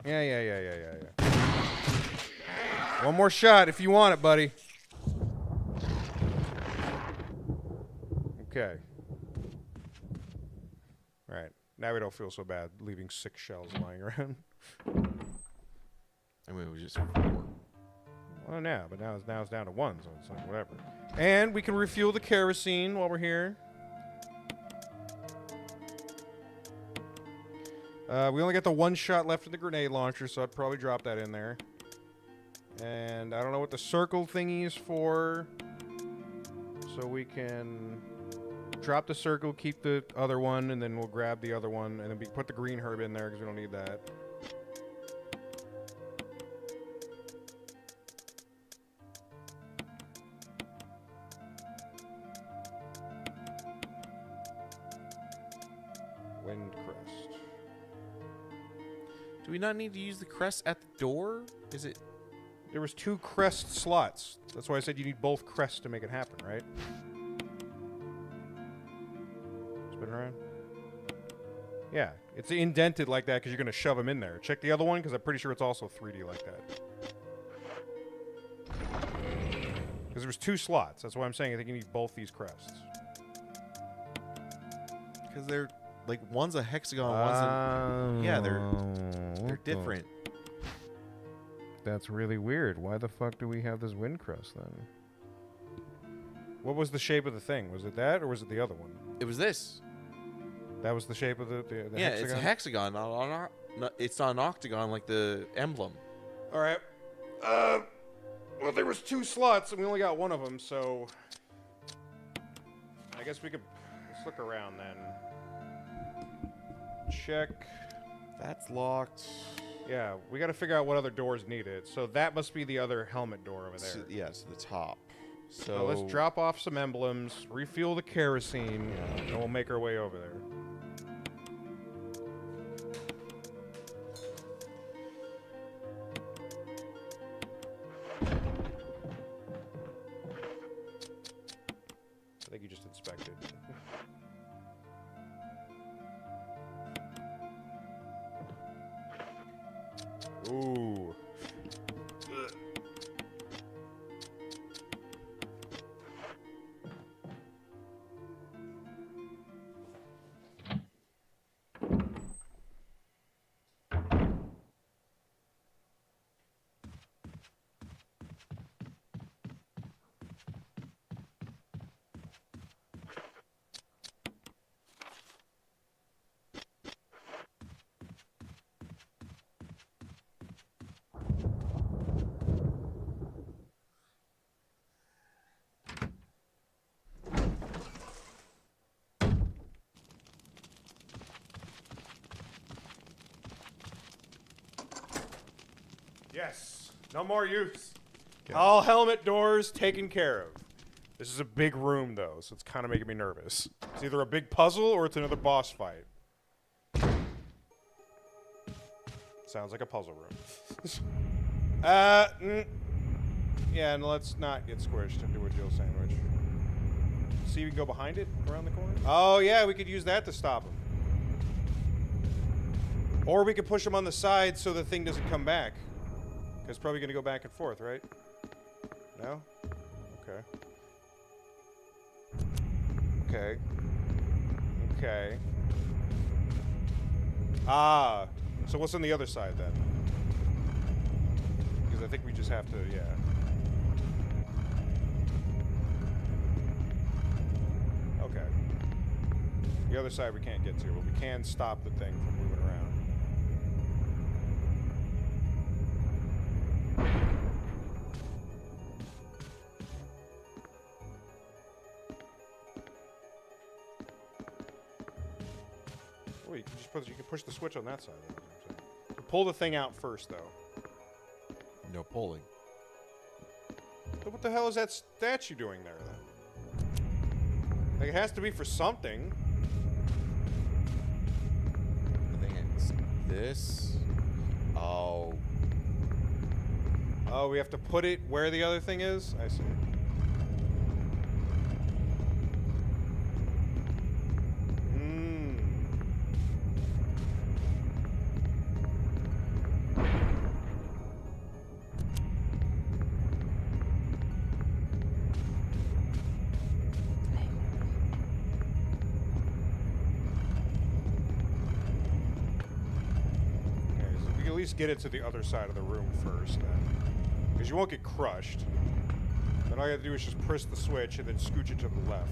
Yeah. One more shot if you want it, buddy. Okay. All right. Now we don't feel so bad leaving 6 shells lying around. I mean, it was just 4. Well, now, but now it's down to 1, so it's like whatever. And we can refuel the kerosene while we're here. We only got the 1 shot left of the grenade launcher, so I'd probably drop that in there. And I don't know what the circle thingy is for. So we can drop the circle, keep the other one, and then we'll grab the other one, and then we put the green herb in there because we don't need that. Wind crest. Do we not need to use the crest at the door? Is it? There was 2 crest slots. That's why I said you need both crests to make it happen, right? Spin around. Yeah, it's indented like that because you're going to shove them in there. Check the other one because I'm pretty sure it's also 3D like that. Because there was 2 slots. That's why I'm saying I think you need both these crests. Because they're like one's a hexagon, one's a yeah, they're different. That's really weird. Why the fuck do we have this wind crest then? What was the shape of the thing? Was it that or was it the other one? It was this. That was the shape of the Yeah, hexagon? it's a hexagon. It's not an octagon like the emblem. All right. Well, there was 2 slots and we only got 1 of them, so I guess we could let's look around then. Check. That's locked. Yeah, we got to figure out what other doors need it. So that must be the other helmet door over there. So, yeah, to the top. So let's drop off some emblems, refuel the kerosene, and we'll make our way over there. I think you just inspected. Ooh. Yes. No more use. All helmet doors taken care of. This is a big room, though, so it's kind of making me nervous. It's either a big puzzle or it's another boss fight. Sounds like a puzzle room. Yeah, and let's not get squished into a Jill sandwich. See, we can go behind it, around the corner? Oh, yeah, we could use that to stop him. Or we could push him on the side so the thing doesn't come back. Because it's probably going to go back and forth, right? No? Okay. Okay. Okay. Ah. So what's on the other side, then? Because I think we just have to, yeah. Okay. The other side we can't get to, but we can stop the thing from moving around. Oh, you can push the switch on that side. That's what I'm saying. Pull the thing out first, though. No pulling. But what the hell is that statue doing there, then? Like, it has to be for something. I think it's this. Oh. Oh, we have to put it where the other thing is? I see. Get it to the other side of the room first, then. Because you won't get crushed. Then all you have to do is just press the switch and then scooch it to the left.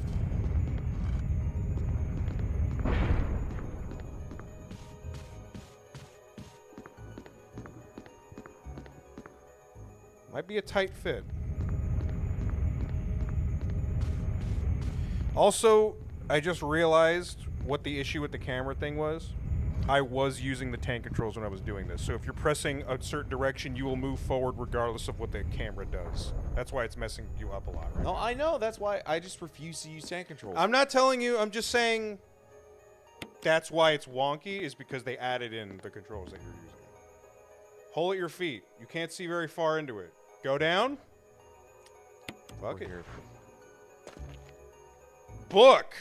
Might be a tight fit. Also, I just realized what the issue with the camera thing was. I was using the tank controls when I was doing this. So if you're pressing a certain direction, you will move forward regardless of what the camera does. That's why it's messing you up a lot, right? No, I know. That's why I just refuse to use tank controls. I'm not telling you. I'm just saying that's why it's wonky, is because they added in the controls that you're using. Hold at your feet. You can't see very far into it. Go down. Fuck it. Here. Book.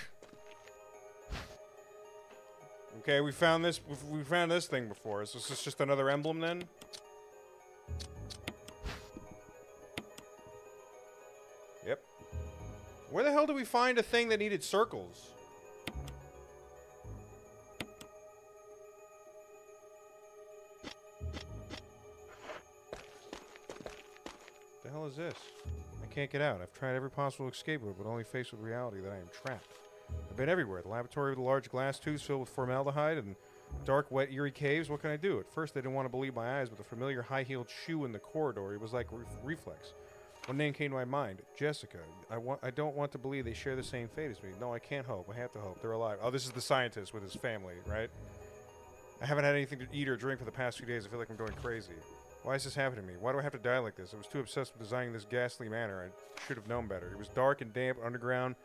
Okay, we found this. We found this thing before. Is this just another emblem then? Yep. Where the hell did we find a thing that needed circles? The hell is this? I can't get out. I've tried every possible escape route, but only faced with reality that I am trapped. I've been everywhere. The laboratory with the large glass tubes filled with formaldehyde and dark, wet, eerie caves. What can I do? At first, I didn't want to believe my eyes, but the familiar high-heeled shoe in the corridor, it was like reflex. One name came to my mind. Jessica. I don't want to believe they share the same fate as me. No, I can't hope. I have to hope. They're alive. Oh, this is the scientist with his family, right? I haven't had anything to eat or drink for the past few days. I feel like I'm going crazy. Why is this happening to me? Why do I have to die like this? I was too obsessed with designing this ghastly manor. I should have known better. It was dark and damp, underground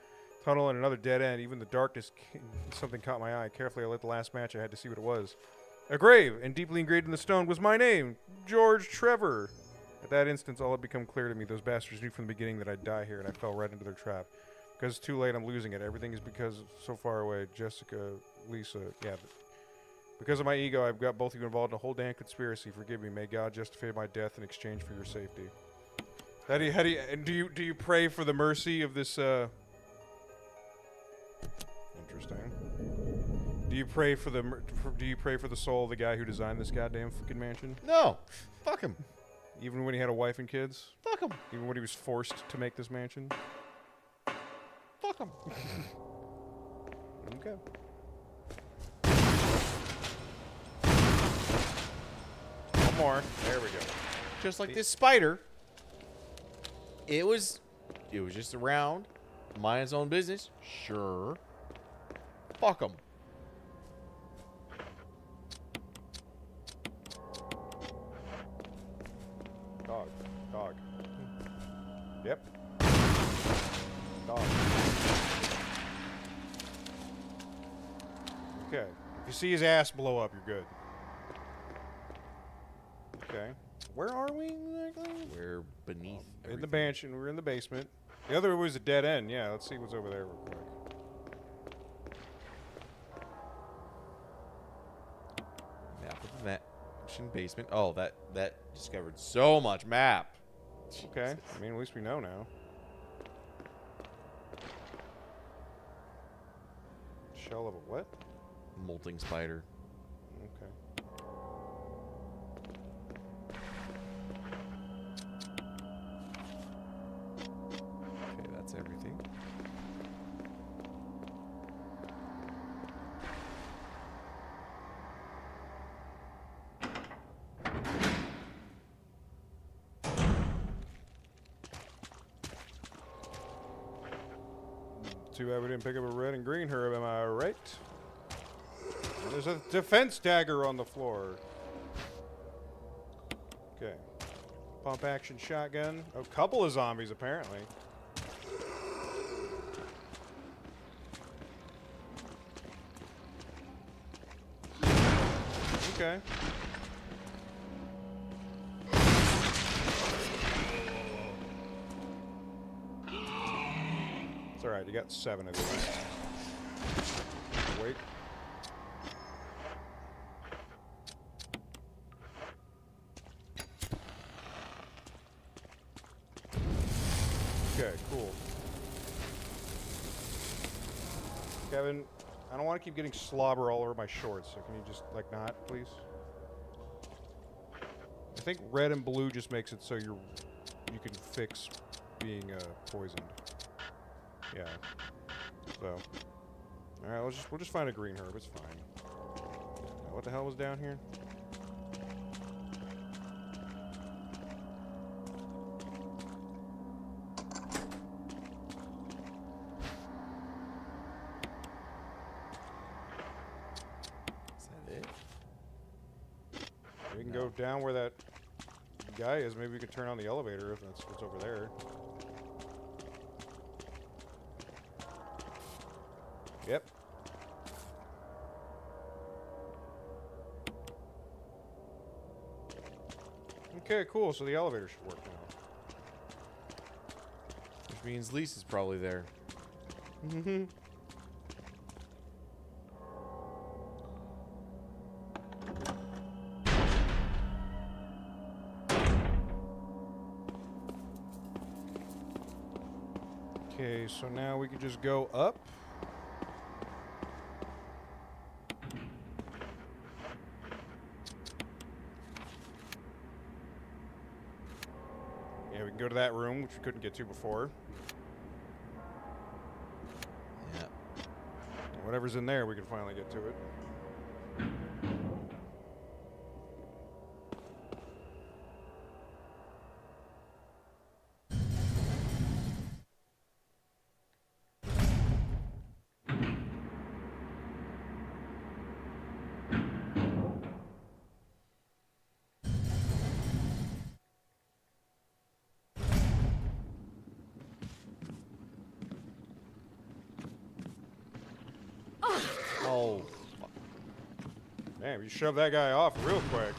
tunnel and another dead end. Even the darkness, something caught my eye. Carefully, I lit the last match. I had to see what it was. A grave, and deeply engraved in the stone was my name, George Trevor. At that instant, all had become clear to me. Those bastards knew from the beginning that I'd die here, and I fell right into their trap. Because it's too late, I'm losing it. Everything is because so far away. Jessica, Lisa, yeah. Because of my ego, I've got both of you involved in a whole damn conspiracy. Forgive me. May God justify my death in exchange for your safety. Do you pray for the mercy of this? Interesting. Do you pray for the soul of the guy who designed this goddamn fucking mansion? No. Fuck him. Even when he had a wife and kids? Fuck him. Even when he was forced to make this mansion? Fuck him. Okay. One more. There we go. Just like this spider. It was just around, mind its own business. Sure. Fuck him. Dog. Dog. Yep. Dog. Okay. If you see his ass blow up, you're good. Okay. Where are we exactly? We're beneath. In the mansion. We're in the basement. The other was a dead end. Yeah, let's see what's over there real quick. Map of the mansion basement. Oh, that discovered so much map. Okay. I mean, at least we know now. Shell of a what? Molting spider. Okay. Okay, that's everything. Too bad we didn't pick up a red and green herb, am I right? And there's a defense dagger on the floor. Okay. Pump action shotgun. A couple of zombies, apparently. Okay. It's alright, you got 7 of these. Wait. Okay, cool. Kevin, I don't want to keep getting slobber all over my shorts, so can you just, like, not, please? I think red and blue just makes it so you can fix being poisoned. Yeah. So, all right, we'll just find a green herb. It's fine. What the hell was down here? Is that it? We can go down where that guy is. Maybe we could turn on the elevator if that's what's over there. Yep. Okay, cool. So the elevator should work now. Which means Lisa's probably there. Mm-hmm. Okay, so now we can just go up. Yeah, we can go to that room, which we couldn't get to before. Yeah. Whatever's in there, we can finally get to it. Oh. Damn, you shoved that guy off real quick.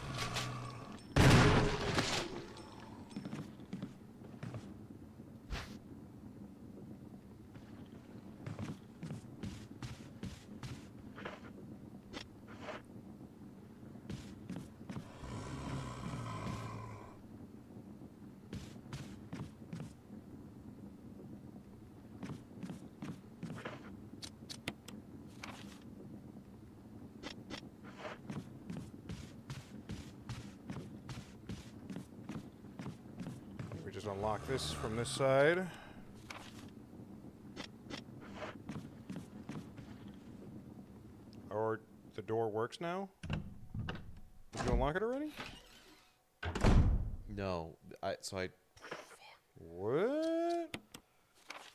We just unlock this from this side. Or the door works now? Did you unlock it already? No. What?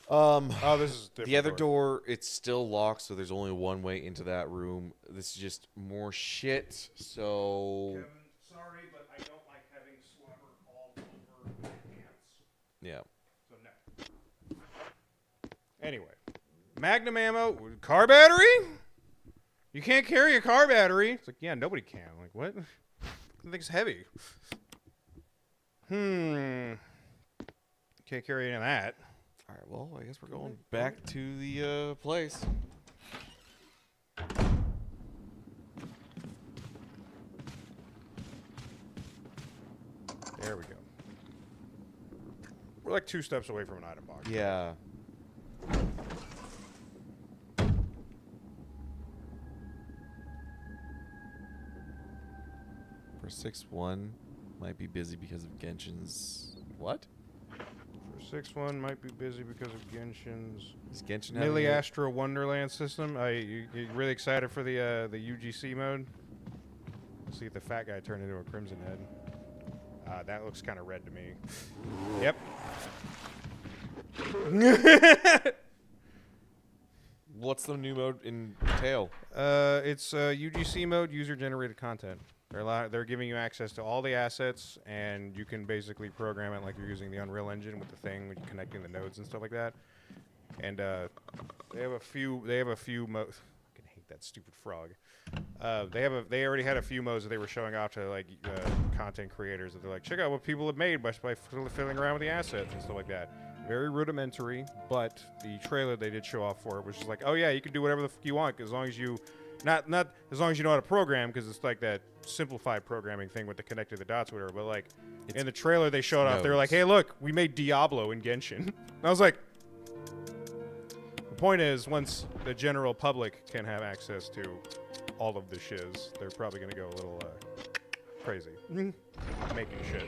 Oh, this is a different the other door, it's still locked, so there's only one way into that room. This is just more shit, so... Kevin, sorry, but I don't like having slobber all over Yeah. So no. Anyway, Magnum ammo, car battery? You can't carry a car battery. It's like, yeah, nobody can. I'm like, what? The thing's heavy. Can't carry any of that. All right. Well, I guess we're going back to the place. There we go. We're like 2 steps away from an item box. Yeah. For 6-1, might be busy because of Genshin's. What? For 6-1, might be busy because of Genshin's Is Genshin having Millie a- Astro Wonderland system. You really excited for the UGC mode? See if the fat guy turned into a Crimson Head. That looks kind of red to me. Yep. What's the new mode entail? It's UGC mode, user-generated content. They're giving you access to all the assets, and you can basically program it like you're using the Unreal Engine with the thing, with connecting the nodes and stuff like that. And they have a few modes. I can hate that stupid frog. They already had a few modes that they were showing off to like content creators that they're like, check out what people have made by fiddling around with the assets and stuff like that. Very rudimentary, but the trailer they did show off for it was just like, oh yeah, you can do whatever the fuck you want as long as you, not as long as you know how to program, because it's like that simplified programming thing with the connecting the dots, whatever. But like in the trailer they showed off, they were like, hey look, we made Diablo in Genshin. And I was like, the point is, once the general public can have access to all of the shiz, they're probably gonna go a little crazy making shit.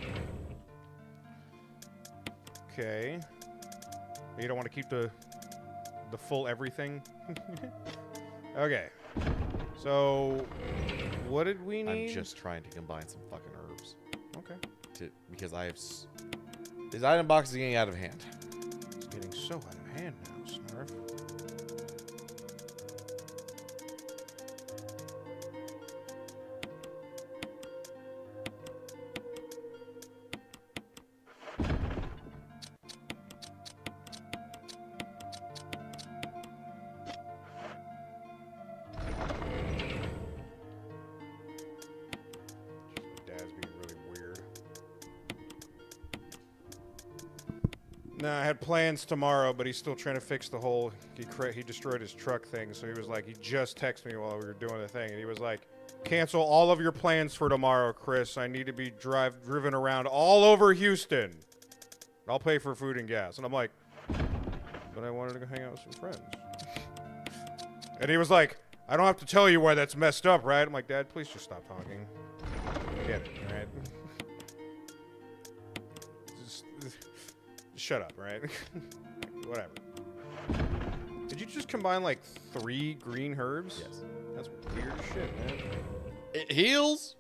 Okay. You don't want to keep the full everything. Okay. So, what did we need? I'm just trying to combine some fucking herbs. Okay. Because I have. This item box is getting out of hand. It's getting so out of hand now, Snarf. No, I had plans tomorrow, but he's still trying to fix the whole. He destroyed his truck thing, so he was like, he just texted me while we were doing the thing, and he was like, cancel all of your plans for tomorrow, Chris. I need to be driven around all over Houston. I'll pay for food and gas. And I'm like, but I wanted to go hang out with some friends. And he was like, I don't have to tell you why that's messed up, right? I'm like, Dad, please just stop talking. I get it, right? Just shut up, right? Whatever. Did you just combine like 3 green herbs? Yes. That's weird as shit, man. It heals.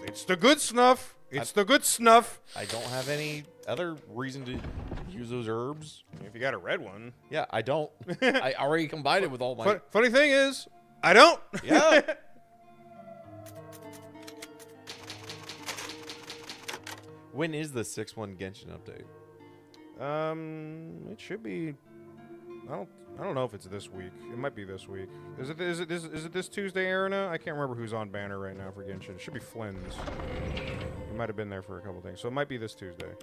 It's the good snuff. It's the good snuff. I don't have any other reason to use those herbs. If you got a red one. Yeah, I don't. I already combined it with all my. Funny thing is, I don't. Yeah. When is the 6-1 Genshin update? It should be. I don't know if it's this week. It might be this week. Is it this Tuesday, Arena? I can't remember who's on banner right now for Genshin. It should be Flynn's. He might have been there for a couple things, so it might be this Tuesday.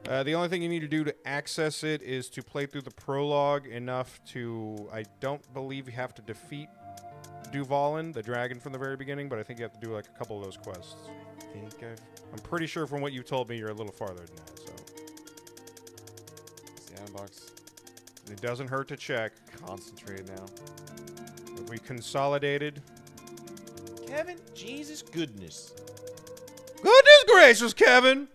The only thing you need to do to access it is to play through the prologue enough to. I don't believe you have to defeat Duvalin, the dragon from the very beginning, but I think you have to do like a couple of those quests. I'm pretty sure from what you told me, you're a little farther than that. So. It's the item box. It doesn't hurt to check. Concentrate now. If we consolidated. Kevin, Jesus goodness. Goodness gracious, Kevin!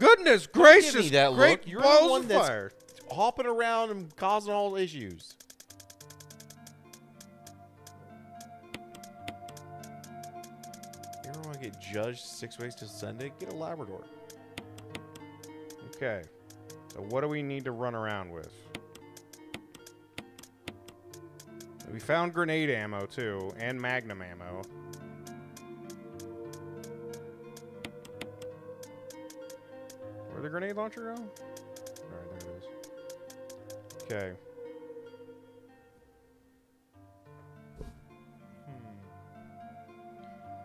Goodness gracious! Give me that great look. You're balls the one of that's fire. hopping around and causing all the issues. You ever want to get judged 6 ways to Sunday? Get a Labrador. Okay. So what do we need to run around with? We found grenade ammo too, and magnum ammo. Where'd the grenade launcher go? Okay.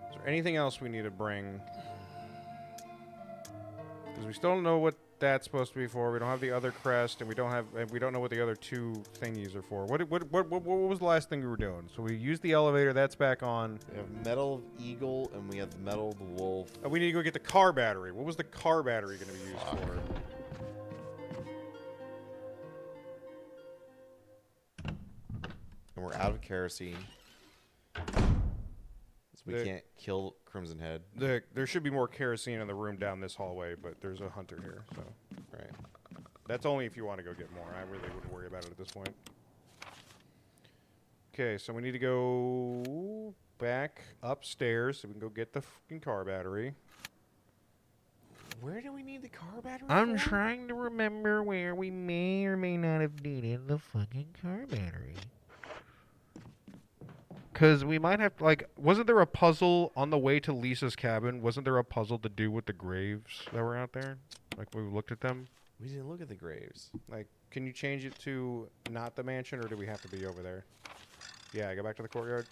Is there anything else we need to bring? Because we still don't know what that's supposed to be for. We don't have the other crest, and we don't know what the other two thingies are for. What was the last thing we were doing? So we used the elevator. That's back on. We have Metal of Eagle, and we have Metal of the Wolf. We need to go get the car battery. What was the car battery going to be used for? And we're out of kerosene. So we can't kill Crimson Head. There should be more kerosene in the room down this hallway, but there's a hunter here, so. Right. That's only if you want to go get more. I really wouldn't worry about it at this point. Okay, so we need to go back upstairs so we can go get the fucking car battery. Where do we need the car battery I'm for? trying to remember where we may or may not have needed the fucking car battery. Because we might have, like, wasn't there a puzzle on the way to Lisa's cabin? Wasn't there a puzzle to do with the graves that were out there? Like, we looked at them? We didn't look at the graves. Like, can you change it to not the mansion, or do we have to be over there? Yeah, go back to the courtyard.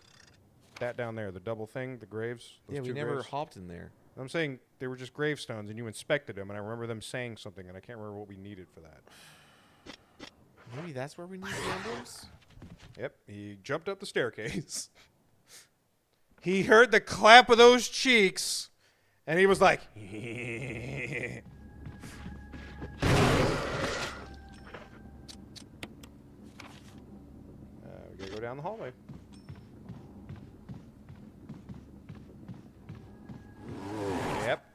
That down there, the double thing, the graves. Yeah, we never hopped in there. I'm saying they were just gravestones, and you inspected them, and I remember them saying something, and I can't remember what we needed for that. Maybe that's where we need the emblems? Yep, he jumped up the staircase. He heard the clap of those cheeks, and he was like, we gotta go down the hallway. Yep.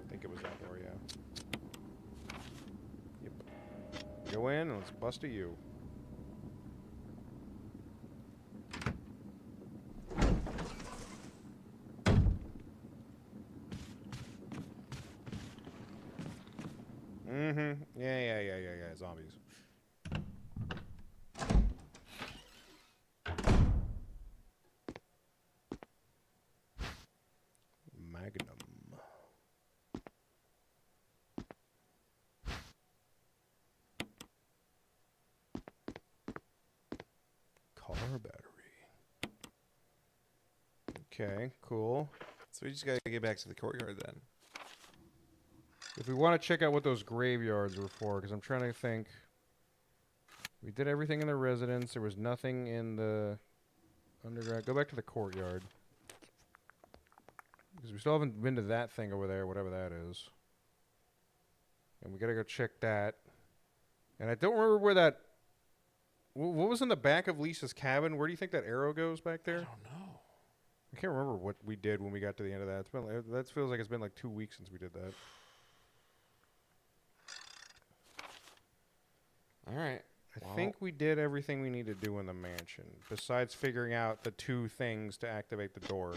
I think it was that door, yeah. Yep. Go in and let's bust a U. Mm-hmm. Yeah. Zombies. Magnum. Car battery. Okay, cool. So we just gotta get back to the courtyard then. If we want to check out what those graveyards were for, because I'm trying to think. We did everything in the residence. There was nothing in the underground. Go back to the courtyard. Because we still haven't been to that thing over there, whatever that is. And we got to go check that. And I don't remember where that... What was in the back of Lisa's cabin? Where do you think that arrow goes back there? I don't know. I can't remember what we did when we got to the end of that. It's been that feels like it's been like 2 weeks since we did that. All right. I think we did everything we need to do in the mansion, besides figuring out the two things to activate the door.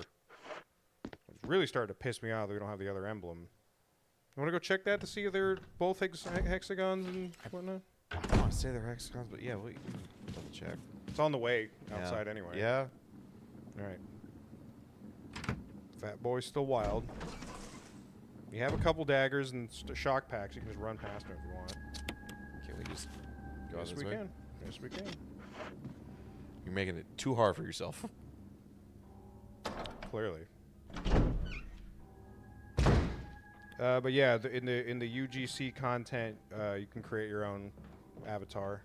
It's really starting to piss me off that we don't have the other emblem. You want to go check that to see if they're both hexagons and whatnot? I don't want to say they're hexagons, but yeah, we can double check. It's on the way outside anyway. Yeah. All right. Fat boy's still wild. We have a couple daggers and shock packs. You can just run past them if you want. Can we just go Yes, this we way? can. Yes, we can. You're making it too hard for yourself. Clearly. But yeah, in the UGC content, you can create your own avatar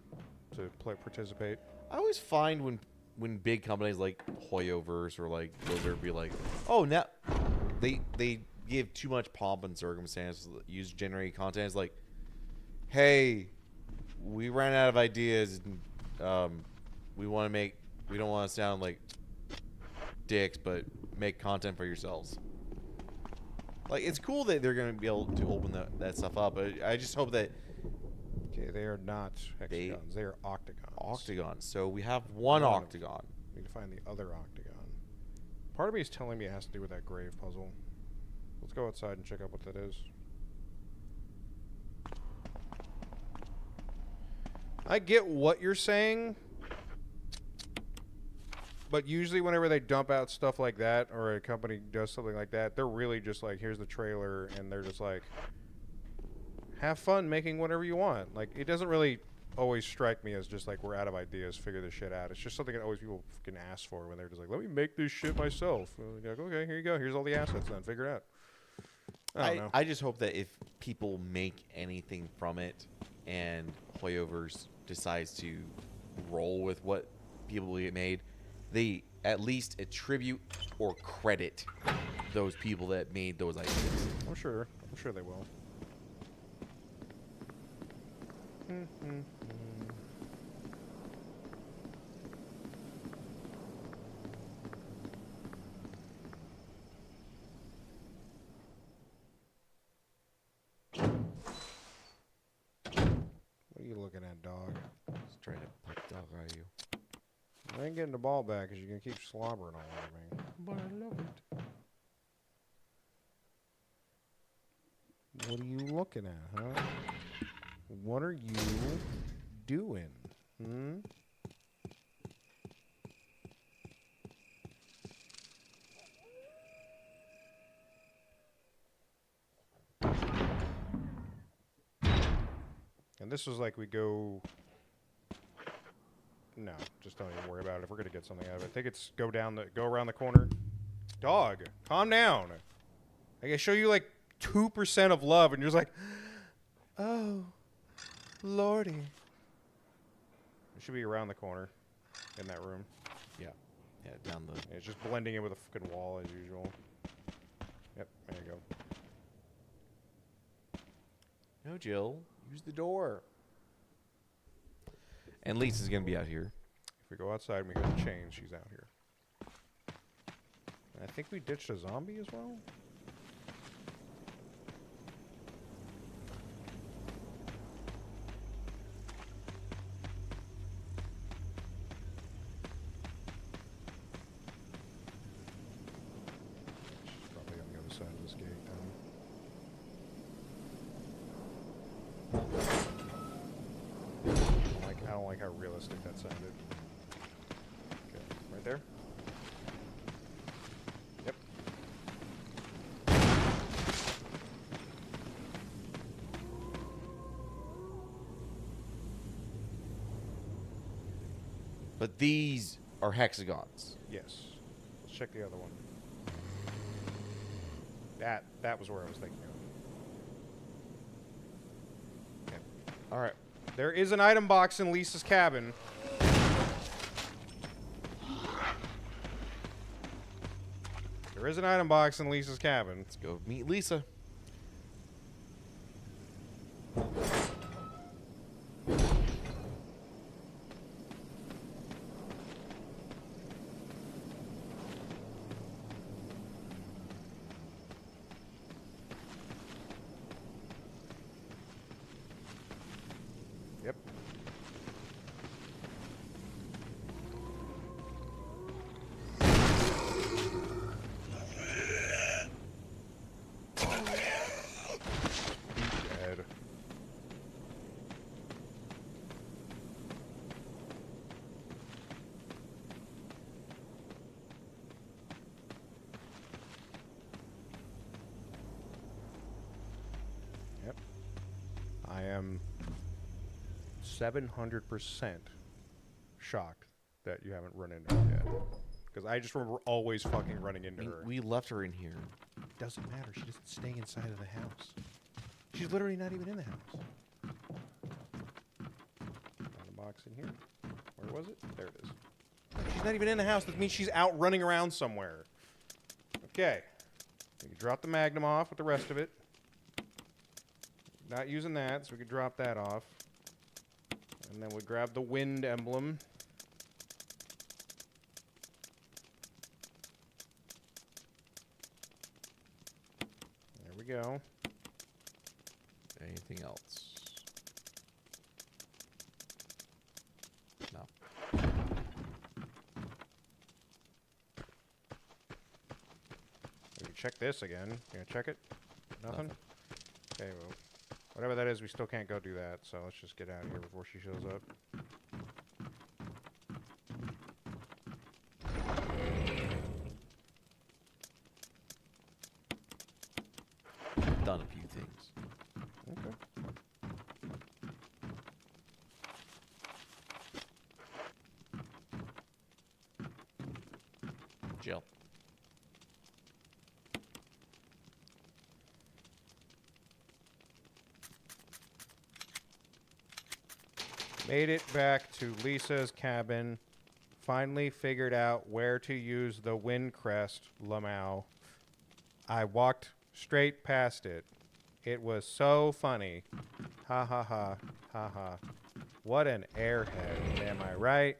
to participate. I always find when big companies like Hoyoverse or like Blizzard be like, oh, now they give too much pomp and circumstance use generated content. It's like, hey, we ran out of ideas. And, we don't want to sound like dicks, but make content for yourselves. Like, it's cool that they're going to be able to open that stuff up, but I just hope that... Okay, they are not hexagons. They are octagons. Octagons. So we have one octagon. We need to find the other octagon. Part of me is telling me it has to do with that grave puzzle. Let's go outside and check out what that is. I get what you're saying, but usually whenever they dump out stuff like that, or a company does something like that, they're really just like, here's the trailer, and they're just like, have fun making whatever you want. Like, it doesn't really always strike me as just like we're out of ideas, figure this shit out. It's just something that always people fucking ask for when they're just like, let me make this shit myself. And you're like, okay, here you go. Here's all the assets then. Figure it out. I don't know. I just hope that if people make anything from it and Hoyoverse decides to roll with what people get made, they at least attribute or credit those people that made those ideas. I'm sure they will. What are you looking at, dog? Just trying to put the dog out of you. I ain't getting the ball back because you're going to keep slobbering all over me. But I love it. What are you looking at, huh? What are you doing? Hmm? And this was like we go... No, just don't even worry about it. If we're going to get something out of it. I think it's go around the corner. Dog, calm down. I can show you like 2% of love, and you're just like, oh, lordy. It should be around the corner in that room. Yeah. Yeah, down the... It's just blending in with a fucking wall as usual. Yep, there you go. No, Jill. Use the door. And Lisa's going to be out here. If we go outside and we hear the chains, she's out here. And I think we ditched a zombie as well. She's probably on the other side of this gate now. I don't like how realistic that sounded. Okay, right there. Yep. But these are hexagons. Yes. Let's check the other one. That was where I was thinking of. Okay. All right. There is an item box in Lisa's cabin. There is an item box in Lisa's cabin. Let's go meet Lisa. Yep. Dead. Yep. I am 700% shocked that you haven't run into her yet. Because I just remember always fucking running into her. We left her in here. Doesn't matter. She doesn't stay inside of the house. She's literally not even in the house. Found a box in here. Where was it? There it is. She's not even in the house. That means she's out running around somewhere. Okay. We can drop the Magnum off with the rest of it. Not using that, so we could drop that off. And then we grab the wind emblem. There we go. Anything else? No. We can check this again. You gonna check it? Nothing? Okay, well, whatever that is, we still can't go do that, so let's just get out of here before she shows up. Done a few things. Okay. Jill. Made it back to Lisa's cabin. Finally figured out where to use the wind crest, Lamau. I walked straight past it. It was so funny. Ha ha ha. Ha ha. What an airhead. Am I right?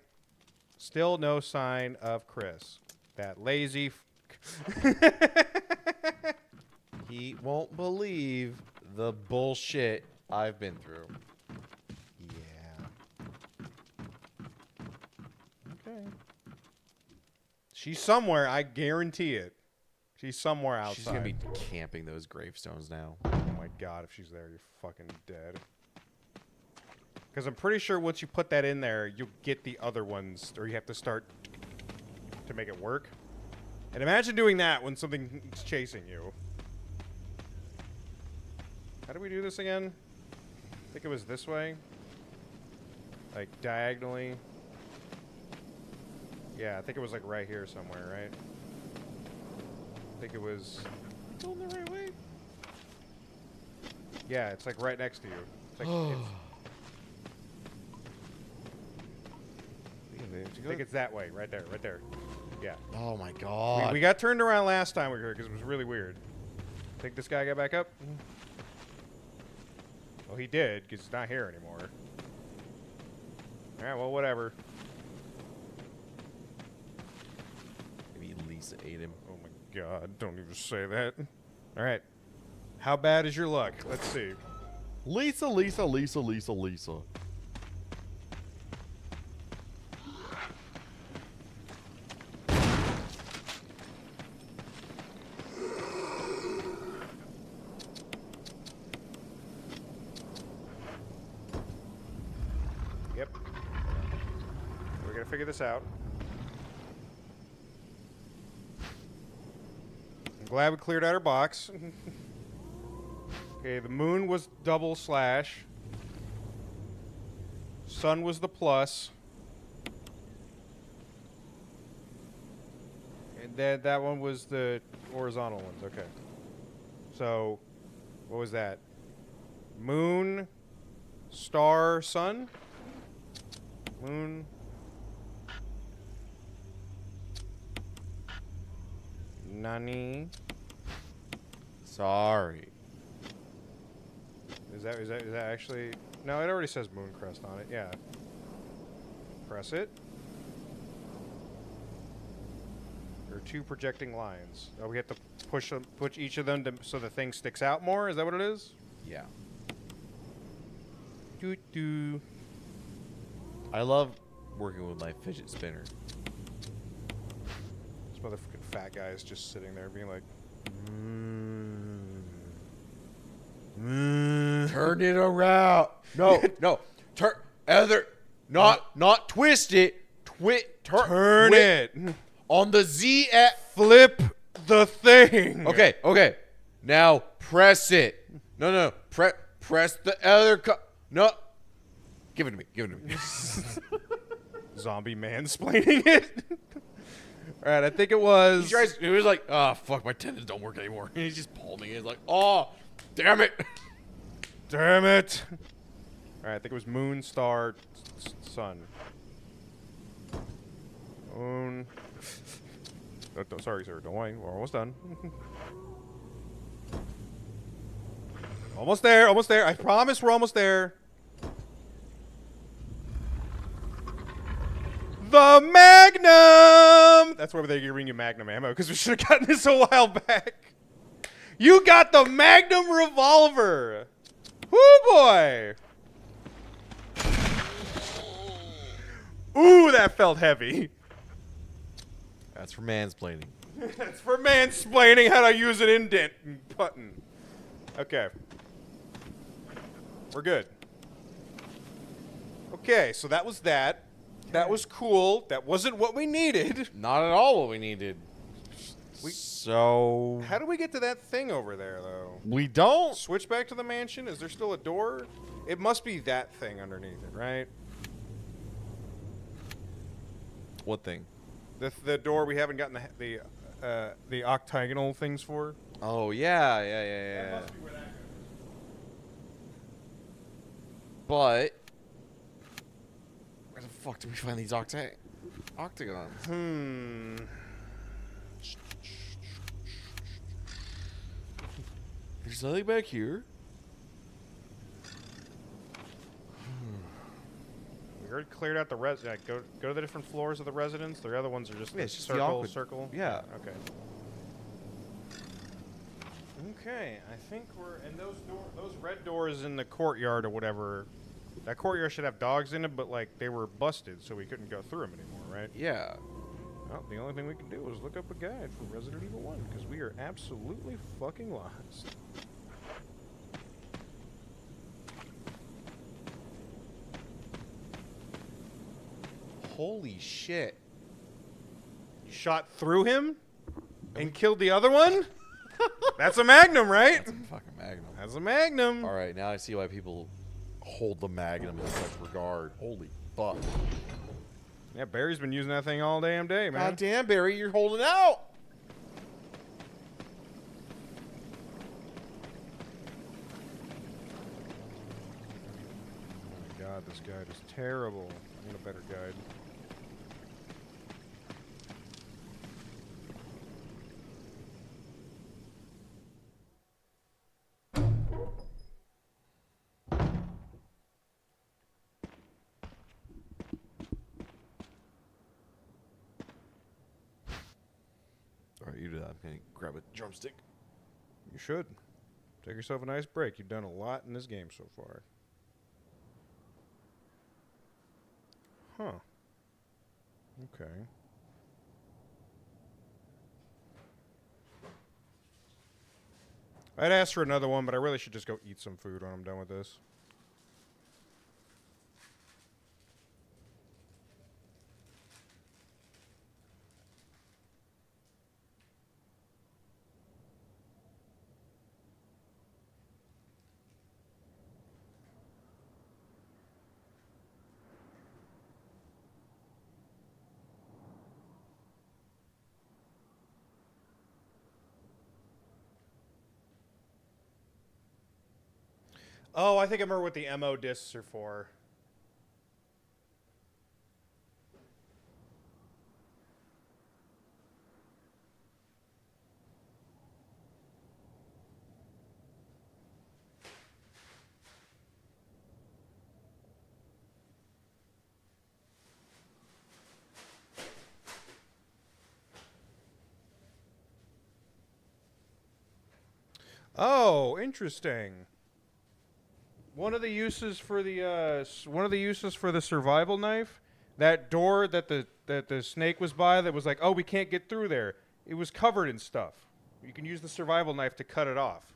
Still no sign of Chris. That lazy He won't believe the bullshit I've been through. Yeah. Okay. She's somewhere, I guarantee it. She's somewhere outside. She's gonna be camping those gravestones now. Oh my god, if she's there, you're fucking dead. Because I'm pretty sure once you put that in there, you'll get the other ones, or you have to start to make it work. And imagine doing that when something's chasing you. How do we do this again? I think it was this way. Like, diagonally. Yeah, I think it was like right here somewhere, right? I think it was... Going the right way? Yeah, it's like right next to you. It's like, I think it's that way, right there, right there. Yeah. Oh my god. We got turned around last time we were here because it was really weird. Think this guy got back up? Well, he did because he's not here anymore. Alright, well, whatever. Maybe Lisa ate him. Oh my god, don't even say that. Alright. How bad is your luck? Let's see. Lisa, Lisa, Lisa, Lisa, Lisa. Yep. We're gonna figure this out. I'm glad we cleared out our box. Okay, the moon was double slash. Sun was the plus. And then that one was the horizontal ones. Okay. So, what was that? Moon, star, sun? Moon. Nani. Sorry. Is that actually? No, it already says moon crest on it. Yeah. Press it. There are two projecting lines. Oh, we have to push each of them so the thing sticks out more. Is that what it is? Yeah. Doo doo. I love working with my fidget spinner. This motherfucking fat guy is just sitting there being like, Turn it around. No, no. Turn not twist it. turn it. On the Z at Flip the thing. Okay. Now press it. No. Press the other no. Give it to me. Zombie mansplaining it. All right, I think it was. He was like, oh, fuck, my tendons don't work anymore. And he's just palming it. He's like, oh, damn it. Damn it. All right, I think it was moon, star, sun. Moon. Sorry, sir. Don't worry. We're almost done. Almost there. I promise we're almost there. The Magnum! That's where they're giving you Magnum ammo, because we should have gotten this a while back. You got the Magnum revolver! Woo boy! Ooh, that felt heavy. That's for mansplaining. That's for mansplaining how to use an indent button. Okay. We're good. Okay, so that was that. That was cool. That wasn't what we needed. Not at all what we needed. So How do we get to that thing over there, though? we don't. Switch back to the mansion? Is there still a door? It must be that thing underneath it, right? What thing? The door we haven't gotten the octagonal things for. Oh yeah. That must be where that goes. But where the fuck do we find these octagons? There's nothing back here. We already cleared out the go to the different floors of the residence. The other ones are just Yeah, it's just the circle, awkward- circle. Yeah. Okay. Okay, I think we're and those red doors in the courtyard or whatever. That courtyard should have dogs in it, but like they were busted, so we couldn't go through them anymore, right? Yeah. Well, the only thing we can do is look up a guide for Resident Evil 1 because we are absolutely fucking lost. Holy shit. You shot through him and killed the other one? That's a magnum, right? That's a fucking magnum. That's a magnum. All right, now I see why people hold the magnum in such regard. Holy fuck. Yeah, Barry's been using that thing all damn day, man. God damn, Barry, you're holding out. Oh my god, this guide is terrible. I need a better guide. All right, you do that. I'm gonna grab a drumstick. You should. Take yourself a nice break. You've done a lot in this game so far. Huh. Okay. I'd ask for another one, but I really should just go eat some food when I'm done with this. Oh, I think I remember what the MO discs are for. Oh, interesting. One of the uses for the survival knife, that door that the snake was by that was like, oh, we can't get through there. It was covered in stuff. You can use the survival knife to cut it off.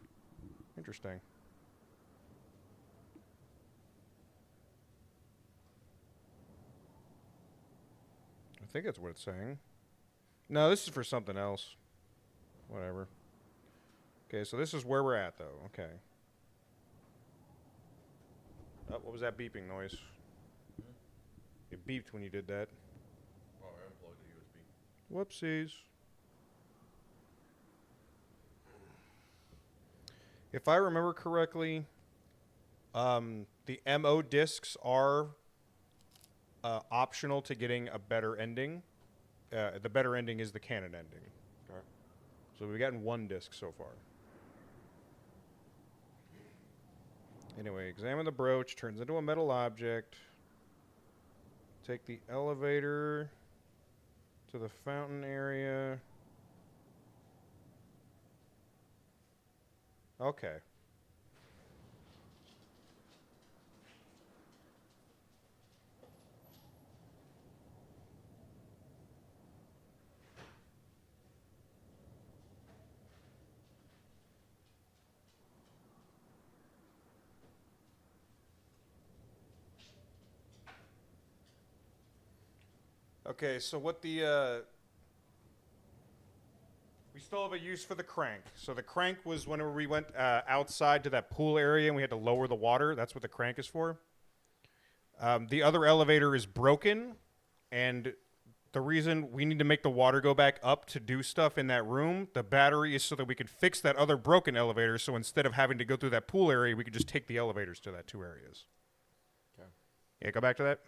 Interesting. I think that's what it's saying. No, this is for something else. Whatever. Okay, so this is where we're at, though. Okay. Oh, what was that beeping noise? It beeped when you did that. Oh, I unplugged the USB. Whoopsies. If I remember correctly, the MO discs are optional to getting a better ending. The better ending is the canon ending. Okay. So we've gotten one disc so far. Anyway, examine the brooch, turns into a metal object. Take the elevator to the fountain area. Okay. Okay, so what the we still have a use for the crank. So the crank was whenever we went outside to that pool area and we had to lower the water. That's what the crank is for. The other elevator is broken, and the reason we need to make the water go back up to do stuff in that room, the battery is so that we can fix that other broken elevator. So instead of having to go through that pool area, we could just take the elevators to that 2 areas. Okay. Yeah, go back to that.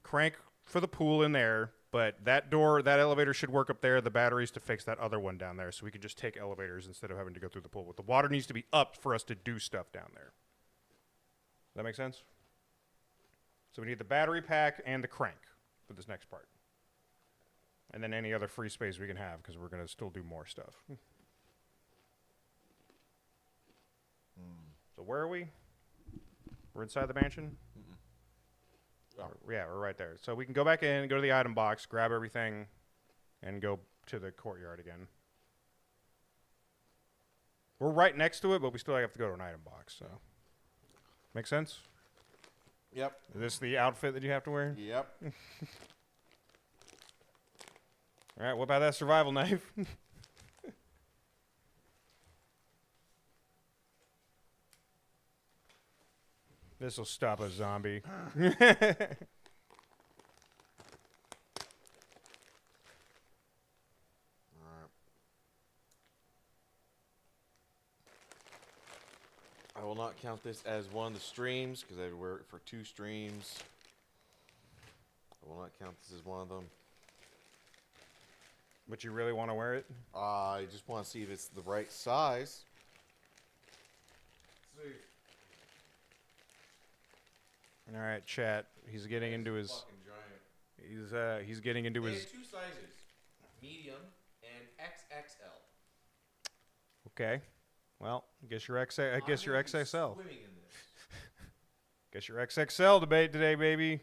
Crank for the pool in there, but that door, that elevator should work up there. The batteries to fix that other one down there, so we can just take elevators instead of having to go through the pool. But the water needs to be up for us to do stuff down there. Does that make sense? So we need the battery pack and the crank for this next part. And then any other free space we can have, because we're going to still do more stuff. So where are we? We're inside the mansion? Yeah, we're right there. So we can go back in, go to the item box, grab everything, and go to the courtyard again. We're right next to it, but we still have to go to an item box. So, make sense? Yep. Is this the outfit that you have to wear? Yep. All right, what about that survival knife? This will stop a zombie. I will not count this as one of the streams because I'd wear it for 2 streams. I will not count this as one of them. But you really want to wear it? I just want to see if it's the right size. Let's see. All right, chat. He's getting into his. Fucking giant. He's getting into They his. have 2 sizes, medium and XXL. Okay. Well, guess your I guess your XXL. Swimming in this. Guess your XXL debate today, baby.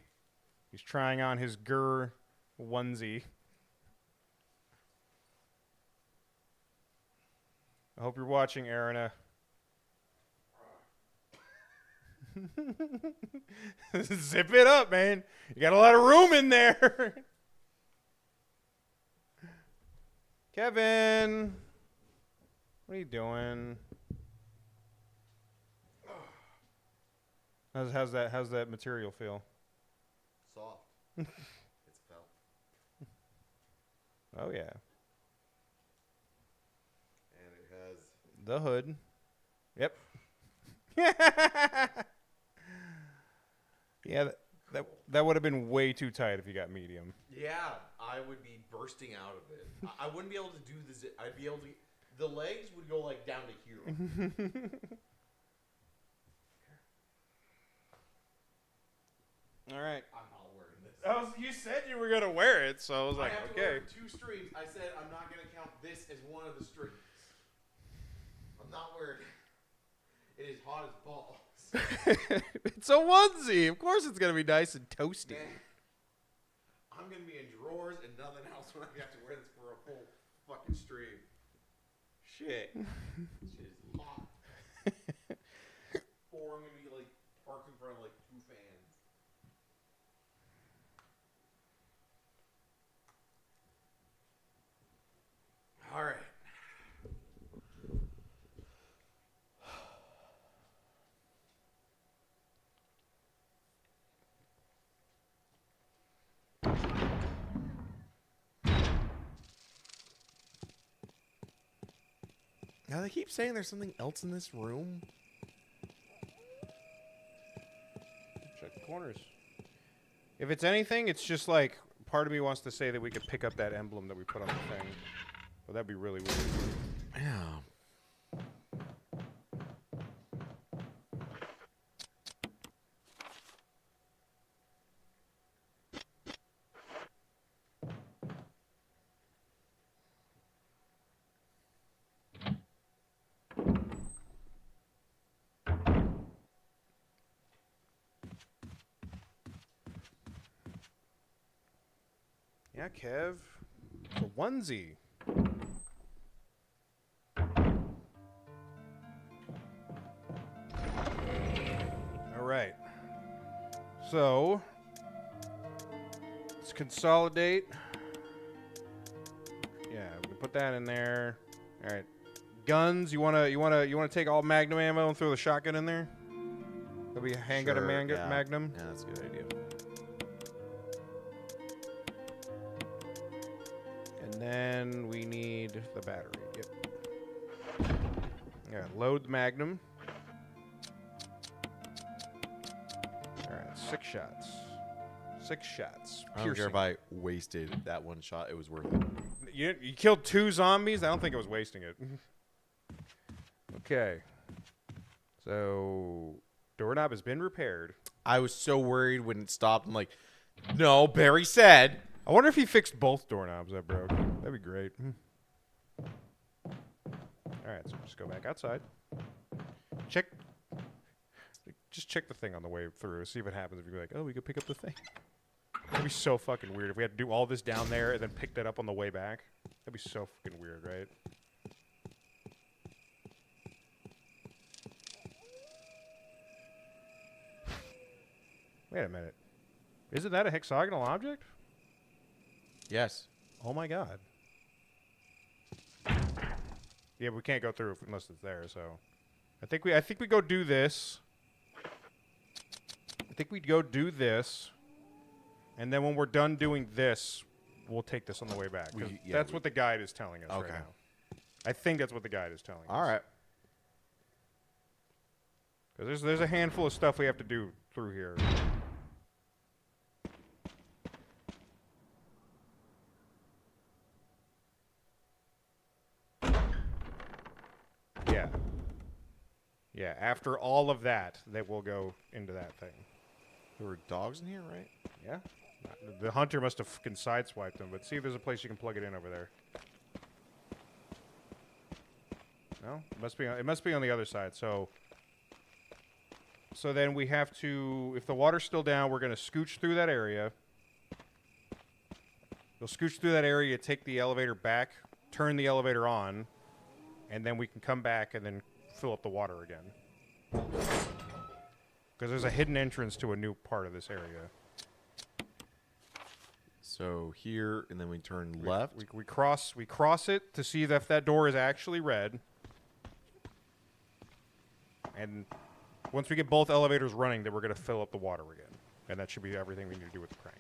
He's trying on his Gur onesie. I hope you're watching, Arena. Zip it up, man. You got a lot of room in there. Kevin, what are you doing? How's that material feel? Soft. It's felt. Oh yeah. And it has The hood. Yep. Yeah, that would have been way too tight if you got medium. Yeah, I would be bursting out of it. I wouldn't be able to do the zip. I'd be able to. The legs would go like down to here. All right. I'm not wearing this. You said you were gonna wear it, so I was like, I have to wear okay. it for 2 streams. I said I'm not gonna count this as one of the streams. I'm not wearing it. It is hot as balls. It's a onesie. Of course, it's gonna be nice and toasty. Man, I'm gonna be in drawers and nothing else when I have to wear this for a full fucking stream. Shit. Shit is hot. Or I'm gonna be like parked in front of like 2 fans. All right. Now they keep saying there's something else in this room. Check the corners. If it's anything, it's just like part of me wants to say that we could pick up that emblem that we put on the thing. But that'd be really weird. Yeah. Yeah, Kev. It's a onesie. All right. So let's consolidate. Yeah, we can put that in there. All right. Guns. You wanna take all Magnum ammo and throw the shotgun in there? That'll be a handgun and Sure, yeah. Magnum. Yeah, that's a good idea. then we need the battery. Yep. Yeah, load the Magnum. Alright, 6 shots. 6 shots. I don't care Piercing. if I wasted that one shot. It was worth it. You killed 2 zombies? I don't think I was wasting it. Okay. So, doorknob has been repaired. I was so worried when it stopped. I'm like, no, Barry said. I wonder if he fixed both doorknobs that broke. That'd be great. Alright, so just go back outside. Just check the thing on the way through. See if it happens. If you're like, oh, we could pick up the thing. That'd be so fucking weird if we had to do all this down there and then pick that up on the way back. That'd be so fucking weird, right? Wait a minute. Isn't that a hexagonal object? Yes. Oh my god. Yeah, but we can't go through unless it's there, so I think we go do this. I think we'd go do this. And then when we're done doing this, we'll take this on the way back. 'Cause that's what the guide is telling us right now. I think that's what the guide is telling us. All right. Because there's a handful of stuff we have to do through here. Yeah. Yeah, after all of that, we'll go into that thing. There were dogs in here, right? Yeah. The hunter must have fucking sideswiped them, but see if there's a place you can plug it in over there. No? It must be on the other side. So then we have to, if the water's still down, we're going to scooch through that area. You'll scooch through that area, take the elevator back, turn the elevator on, and then we can come back and then fill up the water again. Because there's a hidden entrance to a new part of this area. So here, and then we turn left. We cross it to see if that door is actually red. And once we get both elevators running, then we're going to fill up the water again. And that should be everything we need to do with the crank.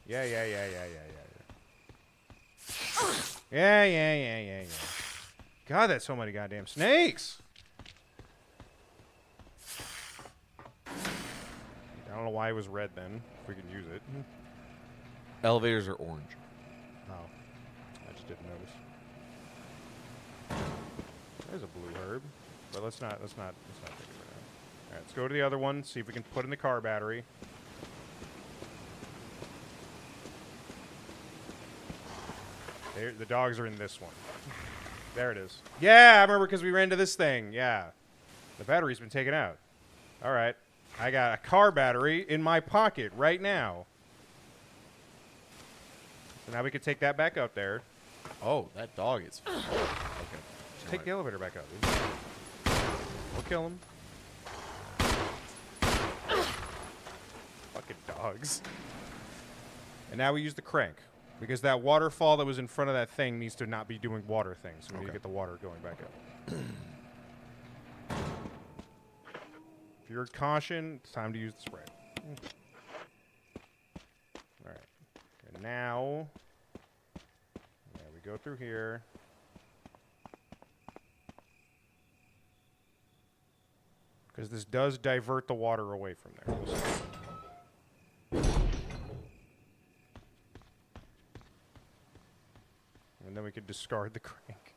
Yeah. Yeah. God, that's so many goddamn snakes! I don't know why it was red then, if we can use it. Elevators are orange. Oh. I just didn't notice. There's a blue herb. But let's not take it right now. Alright, let's go to the other one, see if we can put in the car battery. There, the dogs are in this one. There it is. Yeah, I remember because we ran to this thing. Yeah. The battery's been taken out. Alright. I got a car battery in my pocket right now. So now we can take that back out there. Oh, that dog is. Okay. Take the elevator back out, dude. We'll kill him. Fucking dogs. And now we use the crank. Because that waterfall that was in front of that thing needs to not be doing water things. So we need to get the water going back up. If you're caution, it's time to use the spray. Alright. And now, we go through here. Because this does divert the water away from there. And then we could discard the crank.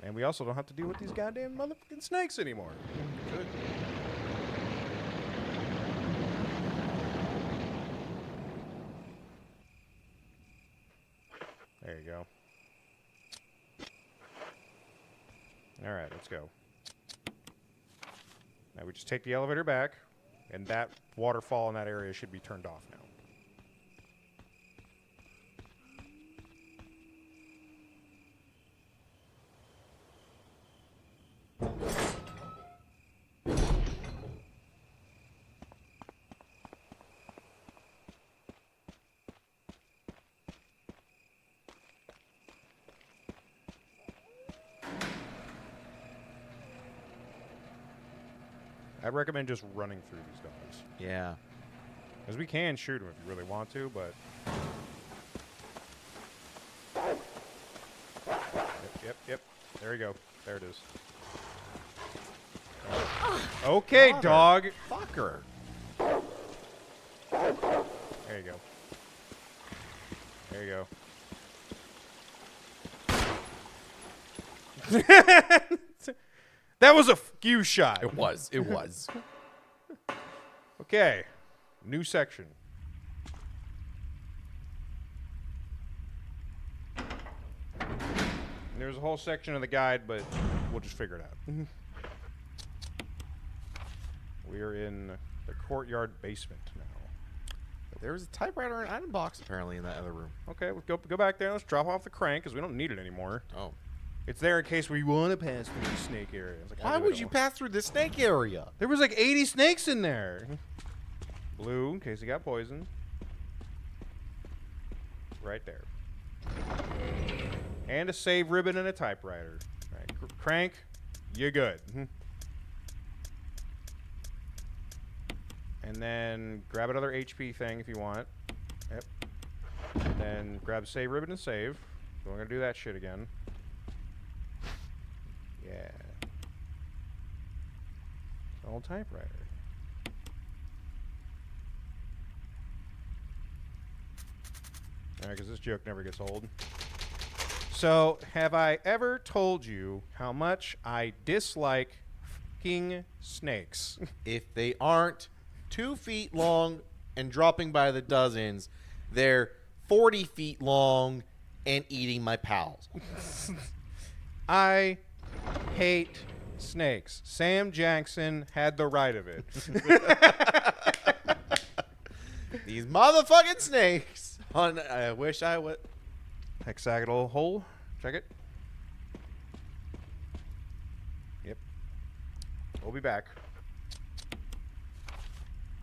And we also don't have to deal with these goddamn motherfucking snakes anymore. Good. There you go. Alright, let's go. Now we just take the elevator back, and that waterfall in that area should be turned off now. I recommend just running through these dogs. Yeah. Because we can shoot them if you really want to, but... Yep. There you go. There it is. Okay, Mother dog. Fucker. There you go. There you go. That was a few shot. It was. It was. Okay. New section. There's a whole section of the guide, but we'll just figure it out. We are in the courtyard basement now. There was a typewriter and item box apparently in that other room. Okay, we'll go back there. Let's drop off the crank because we don't need it anymore. Oh. It's there in case we want to pass through the snake area. It's like, I Why really would don't you want- pass through the snake area? There was like 80 snakes in there. Blue, in case he got poisoned. Right there. And a save ribbon and a typewriter. Right, crank, you're good. And then grab another HP thing if you want. Yep. And then grab save ribbon and save. So we're going to do that shit again. Yeah. Old typewriter. Alright, because this joke never gets old. So, have I ever told you how much I dislike fucking snakes? If they aren't 2 feet long and dropping by the dozens, they're 40 feet long and eating my pals. I hate snakes. Sam Jackson had the right of it. These motherfucking snakes. I wish I would. Hexagonal hole. Check it. Yep. We'll be back.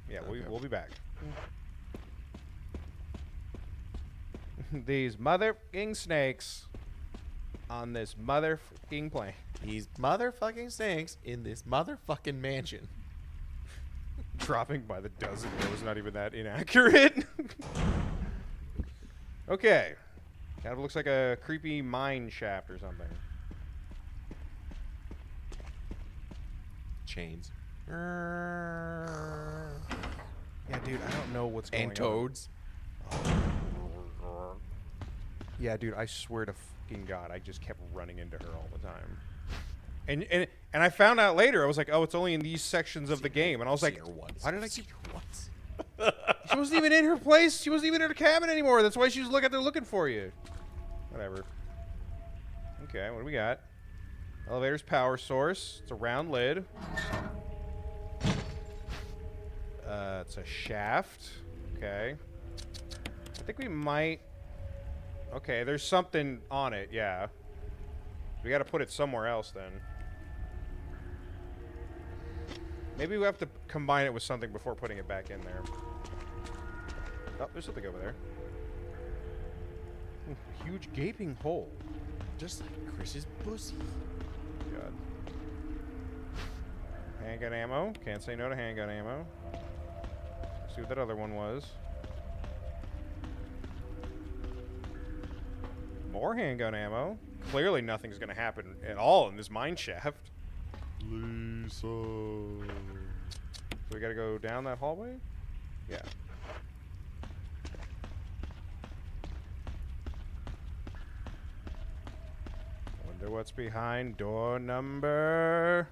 Yeah, we'll be back. These motherfucking snakes on this motherfucking plane. These motherfucking snakes in this motherfucking mansion. Dropping by the dozen. That was not even that inaccurate. Okay. Kind of looks like a creepy mine shaft or something. Chains. Yeah, dude, I don't know what's going on. And toads. Yeah, dude, I swear to fucking God, I just kept running into her all the time. And I found out later, I was like, oh, it's only in these sections of the game. And I was like, why did I keep... She wasn't even in her place. She wasn't even in her cabin anymore. That's why she was there looking for you. Whatever. Okay, what do we got? Elevator's power source. It's a round lid. It's a shaft. Okay. I think we might... Okay, there's something on it, yeah. We gotta put it somewhere else then. Maybe we have to combine it with something before putting it back in there. Oh, there's something over there. Ooh, huge gaping hole. Just like Chris's pussy. God. Handgun ammo. Can't say no to handgun ammo. Let's see what that other one was. More handgun ammo. Clearly nothing's going to happen at all in this mine shaft. Lisa. So we got to go down that hallway? Yeah. Wonder what's behind door number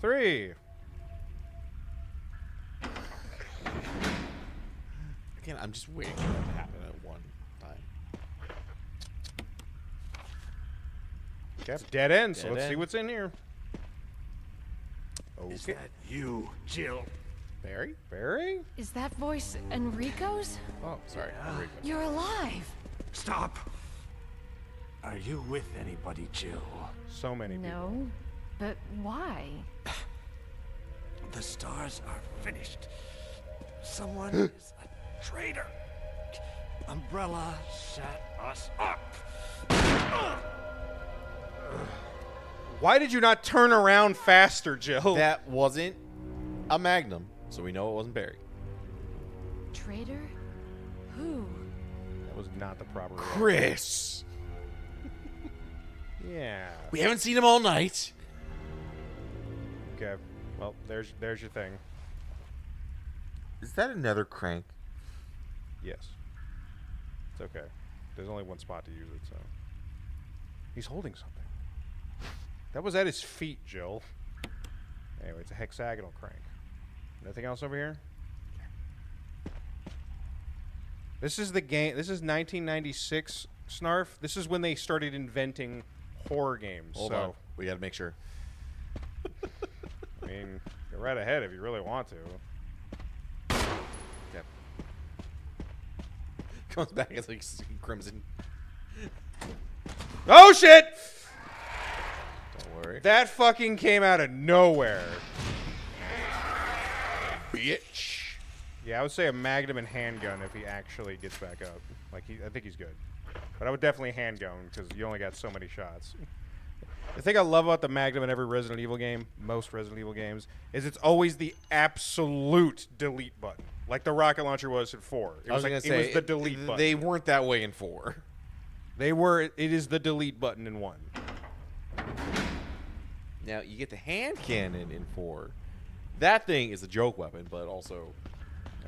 3. Again, I'm just waiting for that to happen at one time. Okay, dead end, so Dead let's see end. what's in here. Is Okay. that you, Jill? Barry? Barry? Is that voice Enrico's? Oh, sorry. Enrico. You're alive. Stop! Are you with anybody, Jill? So many people. No, but why? The stars are finished. Someone is a traitor. Umbrella set us up. Why did you not turn around faster, Jill? That wasn't a Magnum, so we know it wasn't Barry. Traitor? Who? That was not the proper. Chris. Yeah. We haven't seen him all night. Okay. Well, there's your thing. Is that another crank? Yes. It's okay. There's only one spot to use it, so. He's holding something. That was at his feet, Jill. Anyway, it's a hexagonal crank. Nothing else over here? This is the game. This is 1996, Snarf. This is when they started inventing horror games. Hold on. We got to make sure. I mean, go right ahead if you really want to. Yep. Comes back as like Crimson. Oh, shit! Don't worry. That fucking came out of nowhere. Bitch. Yeah, I would say a Magnum and handgun if he actually gets back up. Like, I think he's good. But I would definitely handgun because you only got so many shots. The thing I love about the Magnum in every Resident Evil game, most Resident Evil games, is it's always the absolute delete button. Like the rocket launcher was in 4. It was the delete button. They weren't that way in 4. It is the delete button in 1. Now, you get the hand cannon in 4. That thing is a joke weapon, but also...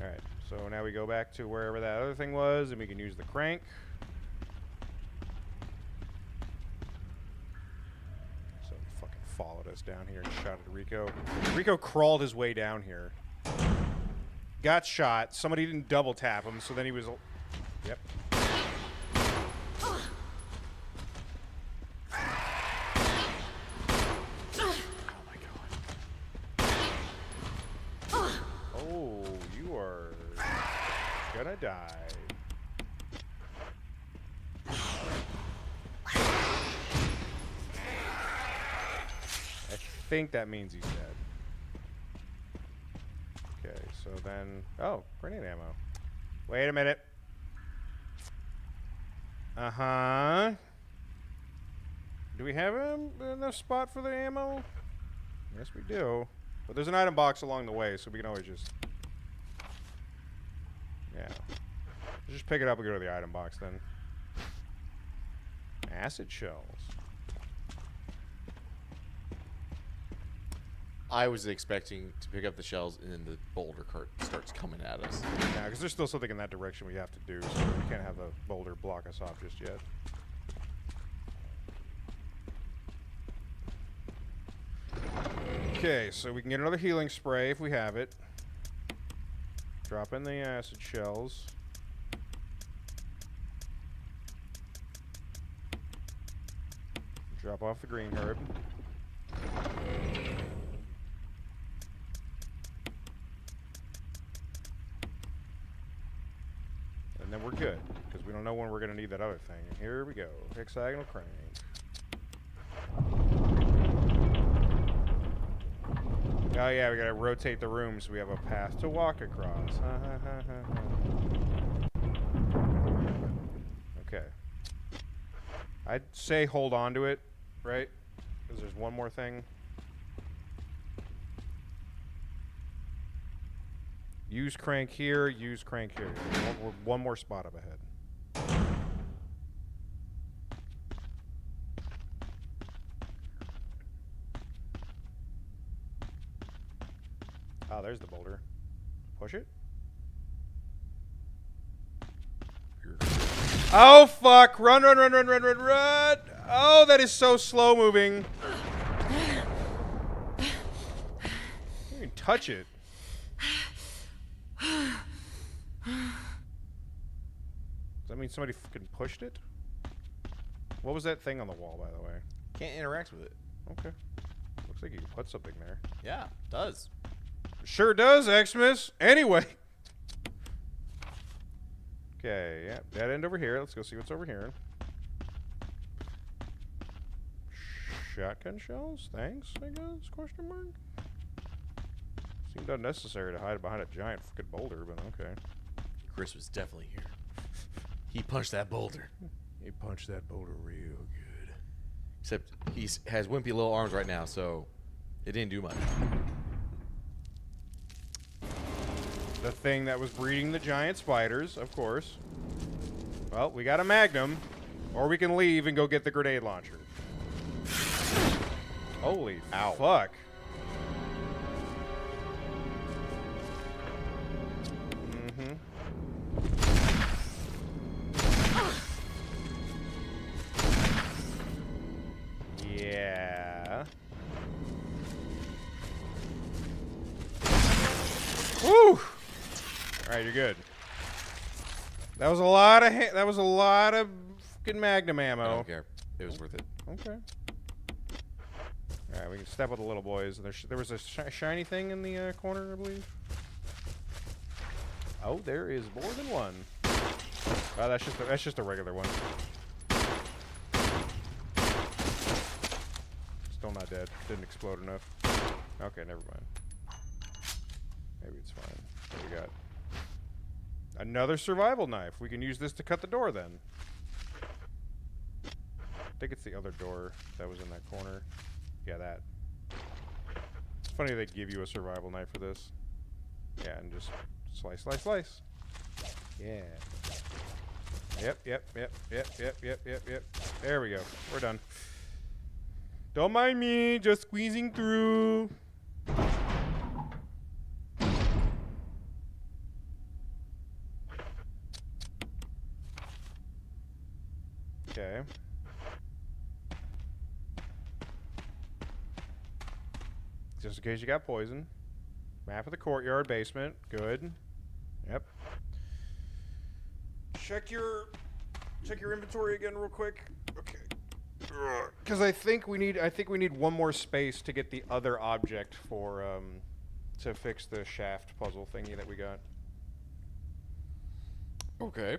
Alright, so now we go back to wherever that other thing was, and we can use the crank. So he fucking followed us down here and shot at Rico. Rico crawled his way down here. Got shot. Somebody didn't double tap him, so then he was... Yep. Gonna die. I think that means he's dead. Okay, so then... Oh, grenade ammo. Wait a minute. Uh-huh. Do we have enough spot for the ammo? Yes, we do. But there's an item box along the way, so we can always just... Yeah. Just pick it up and go to the item box then. Acid shells. I was expecting to pick up the shells and then the boulder cart starts coming at us. Yeah, because there's still something in that direction we have to do, so we can't have the boulder block us off just yet. Okay, so we can get another healing spray if we have it. Drop in the acid shells. Drop off the green herb. And then we're good, because we don't know when we're going to need that other thing. And here we go. Hexagonal crank. Oh yeah, we gotta rotate the room so we have a path to walk across. Okay. I'd say hold on to it, right? Because there's one more thing. Use crank here, use crank here. We're one more spot up ahead. Oh, there's the boulder. Push it. Oh, fuck. Run, run, run, run, run, run, run. Oh, that is so slow moving. You can touch it. Does that mean somebody fucking pushed it? What was that thing on the wall, by the way? Can't interact with it. Okay. Looks like you can put something there. Yeah, it does. Sure does, Xmas. Anyway. Okay, yeah, dead end over here. Let's go see what's over here. Shotgun shells? Thanks, I guess? Question mark? Seemed unnecessary to hide behind a giant fucking boulder, but okay. Chris was definitely here. He punched that boulder. He punched that boulder real good. Except he has wimpy little arms right now, so it didn't do much. The thing that was breeding the giant spiders, of course. Well, we got a magnum, or we can leave and go get the grenade launcher. Holy fuck. Mm-hmm. Yeah. Woo! All right, you're good. That was a lot of fucking magnum ammo. I don't care. It was worth it. Okay. All right, we can step with the little boys. There was a shiny thing in the corner, I believe. Oh, there is more than one. Oh, that's just a regular one. Still not dead. Didn't explode enough. Okay, never mind. Maybe it's fine. What do we got? Another survival knife. We can use this to cut the door then. I think it's the other door that was in that corner. Yeah, that. It's funny they give you a survival knife for this. Yeah, and just slice, slice, slice. Yeah. Yep. There we go. We're done. Don't mind me, just squeezing through. Okay. Just in case you got poison. Map of the courtyard, basement. Good. Yep. Check your inventory again real quick. Okay. Because I think we need one more space to get the other object for to fix the shaft puzzle thingy that we got. Okay.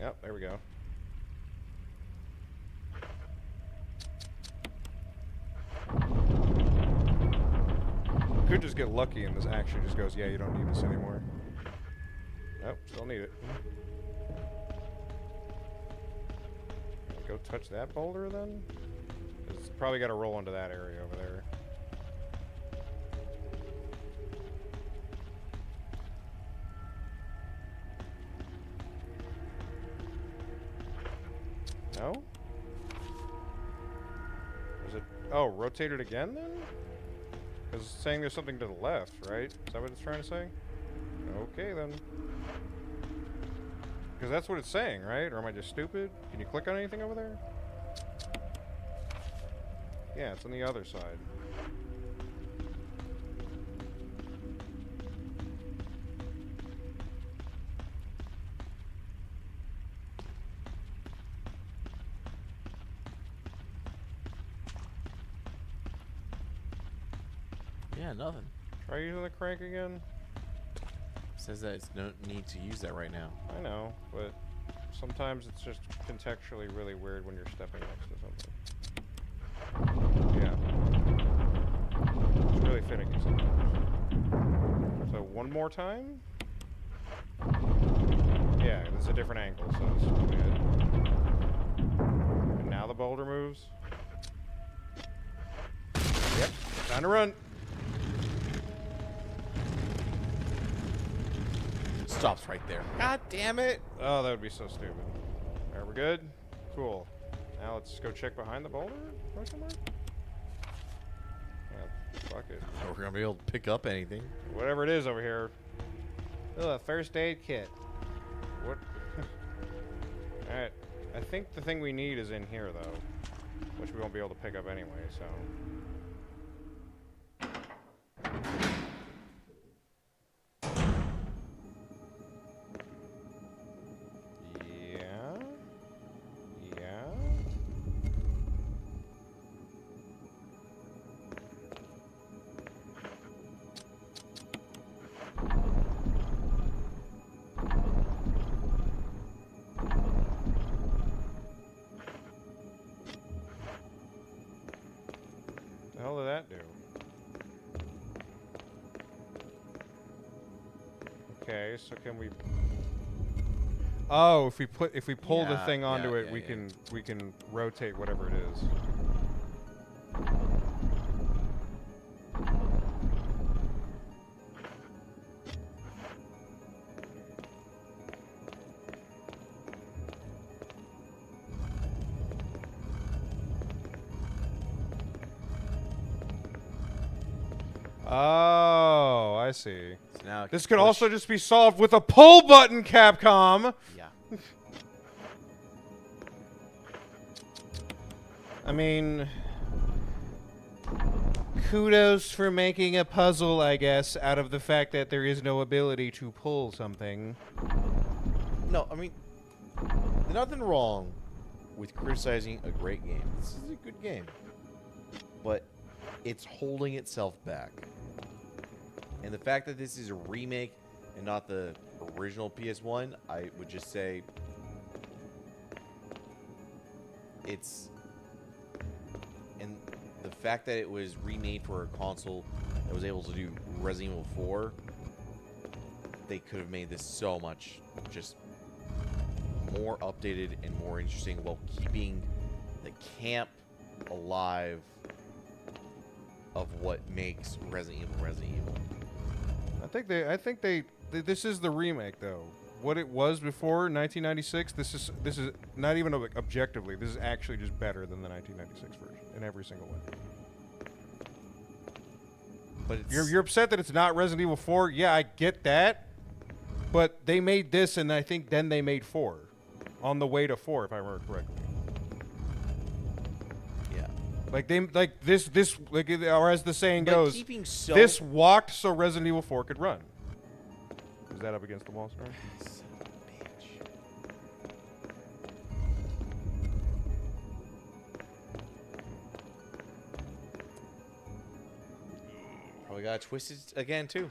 Yep, there we go. Could just get lucky and this actually just goes, yeah, you don't need this anymore. Nope, still need it. Go touch that boulder then? It's probably got to roll into that area over there. No? Is it... Oh, rotate it again then? Because it's saying there's something to the left, right? Is that what it's trying to say? Okay then. Because that's what it's saying, right? Or am I just stupid? Can you click on anything over there? Yeah, it's on the other side. Yeah, nothing. Try using the crank again. Says that it's no need to use that right now. I know, but sometimes it's just contextually really weird when you're stepping next to something. Yeah. It's really finicky sometimes. So one more time? Yeah, it's a different angle, so this is good. And now the boulder moves. Yep, time to run. Stops right there. God damn it! Oh, that would be so stupid. Alright, we're good? Cool. Now let's go check behind the boulder? Question mark? Yeah, fuck it. We're gonna be able to pick up anything. Whatever it is over here. Oh, a first aid kit. What? Alright. I think the thing we need is in here, though. Which we won't be able to pick up anyway, so... The hell did that do? Okay, so can we... Oh, if we pull the Yeah, thing onto yeah, it, yeah, we can rotate whatever it is. Oh, I see. So now it This can could also push- just be solved with a pull button, Capcom. Yeah. I mean, kudos for making a puzzle, I guess, out of the fact that there is no ability to pull something. No, I mean, there's nothing wrong with criticizing a great game. This is a good game. But it's holding itself back. And the fact that this is a remake and not the original PS1, I would just say it's... And the fact that it was remade for a console that was able to do Resident Evil 4, they could have made this so much just more updated and more interesting while keeping the camp alive of what makes Resident Evil Resident Evil. I think they this is the remake though. What it was before 1996, this is not even objectively. This is actually just better than the 1996 version in every single way. But it's, You're upset that it's not Resident Evil 4. Yeah, I get that. But they made this, and I think then they made 4, on the way to 4, if I remember correctly. yeah. Or as the saying But goes, keeping so this walked so Resident Evil 4 could run. Is that up against the wall, Snarf? Son of a bitch. Probably got twisted again too.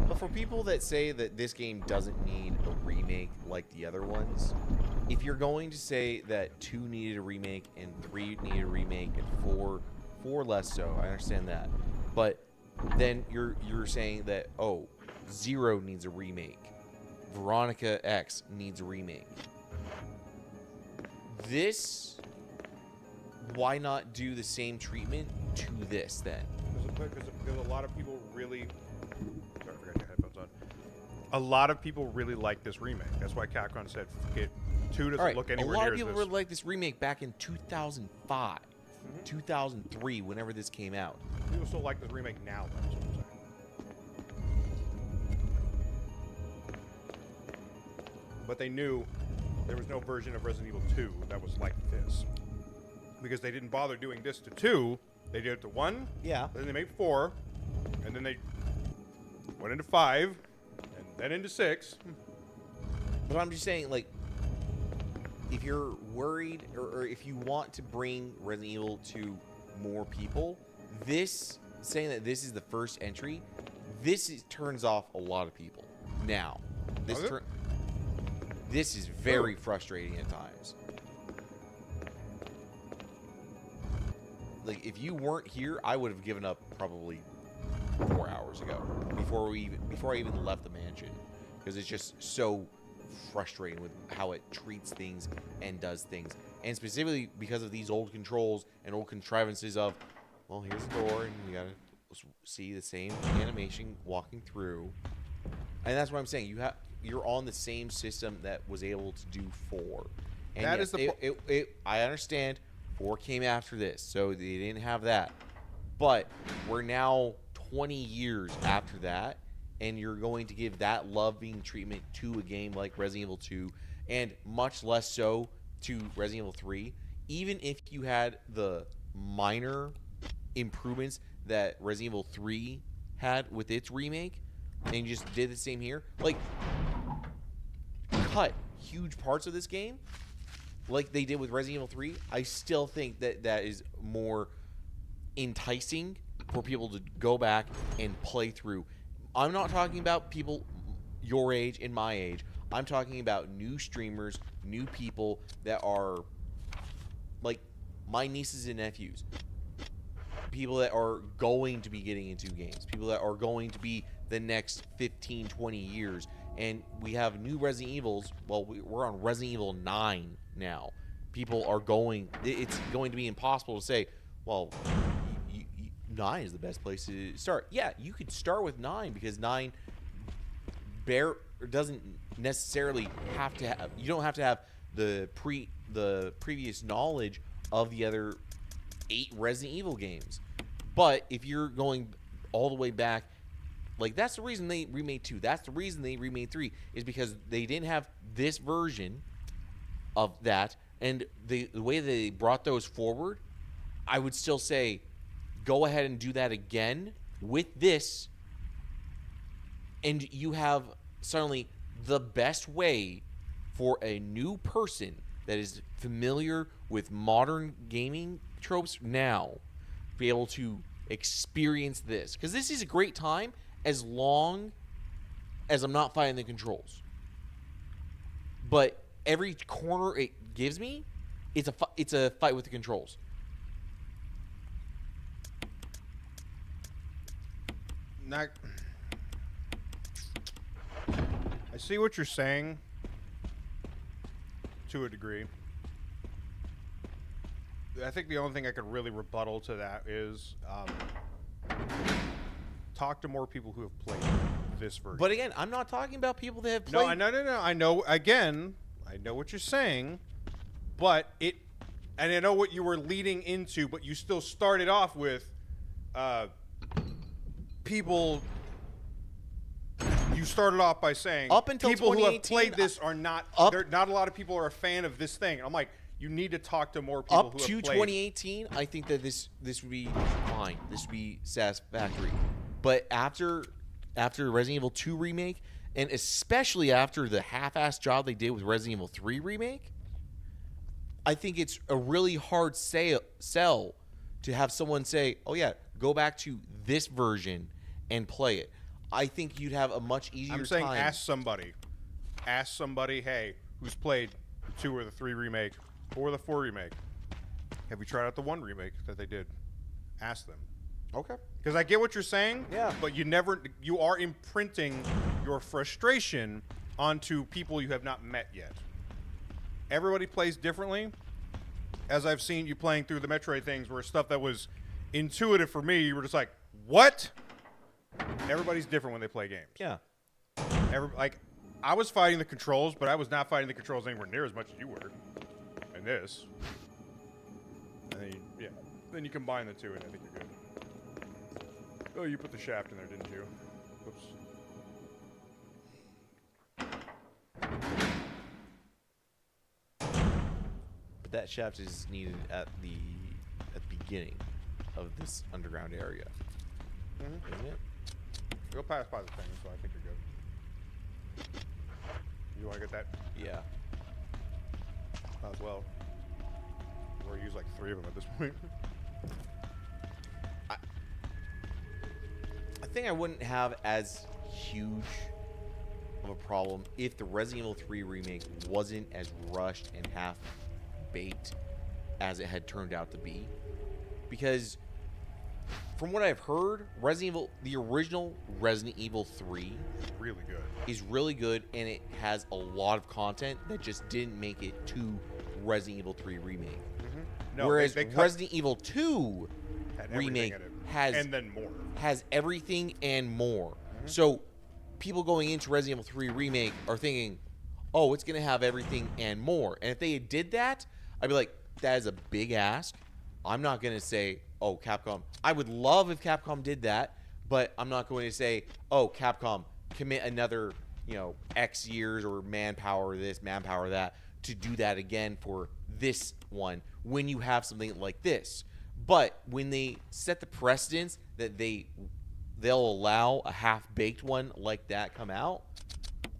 But for people that say that this game doesn't need a remake like the other ones, if you're going to say that 2 needed a remake and 3 needed a remake and 4 less so, I understand that. But then you're saying that, oh, 0 needs a remake. Veronica X needs a remake. This, why not do the same treatment to this then? Because a lot of people really... Sorry, I forgot your headphones on. A lot of people really like this remake. That's why Capcom said, "It 2 doesn't look anywhere a lot near of people this." really like this remake back in 2005, 2003, whenever this came out. People still like this remake now. That's what I'm saying. But they knew there was no version of Resident Evil 2 that was like this, because they didn't bother doing this to 2. They did it to 1. Yeah. Then they made 4, and then they went into 5, and then into 6. But I'm just saying, like, if you're worried or if you want to bring Resident Evil to more people, this, saying that this is the first entry, turns off a lot of people. Now, this is very frustrating at times. Like, if you weren't here, I would have given up probably 4 hours ago before I even left the mansion, because it's just so frustrating with how it treats things and does things, and specifically because of these old controls and old contrivances of, well, here's the door and you gotta see the same animation walking through, and that's what I'm saying. You're on the same system that was able to do 4, and That yes, is the I understand 4 came after this, so they didn't have that, but we're now 20 years after that, and you're going to give that loving treatment to a game like Resident Evil 2, and much less so to Resident Evil 3, even if you had the minor improvements that Resident Evil 3 had with its remake, and you just did the same here. Like, cut huge parts of this game, like they did with Resident Evil 3, I still think that that is more enticing for people to go back and play through. I'm not talking about people your age and my age. I'm talking about new streamers, new people that are like my nieces and nephews. People that are going to be getting into games. People that are going to be the next 15, 20 years. And we have new Resident Evils. Well, we're on Resident Evil 9 now. People are going... It's going to be impossible to say, well, 9 is the best place to start. Yeah, you could start with 9 because 9 doesn't necessarily have to have... You don't have to have the previous knowledge of the other 8 Resident Evil games. But if you're going all the way back, like that's the reason they remade 2. That's the reason they remade 3 is because they didn't have this version of that, and the way they brought those forward, I would still say go ahead and do that again with this, and you have suddenly the best way for a new person that is familiar with modern gaming tropes now be able to experience this, because this is a great time as long as I'm not fighting the controls. But every corner it gives me, it's a fight with the controls. I see what you're saying to a degree. I think the only thing I could really rebuttal to that is talk to more people who have played this version. But again, I'm not talking about people that have played. No. I know. Again, I know what you're saying, but and I know what you were leading into, but you still started off with people. You started off by saying up until people who have 2018, played this are not. Not a lot of people are a fan of this thing. And I'm like, you need to talk to more people up who to have played. 2018. I think that this would be fine. This would be satisfactory. But after Resident Evil 2 remake, and especially after the half-assed job they did with Resident Evil 3 remake, I think it's a really hard sell to have someone say, "Oh yeah, go back to this version and play it." I think you'd have a much easier time. I'm saying ask somebody, hey, who's played the 2 or the 3 remake or the 4 remake. Have you tried out the 1 remake that they did? Ask them. Okay. Because I get what you're saying, yeah. But you are imprinting your frustration onto people you have not met yet. Everybody plays differently. As I've seen you playing through the Metroid things where stuff that was intuitive for me, you were just like, what? Everybody's different when they play games. Yeah. I was fighting the controls, but I was not fighting the controls anywhere near as much as you were in this. And then you combine the two, and I think you're good. Oh, you put the shaft in there, didn't you? Whoops. But that shaft is needed at the beginning of this underground area, isn't it? Go pass by the thing, so I think you're good. You want to get that? Yeah. Might as well. We're use like 3 of them at this point. I think I wouldn't have as huge of a problem if the Resident Evil 3 remake wasn't as rushed and half-baked as it had turned out to be. Because from what I've heard, the original Resident Evil 3 really good. Is really good, and it has a lot of content that just didn't make it to Resident Evil 3 remake. No, whereas they cut Resident Evil 2 had remake in it. has and then more. Has everything and more. So people going into Resident Evil 3 remake are thinking, oh, it's gonna have everything and more. And if they did that, I'd be like, that is a big ask. I'm not gonna say, oh, Capcom. I would love if Capcom did that, but I'm not going to say, oh, Capcom, commit another, X years or manpower this, manpower that to do that again for this one when you have something like this. But when they set the precedence that they'll allow a half-baked one like that come out,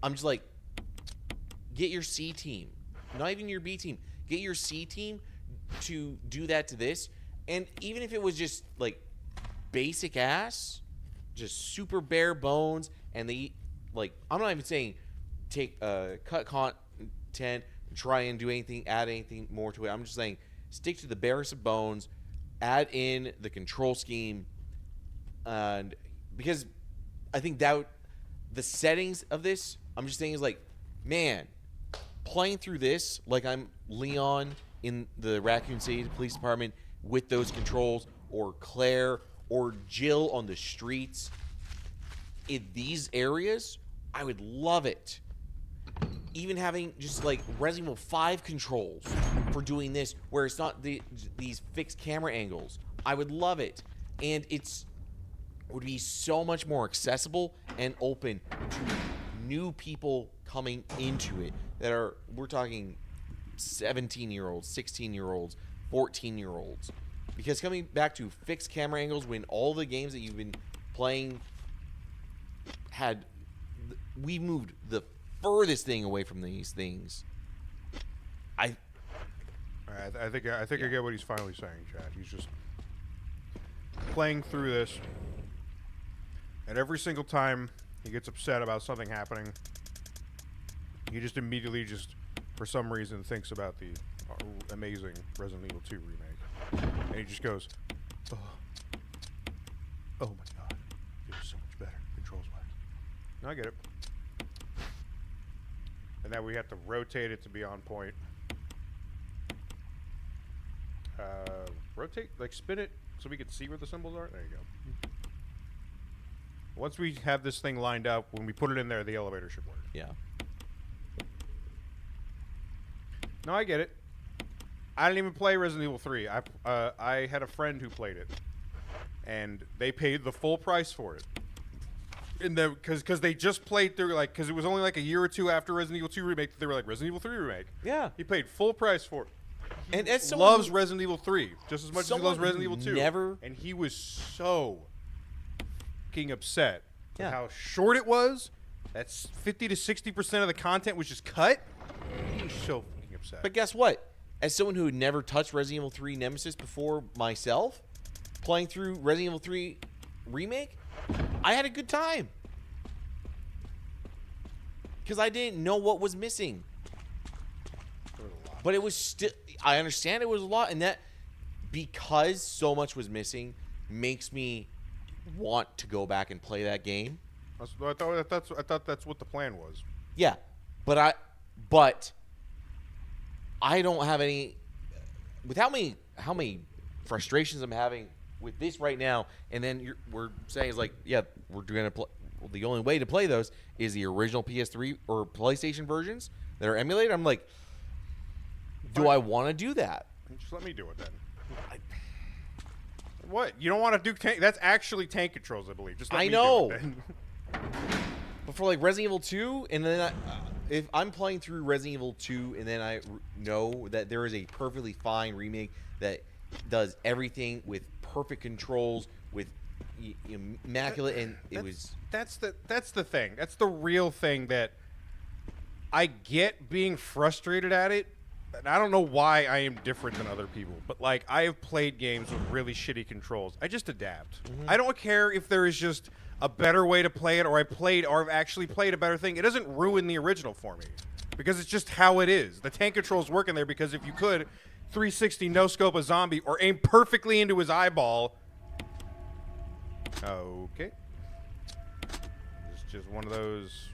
I'm just like, get your C team, not even your B team, get your C team to do that to this. And even if it was just like basic ass, just super bare bones, and they like, I'm not even saying cut content, try and do anything, add anything more to it. I'm just saying stick to the barest of bones, add in the control scheme, and because I think that the settings of this, I'm just saying is like, man, playing through this like I'm Leon in the Raccoon City Police Department with those controls, or Claire or Jill on the streets in these areas, I would love it. Even having just like Resident Evil 5 controls for doing this, where it's not these fixed camera angles, I would love it. And it would be so much more accessible and open to new people coming into it that are, we're talking 17-year-olds, 16-year-olds, 14-year-olds. Because coming back to fixed camera angles, when all the games that you've been playing we moved the furthest thing away from these things. I think I get what he's finally saying, Chad. He's just playing through this, and every single time he gets upset about something happening, he just immediately for some reason, thinks about the amazing Resident Evil 2 remake, and he just goes, "Oh my God, it was so much better controls-wise." No, I get it. And now we have to rotate it to be on point. Rotate, like spin it so we can see where the symbols are. There you go. Once we have this thing lined up, when we put it in there, the elevator should work. Yeah. No, I get it. I didn't even play Resident Evil 3. I had a friend who played it, and they paid the full price for it. Because they just played through, like, because it was only like a year or two after Resident Evil 2 remake that they were like, Resident Evil 3 remake. Yeah. He paid full price for it. And as He someone loves who- Resident Evil 3 just as much as he someone loves Resident who Evil 2. never- And he was so fucking upset with Yeah. how short it was. That's 50 to 60% of the content was just cut. He was so fucking upset. But guess what? As someone who had never touched Resident Evil 3 Nemesis before myself, playing through Resident Evil 3 Remake, I had a good time. Because I didn't know what was missing. But it was still, I understand it was a lot, and that, because so much was missing, makes me want to go back and play that game. I thought that's what the plan was. Yeah, but I don't have any. With how many frustrations I'm having with this right now, and then we're saying is like, yeah, we're gonna play. Well, the only way to play those is the original PS3 or PlayStation versions that are emulated. I'm like, do I want to do that? Just let me do it then. What? You don't want to do tank? That's actually tank controls, I believe. Just let I me know. do it then. But for like Resident Evil 2, and then if I'm playing through Resident Evil 2, and then I know that there is a perfectly fine remake that does everything with perfect controls, with immaculate, and that's the thing. That's the real thing that I get being frustrated at it. And I don't know why I am different than other people, but like I have played games with really shitty controls. I just adapt. I don't care if there is just a better way to play it, or I've actually played a better thing. It doesn't ruin the original for me because it's just how it is. The tank controls work in there because if you could 360 no scope a zombie or aim perfectly into his eyeball. Okay. It's just one of those.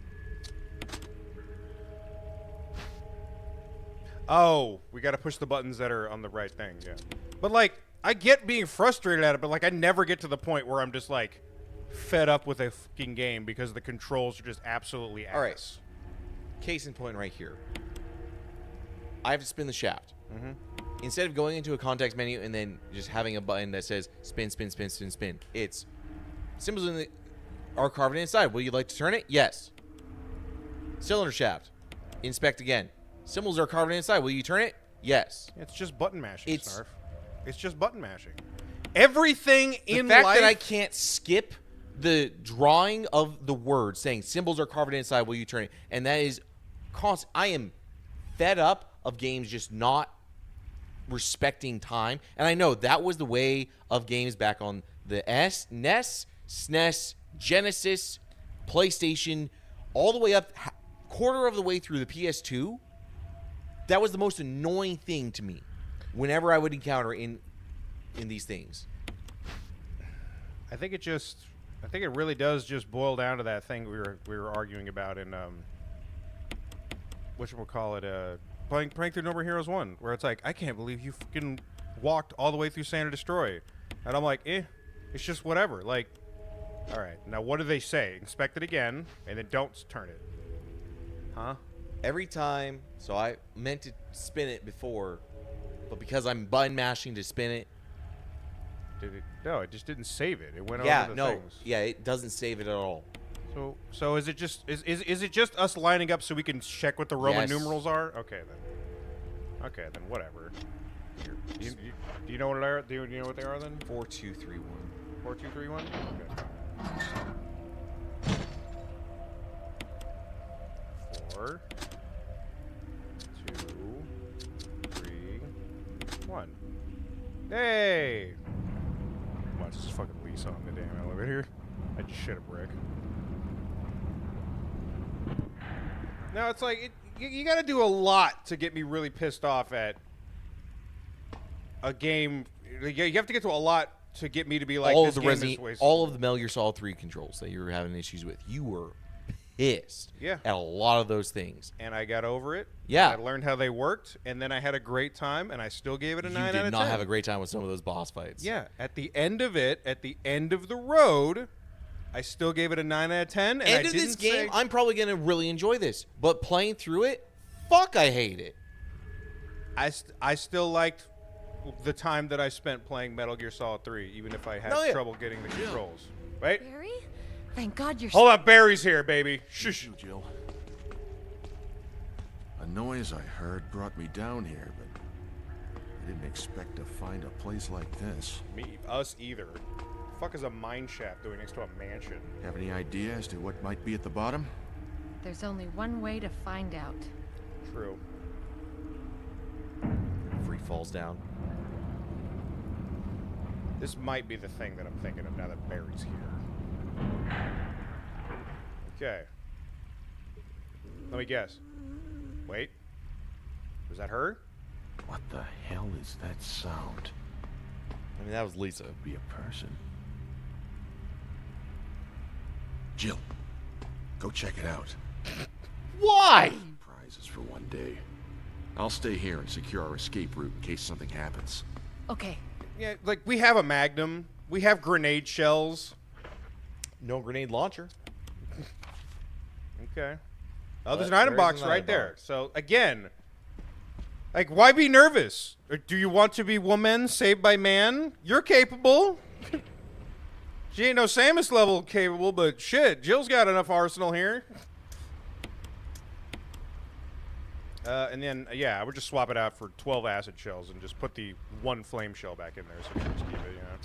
Oh, we got to push the buttons that are on the right thing, yeah. But, like, I get being frustrated at it, but, like, I never get to the point where I'm just, like, fed up with a fucking game because the controls are just absolutely ass. All right. Case in point right here. I have to spin the shaft. Instead of going into a context menu and then just having a button that says spin, spin, spin, spin, spin, it's symbols are carved inside. Will you like to turn it? Yes. Cylinder shaft. Inspect again. Symbols are carved inside. Will you turn it? Yes. It's just button mashing, It's- Snarf. It's just button mashing. Everything in The fact life... that I can't skip the drawing of the word saying symbols are carved inside, will you turn it? And that is constant. I am fed up of games just not respecting time. And I know that was the way of games back on the NES, SNES, Genesis, PlayStation, all the way up quarter of the way through the PS2. That was the most annoying thing to me whenever I would encounter in these things. I think it really does just boil down to that thing we were arguing about in whatchamacallit, playing through No More Heroes 1, where it's like, I can't believe you fucking walked all the way through Sand and Destroy. And I'm like, it's just whatever. Like, all right, now what do they say? Inspect it again, and then don't turn it. Huh? Every time, so I meant to spin it before, but because I'm button mashing to spin it. No, it just didn't save it. It went Yeah, over the no, things. yeah, it doesn't save it at all. So is it just is it just us lining up so we can check what the Roman Yes. numerals are? Okay then whatever. Do you know what they are? Do you know what they are then? 4231. 4231. Okay. 4, 2, 3, 1. Hey! Watch this fucking Lisa on the damn elevator. I just shit a brick. No, it's like you got to do a lot to get me really pissed off at a game. You have to get to a lot to get me to be like, all this of the game is wasted. all of the Metal Gear Solid 3 controls that you were having issues with, you were pissed Yeah. at a lot of those things. And I got over it. Yeah. I learned how they worked, and then I had a great time, and I still gave it a 9 out of 10. You did not have a great time with some of those boss fights. Yeah, at the end of it, at the end of the road, I still gave it a 9 out of 10. And I End of didn't this game, say, I'm probably going to really enjoy this. But playing through it, fuck, I hate it. I still liked the time that I spent playing Metal Gear Solid 3, even if I had Oh, yeah. trouble getting the controls. Right? Barry? Thank God you're Hold on, Barry's here, baby. Shush. You, Jill. A noise I heard brought me down here, but I didn't expect to find a place like this. Us either. Fuck is a mine shaft doing next to a mansion? Have any idea as to what might be at the bottom? There's only one way to find out. True. Free falls down. This might be the thing that I'm thinking of now that Barry's here. Okay. Let me guess. Wait. Was that her? What the hell is that sound? I mean, that was Lisa. Be a person. Jill, go check it out. Why? Prizes for one day. I'll stay here and secure our escape route in case something happens. Okay. Yeah, like, we have a Magnum. We have grenade shells. No grenade launcher. Okay. Oh, there's an But item there is box an right item there. box. So, again, like, why be nervous? Or do you want to be woman saved by man? You're capable. She ain't no Samus level capable, but shit, Jill's got enough arsenal here. And then, yeah, I would just swap it out for 12 acid shells and just put the one flame shell back in there so we can just keep it, you know.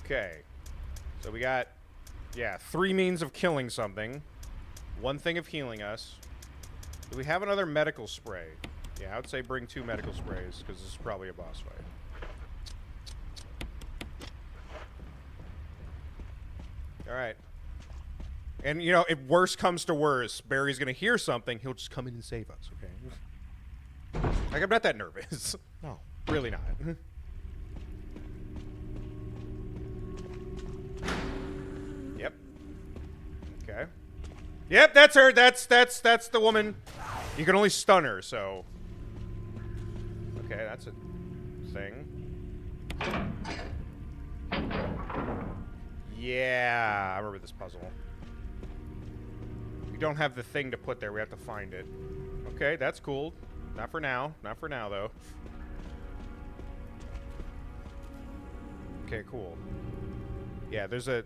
Okay. So we got, yeah, 3 means of killing something. 1 thing of healing us. Do we have another medical spray? Yeah, I would say bring 2 medical sprays, because this is probably a boss fight. Alright. And, you know, if worse comes to worse, Barry's gonna hear something, he'll just come in and save us, okay? Like, I'm not that nervous. No. Really not. Yep. Okay. Yep, that's her. That's the woman. You can only stun her, so. Okay, that's a thing. Yeah, I remember this puzzle. We don't have the thing to put there. We have to find it. Okay, that's cool. Not for now. Not for now, though. Okay, cool. Yeah, there's a...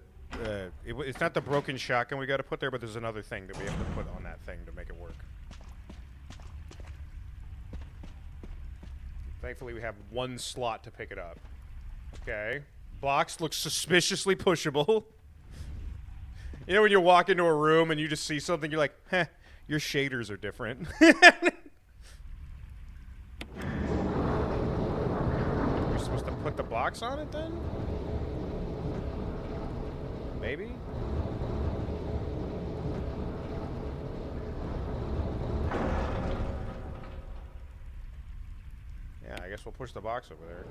it's not the broken shotgun we got to put there, but there's another thing that we have to put on that thing to make it work. Thankfully, we have 1 slot to pick it up. Okay. box looks suspiciously pushable. You know when you walk into a room and you just see something, you're like, heh, your shaders are different. You're supposed to put the box on it then? Maybe? Yeah, I guess we'll push the box over there.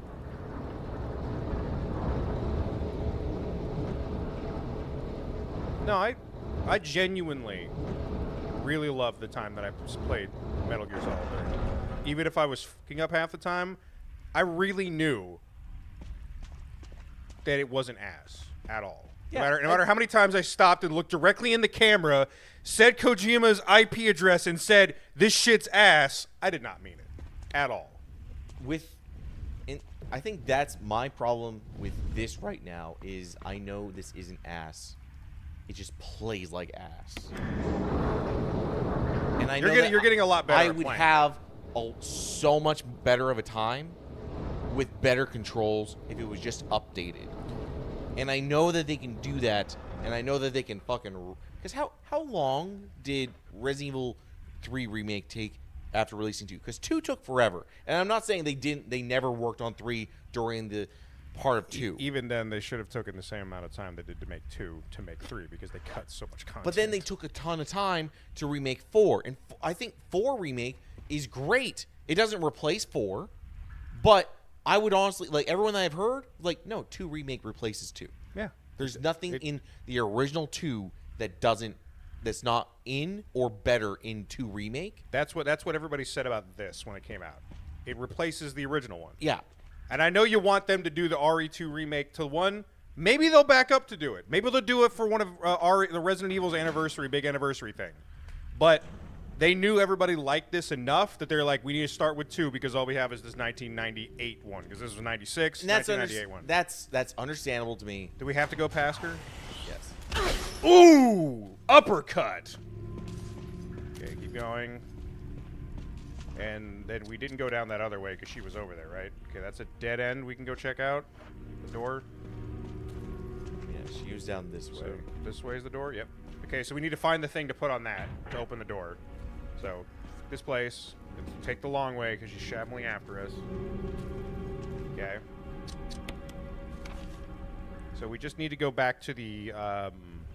No, I genuinely really love the time that I played Metal Gear Solid 3. Even if I was fucking up half the time, I really knew that it wasn't ass at all. Yeah, No matter how many times I stopped and looked directly in the camera, said Kojima's IP address, and said, this shit's ass, I did not mean it. At all. I think that's my problem with this right now is I know this isn't ass. It just plays like ass. And I know You're getting a lot better I at would playing. have so much better of a time with better controls if it was just updated. And I know that they can do that, and I know that they can fucking... Because how long did Resident Evil 3 Remake take after releasing 2? Because 2 took forever. And I'm not saying they never worked on 3 during the part of 2. Even then, they should have taken the same amount of time they did to make 2 to make 3 because they cut so much content. But then they took a ton of time to remake 4. And I think 4 Remake is great. It doesn't replace 4, but I would honestly, like, everyone that I've heard, like, no, 2 Remake replaces 2. Yeah. There's nothing in the original 2 that's not in or better in 2 Remake. That's what everybody said about this when it came out. It replaces the original one. Yeah. And I know you want them to do the RE2 remake to 1. Maybe they'll back up to do it. Maybe they'll do it for one of the Resident Evil's big anniversary thing. But they knew everybody liked this enough that they're like, we need to start with 2 because all we have is this 1998 one. Because this was 96, And that's 1998 one. that's understandable to me. Do we have to go past her? Yes. Ooh! Uppercut! Okay, keep going. And then we didn't go down that other way because she was over there, right? Okay, that's a dead end we can go check out. The door. Yeah, she was down this way. So this way is the door? Yep. Okay, so we need to find the thing to put on that to open the door. So, this place. Take the long way because she's shabbily after us. Okay. So we just need to go back to the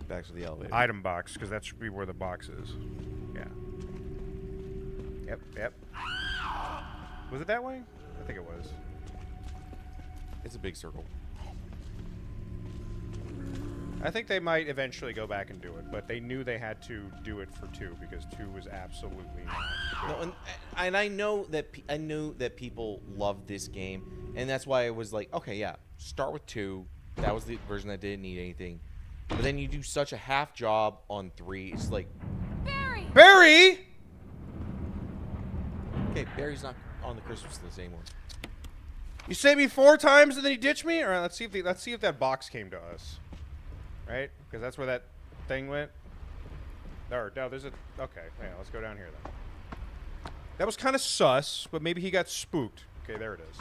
Back to the elevator. item box because that should be where the box is. Yeah. Yep. Was it that way? I think it was. It's a big circle. I think they might eventually go back and do it, but they knew they had to do it for 2 because 2 was absolutely not. No, and I know that people love this game, and that's why I was like, okay, yeah, start with 2. That was the version that didn't need anything. But then you do such a half job on 3. It's like, Barry! okay, Barry's not on the Christmas list anymore. You saved me 4 times and then you ditched me? All right, let's see if that box came to us. Right? Because that's where that thing went. No, there's a... Okay, yeah, let's go down here then. That was kind of sus, but maybe he got spooked. Okay, there it is.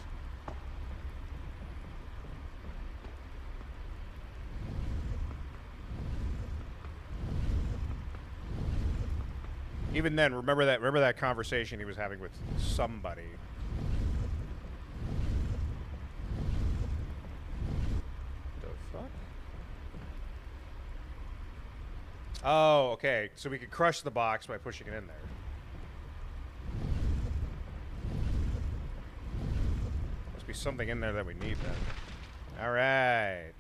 Even then, remember that conversation he was having with somebody. The fuck? Oh, okay. So we could crush the box by pushing it in there. Must be something in there that we need then. All right.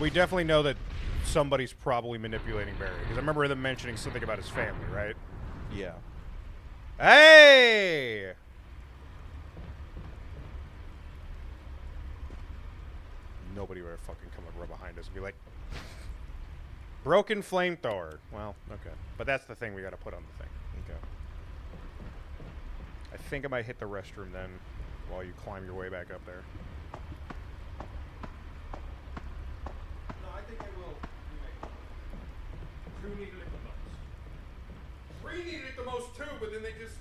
We definitely know that somebody's probably manipulating Barry. Because I remember them mentioning something about his family, right? Yeah. Hey! Nobody would fucking come up behind us and be like, broken flamethrower. Well, okay. But that's the thing we got to put on the thing. Okay. I think I might hit the restroom then while you climb your way back up there. Who needed it the most? 3 needed it the most too, but then they just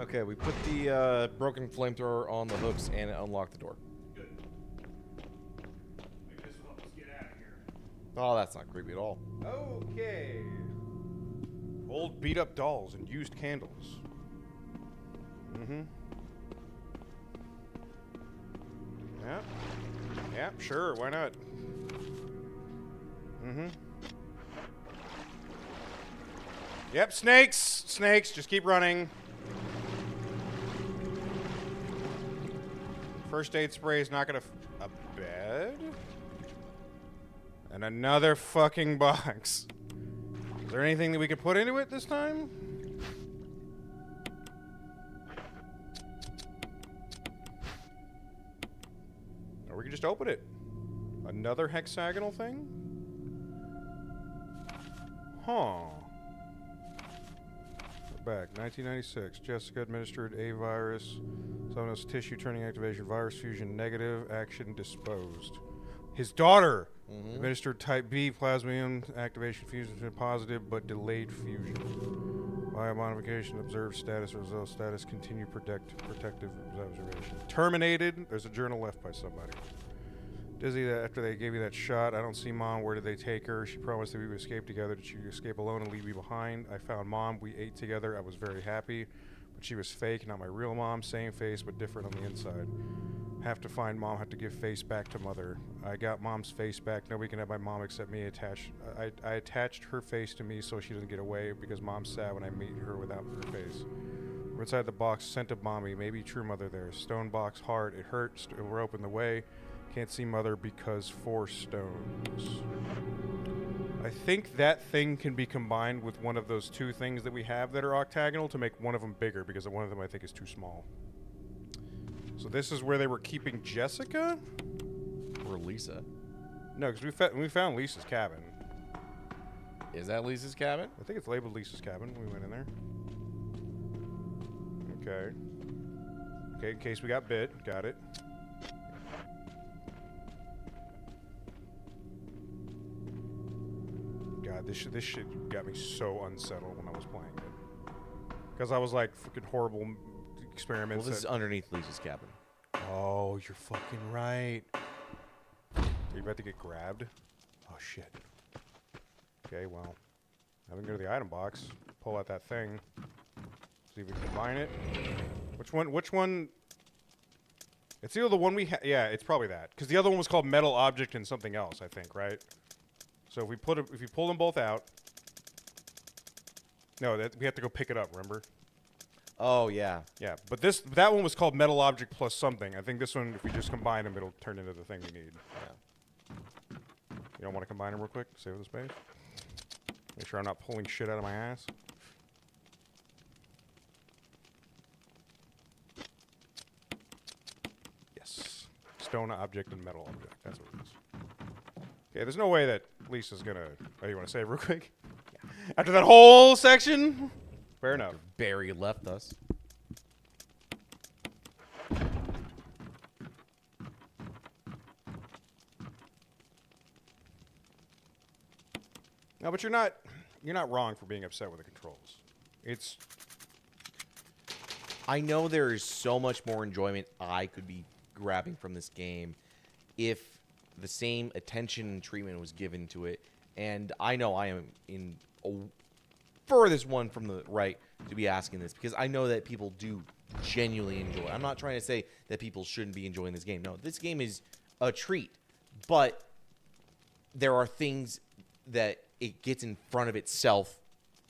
Okay, we put the broken flamethrower on the hooks and it unlocked the door. Good. Make this help us get out of here. Oh, that's not creepy at all. Okay. Old beat up dolls and used candles. Mm-hmm. Yeah. Yeah, sure, why not? Mm-hmm. Yep, snakes! Snakes, just keep running. First aid spray is not gonna... a bed? And another fucking box. Is there anything that we could put into it this time? Or we could just open it. Another hexagonal thing? Huh. We're back. 1996. Jessica administered a virus. Someone's tissue turning activation. Virus fusion negative. Action disposed. His daughter administered type B plasmium activation fusion positive but delayed fusion. Biomodification observed status result status continue protective observation. Terminated. There's a journal left by somebody. Dizzy, after they gave you that shot, I don't see Mom. Where did they take her? She promised that we would escape together. Did she escape alone and leave me behind? I found Mom. We ate together. I was very happy. But she was fake, not my real mom. Same face, but different on the inside. Have to find Mom. Have to give face back to Mother. I got Mom's face back. Nobody can have my mom except me. I attached her face to me so she doesn't get away because Mom's sad when I meet her without her face. We're inside the box. Scent of Mommy. Maybe true Mother there. Stone box hard. It hurts. We're open the way. Can't see Mother because 4 stones. I think that thing can be combined with one of those 2 things that we have that are octagonal to make one of them bigger because one of them I think is too small. So this is where they were keeping Jessica? Or Lisa. No, because we found Lisa's cabin. Is that Lisa's cabin? I think it's labeled Lisa's cabin when we went in there. Okay. Okay, in case we got bit. Got it. God, this shit got me so unsettled when I was playing it. Because I was like, freaking horrible experiments. Well, this is underneath Lisa's cabin. Oh, you're fucking right. Are you about to get grabbed? Oh, shit. Okay, well. I'm gonna go to the item box. Pull out that thing. See if we can combine it. Which one? It's either the one we yeah, it's probably that. Because the other one was called metal object and something else, I think, right? So if you pull them both out. No, we have to go pick it up, remember? Oh, yeah. Yeah, but that one was called metal object plus something. I think this one, if we just combine them, it'll turn into the thing we need. Yeah. You don't want to combine them real quick? Save the space? Make sure I'm not pulling shit out of my ass. Yes. Stone object and metal object. That's what it is. Okay, there's no way that Lisa's gonna... Oh, you want to save real quick? Yeah. After that whole section? Fair enough. Barry left us. No, but you're not wrong for being upset with the controls. It's... I know there is so much more enjoyment I could be grabbing from this game if the same attention and treatment was given to it. And I know I am in a furthest one from the right to be asking this because I know that people do genuinely enjoy it. I'm not trying to say that people shouldn't be enjoying this game. No, this game is a treat. But there are things that it gets in front of itself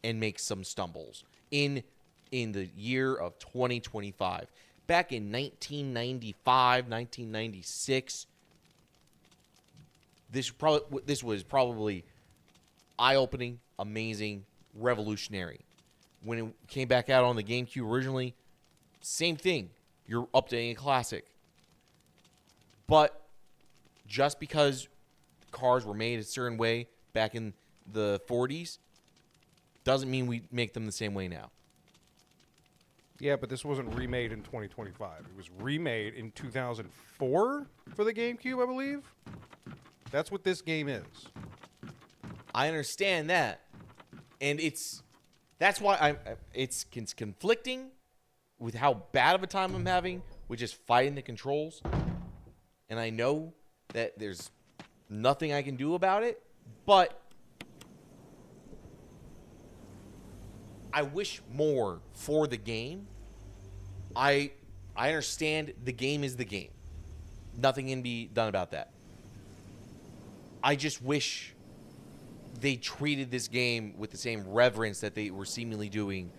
and makes some stumbles. In the year of 2025. Back in 1995, 1996, this was probably eye-opening, amazing, revolutionary. When it came back out on the GameCube originally, same thing. You're updating a classic. But just because cars were made a certain way back in the 40s doesn't mean we make them the same way now. Yeah, but this wasn't remade in 2025. It was remade in 2004 for the GameCube, I believe. That's what this game is. I understand that. And that's why it's conflicting with how bad of a time I'm having with just fighting the controls, and I know that there's nothing I can do about it, but I wish more for the game. I understand the game is the game. Nothing can be done about that. I just wish they treated this game with the same reverence that they were seemingly doing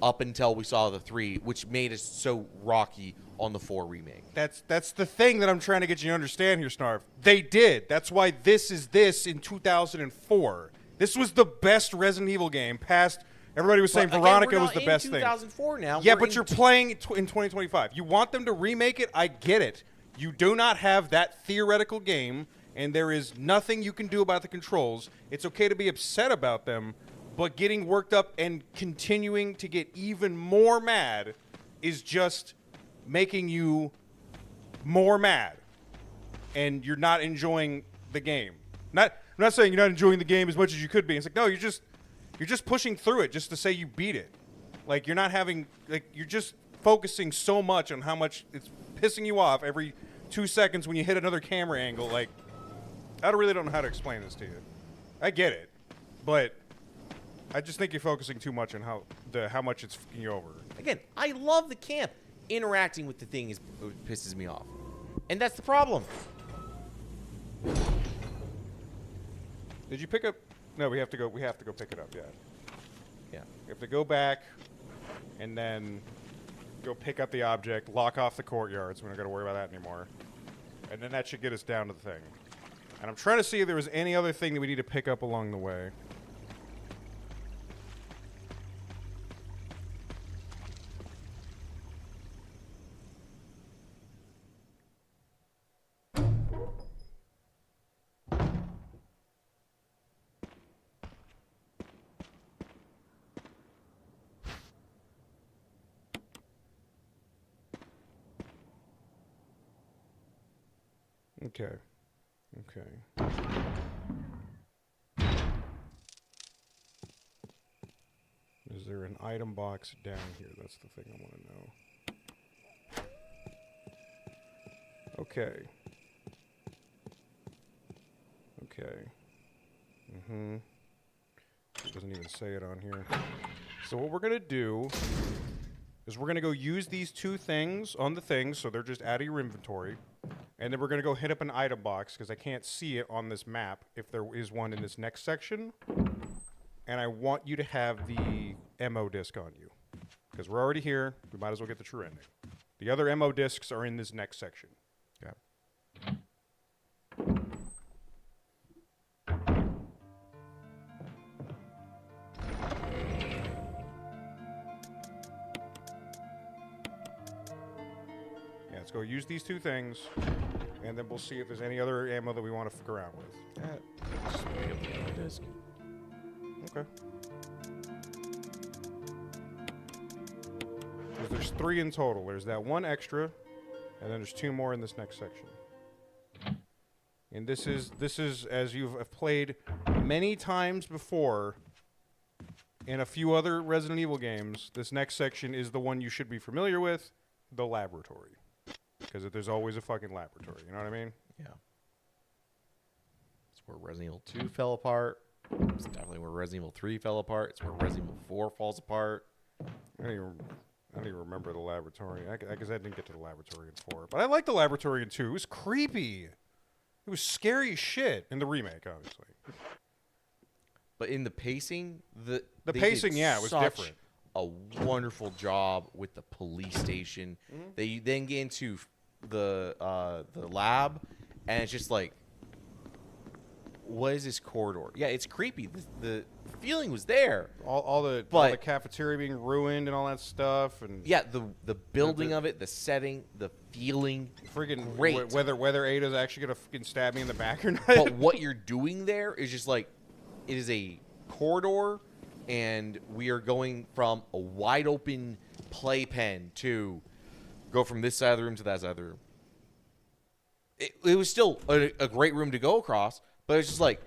up until we saw the 3, which made us so rocky on the 4 remake. That's the thing that I'm trying to get you to understand here, Snarf. They did. That's why this is this in 2004. This was the best Resident Evil game past... Everybody was saying But again, Veronica we're was not the in best thing. 2004 now. Yeah, We're but in you're playing it in 2025. You want them to remake it? I get it. You do not have that theoretical game, and there is nothing you can do about the controls. It's okay to be upset about them, but getting worked up and continuing to get even more mad is just making you more mad, and you're not enjoying the game. I'm not saying you're not enjoying the game as much as you could be. It's like, no, you're just pushing through it just to say you beat it. Like, you're not having, like, you're just focusing so much on how much it's pissing you off every 2 seconds when you hit another camera angle. Like, I really don't know how to explain this to you. I get it, but I just think you're focusing too much on how much it's fucking you over. Again, I love the camp. Interacting with the thing pisses me off. And that's the problem. Did you pick up? No, we have to go pick it up, yeah. Yeah. We have to go back and then go pick up the object, lock off the courtyard, so we don't got to worry about that anymore. And then that should get us down to the thing. And I'm trying to see if there was any other thing that we need to pick up along the way. Okay. Is there an item box down here? That's the thing I want to know. Okay. It doesn't even say it on here. So what we're going to do is we're going to go use these 2 things on the things, so they're just out of your inventory. And then we're going to go hit up an item box, because I can't see it on this map if there is one in this next section. And I want you to have the MO disc on you. Because we're already here, we might as well get the true ending. The other MO discs are in this next section. Yeah. Let's go use these 2 things, and then we'll see if there's any other ammo that we want to fuck around with. Just pick up the ammo disc. Okay. Because there's 3 in total. There's that 1 extra, and then there's 2 more in this next section. And this is as you've played many times before in a few other Resident Evil games, this next section is the one you should be familiar with, the laboratory. Because there's always a fucking laboratory, you know what I mean? Yeah. It's where Resident Evil 2 fell apart. It's definitely where Resident Evil 3 fell apart. It's where Resident Evil 4 falls apart. I don't even remember the laboratory. I guess I didn't get to the laboratory in 4. But I liked the laboratory in 2. It was creepy. It was scary as shit in the remake, obviously. But in the pacing, the pacing, yeah, it was different. A wonderful job with the police station. Mm-hmm. They then get into the lab, and it's just like, what is this corridor? Yeah, it's creepy. The feeling was there. All the cafeteria being ruined and all that stuff, and yeah, the building of it, the setting, the feeling, friggin' great. Whether Ada's actually gonna fucking stab me in the back or not. But what you're doing there is just like, it is a corridor, and we are going from a wide open playpen to go from this side of the room to that side of the room. It was still a great room to go across, but it's just like,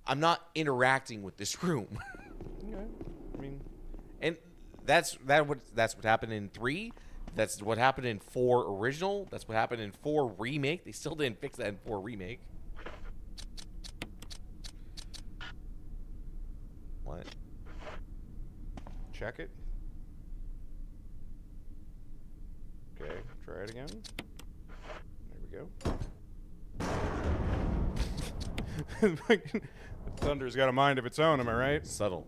I'm not interacting with this room. Okay. I mean, and that's what happened in 3. That's what happened in 4 original. That's what happened in 4 remake. They still didn't fix that in 4 remake. What? Check it. Okay, try it again. There we go. Thunder's got a mind of its own, am I right? Subtle.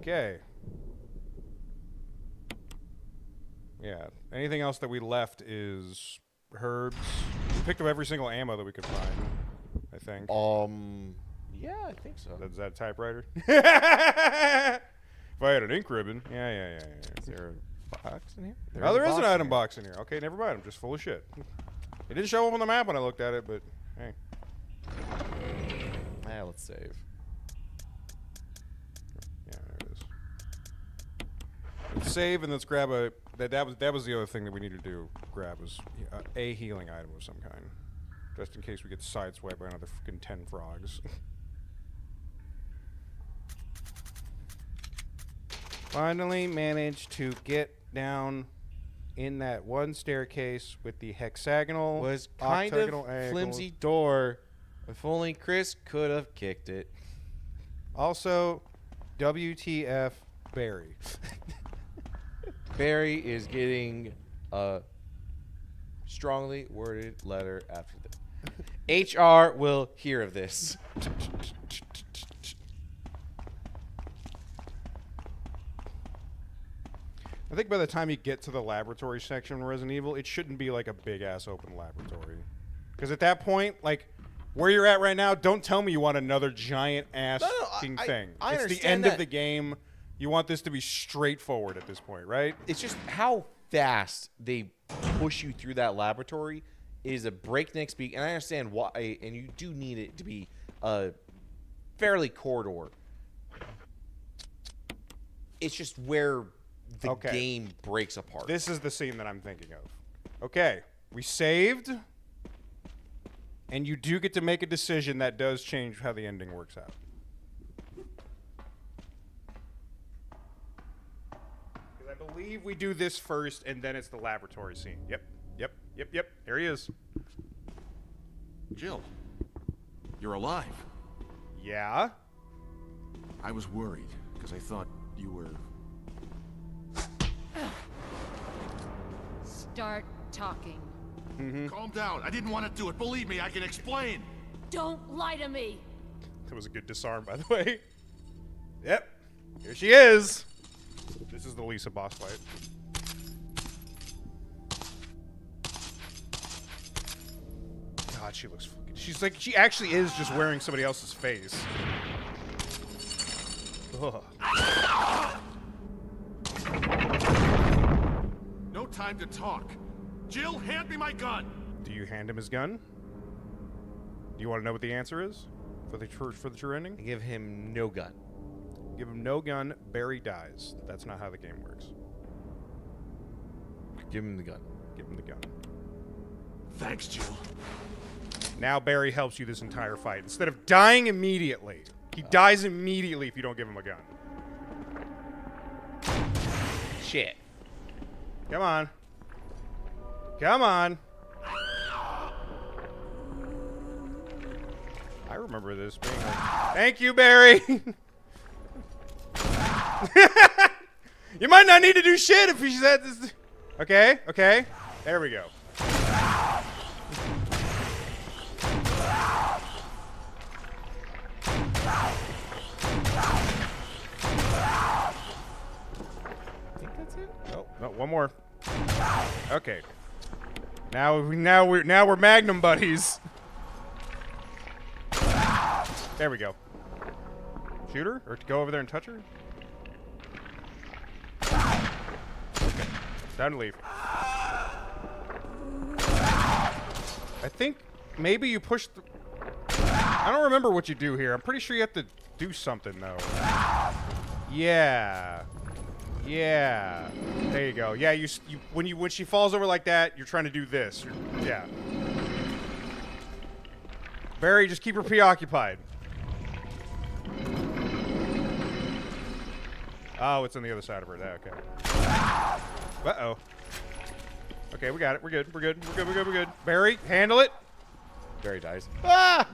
Okay. Yeah. Anything else that we left is herbs. We picked up every single ammo that we could find, I think. Yeah, I think so. Is that a typewriter? If I had an ink ribbon. Yeah. Is there a box in here? There is an item box in here. Okay, never mind. I'm just full of shit. It didn't show up on the map when I looked at it, but hey. Yeah, let's save. Yeah, there it is. Let's save and let's grab a. That was the other thing that we need to do. Grab was a healing item of some kind, just in case we get sideswiped by another freaking 10 frogs. Finally managed to get down in that one staircase with the hexagonal, Was kind of octagonal angles. flimsy door. If only Chris could have kicked it. Also, WTF Barry. Barry is getting a strongly worded letter after this. HR will hear of this. I think by the time you get to the laboratory section in Resident Evil, it shouldn't be like a big-ass open laboratory. Because at that point, like, where you're at right now, don't tell me you want another giant-ass fucking thing. I it's the understand end that. of the game. You want this to be straightforward at this point, right? It's just how fast they push you through that laboratory is a breakneck speed. And I understand why, and you do need it to be a fairly corridor. It's just where the game breaks apart. This is the scene that I'm thinking of. Okay, we saved, and you do get to make a decision that does change how the ending works out. Because I believe we do this first, and then it's the laboratory scene. Yep. There he is. Jill, you're alive. Yeah? I was worried, because I thought you were... Start talking. Calm down. I didn't want to do it. Believe me, I can explain. Don't lie to me. That was a good disarm, by the way. Yep. Here she is. This is the Lisa boss fight. God, she looks fucking... She's like... She actually is just wearing somebody else's face. Ugh. No time to talk. Jill, hand me my gun. Do you hand him his gun? Do you want to know what the answer is for the true ending? Give him no gun. Give him no gun, Barry dies. That's not how the game works. Give him the gun. Give him the gun. Thanks, Jill. Now Barry helps you this entire fight. Instead of dying immediately, he dies immediately if you don't give him a gun. Shit. Come on. Come on. I remember this being like, thank you, Barry. You might not need to do shit if he said this. Okay. There we go. No, one more. Okay. Now we're Magnum buddies. There we go. Shoot her? Or go over there and touch her? Okay. Time to leave. I think maybe you push the... I don't remember what you do here. I'm pretty sure you have to do something, though. Yeah. There you go. Yeah, when she falls over like that, you're trying to do this. Yeah. Barry, just keep her preoccupied. Oh, it's on the other side of her. Okay. Uh-oh. Okay, we got it. We're good. We're good. We're good. We're good. We're good. Barry, handle it. Barry dies. Ah!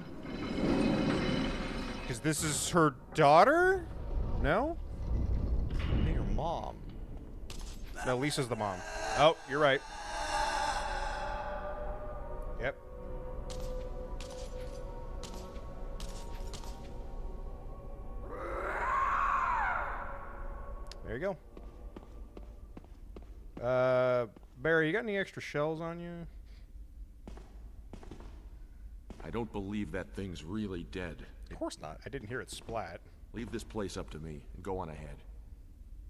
Because this is her daughter? No? Hey, your mom. No, Lisa's the mom. Oh, you're right. Yep. There you go. Barry, you got any extra shells on you? I don't believe that thing's really dead. Of course not. I didn't hear it splat. Leave this place up to me and go on ahead.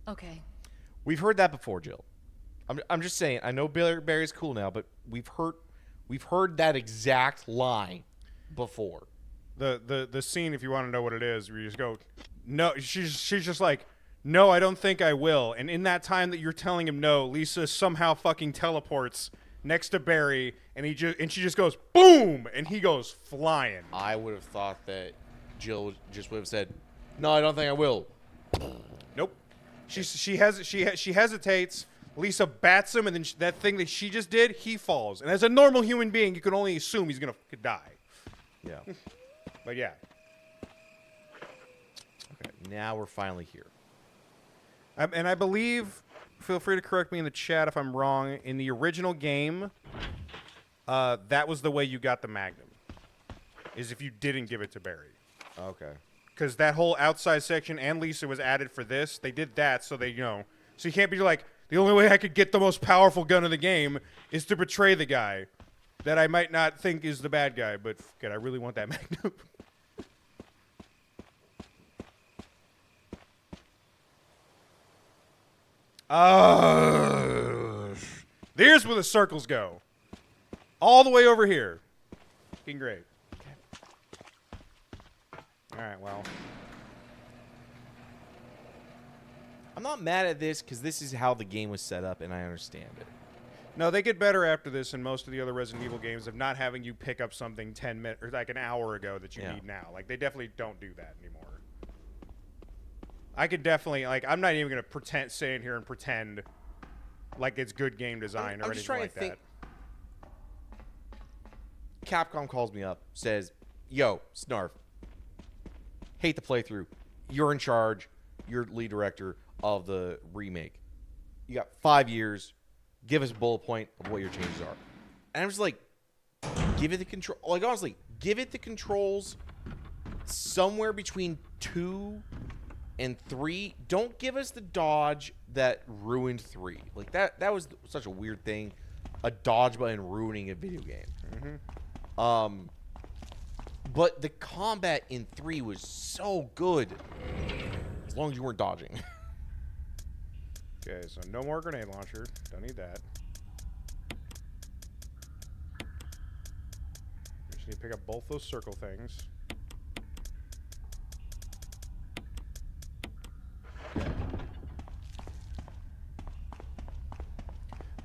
Okay. We've heard that before, Jill. I'm just saying. I know Barry's cool now, but we've heard that exact line before. The scene, if you want to know what it is, where you just go, no. She's just like, no, I don't think I will. And in that time that you're telling him no, Lisa somehow fucking teleports next to Barry, and she just goes boom, and he goes flying. I would have thought that Jill just would have said, "No, I don't think I will." Nope. She hesitates. Lisa bats him, and then that thing that she just did, he falls. And as a normal human being, you can only assume he's gonna die. Yeah. But yeah. Okay. Now we're finally here. And I believe, feel free to correct me in the chat if I'm wrong, in the original game, that was the way you got the Magnum, is if you didn't give it to Barry. Okay. Because that whole outside section and Lisa was added for this. They did that so they, so you can't be like, the only way I could get the most powerful gun in the game is to betray the guy that I might not think is the bad guy, but fuck it, I really want that Magnum. There's where the circles go. All the way over here. Fucking great. Alright, well. I'm not mad at this because this is how the game was set up, and I understand it. No, they get better after this in most of the other Resident Evil games of not having you pick up something 10 minutes or like an hour ago that you need now. Like, they definitely don't do that anymore. I could definitely, like, I'm not even going to sit in here and pretend like it's good game design or anything like that. Capcom calls me up, says, "Yo, Snarf, hate the playthrough. You're in charge. You're lead director of the remake. You got 5 years. Give us a bullet point of what your changes are." And I'm just like, give it the control. Like, honestly, give it the controls somewhere between 2 and 3. Don't give us the dodge that ruined 3. Like, that was such a weird thing. A dodge button ruining a video game. But the combat in 3 was so good. As long as you weren't dodging. Okay, so no more grenade launcher. Don't need that. Just need to pick up both those circle things.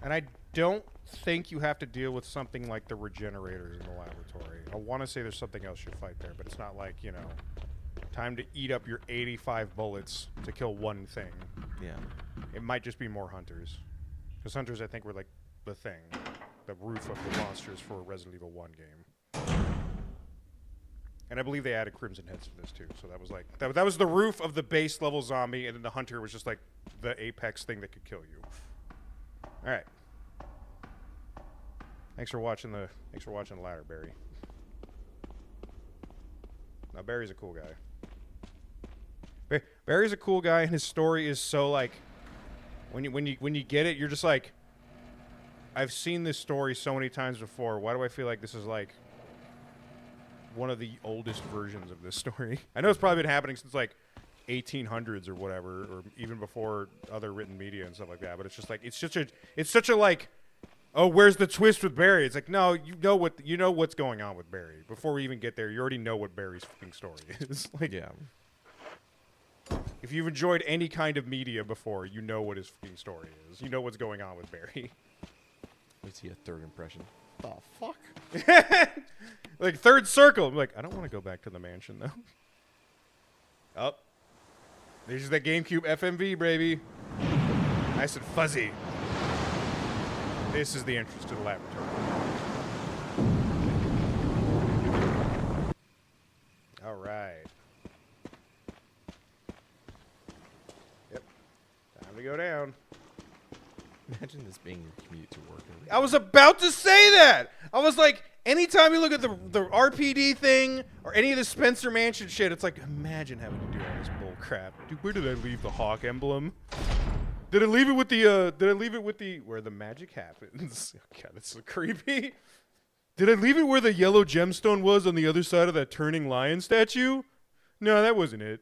And I don't think you have to deal with something like the regenerators in the laboratory. I want to say there's something else you fight there, but it's not like, time to eat up your 85 bullets to kill one thing. Yeah. It might just be more hunters. Because hunters, I think, were like the thing. The roof of the monsters for a Resident Evil 1 game. And I believe they added Crimson Heads to this too. So that was like, that was the roof of the base level zombie, and then the hunter was just like the apex thing that could kill you. Alright. Thanks for watching the ladder, Barry. Now Barry's a cool guy. Barry's a cool guy, and his story is so like, when you get it, you're just like, I've seen this story so many times before. Why do I feel like this is like one of the oldest versions of this story? I know it's probably been happening since like 1800s or whatever, or even before other written media and stuff like that. But it's just like it's such a like, oh, where's the twist with Barry? It's like, no, you know what's going on with Barry before we even get there. You already know what Barry's fucking story is. Like, Yeah. if you've enjoyed any kind of media before, you know what his fucking story is. You know what's going on with Barry. Let's see a third impression. The fuck? Like, third circle. I'm like, I don't want to go back to the mansion, though. Oh. This is the GameCube FMV, baby. Nice and fuzzy. This is the entrance to the laboratory. All right. Yep. Time to go down. Imagine this being your commute to work. I was about to say that. I was like, anytime you look at the RPD thing or any of the Spencer Mansion shit, it's like, imagine having to do all this bull crap. Dude, where did I leave the hawk emblem? Did I leave it with the, where the magic happens? Oh, God, that's so creepy. Did I leave it where the yellow gemstone was on the other side of that turning lion statue? No, that wasn't it.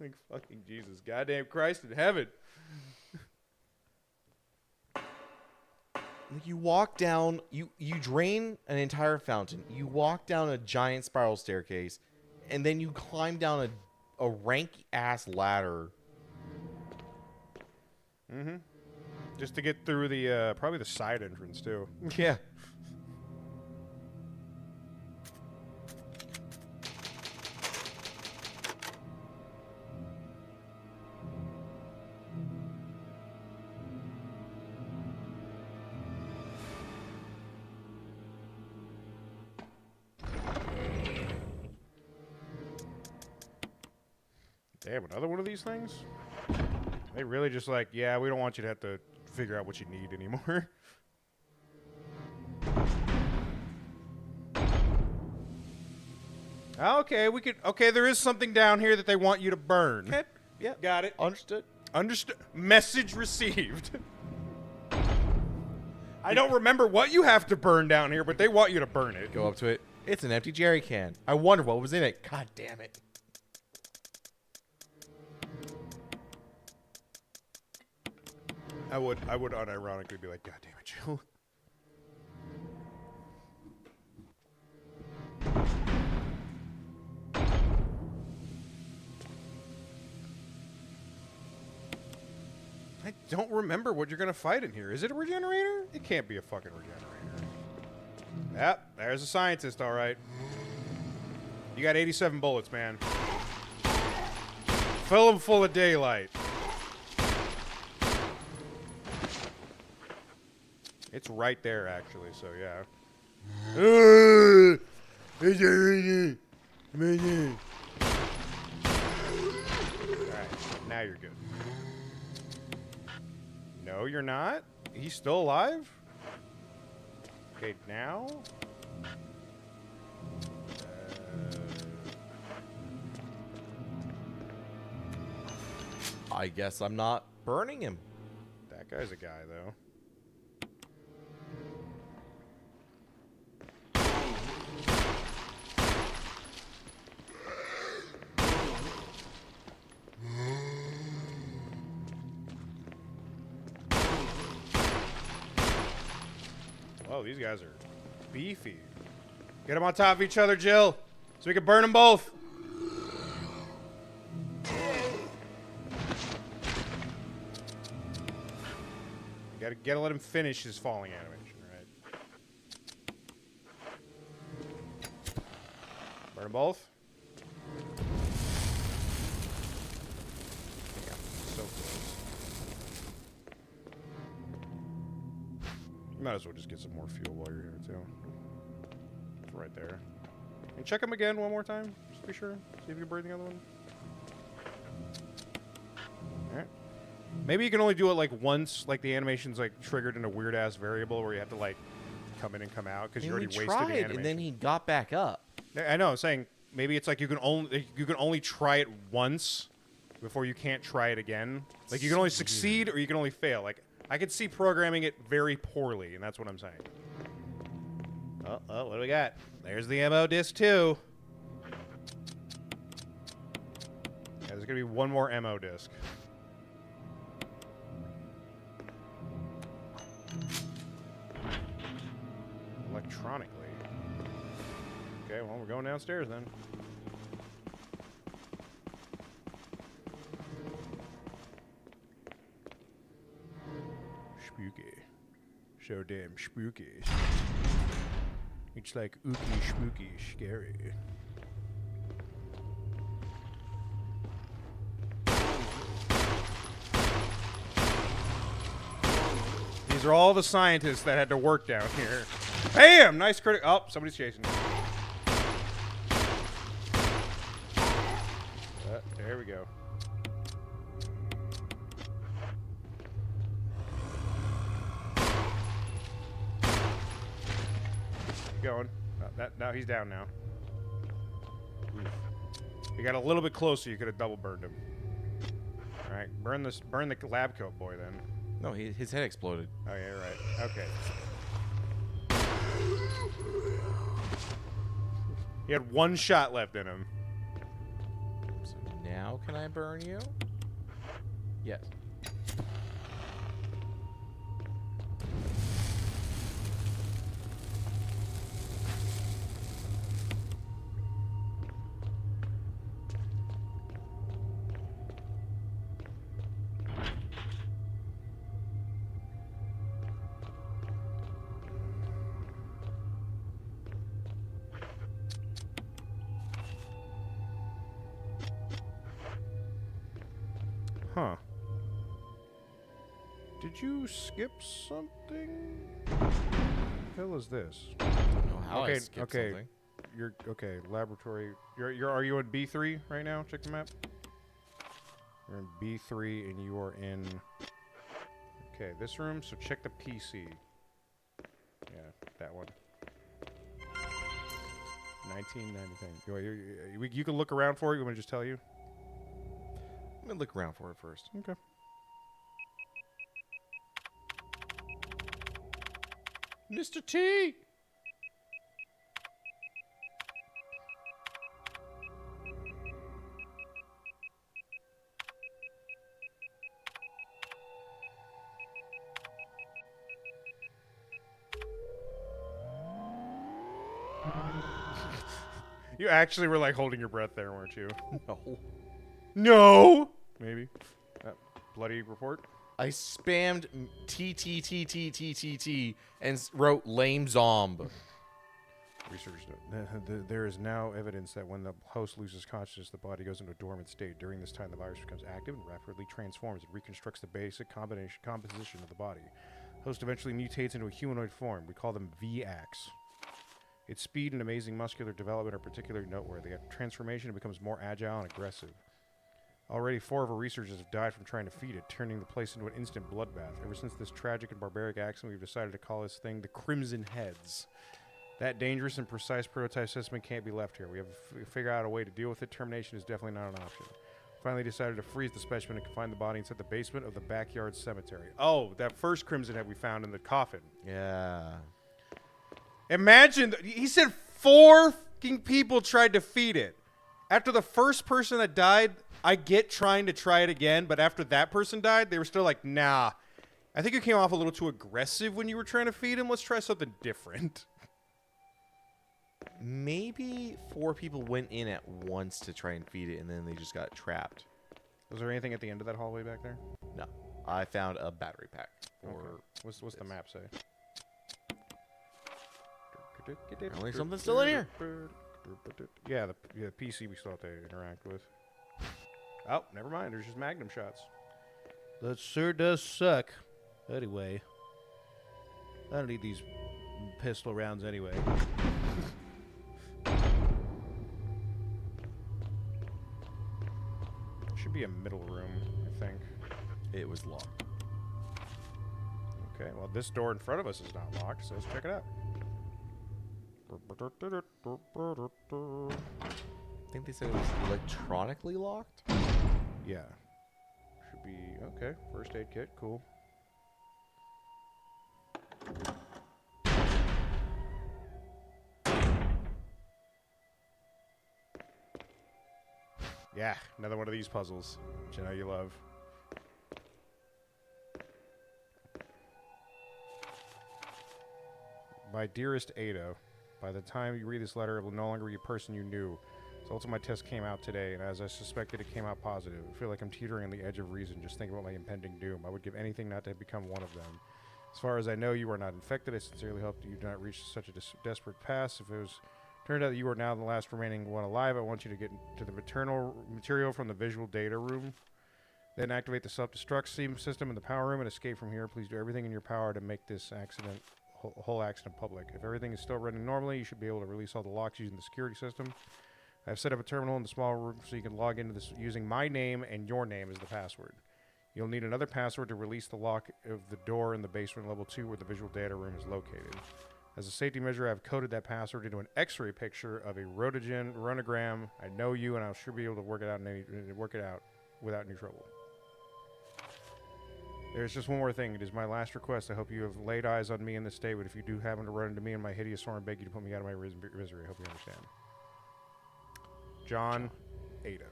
Like, fucking Jesus. Goddamn Christ in heaven. Like you walk down, you drain an entire fountain. You walk down a giant spiral staircase, and then you climb down a rank ass ladder. Mm-hmm. Just to get through the probably the side entrance too. Yeah. Damn, another one of these things? They really just like, yeah, we don't want you to have to figure out what you need anymore. Okay, okay, there is something down here that they want you to burn. Okay. Yeah. Got it. Understood. Understood. Message received. I don't remember what you have to burn down here, but they want you to burn it. Go up to it. It's an empty jerry can. I wonder what was in it. God damn it. I would unironically be like, God damn it, Jill. I don't remember what you're gonna fight in here. Is it a regenerator? It can't be a fucking regenerator. Yep, there's a scientist, all right. You got 87 bullets, man. Fill them full of daylight. It's right there, actually, so yeah. Alright, now you're good. No, you're not? He's still alive? Okay, now? I guess I'm not burning him. That guy's a guy, though. Oh, these guys are beefy. Get them on top of each other, Jill, so we can burn them both. You gotta let him finish his falling animation, right? Burn them both. Yeah, so close. You might as well just get some more fuel while you're here, too. It's right there. And check them again one more time, just to be sure. See if you can burn the other one. Alright. Maybe you can only do it like once, like the animation's like triggered in a weird ass variable where you have to like come in and come out because you already wasted the animation. And then he got back up. I know. I'm saying maybe it's like you can only try it once before you can't try it again. Like you can only succeed or you can only fail. Like I could see programming it very poorly, and that's what I'm saying. Oh, what do we got? There's the ammo disc too. Yeah, there's gonna be one more ammo disc. Electronically. Okay, well, we're going downstairs then. Spooky. So damn spooky. It's like ooky, spooky, scary. are all the scientists that had to work down here. Bam! Nice critic. Oh, somebody's chasing me. There we go. Keep going. Now he's down now. Oof. You got a little bit closer, you could have double burned him. All right, burn the lab coat boy then. No, his head exploded. Oh yeah, you're right. Okay. He had one shot left in him. So now can I burn you? Yes. Huh. Did you skip something? What the hell is this? I don't know how I skipped okay. something. You're okay. Laboratory. Are you in B3 right now? Check the map. You're in B3 and you are in. Okay, this room. So check the PC. Yeah, that one. 1990. You can look around for it. You want me to just tell you? I'm gonna look around for it first. Okay. Mr. T! You actually were like holding your breath there, weren't you? No. No! Maybe. Bloody report? I spammed T and wrote lame zomb. Research. There is now evidence that when the host loses consciousness, the body goes into a dormant state. During this time, the virus becomes active and rapidly transforms. It reconstructs the basic composition of the body. Host eventually mutates into a humanoid form. We call them VAX. Its speed and amazing muscular development are particularly noteworthy. After transformation, it becomes more agile and aggressive. Already 4 of our researchers have died from trying to feed it, turning the place into an instant bloodbath. Ever since this tragic and barbaric accident, we've decided to call this thing the Crimson Heads. That dangerous and precise prototype specimen can't be left here. We have to figure out a way to deal with it. Termination is definitely not an option. Finally decided to freeze the specimen and confine the body inside the basement of the backyard cemetery. Oh, that first Crimson Head we found in the coffin. Yeah. Imagine, he said 4 fucking people tried to feed it. After the first person that died, I get trying to try it again, but after that person died, they were still like, nah. I think you came off a little too aggressive when you were trying to feed him. Let's try something different. Maybe 4 people went in at once to try and feed it, and then they just got trapped. Was there anything at the end of that hallway back there? No. I found a battery pack. Okay. What's the map say? Apparently something's still in here. Yeah, the PC we still have to interact with. Oh, never mind. There's just magnum shots. That sure does suck. Anyway. I don't need these pistol rounds anyway. Should be a middle room, I think. It was locked. Okay, well, this door in front of us is not locked, so let's check it out. I think they said it was electronically locked. Yeah. Should be okay. First aid kit, cool. Yeah, another one of these puzzles, which I know you love. My dearest Ada, by the time you read this letter, it will no longer be a person you knew. Results of my test came out today, and as I suspected, it came out positive. I feel like I'm teetering on the edge of reason, just thinking about my impending doom. I would give anything not to become one of them. As far as I know, you are not infected. I sincerely hope that you do not reach such a desperate pass. If it was turned out that you are now the last remaining one alive, I want you to get to the material from the visual data room. Then activate the self-destruct system in the power room and escape from here. Please do everything in your power to make this whole accident public. If everything is still running normally, you should be able to release all the locks using the security system. I've set up a terminal in the small room so you can log into this using my name and your name as the password. You'll need another password to release the lock of the door in the basement level 2 where the visual data room is located. As a safety measure, I've coded that password into an X-ray picture of a rotogram. I know you, and I'll sure be able to work it out without any trouble. There's just one more thing. It is my last request. I hope you have laid eyes on me in this state, but if you do happen to run into me in my hideous form, I beg you to put me out of my misery. I hope you understand. John Ada.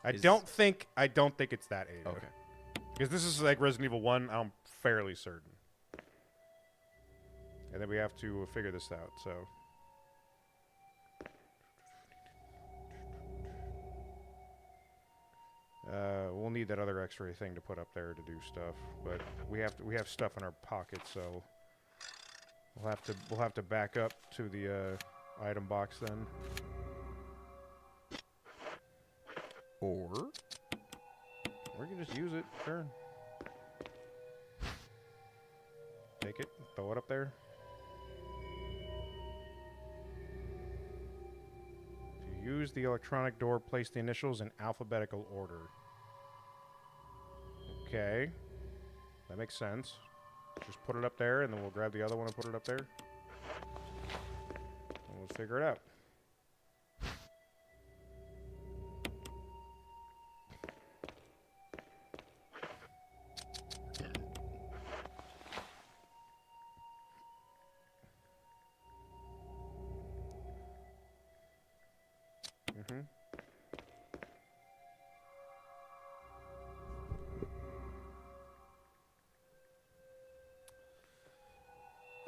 I don't think it's that Ada. Okay. Because this is like Resident Evil 1, I'm fairly certain. And then we have to figure this out, so. We'll need that other X-ray thing to put up there to do stuff, but we have stuff in our pockets, so we'll have to back up to the item box then. Or we can just use it, sure. Take it, throw it up there. To use the electronic door, place the initials in alphabetical order. Okay. That makes sense. Just put it up there, and then we'll grab the other one and put it up there. And we'll figure it out.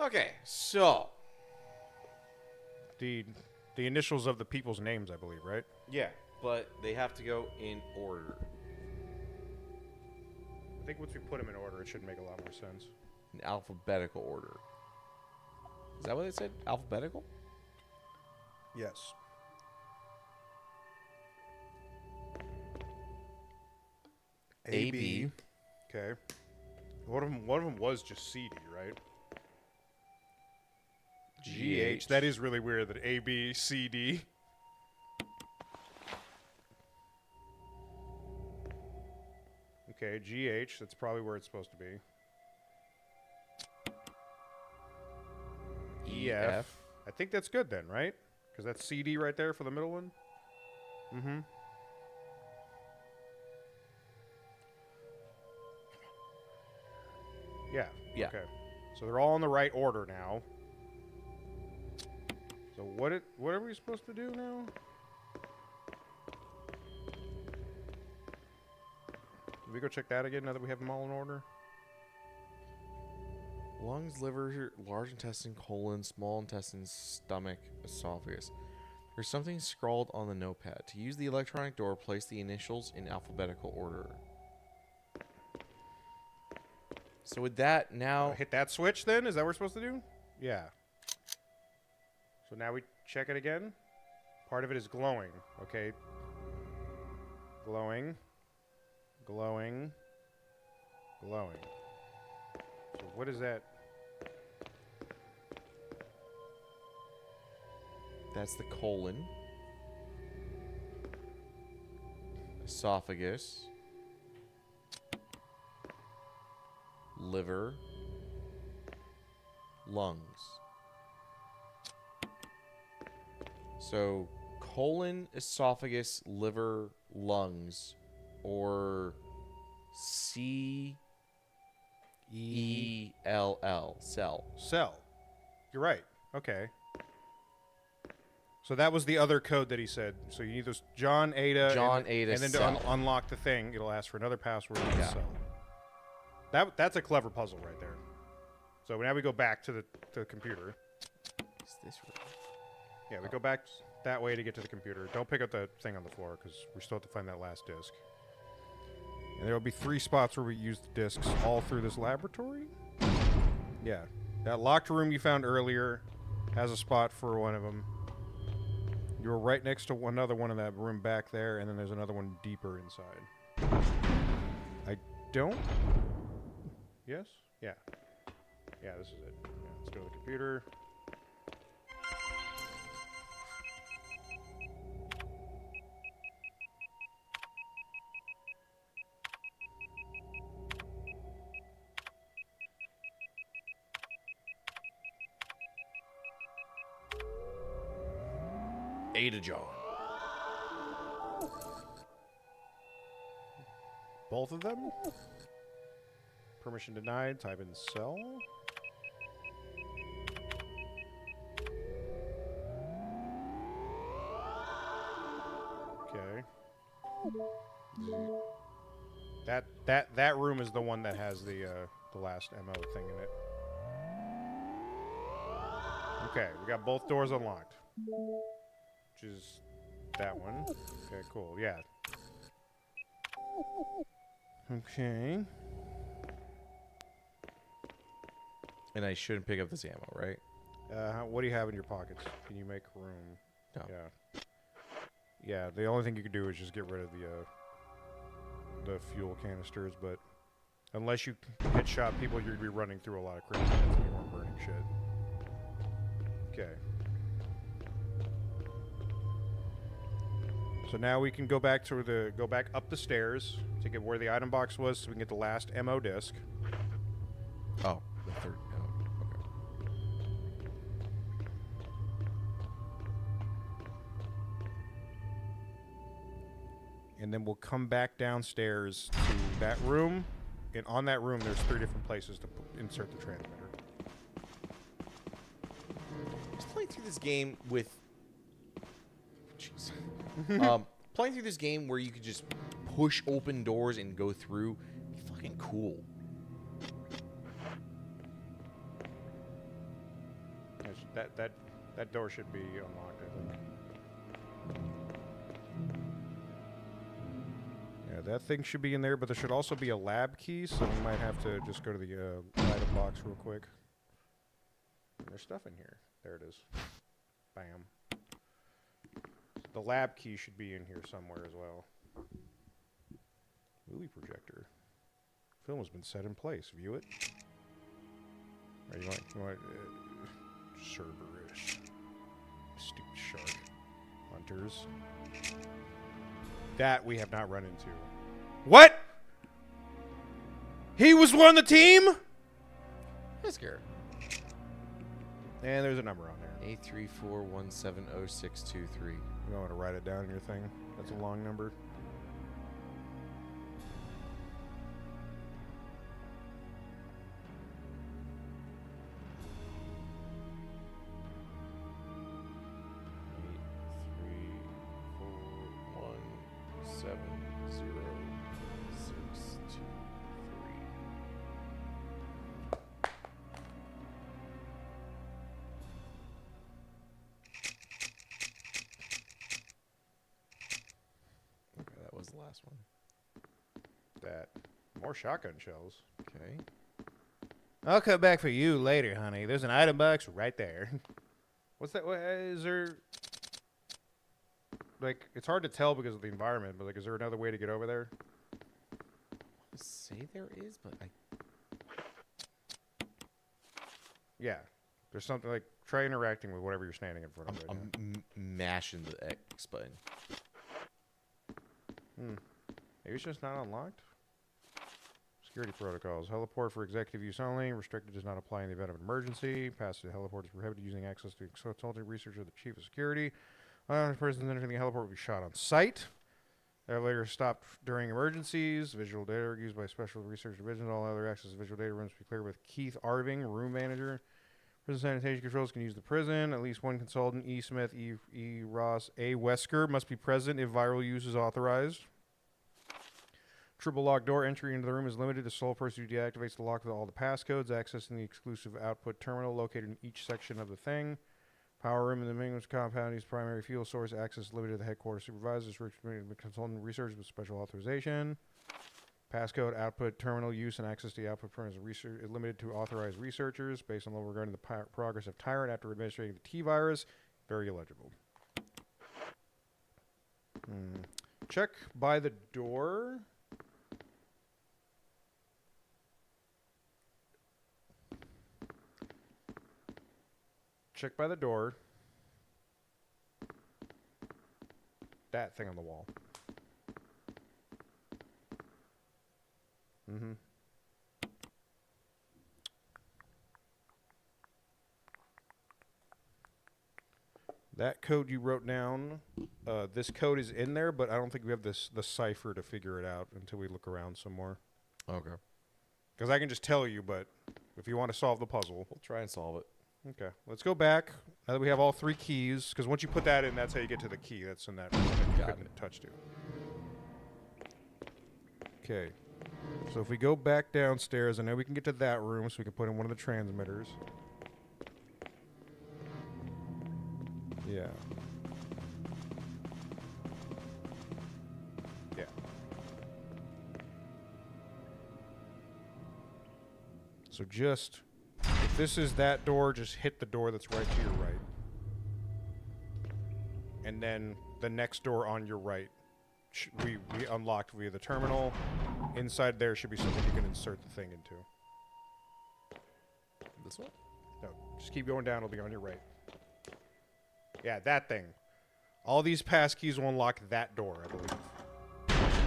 okay, so The initials of the people's names, I believe, right? yeah, but they have to go in order. I think once we put them in order, it should make a lot more sense. In alphabetical order. Is that what it said? Alphabetical? Yes. A, B. Okay. One of them was just CD, right? GH. That is really weird that A, B, C, D. Okay, GH. That's probably where it's supposed to be. EF. I think that's good then, right? Because that's CD right there for the middle one. Mm-hmm. Yeah. Yeah. Okay. So they're all in the right order now. So what are we supposed to do now? Did we go check that again now that we have them all in order? Lungs, liver, large intestine, colon, small intestine, stomach, esophagus. There's something scrawled on the notepad. To use the electronic door, place the initials in alphabetical order. So with that, now... hit that switch then? Is that what we're supposed to do? Yeah. So now we check it again. Part of it is glowing. Okay. Glowing. Glowing. Glowing. So what is that? That's the colon. Esophagus. Liver. Lungs. So colon, esophagus, liver, lungs, or C-E-L-L, cell. Cell. You're right. Okay. So that was the other code that he said. So you need those John, Ada, John, Ada, and then cell. to unlock the thing, it'll ask for another password. Yeah. Cell. That's a clever puzzle right there. So now we go back to the computer. Is this right? Yeah, we go back that way to get to the computer. Don't pick up the thing on the floor because we still have to find that last disc. And there will be 3 spots where we use the discs all through this laboratory. Yeah, that locked room you found earlier has a spot for one of them. You were right next to another one in that room back there, and then there's another one deeper inside. don't. Yes? Yeah. Yeah, this is it. Yeah, let's go to the computer. Ada John. Both of them? Permission denied. Type in cell. Okay. That room is the one that has the last MO thing in it. Okay, we got both doors unlocked. Which is that one. Okay, cool. Yeah. Okay. And I shouldn't pick up this ammo, right? What do you have in your pockets? Can you make room? No. Yeah. Yeah, the only thing you can do is just get rid of the fuel canisters, but unless you headshot people, you're going to be running through a lot of crazy heads and you weren't burning shit. Okay. So now we can go back up the stairs to get where the item box was so we can get the last MO disc. Oh, the third. Oh, okay. And then we'll come back downstairs to that room. And on that room, there's 3 different places to insert the transmitter. Just playing through this game with. Jeez. Playing through this game where you could just push open doors and go through, be fucking cool. That door should be unlocked, I think. Yeah, that thing should be in there, but there should also be a lab key, so we might have to just go to the item box real quick. There's stuff in here. There it is. Bam. The lab key should be in here somewhere as well. Movie projector. Film has been set in place. View it. Or you want Cerberus. Stupid shark. Hunters. That we have not run into. What? He was on the team? That's scary. And there's a number on there. 834170623. You want to write it down in your thing? That's a long number. The last one. That. More shotgun shells. Okay. I'll come back for you later, honey. There's an item box right there. What's that? Is there... Like, it's hard to tell because of the environment, but, like, is there another way to get over there? I say there is, but I... Yeah. There's something, like, try interacting with whatever you're standing in front of right now. I'm mashing the X button. Maybe it's just not unlocked? Security protocols. Heliport for executive use only. Restricted does not apply in the event of an emergency. Passage to the heliport is prohibited using access to consulting research of the chief of security. Persons entering the heliport will be shot on sight. Elevator stopped during emergencies. Visual data are used by special research divisions. All other access to visual data rooms be cleared with Keith Arving, room manager. Prison sanitation controls can use the prison. At least one consultant, E. Smith, E. Ross, A. Wesker, must be present if viral use is authorized. Triple lock door entry into the room is limited to sole person who deactivates the lock with all the passcodes, accessing the exclusive output terminal located in each section of the thing. Power room in the maintenance compound is primary fuel source. Access limited to the headquarters supervisors, consultant research with special authorization. Passcode output terminal use and access to the output terminal is limited to authorized researchers based on level regarding the progress of Tyrant after administering the T-virus. Very illegible. Check by the door. check by the door. That thing on the wall. Mm-hmm. That code you wrote down, this code is in there, but I don't think we have the cipher to figure it out until we look around some more. Okay. Because I can just tell you, but if you want to solve the puzzle. We'll try and solve it. Okay, let's go back. Now that we have all 3 keys, because once you put that in, that's how you get to the key that's in that room that you couldn't touch to. Okay, so if we go back downstairs, I know we can get to that room, so we can put in one of the transmitters. Yeah. Yeah. So just, if this is that door, just hit the door that's right to your right. And then the next door on your right, we unlocked via the terminal. Inside there should be something you can insert the thing into. This one? No, just keep going down, it'll be on your right. Yeah, that thing. All these passkeys will unlock that door, I believe.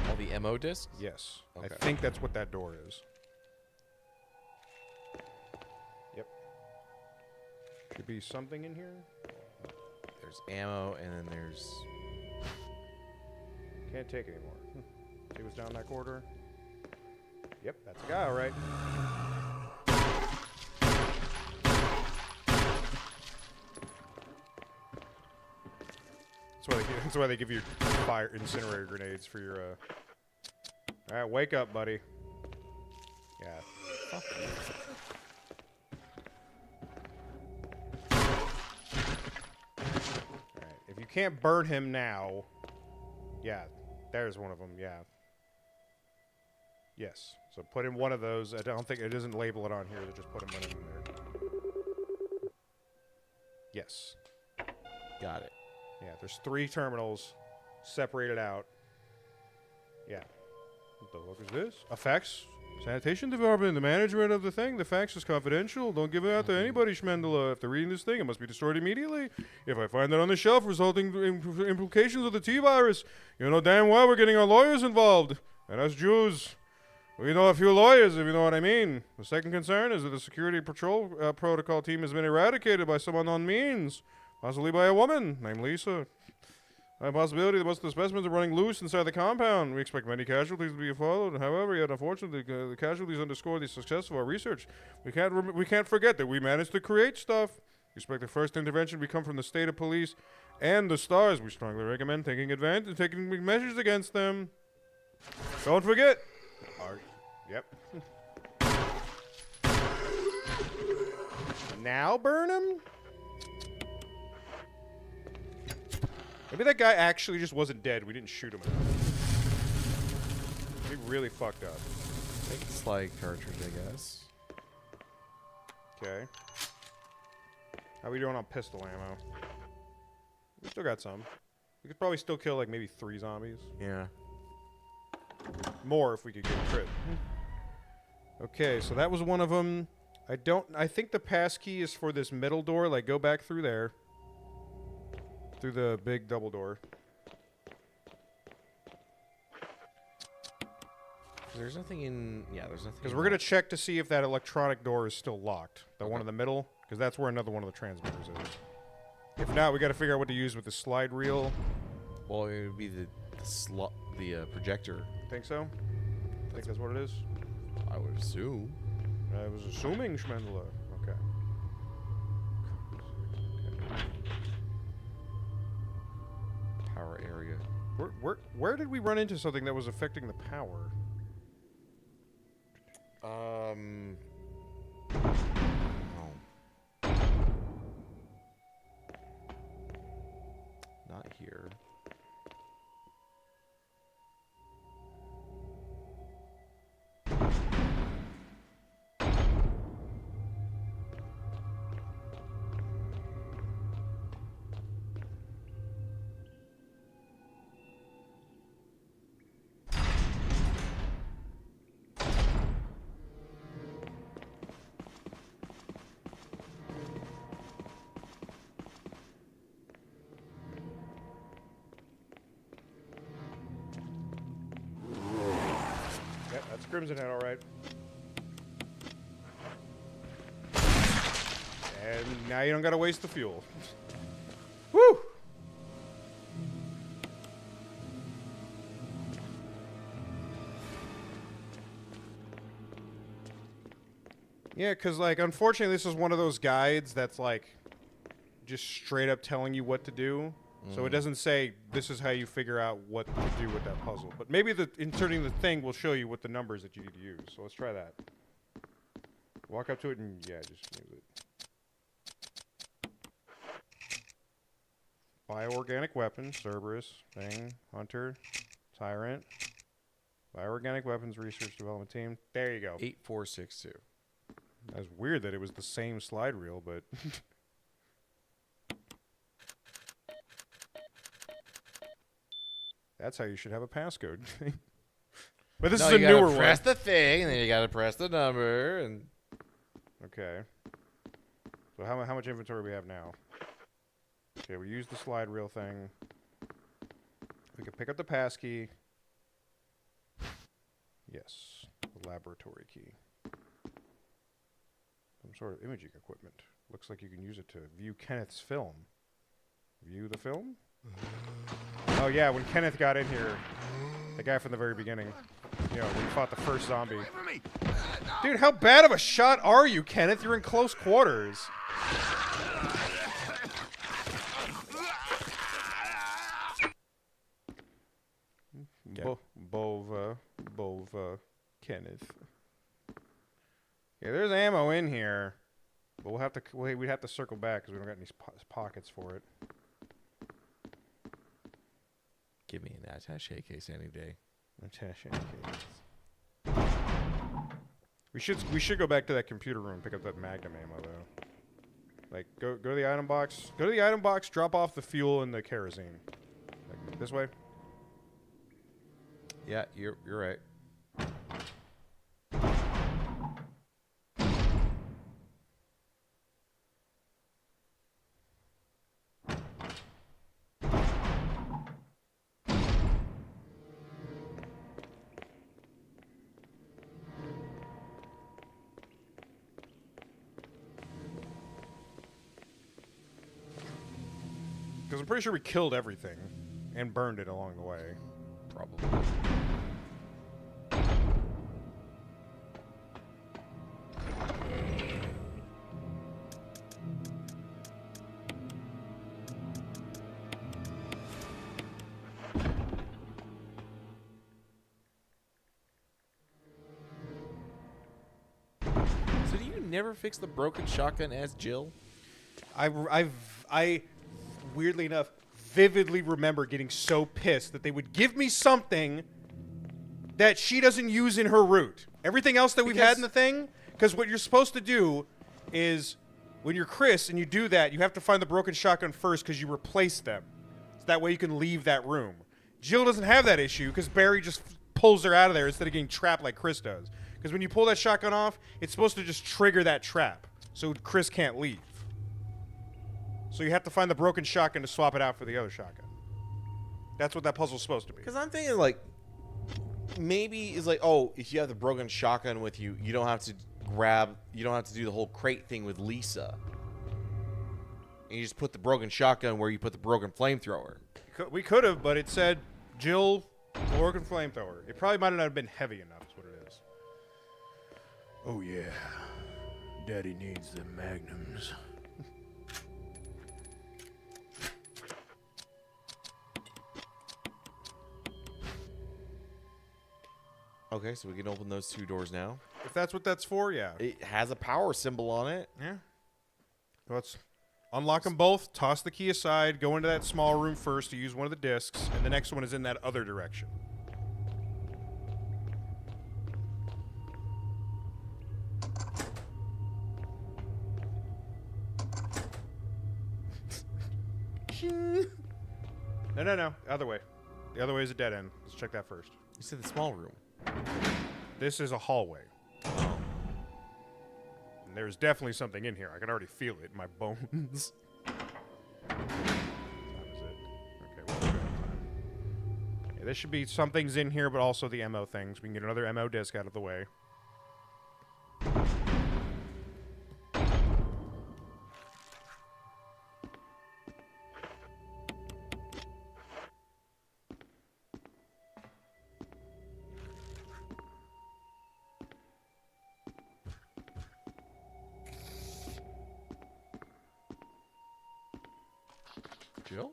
All the MO discs? Yes. Okay. I think that's what that door is. Yep. Should be something in here. There's ammo, and then there's... Can't take anymore. See what's down that corridor? Yep, that's a guy, all right. That's why they give you fire incinerator grenades for your, All right, wake up, buddy. Yeah. Fuck you. All right, if you can't burn him now... Yeah, there's one of them, yeah. Yes, so put in one of those. I don't think... It doesn't label it on here, they just put him in there. Yes. Got it. Yeah, there's 3 terminals separated out. Yeah. What the fuck is this? Effects? Sanitation department, the management of the thing. The fax is confidential. Don't give it out to anybody, Schmendela. After reading this thing, it must be destroyed immediately. If I find it on the shelf, resulting in implications of the T-virus, you know damn well we're getting our lawyers involved. And us Jews, we know a few lawyers, if you know what I mean. The second concern is that the security patrol protocol team has been eradicated by some unknown means. Possibly by a woman named Lisa. High possibility that most of the specimens are running loose inside the compound. We expect many casualties to be followed. However, yet unfortunately, the casualties underscore the success of our research. We can't forget that we managed to create stuff. We expect the first intervention to come from the state of police and the stars. We strongly recommend taking measures against them. Don't forget. Yep. Now burn him? Maybe that guy actually just wasn't dead. We didn't shoot him. He really fucked up. I think it's like cartridge, I guess. Okay. How are we doing on pistol ammo? We still got some. We could probably still kill like maybe 3 zombies. Yeah. More if we could get a crit. Okay, so that was one of them. I think the pass key is for this middle door. Like, go back through there. Through the big double door. There's nothing in... Yeah, there's nothing... Because we're going to check to see if that electronic door is still locked. The one in the middle. Because that's where another one of the transmitters is. If not, we got to figure out what to use with the slide reel. Well, it would be the projector. Think so? Think that's what it is? I would assume. I was assuming, Schmendela. Okay. Power area. Where did we run into something that was affecting the power? No. Not here. It's Crimson Head, all right. And now you don't gotta waste the fuel. Woo! Yeah, because, like, unfortunately, this is one of those guides that's, like, just straight up telling you what to do. So it doesn't say, this is how you figure out what to do with that puzzle. But maybe inserting the thing will show you what the numbers that you need to use. So let's try that. Walk up to it and, yeah, just use it. Bioorganic weapons, Cerberus, Thing, Hunter, Tyrant. Bioorganic weapons research development team. There you go. 8462. That's weird that it was the same slide reel, but... That's how you should have a passcode. But this is a newer one. Press the thing, and then you gotta press the number, and... Okay. So how much inventory we have now? Okay, we use the slide reel thing. We can pick up the passkey. Yes, the laboratory key. Some sort of imaging equipment. Looks like you can use it to view Kenneth's film. View the film? Oh yeah, when Kenneth got in here, the guy from the very beginning, you know, when he fought the first zombie. Dude, how bad of a shot are you, Kenneth? You're in close quarters. Bova, Kenneth. Yeah, there's ammo in here, but we'd have to circle back because we don't got any pockets for it. Give me an attaché case any day. Attaché case. We should go back to that computer room and pick up that Magnum ammo though. Like go to the item box. Go to the item box. Drop off the fuel and the kerosene. Like this way. Yeah, you're right. Because I'm pretty sure we killed everything and burned it along the way. Probably. So do you never fix the broken shotgun as Jill? I weirdly enough vividly remember getting so pissed that they would give me something that she doesn't use in her route. Everything else that we've had in the thing, because what you're supposed to do is when you're Chris and you do that, you have to find the broken shotgun first because you replace them. So that way you can leave that room. Jill doesn't have that issue because Barry just pulls her out of there instead of getting trapped like Chris does. Because when you pull that shotgun off, it's supposed to just trigger that trap so Chris can't leave. So you have to find the broken shotgun to swap it out for the other shotgun. That's what that puzzle's supposed to be. Because I'm thinking, like, maybe it's like, oh, if you have the broken shotgun with you, you don't have to do the whole crate thing with Lisa. And you just put the broken shotgun where you put the broken flamethrower. We could have, but it said Jill, broken flamethrower. It probably might not have been heavy enough, is what it is. Oh, yeah. Daddy needs the magnums. Okay, so we can open those two doors now. If that's what that's for, yeah. It has a power symbol on it. Yeah. Let's unlock them both, toss the key aside, go into that small room first to use one of the discs, and the next one is in that other direction. No. Other way. The other way is a dead end. Let's check that first. You said the small room. This is a hallway. And there's definitely something in here. I can already feel it in my bones. What time is it? Okay, we're good on time. Yeah, Yeah, there should be some things in here, but also the MO things. We can get another MO disc out of the way. Jill?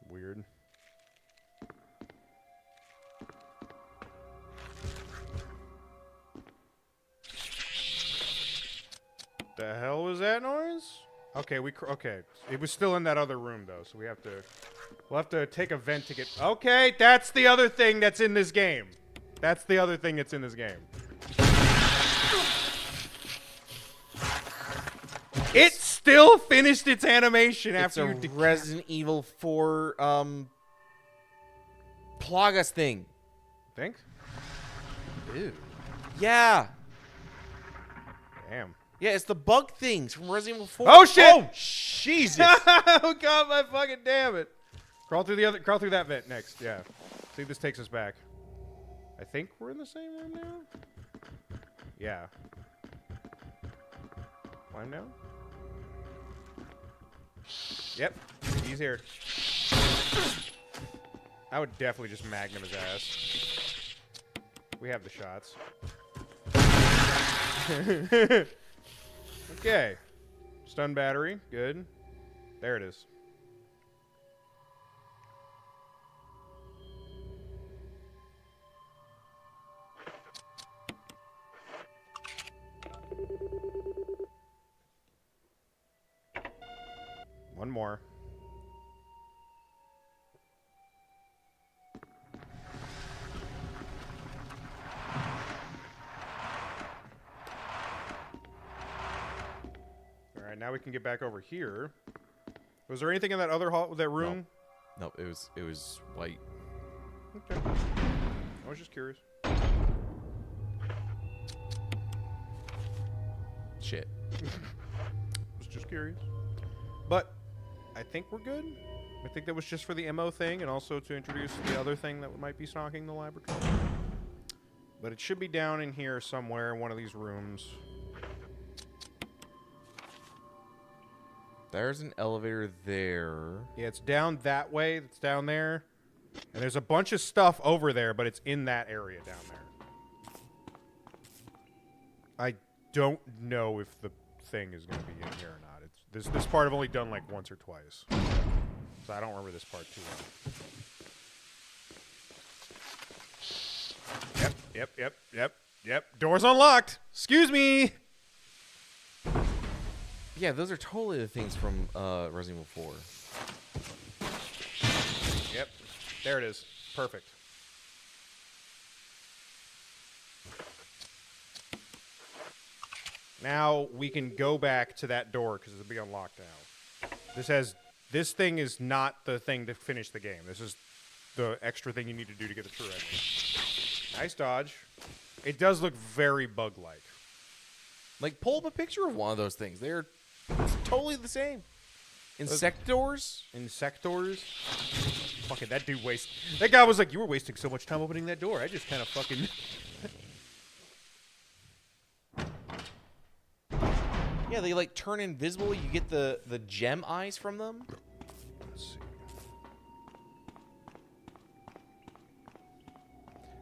Weird. The hell was that noise? Okay, okay. It was still in that other room though, so we'll have to take a vent to get. Okay, that's the other thing that's in this game. That's the other thing that's in this game. It still finished its animation after It's a Resident Evil 4 Plagas thing. Think? Ew. Yeah. Damn. Yeah, it's the bug things from Resident Evil 4. Oh shit! Oh, Jesus. Oh god, my fucking damn it! Crawl through that vent next. Yeah. See if this takes us back. I think we're in the same room now. Yeah. Climb down. Yep, he's here. I would definitely just magnum his ass. We have the shots. Okay. Stun battery, good. There it is. One more. All right, now we can get back over here. Was there anything in that other hall, that room? No, it was white. Okay. I was just curious. Shit. Was just curious. But I think we're good. I think that was just for the MO thing and also to introduce the other thing that might be stalking the laboratory. But it should be down in here somewhere in one of these rooms. There's an elevator there. Yeah, it's down that way. It's down there. And there's a bunch of stuff over there, but it's in that area down there. I don't know if the thing is going to be in here or not. This part I've only done like once or twice. So I don't remember this part too well. Yep. Door's unlocked. Excuse me. Yeah, those are totally the things from Resident Evil 4. Yep. There it is. Perfect. Now we can go back to that door because it'll be unlocked now. This thing is not the thing to finish the game. This is the extra thing you need to do to get the true ending. Nice dodge. It does look very bug-like. Like, pull up a picture of one of those things. They're totally the same. Insectors? Insectors? Fucking that dude that guy was like, you were wasting so much time opening that door. I just kind of fucking... Yeah, they like turn invisible. You get the gem eyes from them. Let's see.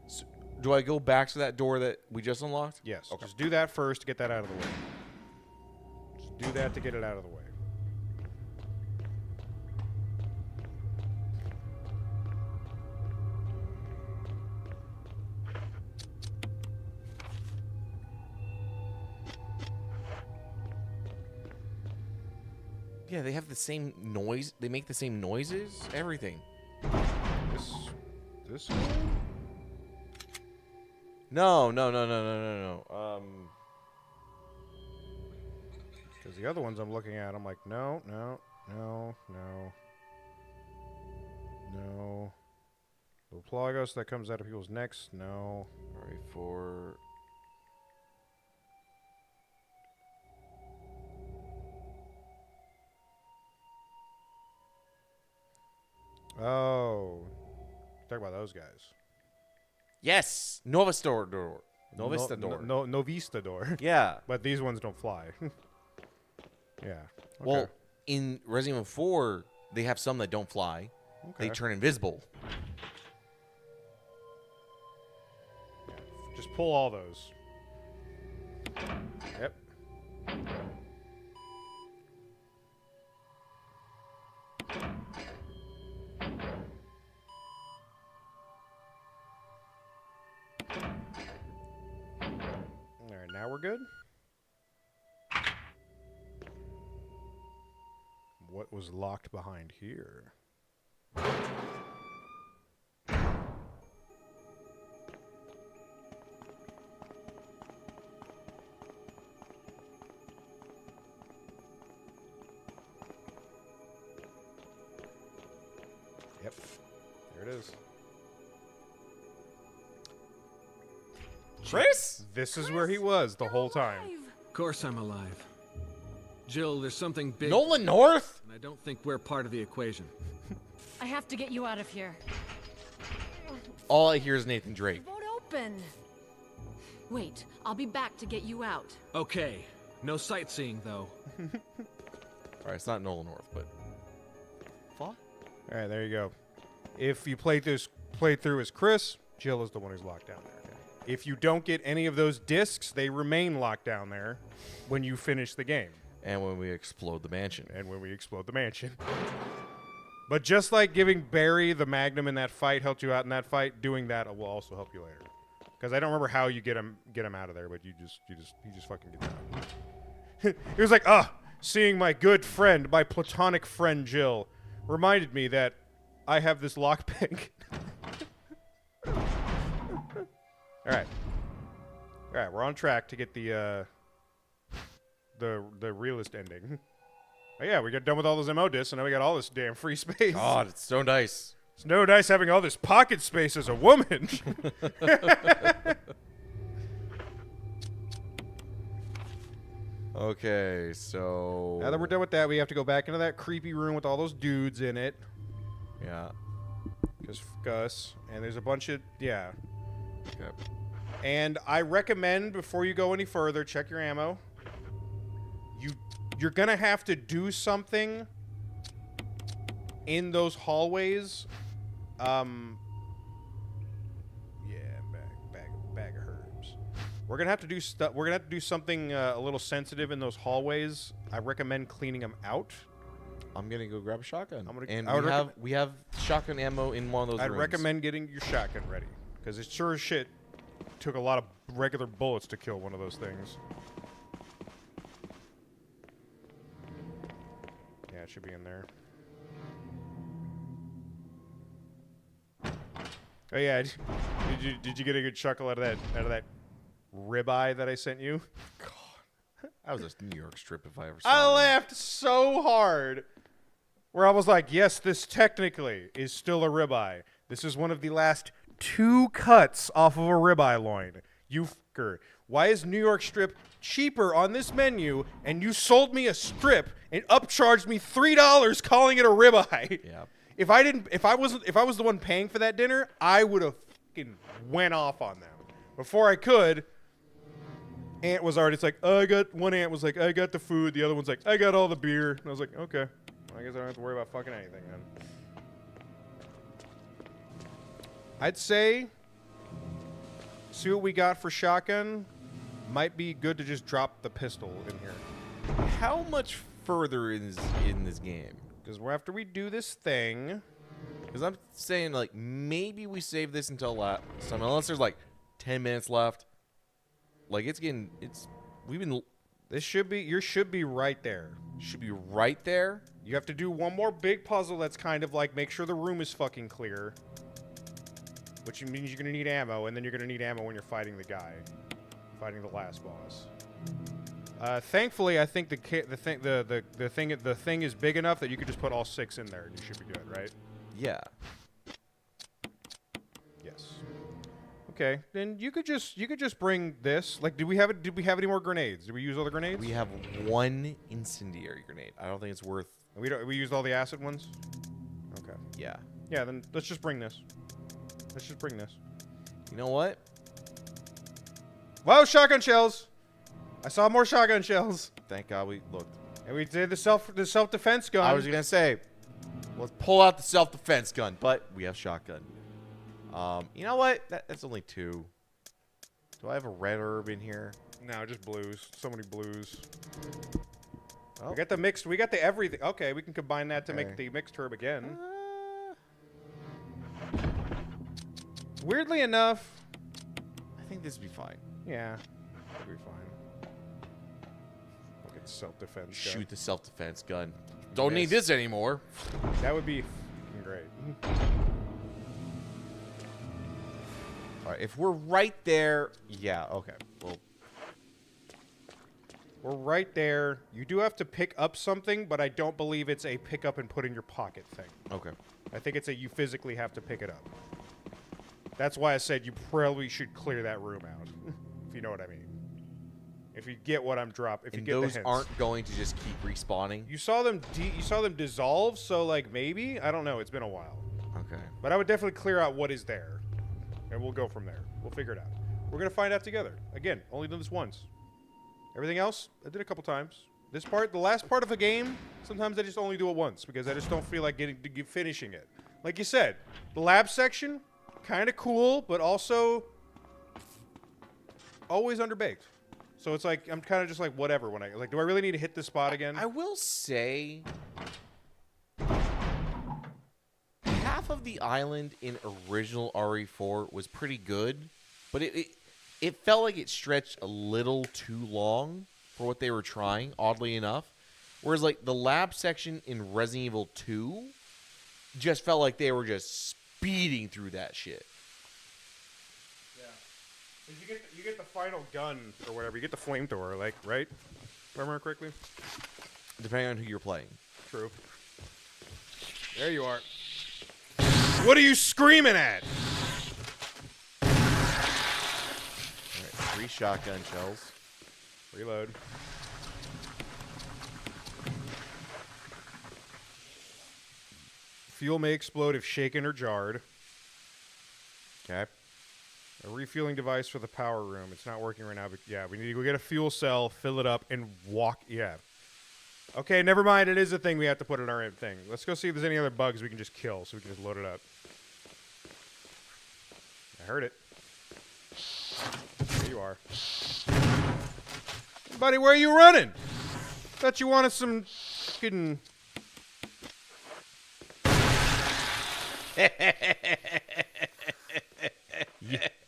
So, do I go back to that door that we just unlocked? Yes. Okay. Just do that first to get that out of the way. Just do that to get it out of the way. Yeah, they have the same noise. They make the same noises. Everything. This one? No. Because the other ones I'm looking at, I'm like, no. The Plagos that comes out of people's necks, no. RA4. Oh. Talk about those guys. Yes, Novistador. Novistador. Novistador. Yeah. But these ones don't fly. Yeah. Well, Okay. in Resident Evil 4, they have some that don't fly. They Okay. turn invisible. Just pull all those. Yep. All right, now we're good. What was locked behind here? Yep. There it is. Chris? This is where he was the whole time. Of course I'm alive. Jill, there's something big. Nolan North? And I don't think we're part of the equation. I have to get you out of here. All I hear is Nathan Drake. Won't open. Wait, I'll be back to get you out. Okay. No sightseeing, though. All right, it's not Nolan North, but... All right, there you go. If you played through as Chris, Jill is the one who's locked down there. If you don't get any of those discs, they remain locked down there when you finish the game. And when we explode the mansion. But just like giving Barry the Magnum in that fight helped you out in that fight, doing that will also help you later. Because I don't remember how you get him out of there, but he just fucking gets out. He was like, seeing my good friend, my platonic friend Jill, reminded me that I have this lockpick. All right, we're on track to get the realist ending. Oh yeah, we got done with all those MO discs, and now we got all this damn free space. God, it's so nice. It's no nice having all this pocket space as a woman. Okay, so... Now that we're done with that, we have to go back into that creepy room with all those dudes in it. Yeah. Because Gus. And there's a bunch of... Yeah. Okay. And I recommend, before you go any further, check your ammo. You're going to have to do something in those hallways. Yeah, bag of herbs. We're gonna have to do stuff. We're gonna have to do something a little sensitive in those hallways. I recommend cleaning them out. I'm gonna go grab a shotgun. And we have shotgun ammo in one of those I'd rooms. recommend getting your shotgun ready, because it sure as shit took a lot of regular bullets to kill one of those things. Yeah, it should be in there. Oh yeah, did you get a good chuckle out of that ribeye that I sent you? God, that was a New York strip if I ever saw I one. laughed so hard. Where I was like, yes, this technically is still a ribeye. This is one of the last 2 cuts off of a ribeye loin. You fucker. Why is New York strip cheaper on this menu, and you sold me a strip and upcharged me $3 calling it a ribeye? Yeah. If I was the one paying for that dinner, I would have fucking went off on them. Before I could, Aunt was already, it's like, one aunt was like, I got the food. The other one's like, I got all the beer. And I was like, okay. I guess I don't have to worry about fucking anything then. I'd say, see what we got for shotgun. Might be good to just drop the pistol in here. How much further is in this game? Because after we do this thing... Because I'm saying, like, maybe we save this until last time. Unless there's, like, 10 minutes left. Like, This should be... You should be right there. Should be right there? You have to do one more big puzzle that's kind of like, make sure the room is fucking clear. Which means you're going to need ammo, and then you're going to need ammo when you're fighting the guy. Fighting the last boss. Thankfully, I think the thing is big enough that you could just put all 6 in there and you should be good, right? Yeah. Yes. Okay, then you could just bring this. Like, did we have any more grenades? Did we use all the grenades? We have 1 incendiary grenade. I don't think it's worth. We used all the acid ones. Okay. Yeah. Yeah, then let's just bring this. Let's just bring this. You know what? Whoa, shotgun shells! I saw more shotgun shells. Thank God we looked. And we did the self-defense gun. I was gonna say, let's pull out the self-defense gun, but we have shotgun. You know what? That's only 2. Do I have a red herb in here? No, just blues. So many blues. Oh. We got the mixed. We got the everything. Okay, we can combine that to make Okay. the mixed herb again. Weirdly enough, I think this would be fine. yeah, it'll be fine. Look at self-defense. Shoot the self-defense gun. Don't need Miss. this anymore. That would be fucking great. All right, if we're right there, yeah, okay. Well, We're right there. You do have to pick up something, but I don't believe it's a pick up and put in your pocket thing. okay. I think it's a you physically have to pick it up. That's why I said you probably should clear that room out, if you know what I mean. If you get what I'm dropping, if you And get the those hints. aren't going to just keep respawning. You saw them. You saw them dissolve. So like maybe I don't know. It's been a while, Okay. but I would definitely clear out what is there, and we'll go from there. We'll figure it out. We're gonna find out together. Again, only done this once. Everything else, I did a couple times. This part, the last part of a game, sometimes I just only do it once because I just don't feel like finishing it. Like you said, the lab section, kind of cool, but also always underbaked. So it's like I'm kind of just like whatever when I like. Do I really need to hit this spot again? I will say, half of the island in original RE4 was pretty good, but it felt like it stretched a little too long for what they were trying, oddly enough. Whereas, like, the lab section in Resident Evil 2 just felt like they were just speeding through that shit. Yeah. 'Cause you get the final gun or whatever. You get the flamethrower, like, right? If I remember correctly. Depending on who you're playing. True. There you are. What are you screaming at? All right, 3 shotgun shells. Reload. Fuel may explode if shaken or jarred. Okay. A refueling device for the power room. It's not working right now, but yeah, we need to go get a fuel cell, fill it up, and walk. Yeah. Okay, never mind. It is a thing we have to put in our thing. Let's go see if there's any other bugs we can just kill so we can just load it up. I heard it. There you are. Buddy, where are you running? Thought you wanted some fucking...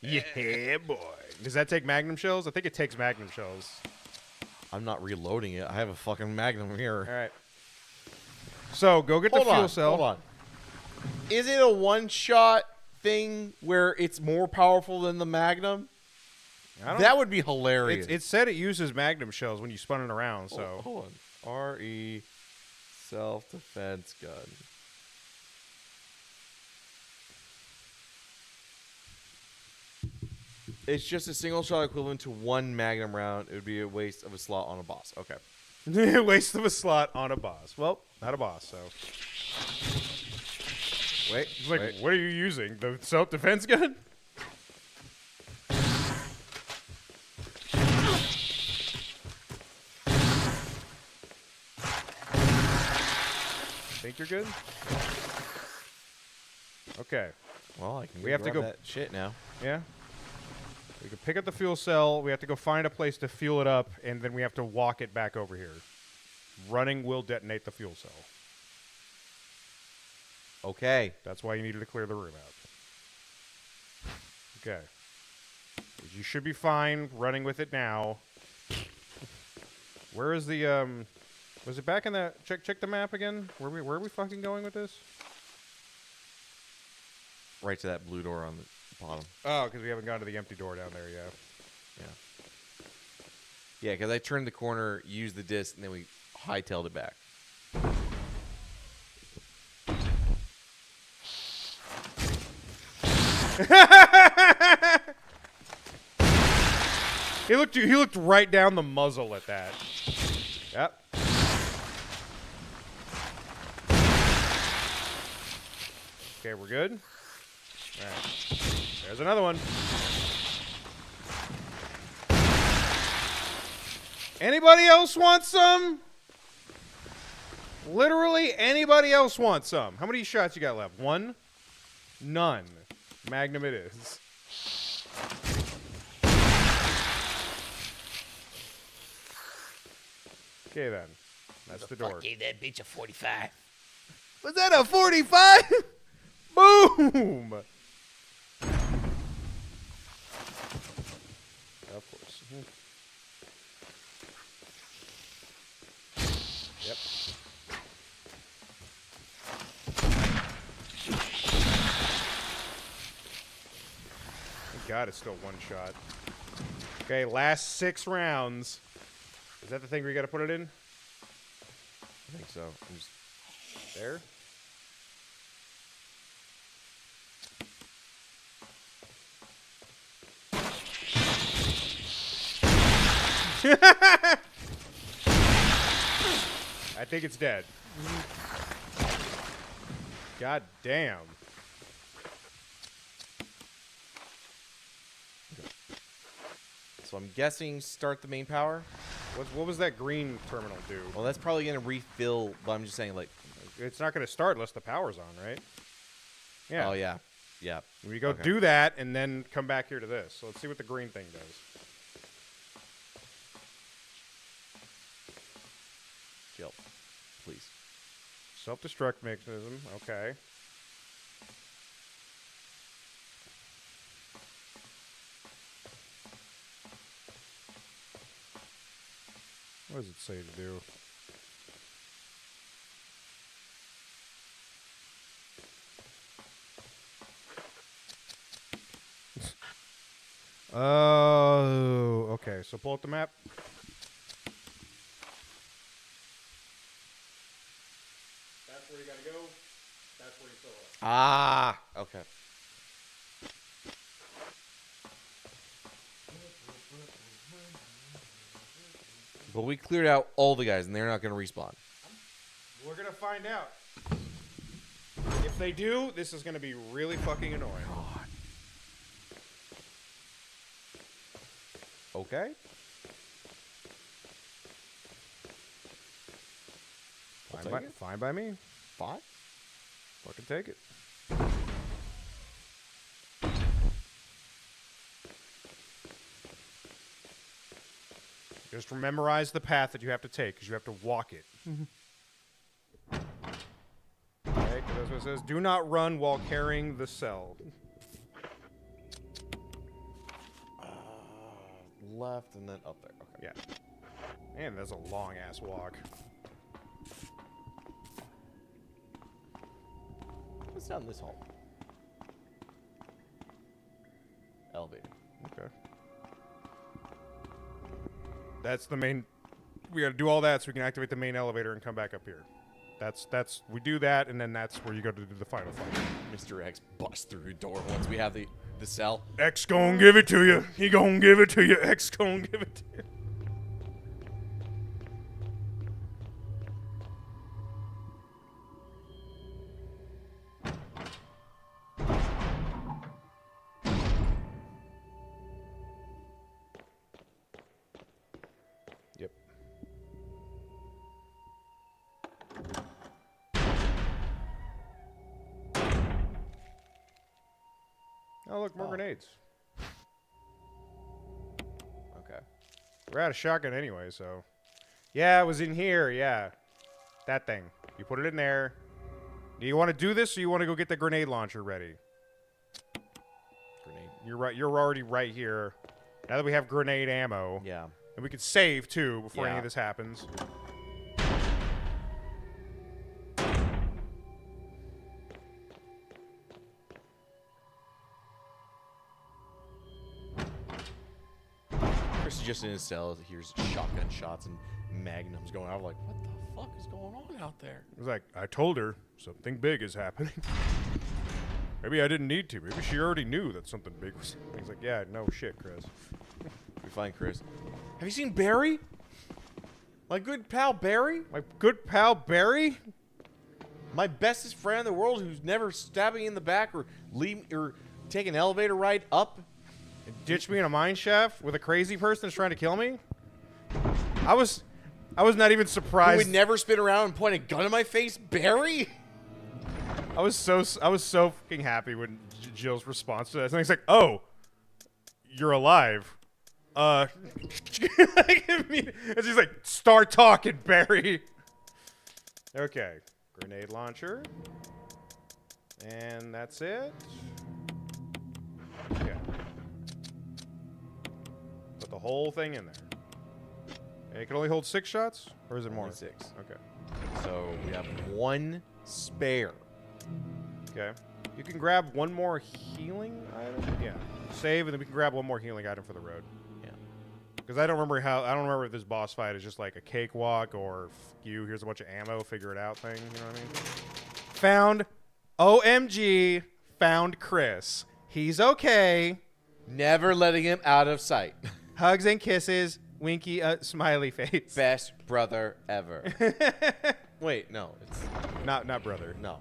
Yeah, boy. Does that take Magnum shells? I think it takes Magnum shells. I'm not reloading it. I have a fucking Magnum here. All right. So, go get the fuel cell. Hold on. Is it a one-shot thing where it's more powerful than the Magnum? That would be hilarious. It said it uses Magnum shells when you spun it around, so... Hold on. RE self-defense gun. It's just a single shot equivalent to 1 Magnum round. It would be a waste of a slot on a boss. Okay. Waste of a slot on a boss. Well, not a boss, so... Wait. It's like, wait. what are you using? The self-defense gun? Think you're good? Okay. Well, I can We have to grab go- that shit now. Yeah? We can pick up the fuel cell. We have to go find a place to fuel it up, and then we have to walk it back over here. Running will detonate the fuel cell. Okay. That's why you needed to clear the room out. Okay. You should be fine running with it now. Where is the, was it back in the, check the map again? Where are we fucking going with this? Right to that blue door on the bottom. Oh, because we haven't gone to the empty door down there yet. Yeah. Yeah, because I turned the corner, used the disc, and then we hightailed it back. He looked right down the muzzle at that. Yep. Okay, we're good. All right. There's another one. Anybody else want some? Literally anybody else want some? How many shots you got left? One? None. Magnum it is. Okay then. That's the door. Gave that bitch a 45. Was that a 45? Boom! Of course. Yep. Thank God it's still one shot. Okay, last 6 rounds. Is that the thing where you gotta put it in? I think so. I'm just There? I think it's dead. God damn. So I'm guessing start the main power. What was that green terminal do? Well, that's probably gonna refill. But I'm just saying, like, It's not going to start unless the power's on, right? Yeah. oh yeah, yeah. We go Okay. do that and then come back here to this. So let's see what the green thing does. Jill, please. Self-destruct mechanism. Okay. What does it say to do? Oh, okay. So pull up the map. That's where you gotta go. That's where you fill it. Ah, okay. But we cleared out all the guys, and they're not gonna respawn. We're gonna find out. If they do, this is gonna be really fucking annoying. Okay. Fine by me. Fine. Fucking take it. Just memorize the path that you have to take, because you have to walk it. Okay, 'cause that's what it says. Do not run while carrying the cell. Left and then up there. Okay. Yeah. Man, that's a long-ass walk. What's down this hall? Elevator. Okay. That's the main... We gotta do all that so we can activate the main elevator and come back up here. That's we do that, and then that's where you go to do the final fight. Mr. X busts through a door once we have the cell. X gon' give it to you. He gon' give it to you. X gon' give it to you. Yep. Oh, look, more grenades. Okay. We're out of shotgun anyway, so. Yeah, it was in here, yeah. That thing. You put it in there. Do you want to do this, or you want to go get the grenade launcher ready? Grenade. You're right. You're already right here. Now that we have grenade ammo. Yeah. And we could save, too, before any Yeah. of this happens. Chris is just in his cell. Hears shotgun shots and magnums going out. Like, what the fuck is going on out there? It was like, I told her something big is happening. Maybe I didn't need to. Maybe she already knew that something big was. He's like, yeah, no shit, Chris. We find Chris. Have you seen Barry? My good pal Barry? My good pal Barry? My bestest friend in the world who's never stabbed me in the back or take an elevator ride up. Ditch me in a mine shaft with a crazy person that's trying to kill me? I was not even surprised. Who would never spin around and point a gun in my face, Barry? I was so fucking happy when Jill's response to that. And he's like, "Oh, you're alive." And she's like, "Start talking, Barry." Okay, grenade launcher, and that's it. Okay, put the whole thing in there. And it can only hold 6 shots, or is it more? Only 6. Okay. So we have 1 spare. Okay. You can grab 1 more healing item. Yeah. Save, and then we can grab 1 more healing item for the road. Yeah. Because I don't remember if this boss fight is just like a cakewalk or here's a bunch of ammo, figure it out thing. You know what I mean? Found OMG. Found Chris. He's okay. Never letting him out of sight. Hugs and kisses. Winky smiley face. Best brother ever. Wait, no, it's not brother. No,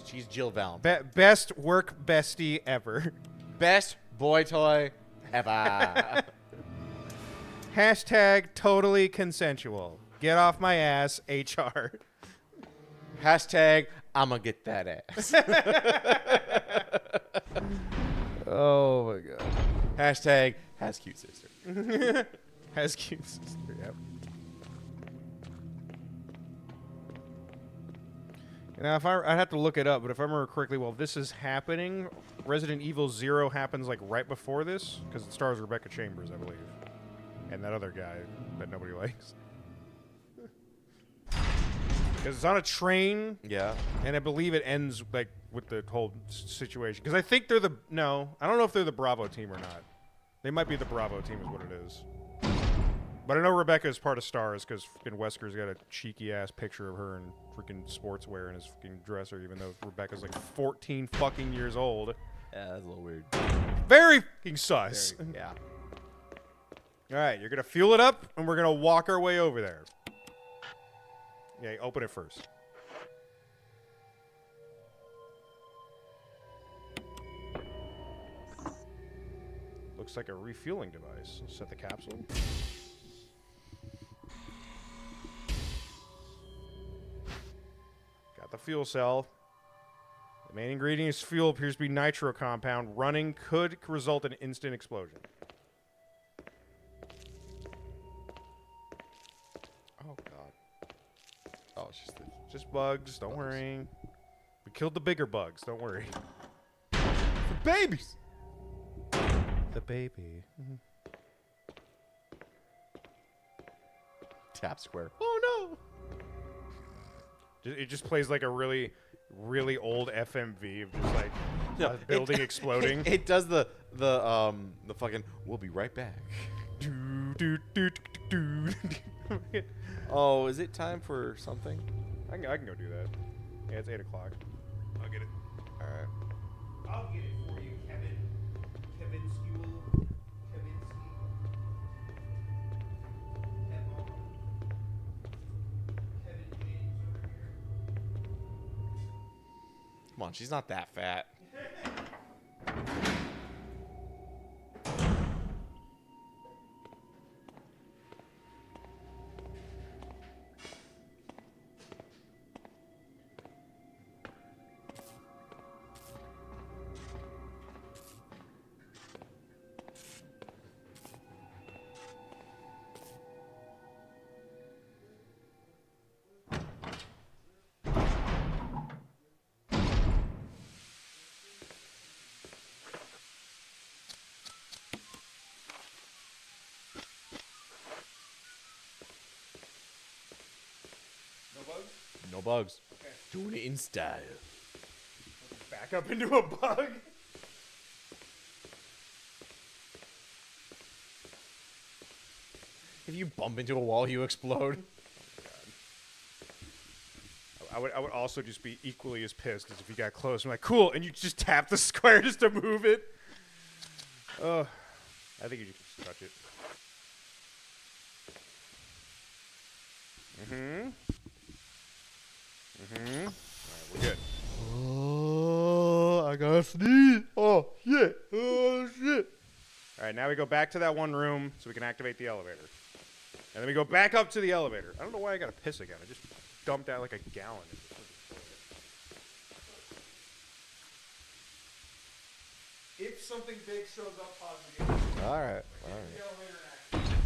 she's Jill Valentine. Best work bestie ever. Best boy toy ever. Hashtag totally consensual. Get off my ass, HR. Hashtag I'ma get that ass. Oh my god. Hashtag has cute sister. Has cute sister, yep. Now, I'd have to look it up, but if I remember correctly, while this is happening, Resident Evil 0 happens like right before this, because it stars Rebecca Chambers, I believe, and that other guy that nobody likes. Because it's on a train. Yeah. And I believe it ends like with the whole situation. Because I think they're the I don't know if they're the Bravo team or not. They might be the Bravo team, is what it is. But I know Rebecca is part of Stars because fucking Wesker's got a cheeky ass picture of her in freaking sportswear in his fucking dresser, even though Rebecca's like 14 fucking years old. Yeah, that's a little weird. Very fucking sus. Yeah. All right, you're gonna fuel it up, and we're gonna walk our way over there. Yeah, open it first. Looks like a refueling device. Set the capsule. Got the fuel cell. The main ingredient is fuel. Appears to be nitro compound. Running could result in instant explosion. Oh god. Oh, it's just bugs. Don't worry. We killed the bigger bugs. Don't worry. The babies. The baby. Tap square. Oh no! It just plays like a really, really old FMV of just like a building exploding. It does the fucking. We'll be right back. Oh, is it time for something? I can go do that. Yeah, it's 8 o'clock. I'll get it. All right. I'll get it for you, Kevin. Kevin Skewell. Come on, she's not that fat. No bugs. Okay. Doing it in style. Back up into a bug. If you bump into a wall, you explode. I would also just be equally as pissed as if you got close. I'm like, cool, and you just tap the square just to move it. I think you just touch it. we're good. Oh, I gotta sneeze. Oh, shit. Oh, shit. All right, now we go back to that one room so we can activate the elevator. And then we go back up to the elevator. I don't know why I got to piss again. I just dumped out like a gallon. If something big shows up, positive. All right. The elevator in action.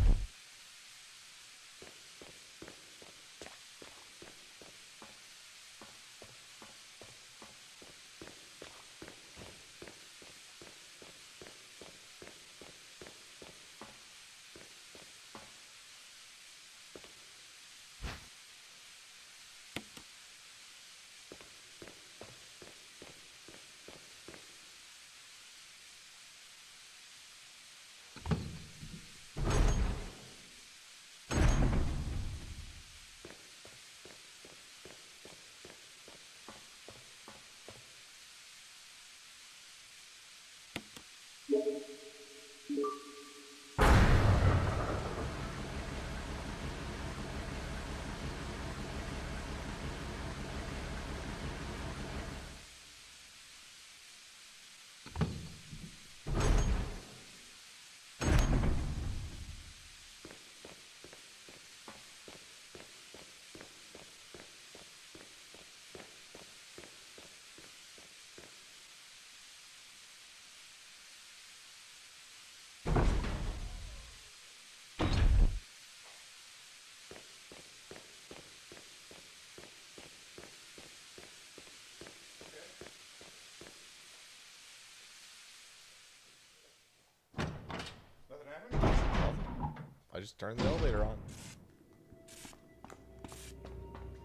I just turned the elevator on.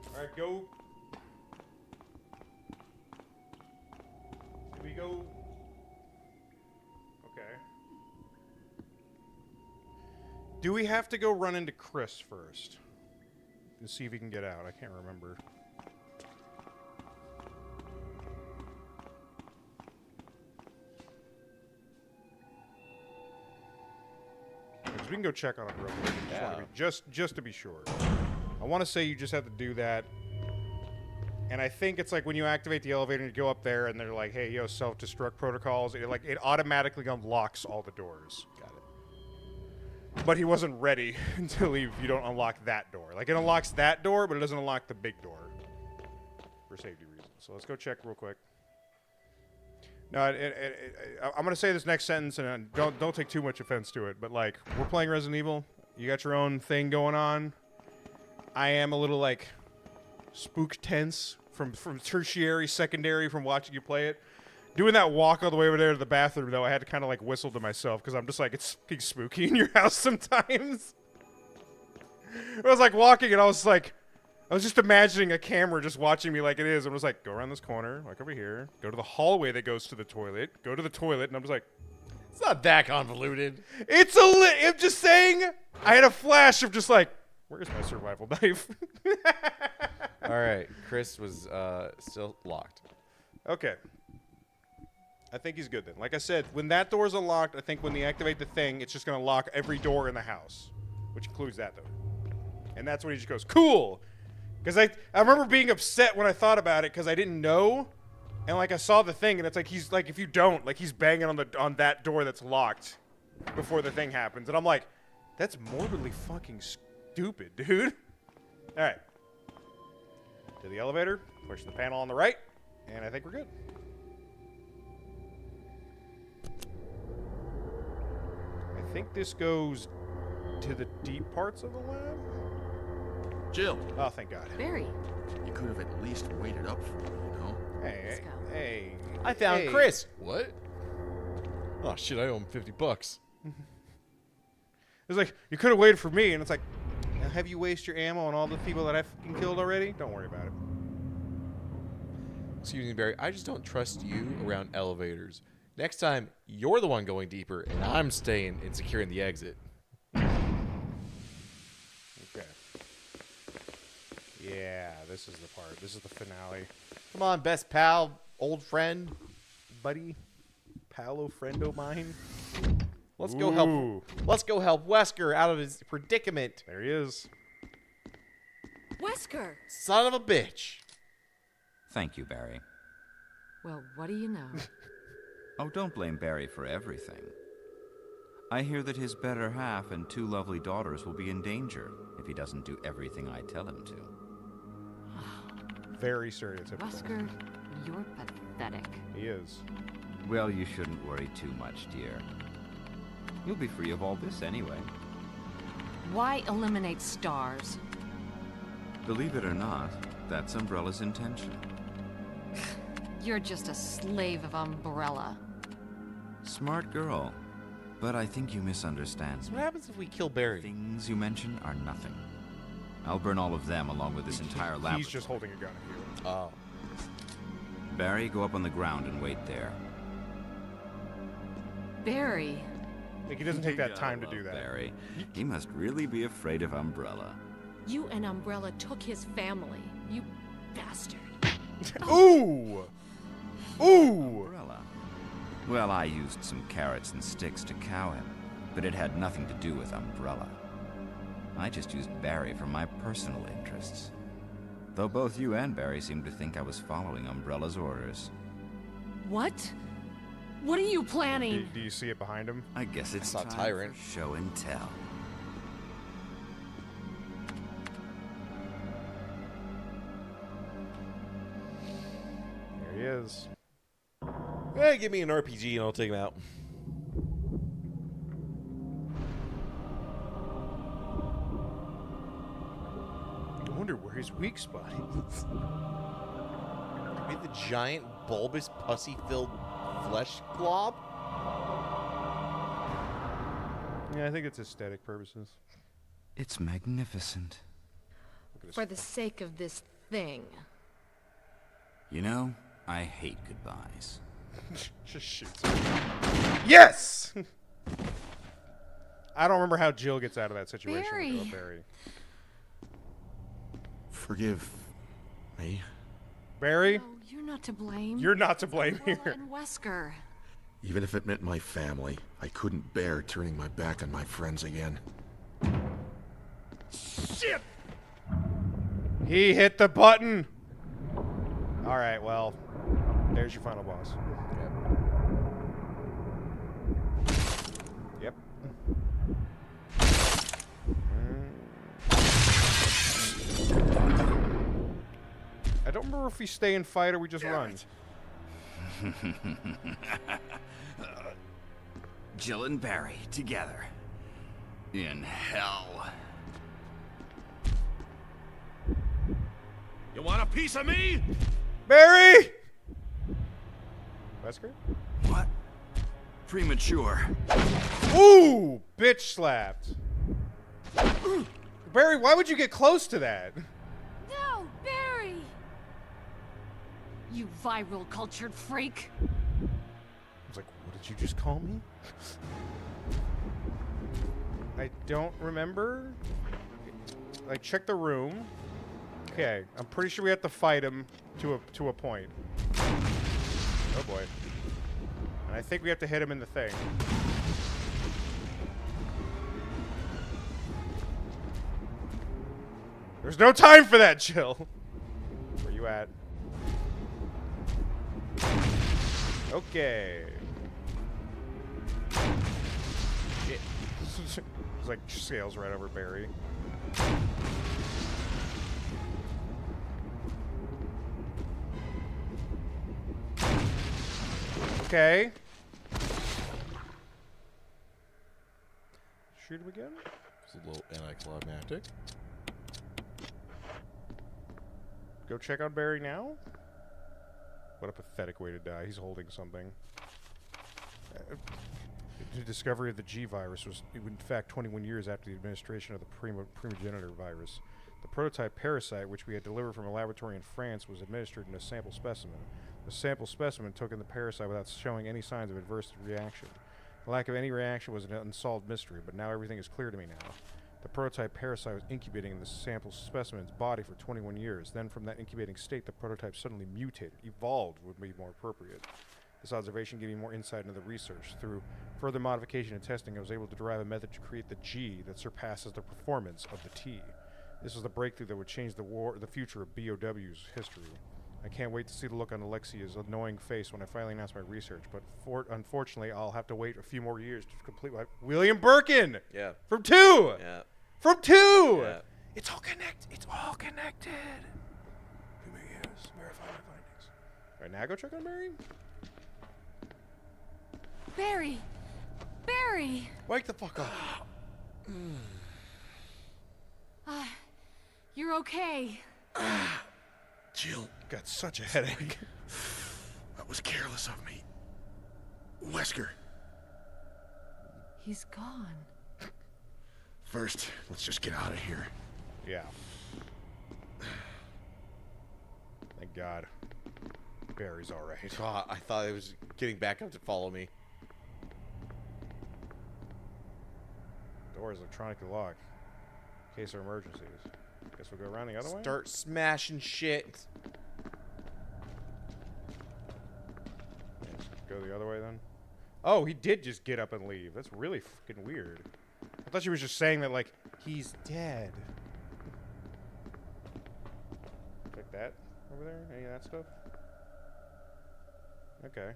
All right, go. Can we go? Okay. Do we have to go run into Chris first? And see if he can get out? I can't remember. We can go check on him real quick. Just to be sure. I want to say you just have to do that. And I think it's like when you activate the elevator and you go up there and they're like, hey, yo, self-destruct protocols. It automatically unlocks all the doors. Got it. But he wasn't ready until you don't unlock that door. Like, it unlocks that door, but it doesn't unlock the big door. For safety reasons. So let's go check real quick. No, I'm gonna say this next sentence, and don't take too much offense to it. But like, we're playing Resident Evil. You got your own thing going on. I am a little like spook tense from tertiary, secondary from watching you play it. Doing that walk all the way over there to the bathroom, though, I had to kind of like whistle to myself because I'm just like, it's getting spooky in your house sometimes. I was like walking, and I was just imagining a camera just watching me like it is. I was like, go around this corner, like over here, go to the hallway that goes to the toilet, go to the toilet, and I'm just like, it's not that convoluted. I'm just saying, I had a flash of just like, where's my survival knife? All right, Chris was still locked. Okay. I think he's good then. Like I said, when that door's unlocked, I think when they activate the thing, it's just going to lock every door in the house, which includes that door. And that's when he just goes, cool. Because I remember being upset when I thought about it because I didn't know. And like I saw the thing and it's like he's like, if you don't, like he's banging on that door that's locked before the thing happens. And I'm like, that's morbidly fucking stupid, dude. All right. To the elevator, push the panel on the right, and I think we're good. I think this goes to the deep parts of the lab. Jill. Oh, thank God. Barry. You could have at least waited up for me, you know? Hey, hey. I found hey. Chris. What? Oh shit! I owe him $50. It's like, you could have waited for me, and it's like, have you wasted your ammo on all the people that I fucking killed already? Don't worry about it. Excuse me, Barry. I just don't trust you around elevators. Next time, you're the one going deeper, and I'm staying and securing the exit. Okay. Yeah, this is the part. This is the finale. Come on, best pal, old friend. Buddy, palo friendo mine. Let's go help. Let's go help Wesker out of his predicament. There he is. Wesker! Son of a bitch. Thank you, Barry. Well, what do you know? Oh, don't blame Barry for everything. I hear that his better half and 2 lovely daughters will be in danger if he doesn't do everything I tell him to. Very stereotypical. Wesker, you're pathetic. He is. Well, you shouldn't worry too much, dear. You'll be free of all this anyway. Why eliminate stars? Believe it or not, that's Umbrella's intention. You're just a slave of Umbrella. Smart girl. But I think you misunderstand. So what happens if we kill Barry? Things you mention are nothing. I'll burn all of them along with this entire lab. He's just holding a gun at you. Oh. Barry, go up on the ground and wait there. Barry. Like, he doesn't take that time to do that. Barry. He must really be afraid of Umbrella. You and Umbrella took his family. You bastard. Ooh! Ooh! Umbrella. Well, I used some carrots and sticks to cow him, but it had nothing to do with Umbrella. I just used Barry for my personal interests. Though both you and Barry seem to think I was following Umbrella's orders. What? What are you planning? Do you see it behind him? I guess it's That's not time Tyrant. for show and tell. There he is. Hey, give me an RPG and I'll take him out. I wonder where his weak spot is. Maybe the giant, bulbous, pussy-filled flesh glob? Yeah, I think it's aesthetic purposes. It's magnificent. For the sake of this thing. You know, I hate goodbyes. Just shoots him. Yes! I don't remember how Jill gets out of that situation Barry. with Barry. Forgive me. Barry, No, you're not to blame. you're not to blame Umbrella here. and Wesker. Even if it meant my family, I couldn't bear turning my back on my friends again. Shit! He hit the button! Alright, well, there's your final boss. Yep. I don't remember if we stay and fight or we just run. Jill and Barry together. In hell. You want a piece of me? Barry! Wesker? What? Premature. Ooh! Bitch slapped. Barry, why would you get close to that? No, Barry! You viral cultured freak. I was like, what did you just call me? I don't remember. Like, check the room. Okay, I'm pretty sure we have to fight him to a point. Oh boy. And I think we have to hit him in the thing. There's no time for that, Jill. Where you at? Okay. Shit. It's like scales right over Barry. Okay. Shoot him again? It's a little anticlimactic. Go check on Barry now? What a pathetic way to die. He's holding something. The discovery of the G virus was, in fact, 21 years after the administration of the primogenitor virus. The prototype parasite, which we had delivered from a laboratory in France, was administered in a sample specimen. The sample specimen took in the parasite without showing any signs of adverse reaction. The lack of any reaction was an unsolved mystery, but now everything is clear to me now. The prototype parasite was incubating in the sample specimen's body for 21 years. Then from that incubating state, the prototype suddenly mutated. Evolved would be more appropriate. This observation gave me more insight into the research. Through further modification and testing, I was able to derive a method to create the G that surpasses the performance of the T. This was the breakthrough that would change the future of BOW's history. I can't wait to see the look on Alexia's annoying face when I finally announce my research, but unfortunately, I'll have to wait a few more years to complete my... William Birkin! Yeah. From 2! Yeah. From 2! Yeah. It's all connected. It's all connected. Yes. Verify my findings. All right, now go check on Mary. Barry! Barry! Wake the fuck up. You're okay. Jill, Got such a headache. that was careless of me. Wesker, He's gone. first, let's just get out of here. Yeah. Thank God. Barry's all right. God, I thought it was getting back up to follow me. Door is electronically locked. In case of emergencies. Guess we'll go around the other way? Start smashing shit. Let's go the other way then. Oh, he did just get up and leave. That's really fucking weird. I thought she was just saying that, like, he's dead. Check that over there? Any of that stuff? Okay.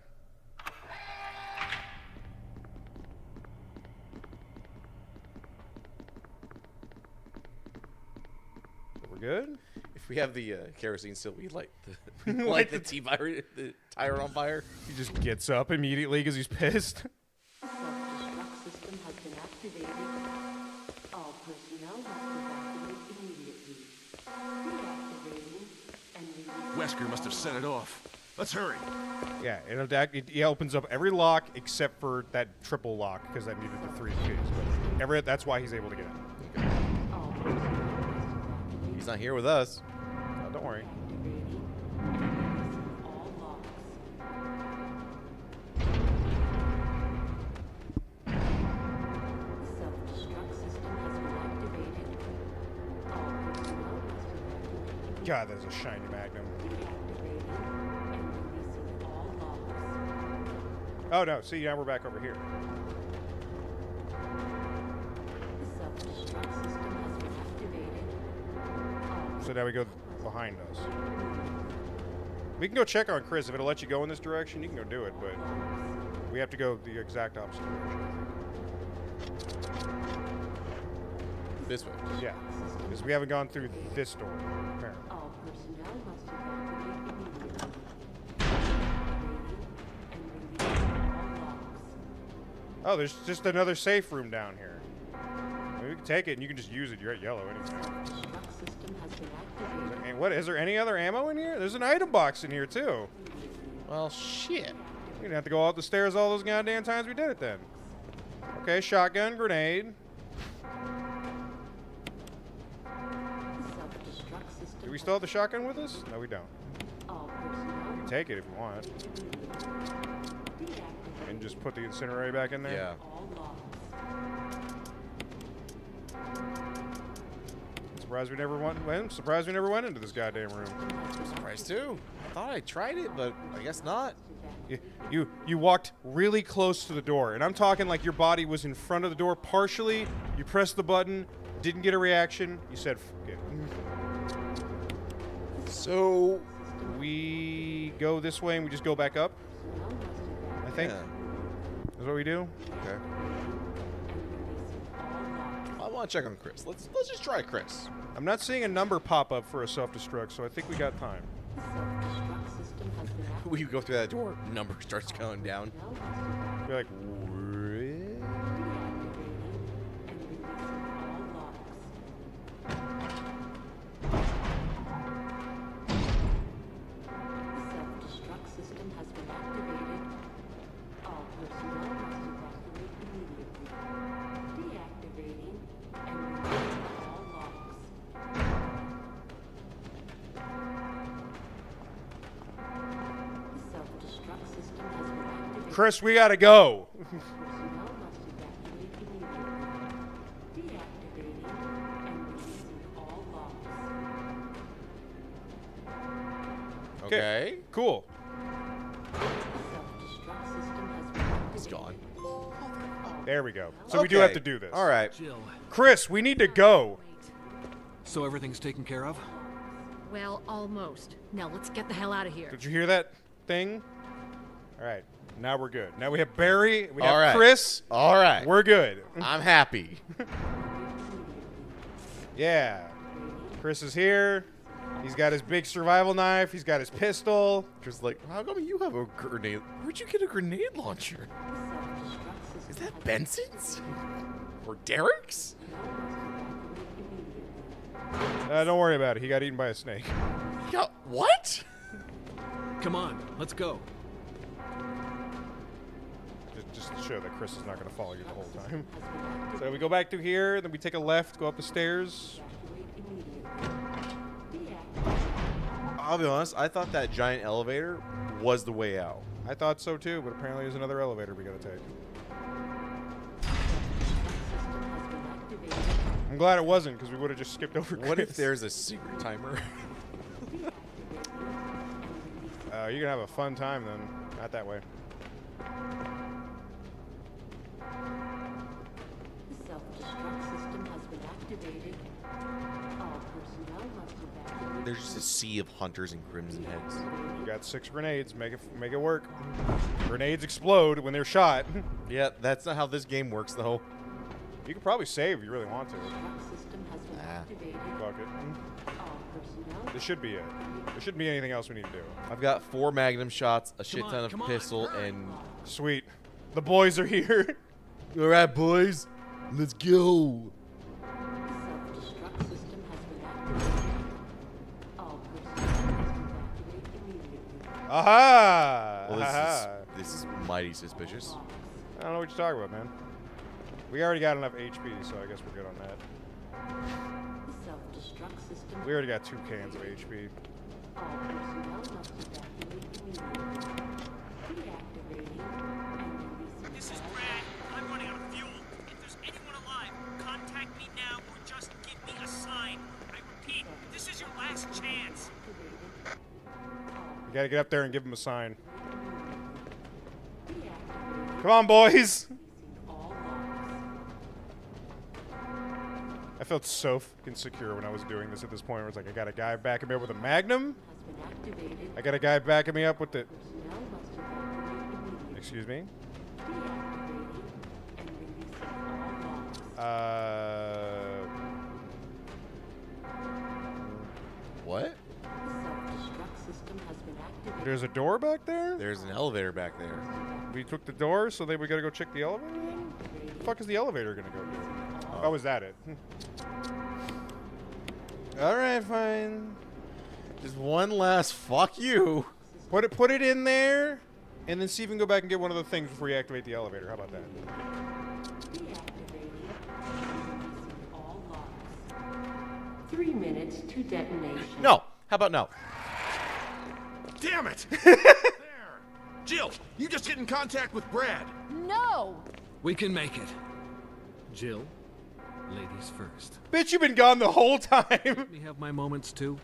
So we're good? If we have the kerosene still, we light the light the tire on fire. He just gets up immediately because he's pissed. Self-destruct system has been activated. All personnel must evacuate immediately. Deactivating and releasing. Wesker must have set it off. Let's hurry. Yeah, it opens up every lock except for that triple lock because that needed the 3 keys. But that's why he's able to get in. Okay. All personnel must evacuate. He's not here with us. Oh, don't worry. Activating and releasing all locks. Self-destruct system has been activated. All personnel must evacuate. God, there's a shiny Magnum. Deactivating and releasing all locks. Oh, no. See, now we're back over here. The self-destruct system has been activated. All So now we go behind us. We can go check on Chris. If it'll let you go in this direction, you can go do it, but we have to go the exact opposite direction. This way. Yeah, because we haven't gone through this door, apparently. All personnel must evacuate immediately. Activating and releasing all locks. Oh, there's just another safe room down here. Maybe we can take it and you can just use it. You're at yellow anyway. Self-destruct system has been activated. And what, is there any other ammo in here? There's an item box in here too. Well, shit. We didn't have to go up the stairs all those goddamn times we did it then. Okay, shotgun, grenade. Self-destruct system. Do we still have the shotgun with us? No, we don't. All personnel You can take it if you want. deactivate And just put the incinerator back in there? Yeah. all locks. Surprised we never went. Well, surprised we never went into this goddamn room. Surprised too. I thought I tried it, but I guess not. You walked really close to the door, and I'm talking like your body was in front of the door partially. You pressed the button, didn't get a reaction. You said, "F it." So We go this way and we just go back up. I think yeah. that's what we do. Okay. I want to check on Chris. Let's just try Chris. I'm not seeing a number pop up for a self-destruct, so I think we got time. Self-destruct system has been activated. We go through that door. Number starts going down. You're like, Deactivating and releasing all locks. Self-destruct system has been activated. All personnel must evacuate immediately. Deactivating and releasing all locks. Self-destruct system has been activated. Chris, we gotta go. Personnel must evacuate immediately. Deactivating and releasing all locks. Okay. Cool. Self-destruct system has been activated. He's gone. There we go. So we do have Okay. to do this. All right. Jill, Chris, we need to go. so everything's taken care of? Well, almost. Now let's get the hell out of here. Did you hear that thing? All right. Now we're good. Now we have Barry. We have All right. Chris. All right. We're good. I'm happy. Yeah. Chris is here. He's got his big survival knife. He's got his pistol. Just like, how come you have a grenade? Where'd you get a grenade launcher? Is that Benson's? Or Derek's? Don't worry about it. He got eaten by a snake. Yeah, what? Come on, let's go. Just to show that Chris is not going to follow you the whole time. So we go back through here, then we take a left, go up the stairs. I'll be honest, I thought that giant elevator was the way out. I thought so too, but apparently there's another elevator we got to take. I'm glad it wasn't, because we would have just skipped over Chris. What if there's a secret timer? You're going to have a fun time then. Not that way. The self-destruct system has been activated. All personnel must evacuate. There's just a sea of hunters and crimson heads. You got 6 grenades. Make it work. Grenades explode when they're shot. Yeah, that's not how this game works, though. You could probably save if you really want to. System has been activated. Fuck it. All personnel. This should be it. There shouldn't be anything else we need to do. I've got 4 magnum shots, a shit on, ton of come on, pistol, and... Sweet. The boys are here. All right, boys. Let's go. The self-destruct system has been activated. All personnel must evacuate immediately. Aha! Well, Aha. this is mighty suspicious. I don't know what you're talking about, man. We already got enough HP, so I guess we're good on that. The self-destruct system. We already got 2 cans of HP. All personnel must evacuate immediately. Deactivating and releasing. This is Brad. I'm running out of fuel. If there's anyone alive, contact me now or just give me a sign. I repeat, this is your last chance. You gotta get up there and give him a sign. Come on, boys! I felt so fucking secure when I was doing this at this point. Where it's like, I got a guy backing me up with a magnum. I got a guy backing me up with the... Excuse me? What? There's a door back there? There's an elevator back there. We took the door, so then we gotta go check the elevator then? The fuck is the elevator gonna go do? Oh, is that it? Alright, fine. Just one last fuck you. Put it in there, and then see if we can go back and get one of the things before you activate the elevator. How about that? 3 minutes to detonation. No. How about no? Damn it! There! Jill, you just get in contact with Brad. No! We can make it. Jill, ladies first. Bitch, you've been gone the whole time. Let me have my moments too.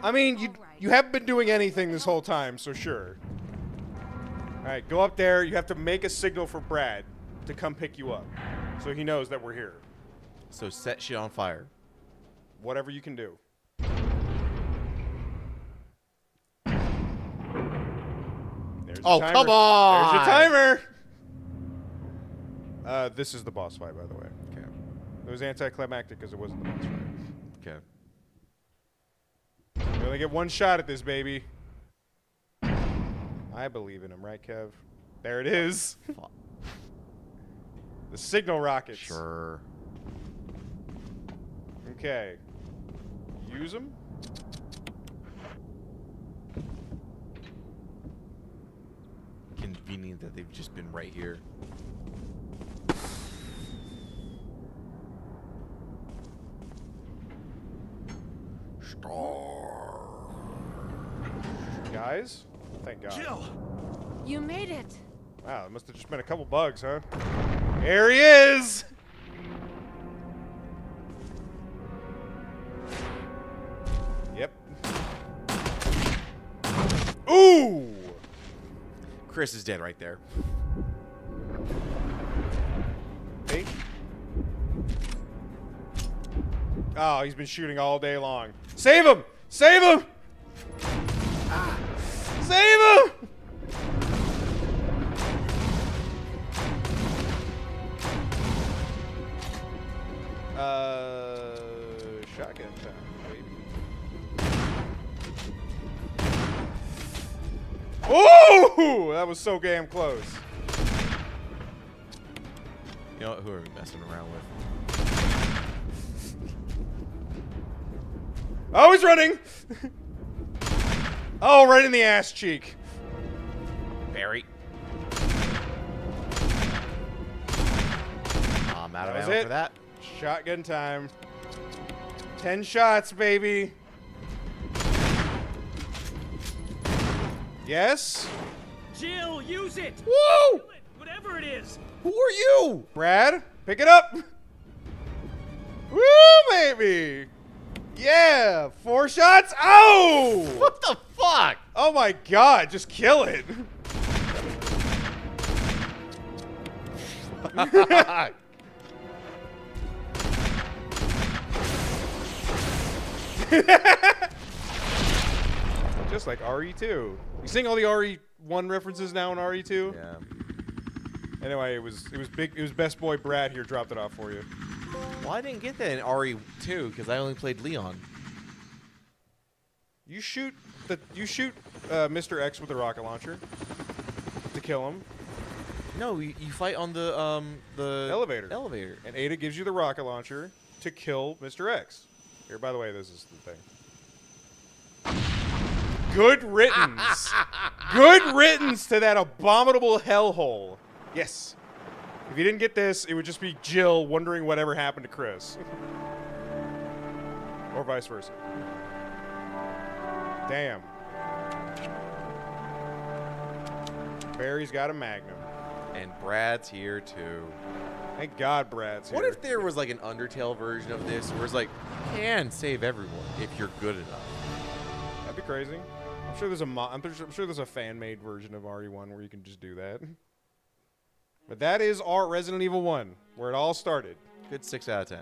I mean, you haven't been doing anything this whole time, so sure. Alright, go up there. You have to make a signal for Brad to come pick you up. So he knows that we're here. So set shit on fire. Whatever you can do. There's Oh, your timer. come on! There's your timer! This is the boss fight, by the way. Okay. It was anticlimactic because it wasn't the boss fight. Okay. You only get one shot at this, baby. I believe in him, right, Kev? There it is. The signal rockets. Sure. Okay. Use them. Convenient that they've just been right here. Guys? Thank God. Jill! You made it. Wow, it must have just been a couple bugs, huh? There he is! Yep. Ooh! Chris is dead right there. Hey. Oh, he's been shooting all day long. Save him! Save him! Save him! Shotgun time, baby. Ooh! That was so damn close. You know what? Who are we messing around with? Oh, he's running! Oh, right in the ass cheek. Barry. I'm out of That was ammo it. for that. Shotgun time. 10 shots, baby. Yes? Jill, use it! Woo! Whatever it is! Who are you? Brad, pick it up. Woo, baby. Yeah, 4 shots. Oh! What the fuck? Oh my god, just kill it. Just like RE2. You seeing all the RE1 references now in RE2? Yeah. Anyway, it was big. It was Best Boy Brad here dropped it off for you. Well, I didn't get that in RE2 because I only played Leon. You shoot Mr. X with a rocket launcher to kill him. No, you fight on the Elevator. Elevator. And Ada gives you the rocket launcher to kill Mr. X. Here, by the way, this is the thing. Good riddance. Good riddance to that abominable hellhole. Yes. If you didn't get this, it would just be Jill wondering whatever happened to Chris. Or vice versa. Damn. Barry's got a Magnum. And Brad's here too. Thank God Brad's here. What if there was like an Undertale version of this where it's like, you can save everyone if you're good enough? That'd be crazy. I'm sure there's I'm sure there's a fan-made version of RE1 where you can just do that. But that is our Resident Evil 1, where it all started. Good 6 out of 10.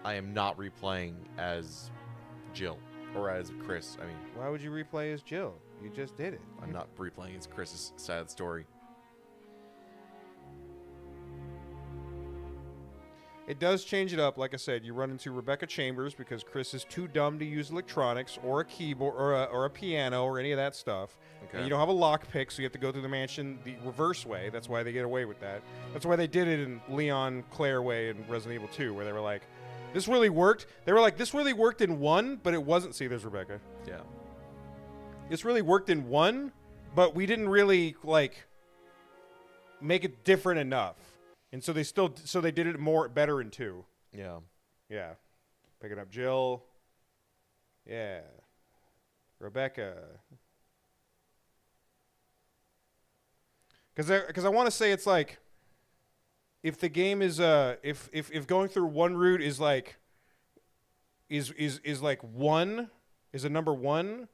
I am not replaying as Jill or as Chris. I mean, Why would you replay as Jill? You just did it. I'm not replaying as Chris's sad story. It does change it up. Like I said, you run into Rebecca Chambers because Chris is too dumb to use electronics or a keyboard or a piano or any of that stuff. Okay. And you don't have a lockpick, so you have to go through the mansion the reverse way. That's why they get away with that. That's why they did it in Leon Claire way in Resident Evil 2, where they were like, this really worked. They were like, this really worked in 1, but it wasn't. See, there's Rebecca. Yeah. This really worked in 1, but we didn't really, like, make it different enough. And so they did it better in 2. Yeah. Yeah. Picking up Jill. Yeah. Rebecca. Because I want to say it's like, if the game is if going through one route is like is like 1 is a number 1,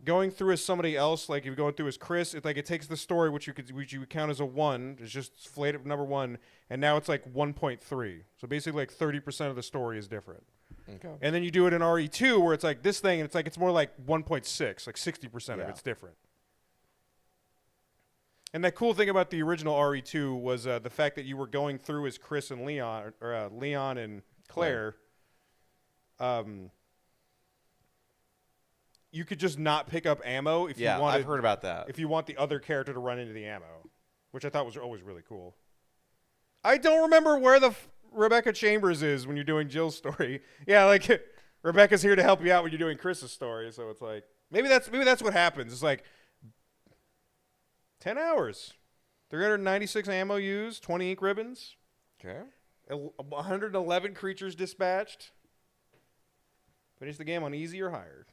going through as somebody else, like if you're going through as Chris, it's like it takes the story which you would count as a 1, it's just flayed up number 1, and now it's like 1.3. So basically like 30% of the story is different. Okay. And then you do it in RE2 where it's like this thing, and it's like it's more like 1.6, like 60% of it's different. And that cool thing about the original RE2 was the fact that you were going through as Chris and Leon, or Leon and Claire. You could just not pick up ammo if you wanted. I've heard about that. If you want the other character to run into the ammo, which I thought was always really cool. I don't remember where the Rebecca Chambers is when you're doing Jill's story. Yeah, like Rebecca's here to help you out when you're doing Chris's story. So it's like maybe that's what happens. It's like 10 hours, 396 ammo used, 20 ink ribbons. Okay. 111 creatures dispatched. Finish the game on easy or higher.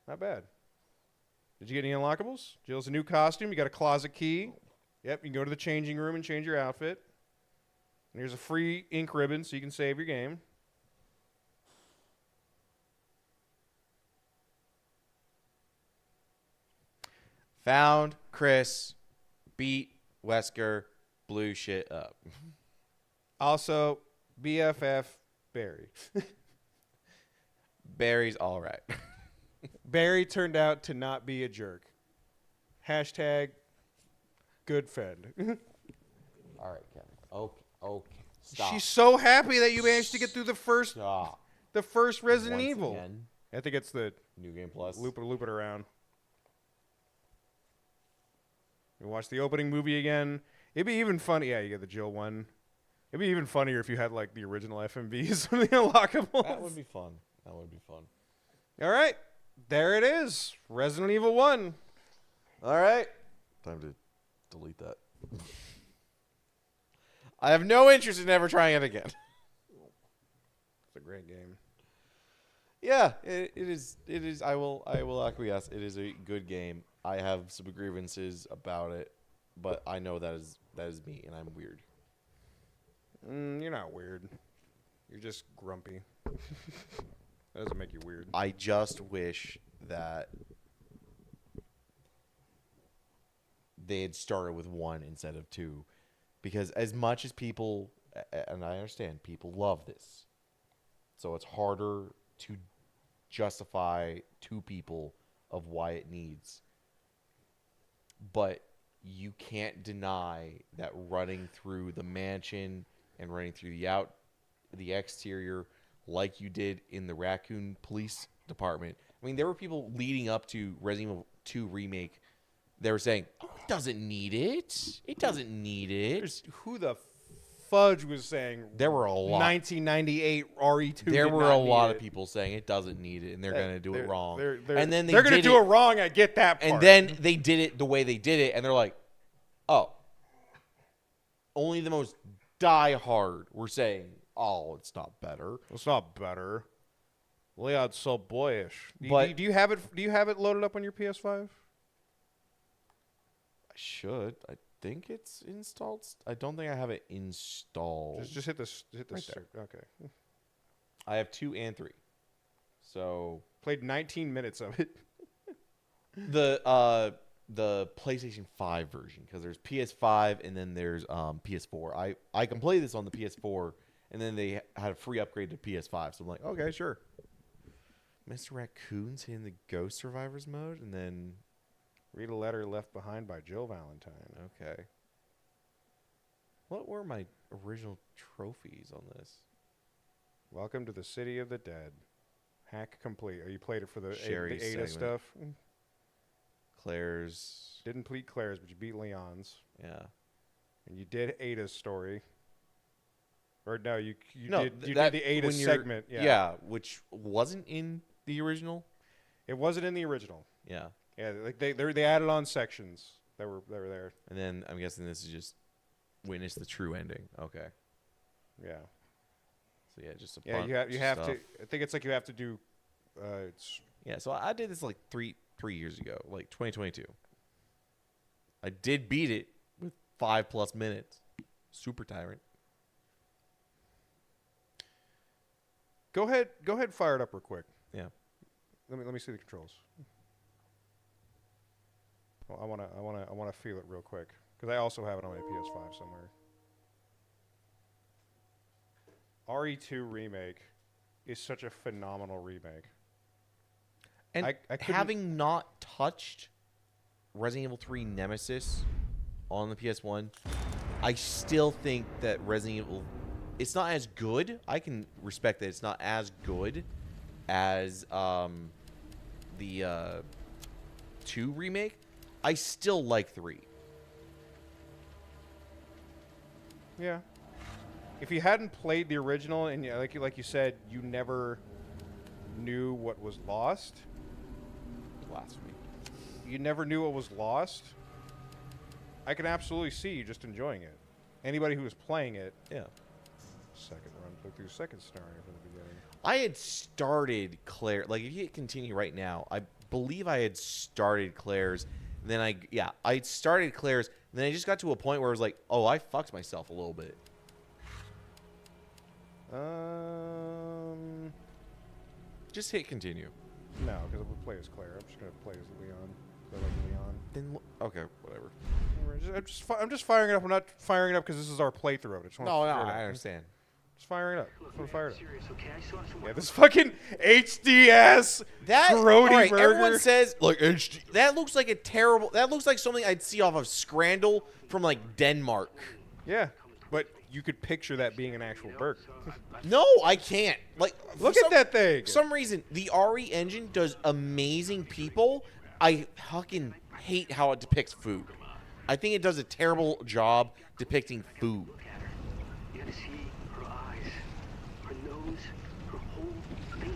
Not bad. Did you get any unlockables? Jill's a new costume. You got a closet key. Yep, you can go to the changing room and change your outfit. And here's a free ink ribbon so you can save your game. Found Chris, beat Wesker, blew shit up. Also, BFF Barry. Barry's all right. Barry turned out to not be a jerk. Hashtag good fed. All right, Kevin. Okay. Stop. She's so happy that you managed to get through the first Stop. Resident Once Evil. again, I think it's the New Game Plus. loop it around. You watch the opening movie again. It'd be even funny. Yeah, you get the Jill one. It'd be even funnier if you had like the original FMVs from the unlockables. That would be fun. All right, there it is. Resident Evil 1. All right. Time to delete that. I have no interest in ever trying it again. It's a great game. Yeah, it is. It is. I will acquiesce. It is a good game. I have some grievances about it, but I know that is me, and I'm weird. You're not weird. You're just grumpy. That doesn't make you weird. I just wish that they had started with 1 instead of 2, because as much as people, and I understand people love this, so it's harder to justify to people of why it needs. But you can't deny that running through the mansion and running through the exterior like you did in the Raccoon Police Department. I mean, there were people leading up to Resident Evil 2 Remake. They were saying, oh, it doesn't need it. It doesn't need it. Who the fudge was saying there were a lot. 1998 RE2 There did were not a lot need of it. people saying it doesn't need it, and they're going to do it wrong. And then they're going to do it wrong. I get that part. And then they did it the way they did it, and they're like, oh. Only the most diehard were saying, oh, it's not better. It's not better. Leon's so boyish. But do you have it? Do you have it loaded up on your PS5? I should. I think it's installed. I don't think I have it installed. Just hit this. Right there. Okay. I have 2 and 3. So played 19 minutes of it. The PlayStation 5 version, because there's PS5 and then there's PS4. I can play this on the PS4, and then they had a free upgrade to PS5. So I'm like, okay, sure. Mr. Raccoon's in the Ghost Survivors mode, and then read a letter left behind by Jill Valentine. Okay. What were my original trophies on this? Welcome to the City of the Dead. Hack complete. Oh, you played it for the Sherry's Ada segment. stuff? Claire's. Didn't beat Claire's, but you beat Leon's. Yeah. And you did Ada's story. Or no, you No, did that- the Ada when you're- segment. Yeah, which wasn't in the original. It wasn't in the original. Yeah. Yeah, like they added on sections that were there. And then I'm guessing this is just witness the true ending. Okay. Yeah. So yeah, just a Yeah, bunch you of have stuff. to. I think it's like you have to do. Yeah, so I did this like three years ago, like 2022. I did beat it with 5+ minutes. Super tyrant. Go ahead, fire it up real quick. Yeah. Let me see the controls. Well, I wanna feel it real quick because I also have it on my PS5 somewhere. RE2 remake is such a phenomenal remake. And I couldn't- having not touched Resident Evil 3 Nemesis on the PS1, I still think that Resident Evil, it's not as good. I can respect that it's not as good as the 2 remake. I still like 3. Yeah. If you hadn't played the original and like you said, you never knew what was lost. Blasphemy. You never knew what was lost. I can absolutely see you just enjoying it. Anybody who was playing it. Yeah. Second run through second scenario from the beginning. I had started Claire. Like, if you hit continue right now, I believe I had started Claire's. Then I started Claire's. And then I just got to a point where I was like, oh, I fucked myself a little bit. Just hit continue. No, because I'm gonna play as Claire. I'm just gonna play as Leon. I like Leon. Then okay, whatever. I'm just firing it up. I'm not firing it up because this is our playthrough of it. I just wanna No, figure it out. I understand. Just firing it up. Fire it up. Yeah, this fucking HDS That grody all right, burger. everyone says like HD. That looks like a terrible. That looks like something I'd see off of Scrandle from like Denmark. Yeah, but you could picture that being an actual burger. No, I can't. Like, Look at that thing. For some reason, the RE engine does amazing people. I fucking hate how it depicts food. I think it does a terrible job depicting food. You had to see her eyes, her nose, her whole face.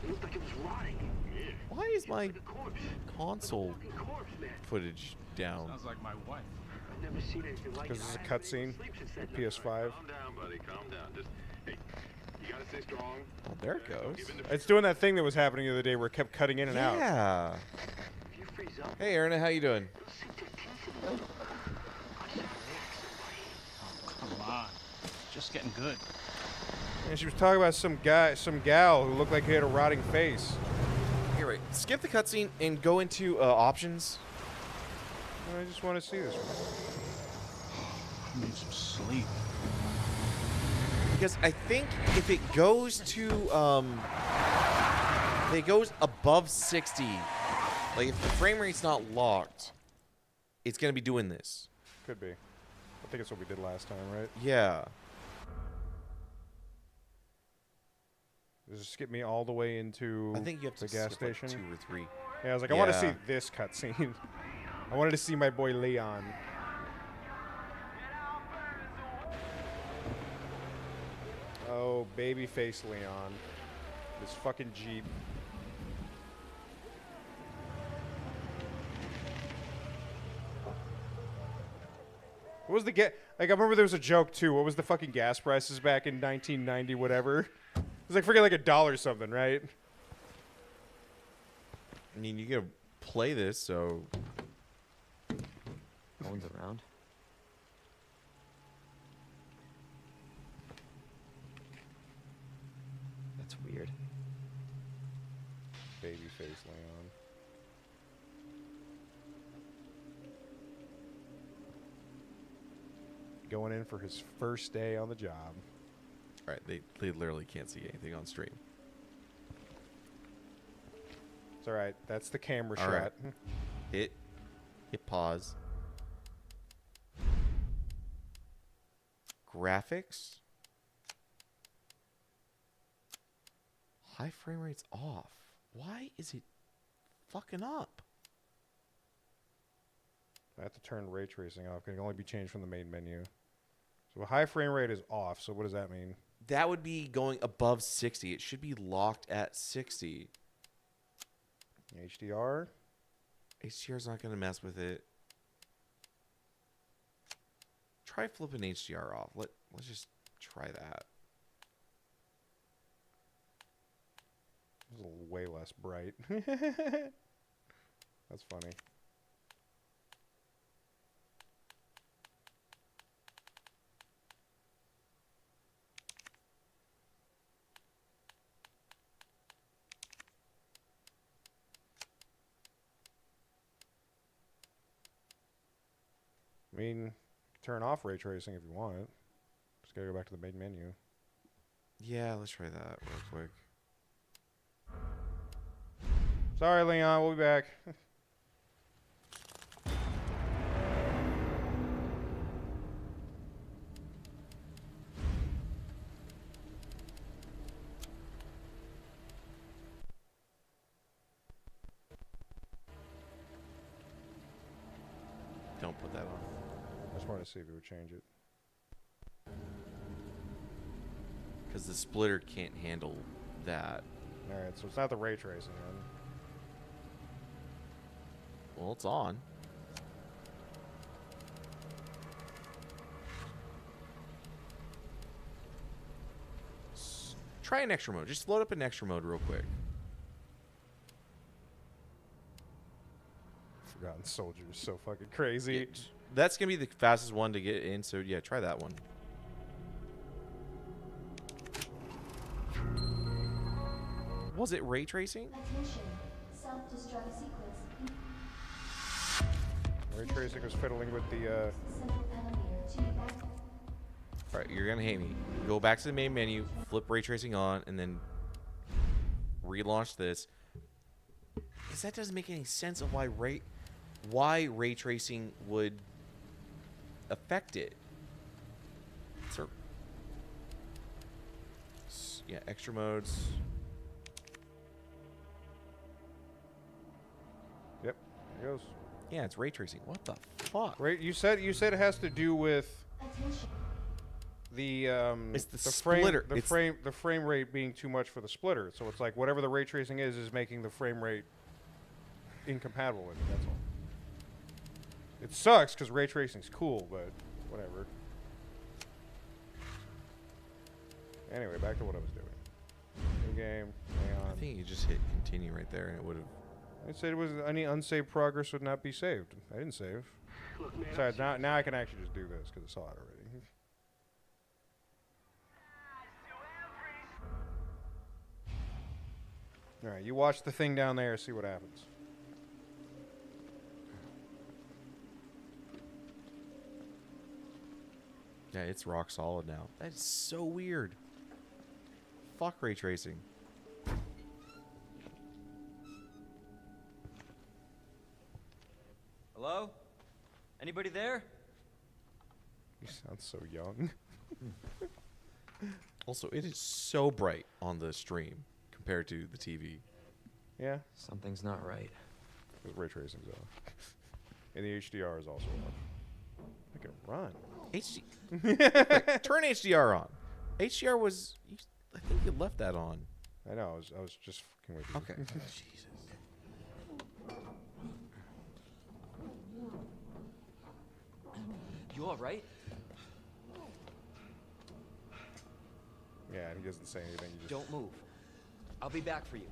It looked like it was rotting. Why is my console footage down? Sounds like my wife. I've never seen anything like it. Because it's a cutscene. PS5. Calm down, buddy. Calm down. Just, hey, you gotta stay strong. Oh, there it goes. It's doing that thing that was happening the other day where it kept cutting in and out. Yeah. Hey, Erna, how you doing? Oh, come on. Just getting good. And she was talking about some gal who looked like he had a rotting face. Here, wait. Skip the cutscene and go into options. I just want to see this one. I need some sleep. Because I think if it goes to, if it goes above 60, like if the frame rate's not locked, it's going to be doing this. Could be. I think it's what we did last time, right? Yeah. Does it skip me all the way into I think you have to the gas skip, like, station? 2 or 3. Yeah, I was like, I want to see Yeah. this cutscene. I wanted to see my boy Leon. Oh, babyface Leon. This fucking Jeep. What was the like, I remember there was a joke, too. What was the fucking gas prices back in 1990, whatever? It was like, freaking like $1 something, right? I mean, you got to play this, so... No one's around. That's weird. Babyface Leon. Going in for his first day on the job. All right, they literally can't see anything on stream. It's all right. That's the camera All shot. right. Hit pause. Graphics. High frame rate's off. Why is it fucking up? I have to turn ray tracing off. It can only be changed from the main menu. So a high frame rate is off. So what does that mean? That would be going above 60. It should be locked at 60. HDR? HDR's not going to mess with it. Try flipping HDR off. Let's just try that. It's a little way less bright. That's funny. I mean, turn off ray tracing if you want. Just gotta go back to the main menu. Yeah, let's try that real quick. Sorry, Leon. We'll be back. Don't put that on. I just wanted to see if it would change it. Because the splitter can't handle that. Alright, so it's not the ray tracing then. Well, it's on. Try an extra mode. Just load up an extra mode real quick. Forgotten Soldier is so fucking crazy. That's going to be the fastest one to get in, so yeah, try that one. Was it ray tracing? Attention. Self-destruct sequence. Ray tracing was fiddling with the Simple elevator to back. Alright, Alright, you're gonna hate me. Go back to the main menu, flip ray tracing on, and then relaunch this. Because that doesn't make any sense of why ray tracing would affect it. So, yeah, extra modes. Yep, there it goes. Yeah, it's ray tracing. What the fuck? Right, you said it has to do with the It's the frame, splitter. the frame rate being too much for the splitter. So it's like whatever the ray tracing is making the frame rate incompatible with it. That's all. It sucks because ray tracing's cool, but whatever. Anyway, back to what I was doing. New game. Hang on. I think you just hit continue right there, and it would have. It said it was any unsaved progress would not be saved. I didn't save. Look, man, Sorry, now I can actually just do this because I saw it already. All right, you watch the thing down there, see what happens. Yeah, it's rock solid now. That is so weird. Fuck ray tracing. Hello? Anybody there? You sound so young. Also, it is so bright on the stream compared to the TV. Yeah. Something's not right. The ray tracing's off. And the HDR is also off. I can run. Like, turn HDR on. HDR was. I think you left that on. I know. I was just fucking with you. Okay. Jesus. You all right? Yeah, he doesn't say anything. You just Don't move. I'll be back for you.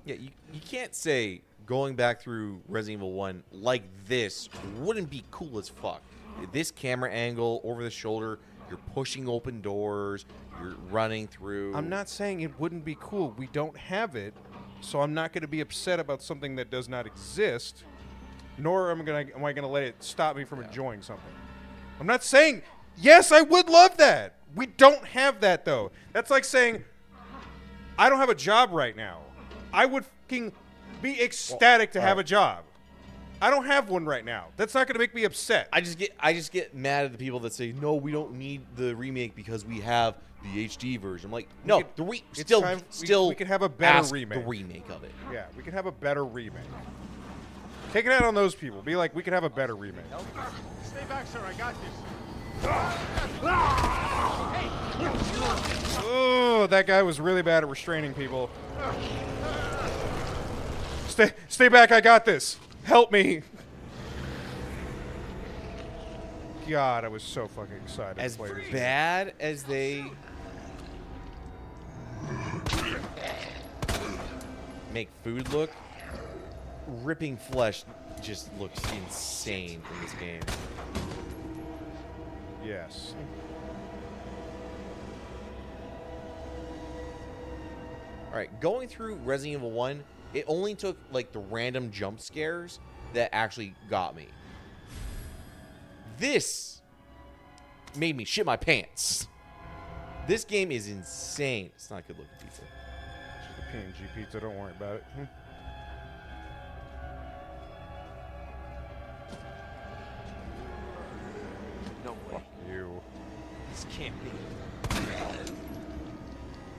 Yeah, you can't say going back through Resident Evil 1 like this wouldn't be cool as fuck. This camera angle, over the shoulder, you're pushing open doors, you're running through. I'm not saying it wouldn't be cool. We don't have it, so I'm not going to be upset about something that does not exist, nor am I gonna let it stop me from enjoying something. I'm not saying, yes, I would love that. We don't have that, though. That's like saying, I don't have a job right now. I would fucking be ecstatic to have a job. I don't have one right now. That's not going to make me upset. I just get mad at the people that say, no, we don't need the remake because we have the HD version. I'm like, no, we could have a better ask remake. the remake of it. Yeah, we could have a better remake. Take it out on those people. Be like, we could have a better remake. Stay back, sir. I got this. Oh, that guy was really bad at restraining people. Stay back. I got this. Help me. God, I was so fucking excited. As to play this bad as they make food look, ripping flesh just looks insane in this game. Yes. Alright, going through Resident Evil 1, it only took like the random jump scares that actually got me. This made me shit my pants. This game is insane. It's not good looking pizza. It's just a P&G pizza. Don't worry about it. No way. Fuck you. This can't be.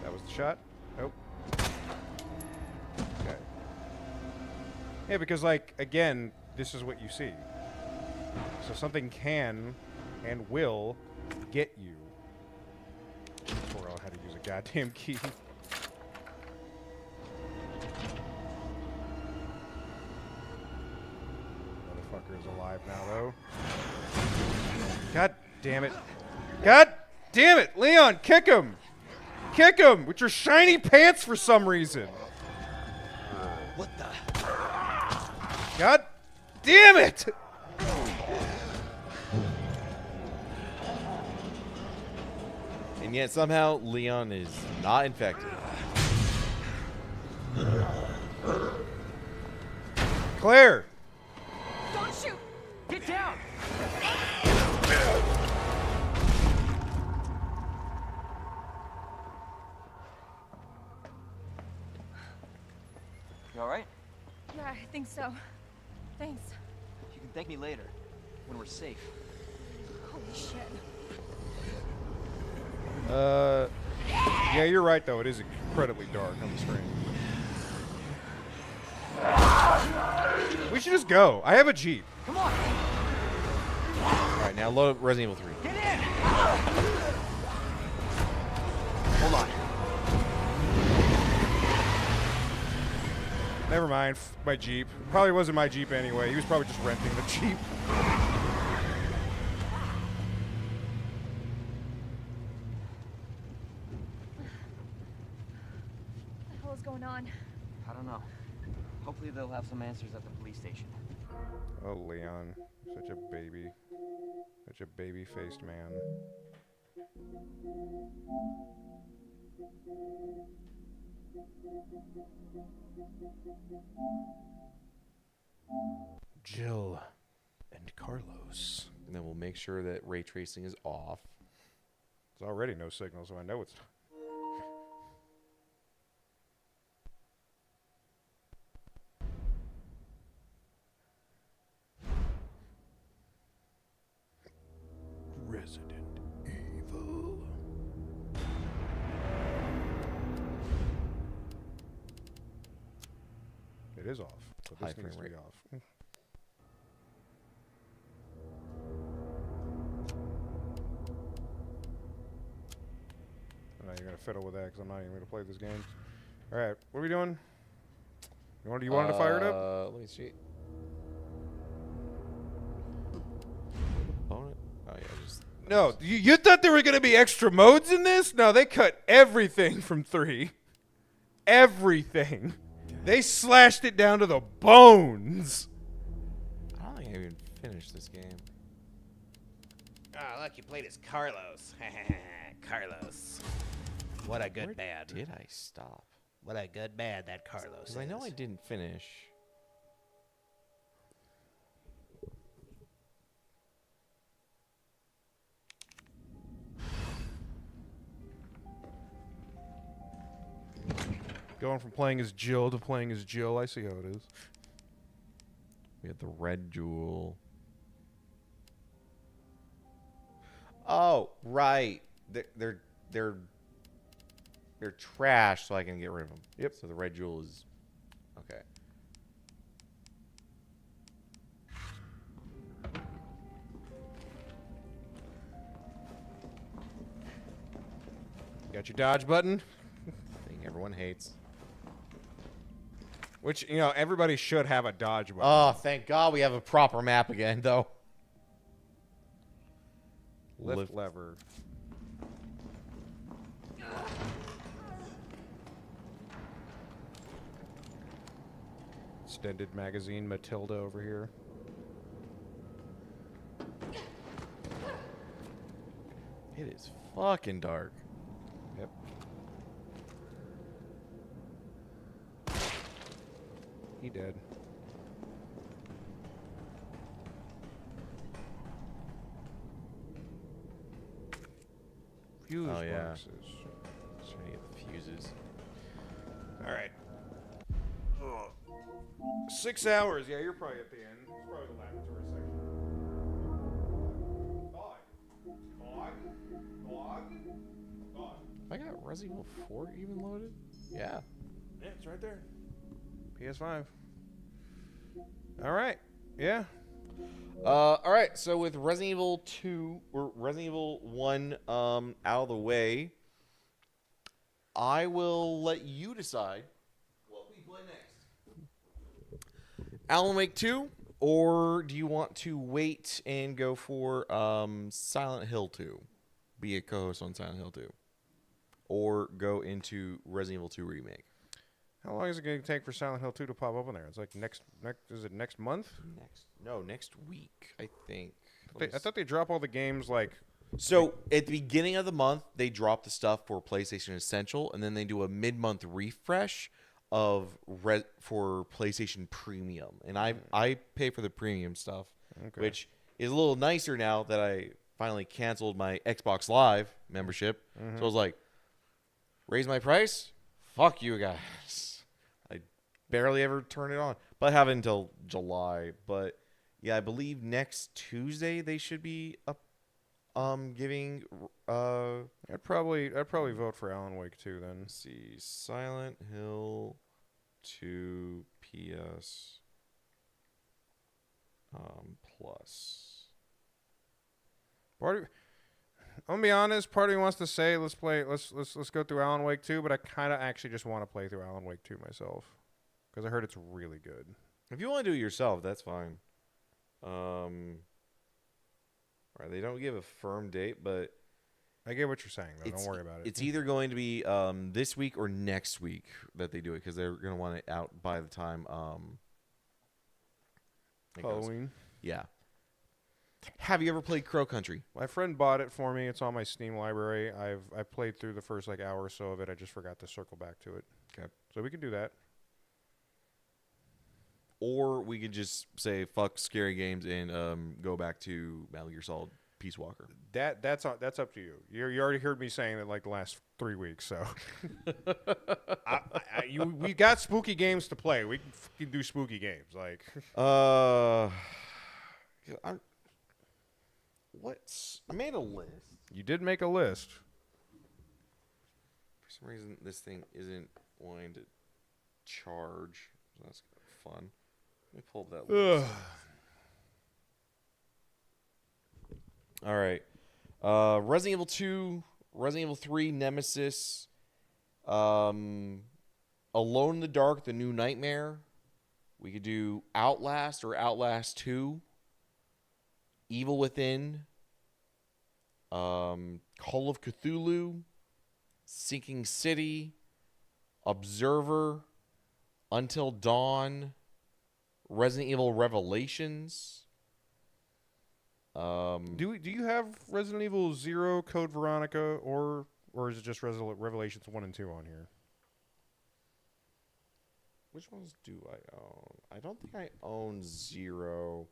That was the shot? Nope. Okay. Yeah, because, like, again, this is what you see. So something can and will get you. Tutorial on how to use a goddamn key. Motherfucker is alive now, though. God damn it. God damn it! Leon, kick him! Kick him with your shiny pants for some reason. What the? God damn it! And yet somehow Leon is not infected. Claire! Don't shoot! Get down! You alright? Yeah, I think so. Thanks. You can thank me later, when we're safe. Holy shit. Yeah, you're right, though. It is incredibly dark on the screen. We should just go. I have a Jeep. Come on! Alright, now load up Resident Evil 3. Get in! Hold on. Never mind. My Jeep. Probably wasn't my Jeep anyway. He was probably just renting the Jeep. What the hell is going on? I don't know. Hopefully they'll have some answers at the police station. Oh, Leon. Such a baby. Such a baby-faced man. Jill and Carlos. And then we'll make sure that ray tracing is off. There's already no signal, so I know it's... Resident Evil. It is off. But High this needs to frame be rate. off. You're gonna fiddle with that because I'm not even gonna play this game. All right, what are we doing? You wanted to fire it up? Let me see. Bone it. Oh yeah, just No, you thought there were gonna be extra modes in this? No, they cut everything from 3. Everything. They slashed it down to the bones. I don't think I even finished this game. Oh, look, you played as Carlos. Carlos. What a good Where bad. did I stop? What a good bad that Carlos Because I know is. I didn't finish. Going from playing as Jill to playing as Jill, I see how it is. We had the red jewel. Oh, right. They're trash, so I can get rid of them. Yep. So the red jewel is okay. Got your dodge button, Thing everyone hates. which everybody should have a dodge button. Oh, thank God we have a proper map again, though. Lift lever. Extended magazine Matilda over here. It is fucking dark. Yep. He dead. Fuse Oh, yeah. boxes. Trying to get the fuses. All right. 6 hours. Yeah, you're probably at the end. It's probably the laboratory section. Dog. I got Resident Evil 4 even loaded? Yeah. Yeah, it's right there. PS5. All right. Yeah. All right. So with Resident Evil 2 or Resident Evil 1 out of the way, I will let you decide what we play next. Alan Wake 2, or do you want to wait and go for Silent Hill 2? Be a co-host on Silent Hill 2, or go into Resident Evil 2 Remake. How long is it going to take for Silent Hill 2 to pop up in there? It's like next is it next month? Next week, I think. I thought they drop all the games like... So at the beginning of the month, they drop the stuff for PlayStation Essential, and then they do a mid-month refresh of for PlayStation Premium. And I pay for the premium stuff, which is a little nicer now that I finally canceled my Xbox Live membership. So I was like, raise my price? Fuck you guys. I barely ever turn it on. But I have it until July. But yeah, I believe next Tuesday they should be up giving I'd probably vote for Alan Wake 2 then. let's see, Silent Hill 2 PS Plus. I'm gonna be honest. Part of me wants to say let's go through Alan Wake 2, but I kind of actually just want to play through Alan Wake 2 myself because I heard it's really good. If you want to do it yourself, that's fine. All right, they don't give a firm date, but I get what you're saying, though. Don't worry about it. It's either going to be this week or next week that they do it because they're going to want it out by the time it goes. Halloween. Yeah. Have you ever played Crow Country? My friend bought it for me. It's on my Steam library. I played through the first like hour or so of it. I just forgot to circle back to it. Okay. So we can do that. Or we could just say fuck scary games and go back to Metal Gear Solid Peace Walker. That's up to you. You already heard me saying that like the last 3 weeks. So we got spooky games to play. We can do spooky games. Like I made a list. You did make a list. For some reason, this thing isn't wanting to charge. So that's fun. Let me pull up that list. All right. Resident Evil 2, Resident Evil 3, Nemesis, Alone in the Dark, The New Nightmare. We could do Outlast or Outlast 2, Evil Within, Call of Cthulhu, Sinking City, Observer, Until Dawn, Resident Evil Revelations. Do you have Resident Evil 0, Code Veronica, or is it just Revelations 1 and 2 on here? Which ones do I own? I don't think I own 0.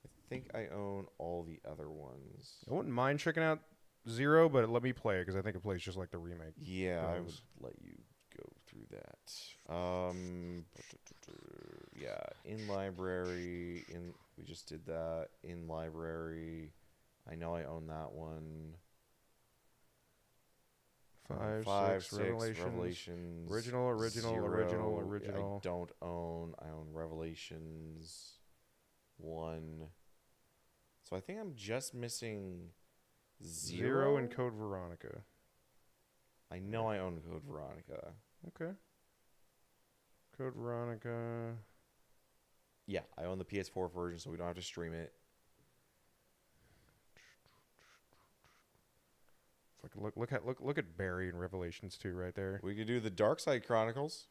I think I own all the other ones. I wouldn't mind checking out 0, but let me play it because I think it plays just like the remake. Yeah, I would let you go through that. Yeah, in library. We just did that. In library. I know I own that one. 5, 6, Revelations. Original. 0, I don't own. I own Revelations 1. So I think I'm just missing 0 and Code Veronica. I know I own Code Veronica. Okay. Code Veronica. Yeah, I own the PS4 version, so we don't have to stream it. Look at Barry in Revelations 2 right there. We could do the Dark Side Chronicles.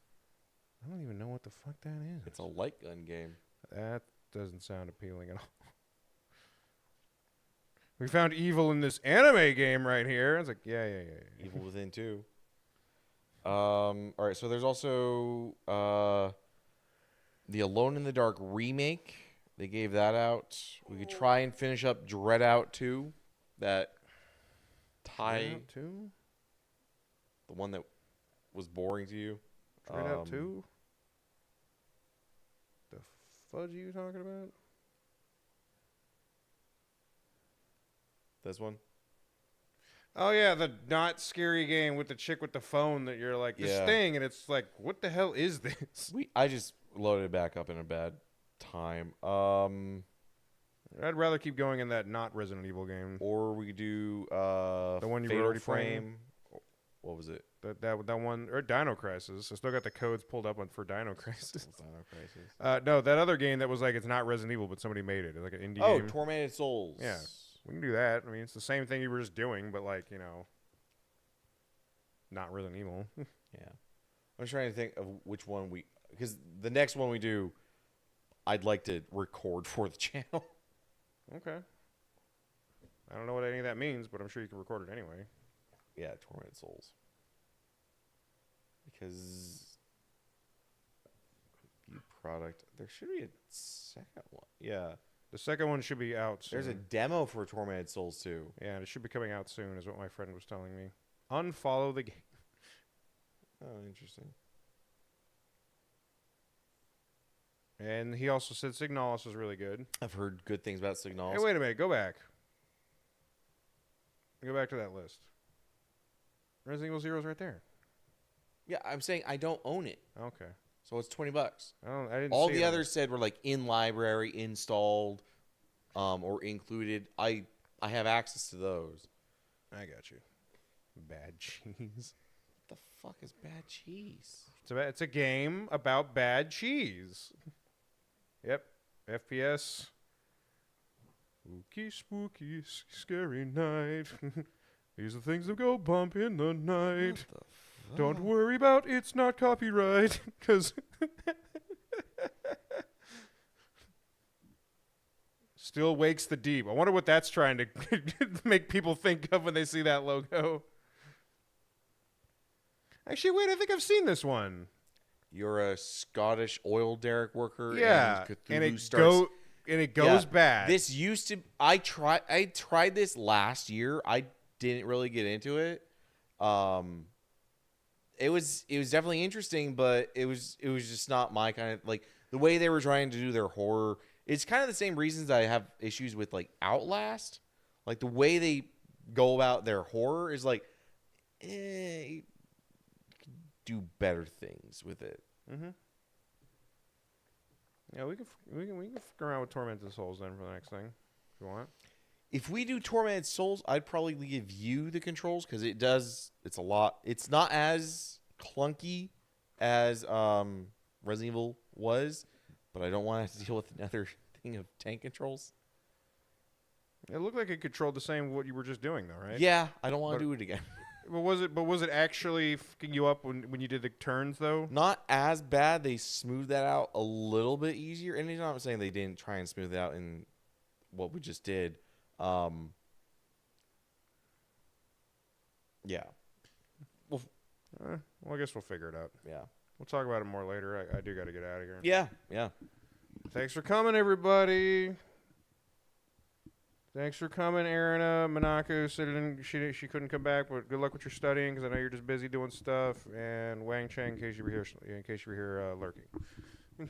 I don't even know what the fuck that is. It's a light gun game. That doesn't sound appealing at all. We found evil in this anime game right here. I was like, yeah. Evil Within 2. All right, so there's also the Alone in the Dark remake. They gave that out. We could try and finish up Dread Out 2. That tie. Out 2? The one that was boring to you. Dread Out 2? The fudge are you talking about? This one? Oh, yeah, the not scary game with the chick with the phone that you're like, this thing, and it's like, what the hell is this? I just loaded it back up in a bad time. I'd rather keep going in that not Resident Evil game. Or we could do the one you were already playing. What was it? That one, or Dino Crisis. I still got the codes pulled up for Dino Crisis. Dino Crisis. No, that other game that was like, it's not Resident Evil, but somebody made it. It's like an indie game. Oh, Tormented Souls. Yeah. We can do that. I mean, it's the same thing you were just doing, but like, not Resident Evil. Yeah. I'm trying to think of which one because the next one we do, I'd like to record for the channel. Okay. I don't know what any of that means, but I'm sure you can record it anyway. Yeah, Tormented Souls. Because view product, there should be a second one. Yeah. The second one should be out soon. There's a demo for Tormented Souls too. Yeah, it should be coming out soon, is what my friend was telling me. Unfollow the game. Oh, interesting. And he also said Signalis was really good. I've heard good things about Signalis. Hey, wait a minute. Go back. Go back to that list. Resident Evil Zero's right there. Yeah, I'm saying I don't own it. Okay. So it's $20. I didn't All see the it. others said were like in library, installed, or included. I have access to those. I got you. Bad cheese. What the fuck is bad cheese? It's a game about bad cheese. Yep. FPS. Spooky, spooky, scary night. These are things that go bump in the night. Don't worry about it's not copyright, because still wakes the deep. I wonder what that's trying to make people think of when they see that logo. Actually, wait, I think I've seen this one. You're a Scottish oil derrick worker. Yeah, and it starts. goes bad. This used to. I tried this last year. I didn't really get into it. It was definitely interesting, but it was just not my kind of, like, the way they were trying to do their horror. It's kind of the same reasons I have issues with, like, Outlast. Like, the way they go about their horror is like, you could do better things with it. Mm-hmm. Yeah, we can fuck around with Tormented Souls then for the next thing, if you want. If we do Tormented Souls, I'd probably give you the controls, because it's a lot. It's not as clunky as Resident Evil was, but I don't want to deal with another thing of tank controls. It looked like it controlled the same what you were just doing, though, right? Yeah, I don't want to do it again. But was it actually fucking you up when you did the turns, though? Not as bad. They smoothed that out a little bit easier. And I'm not saying they didn't try and smooth it out in what we just did. Yeah. Well, I guess we'll figure it out. Yeah. We'll talk about it more later. I do got to get out of here. Yeah, yeah. Thanks for coming, everybody. Thanks for coming, Erina. Monaco said she couldn't come back, but good luck with your studying, because I know you're just busy doing stuff. And Wang Cheng, in case you were here lurking.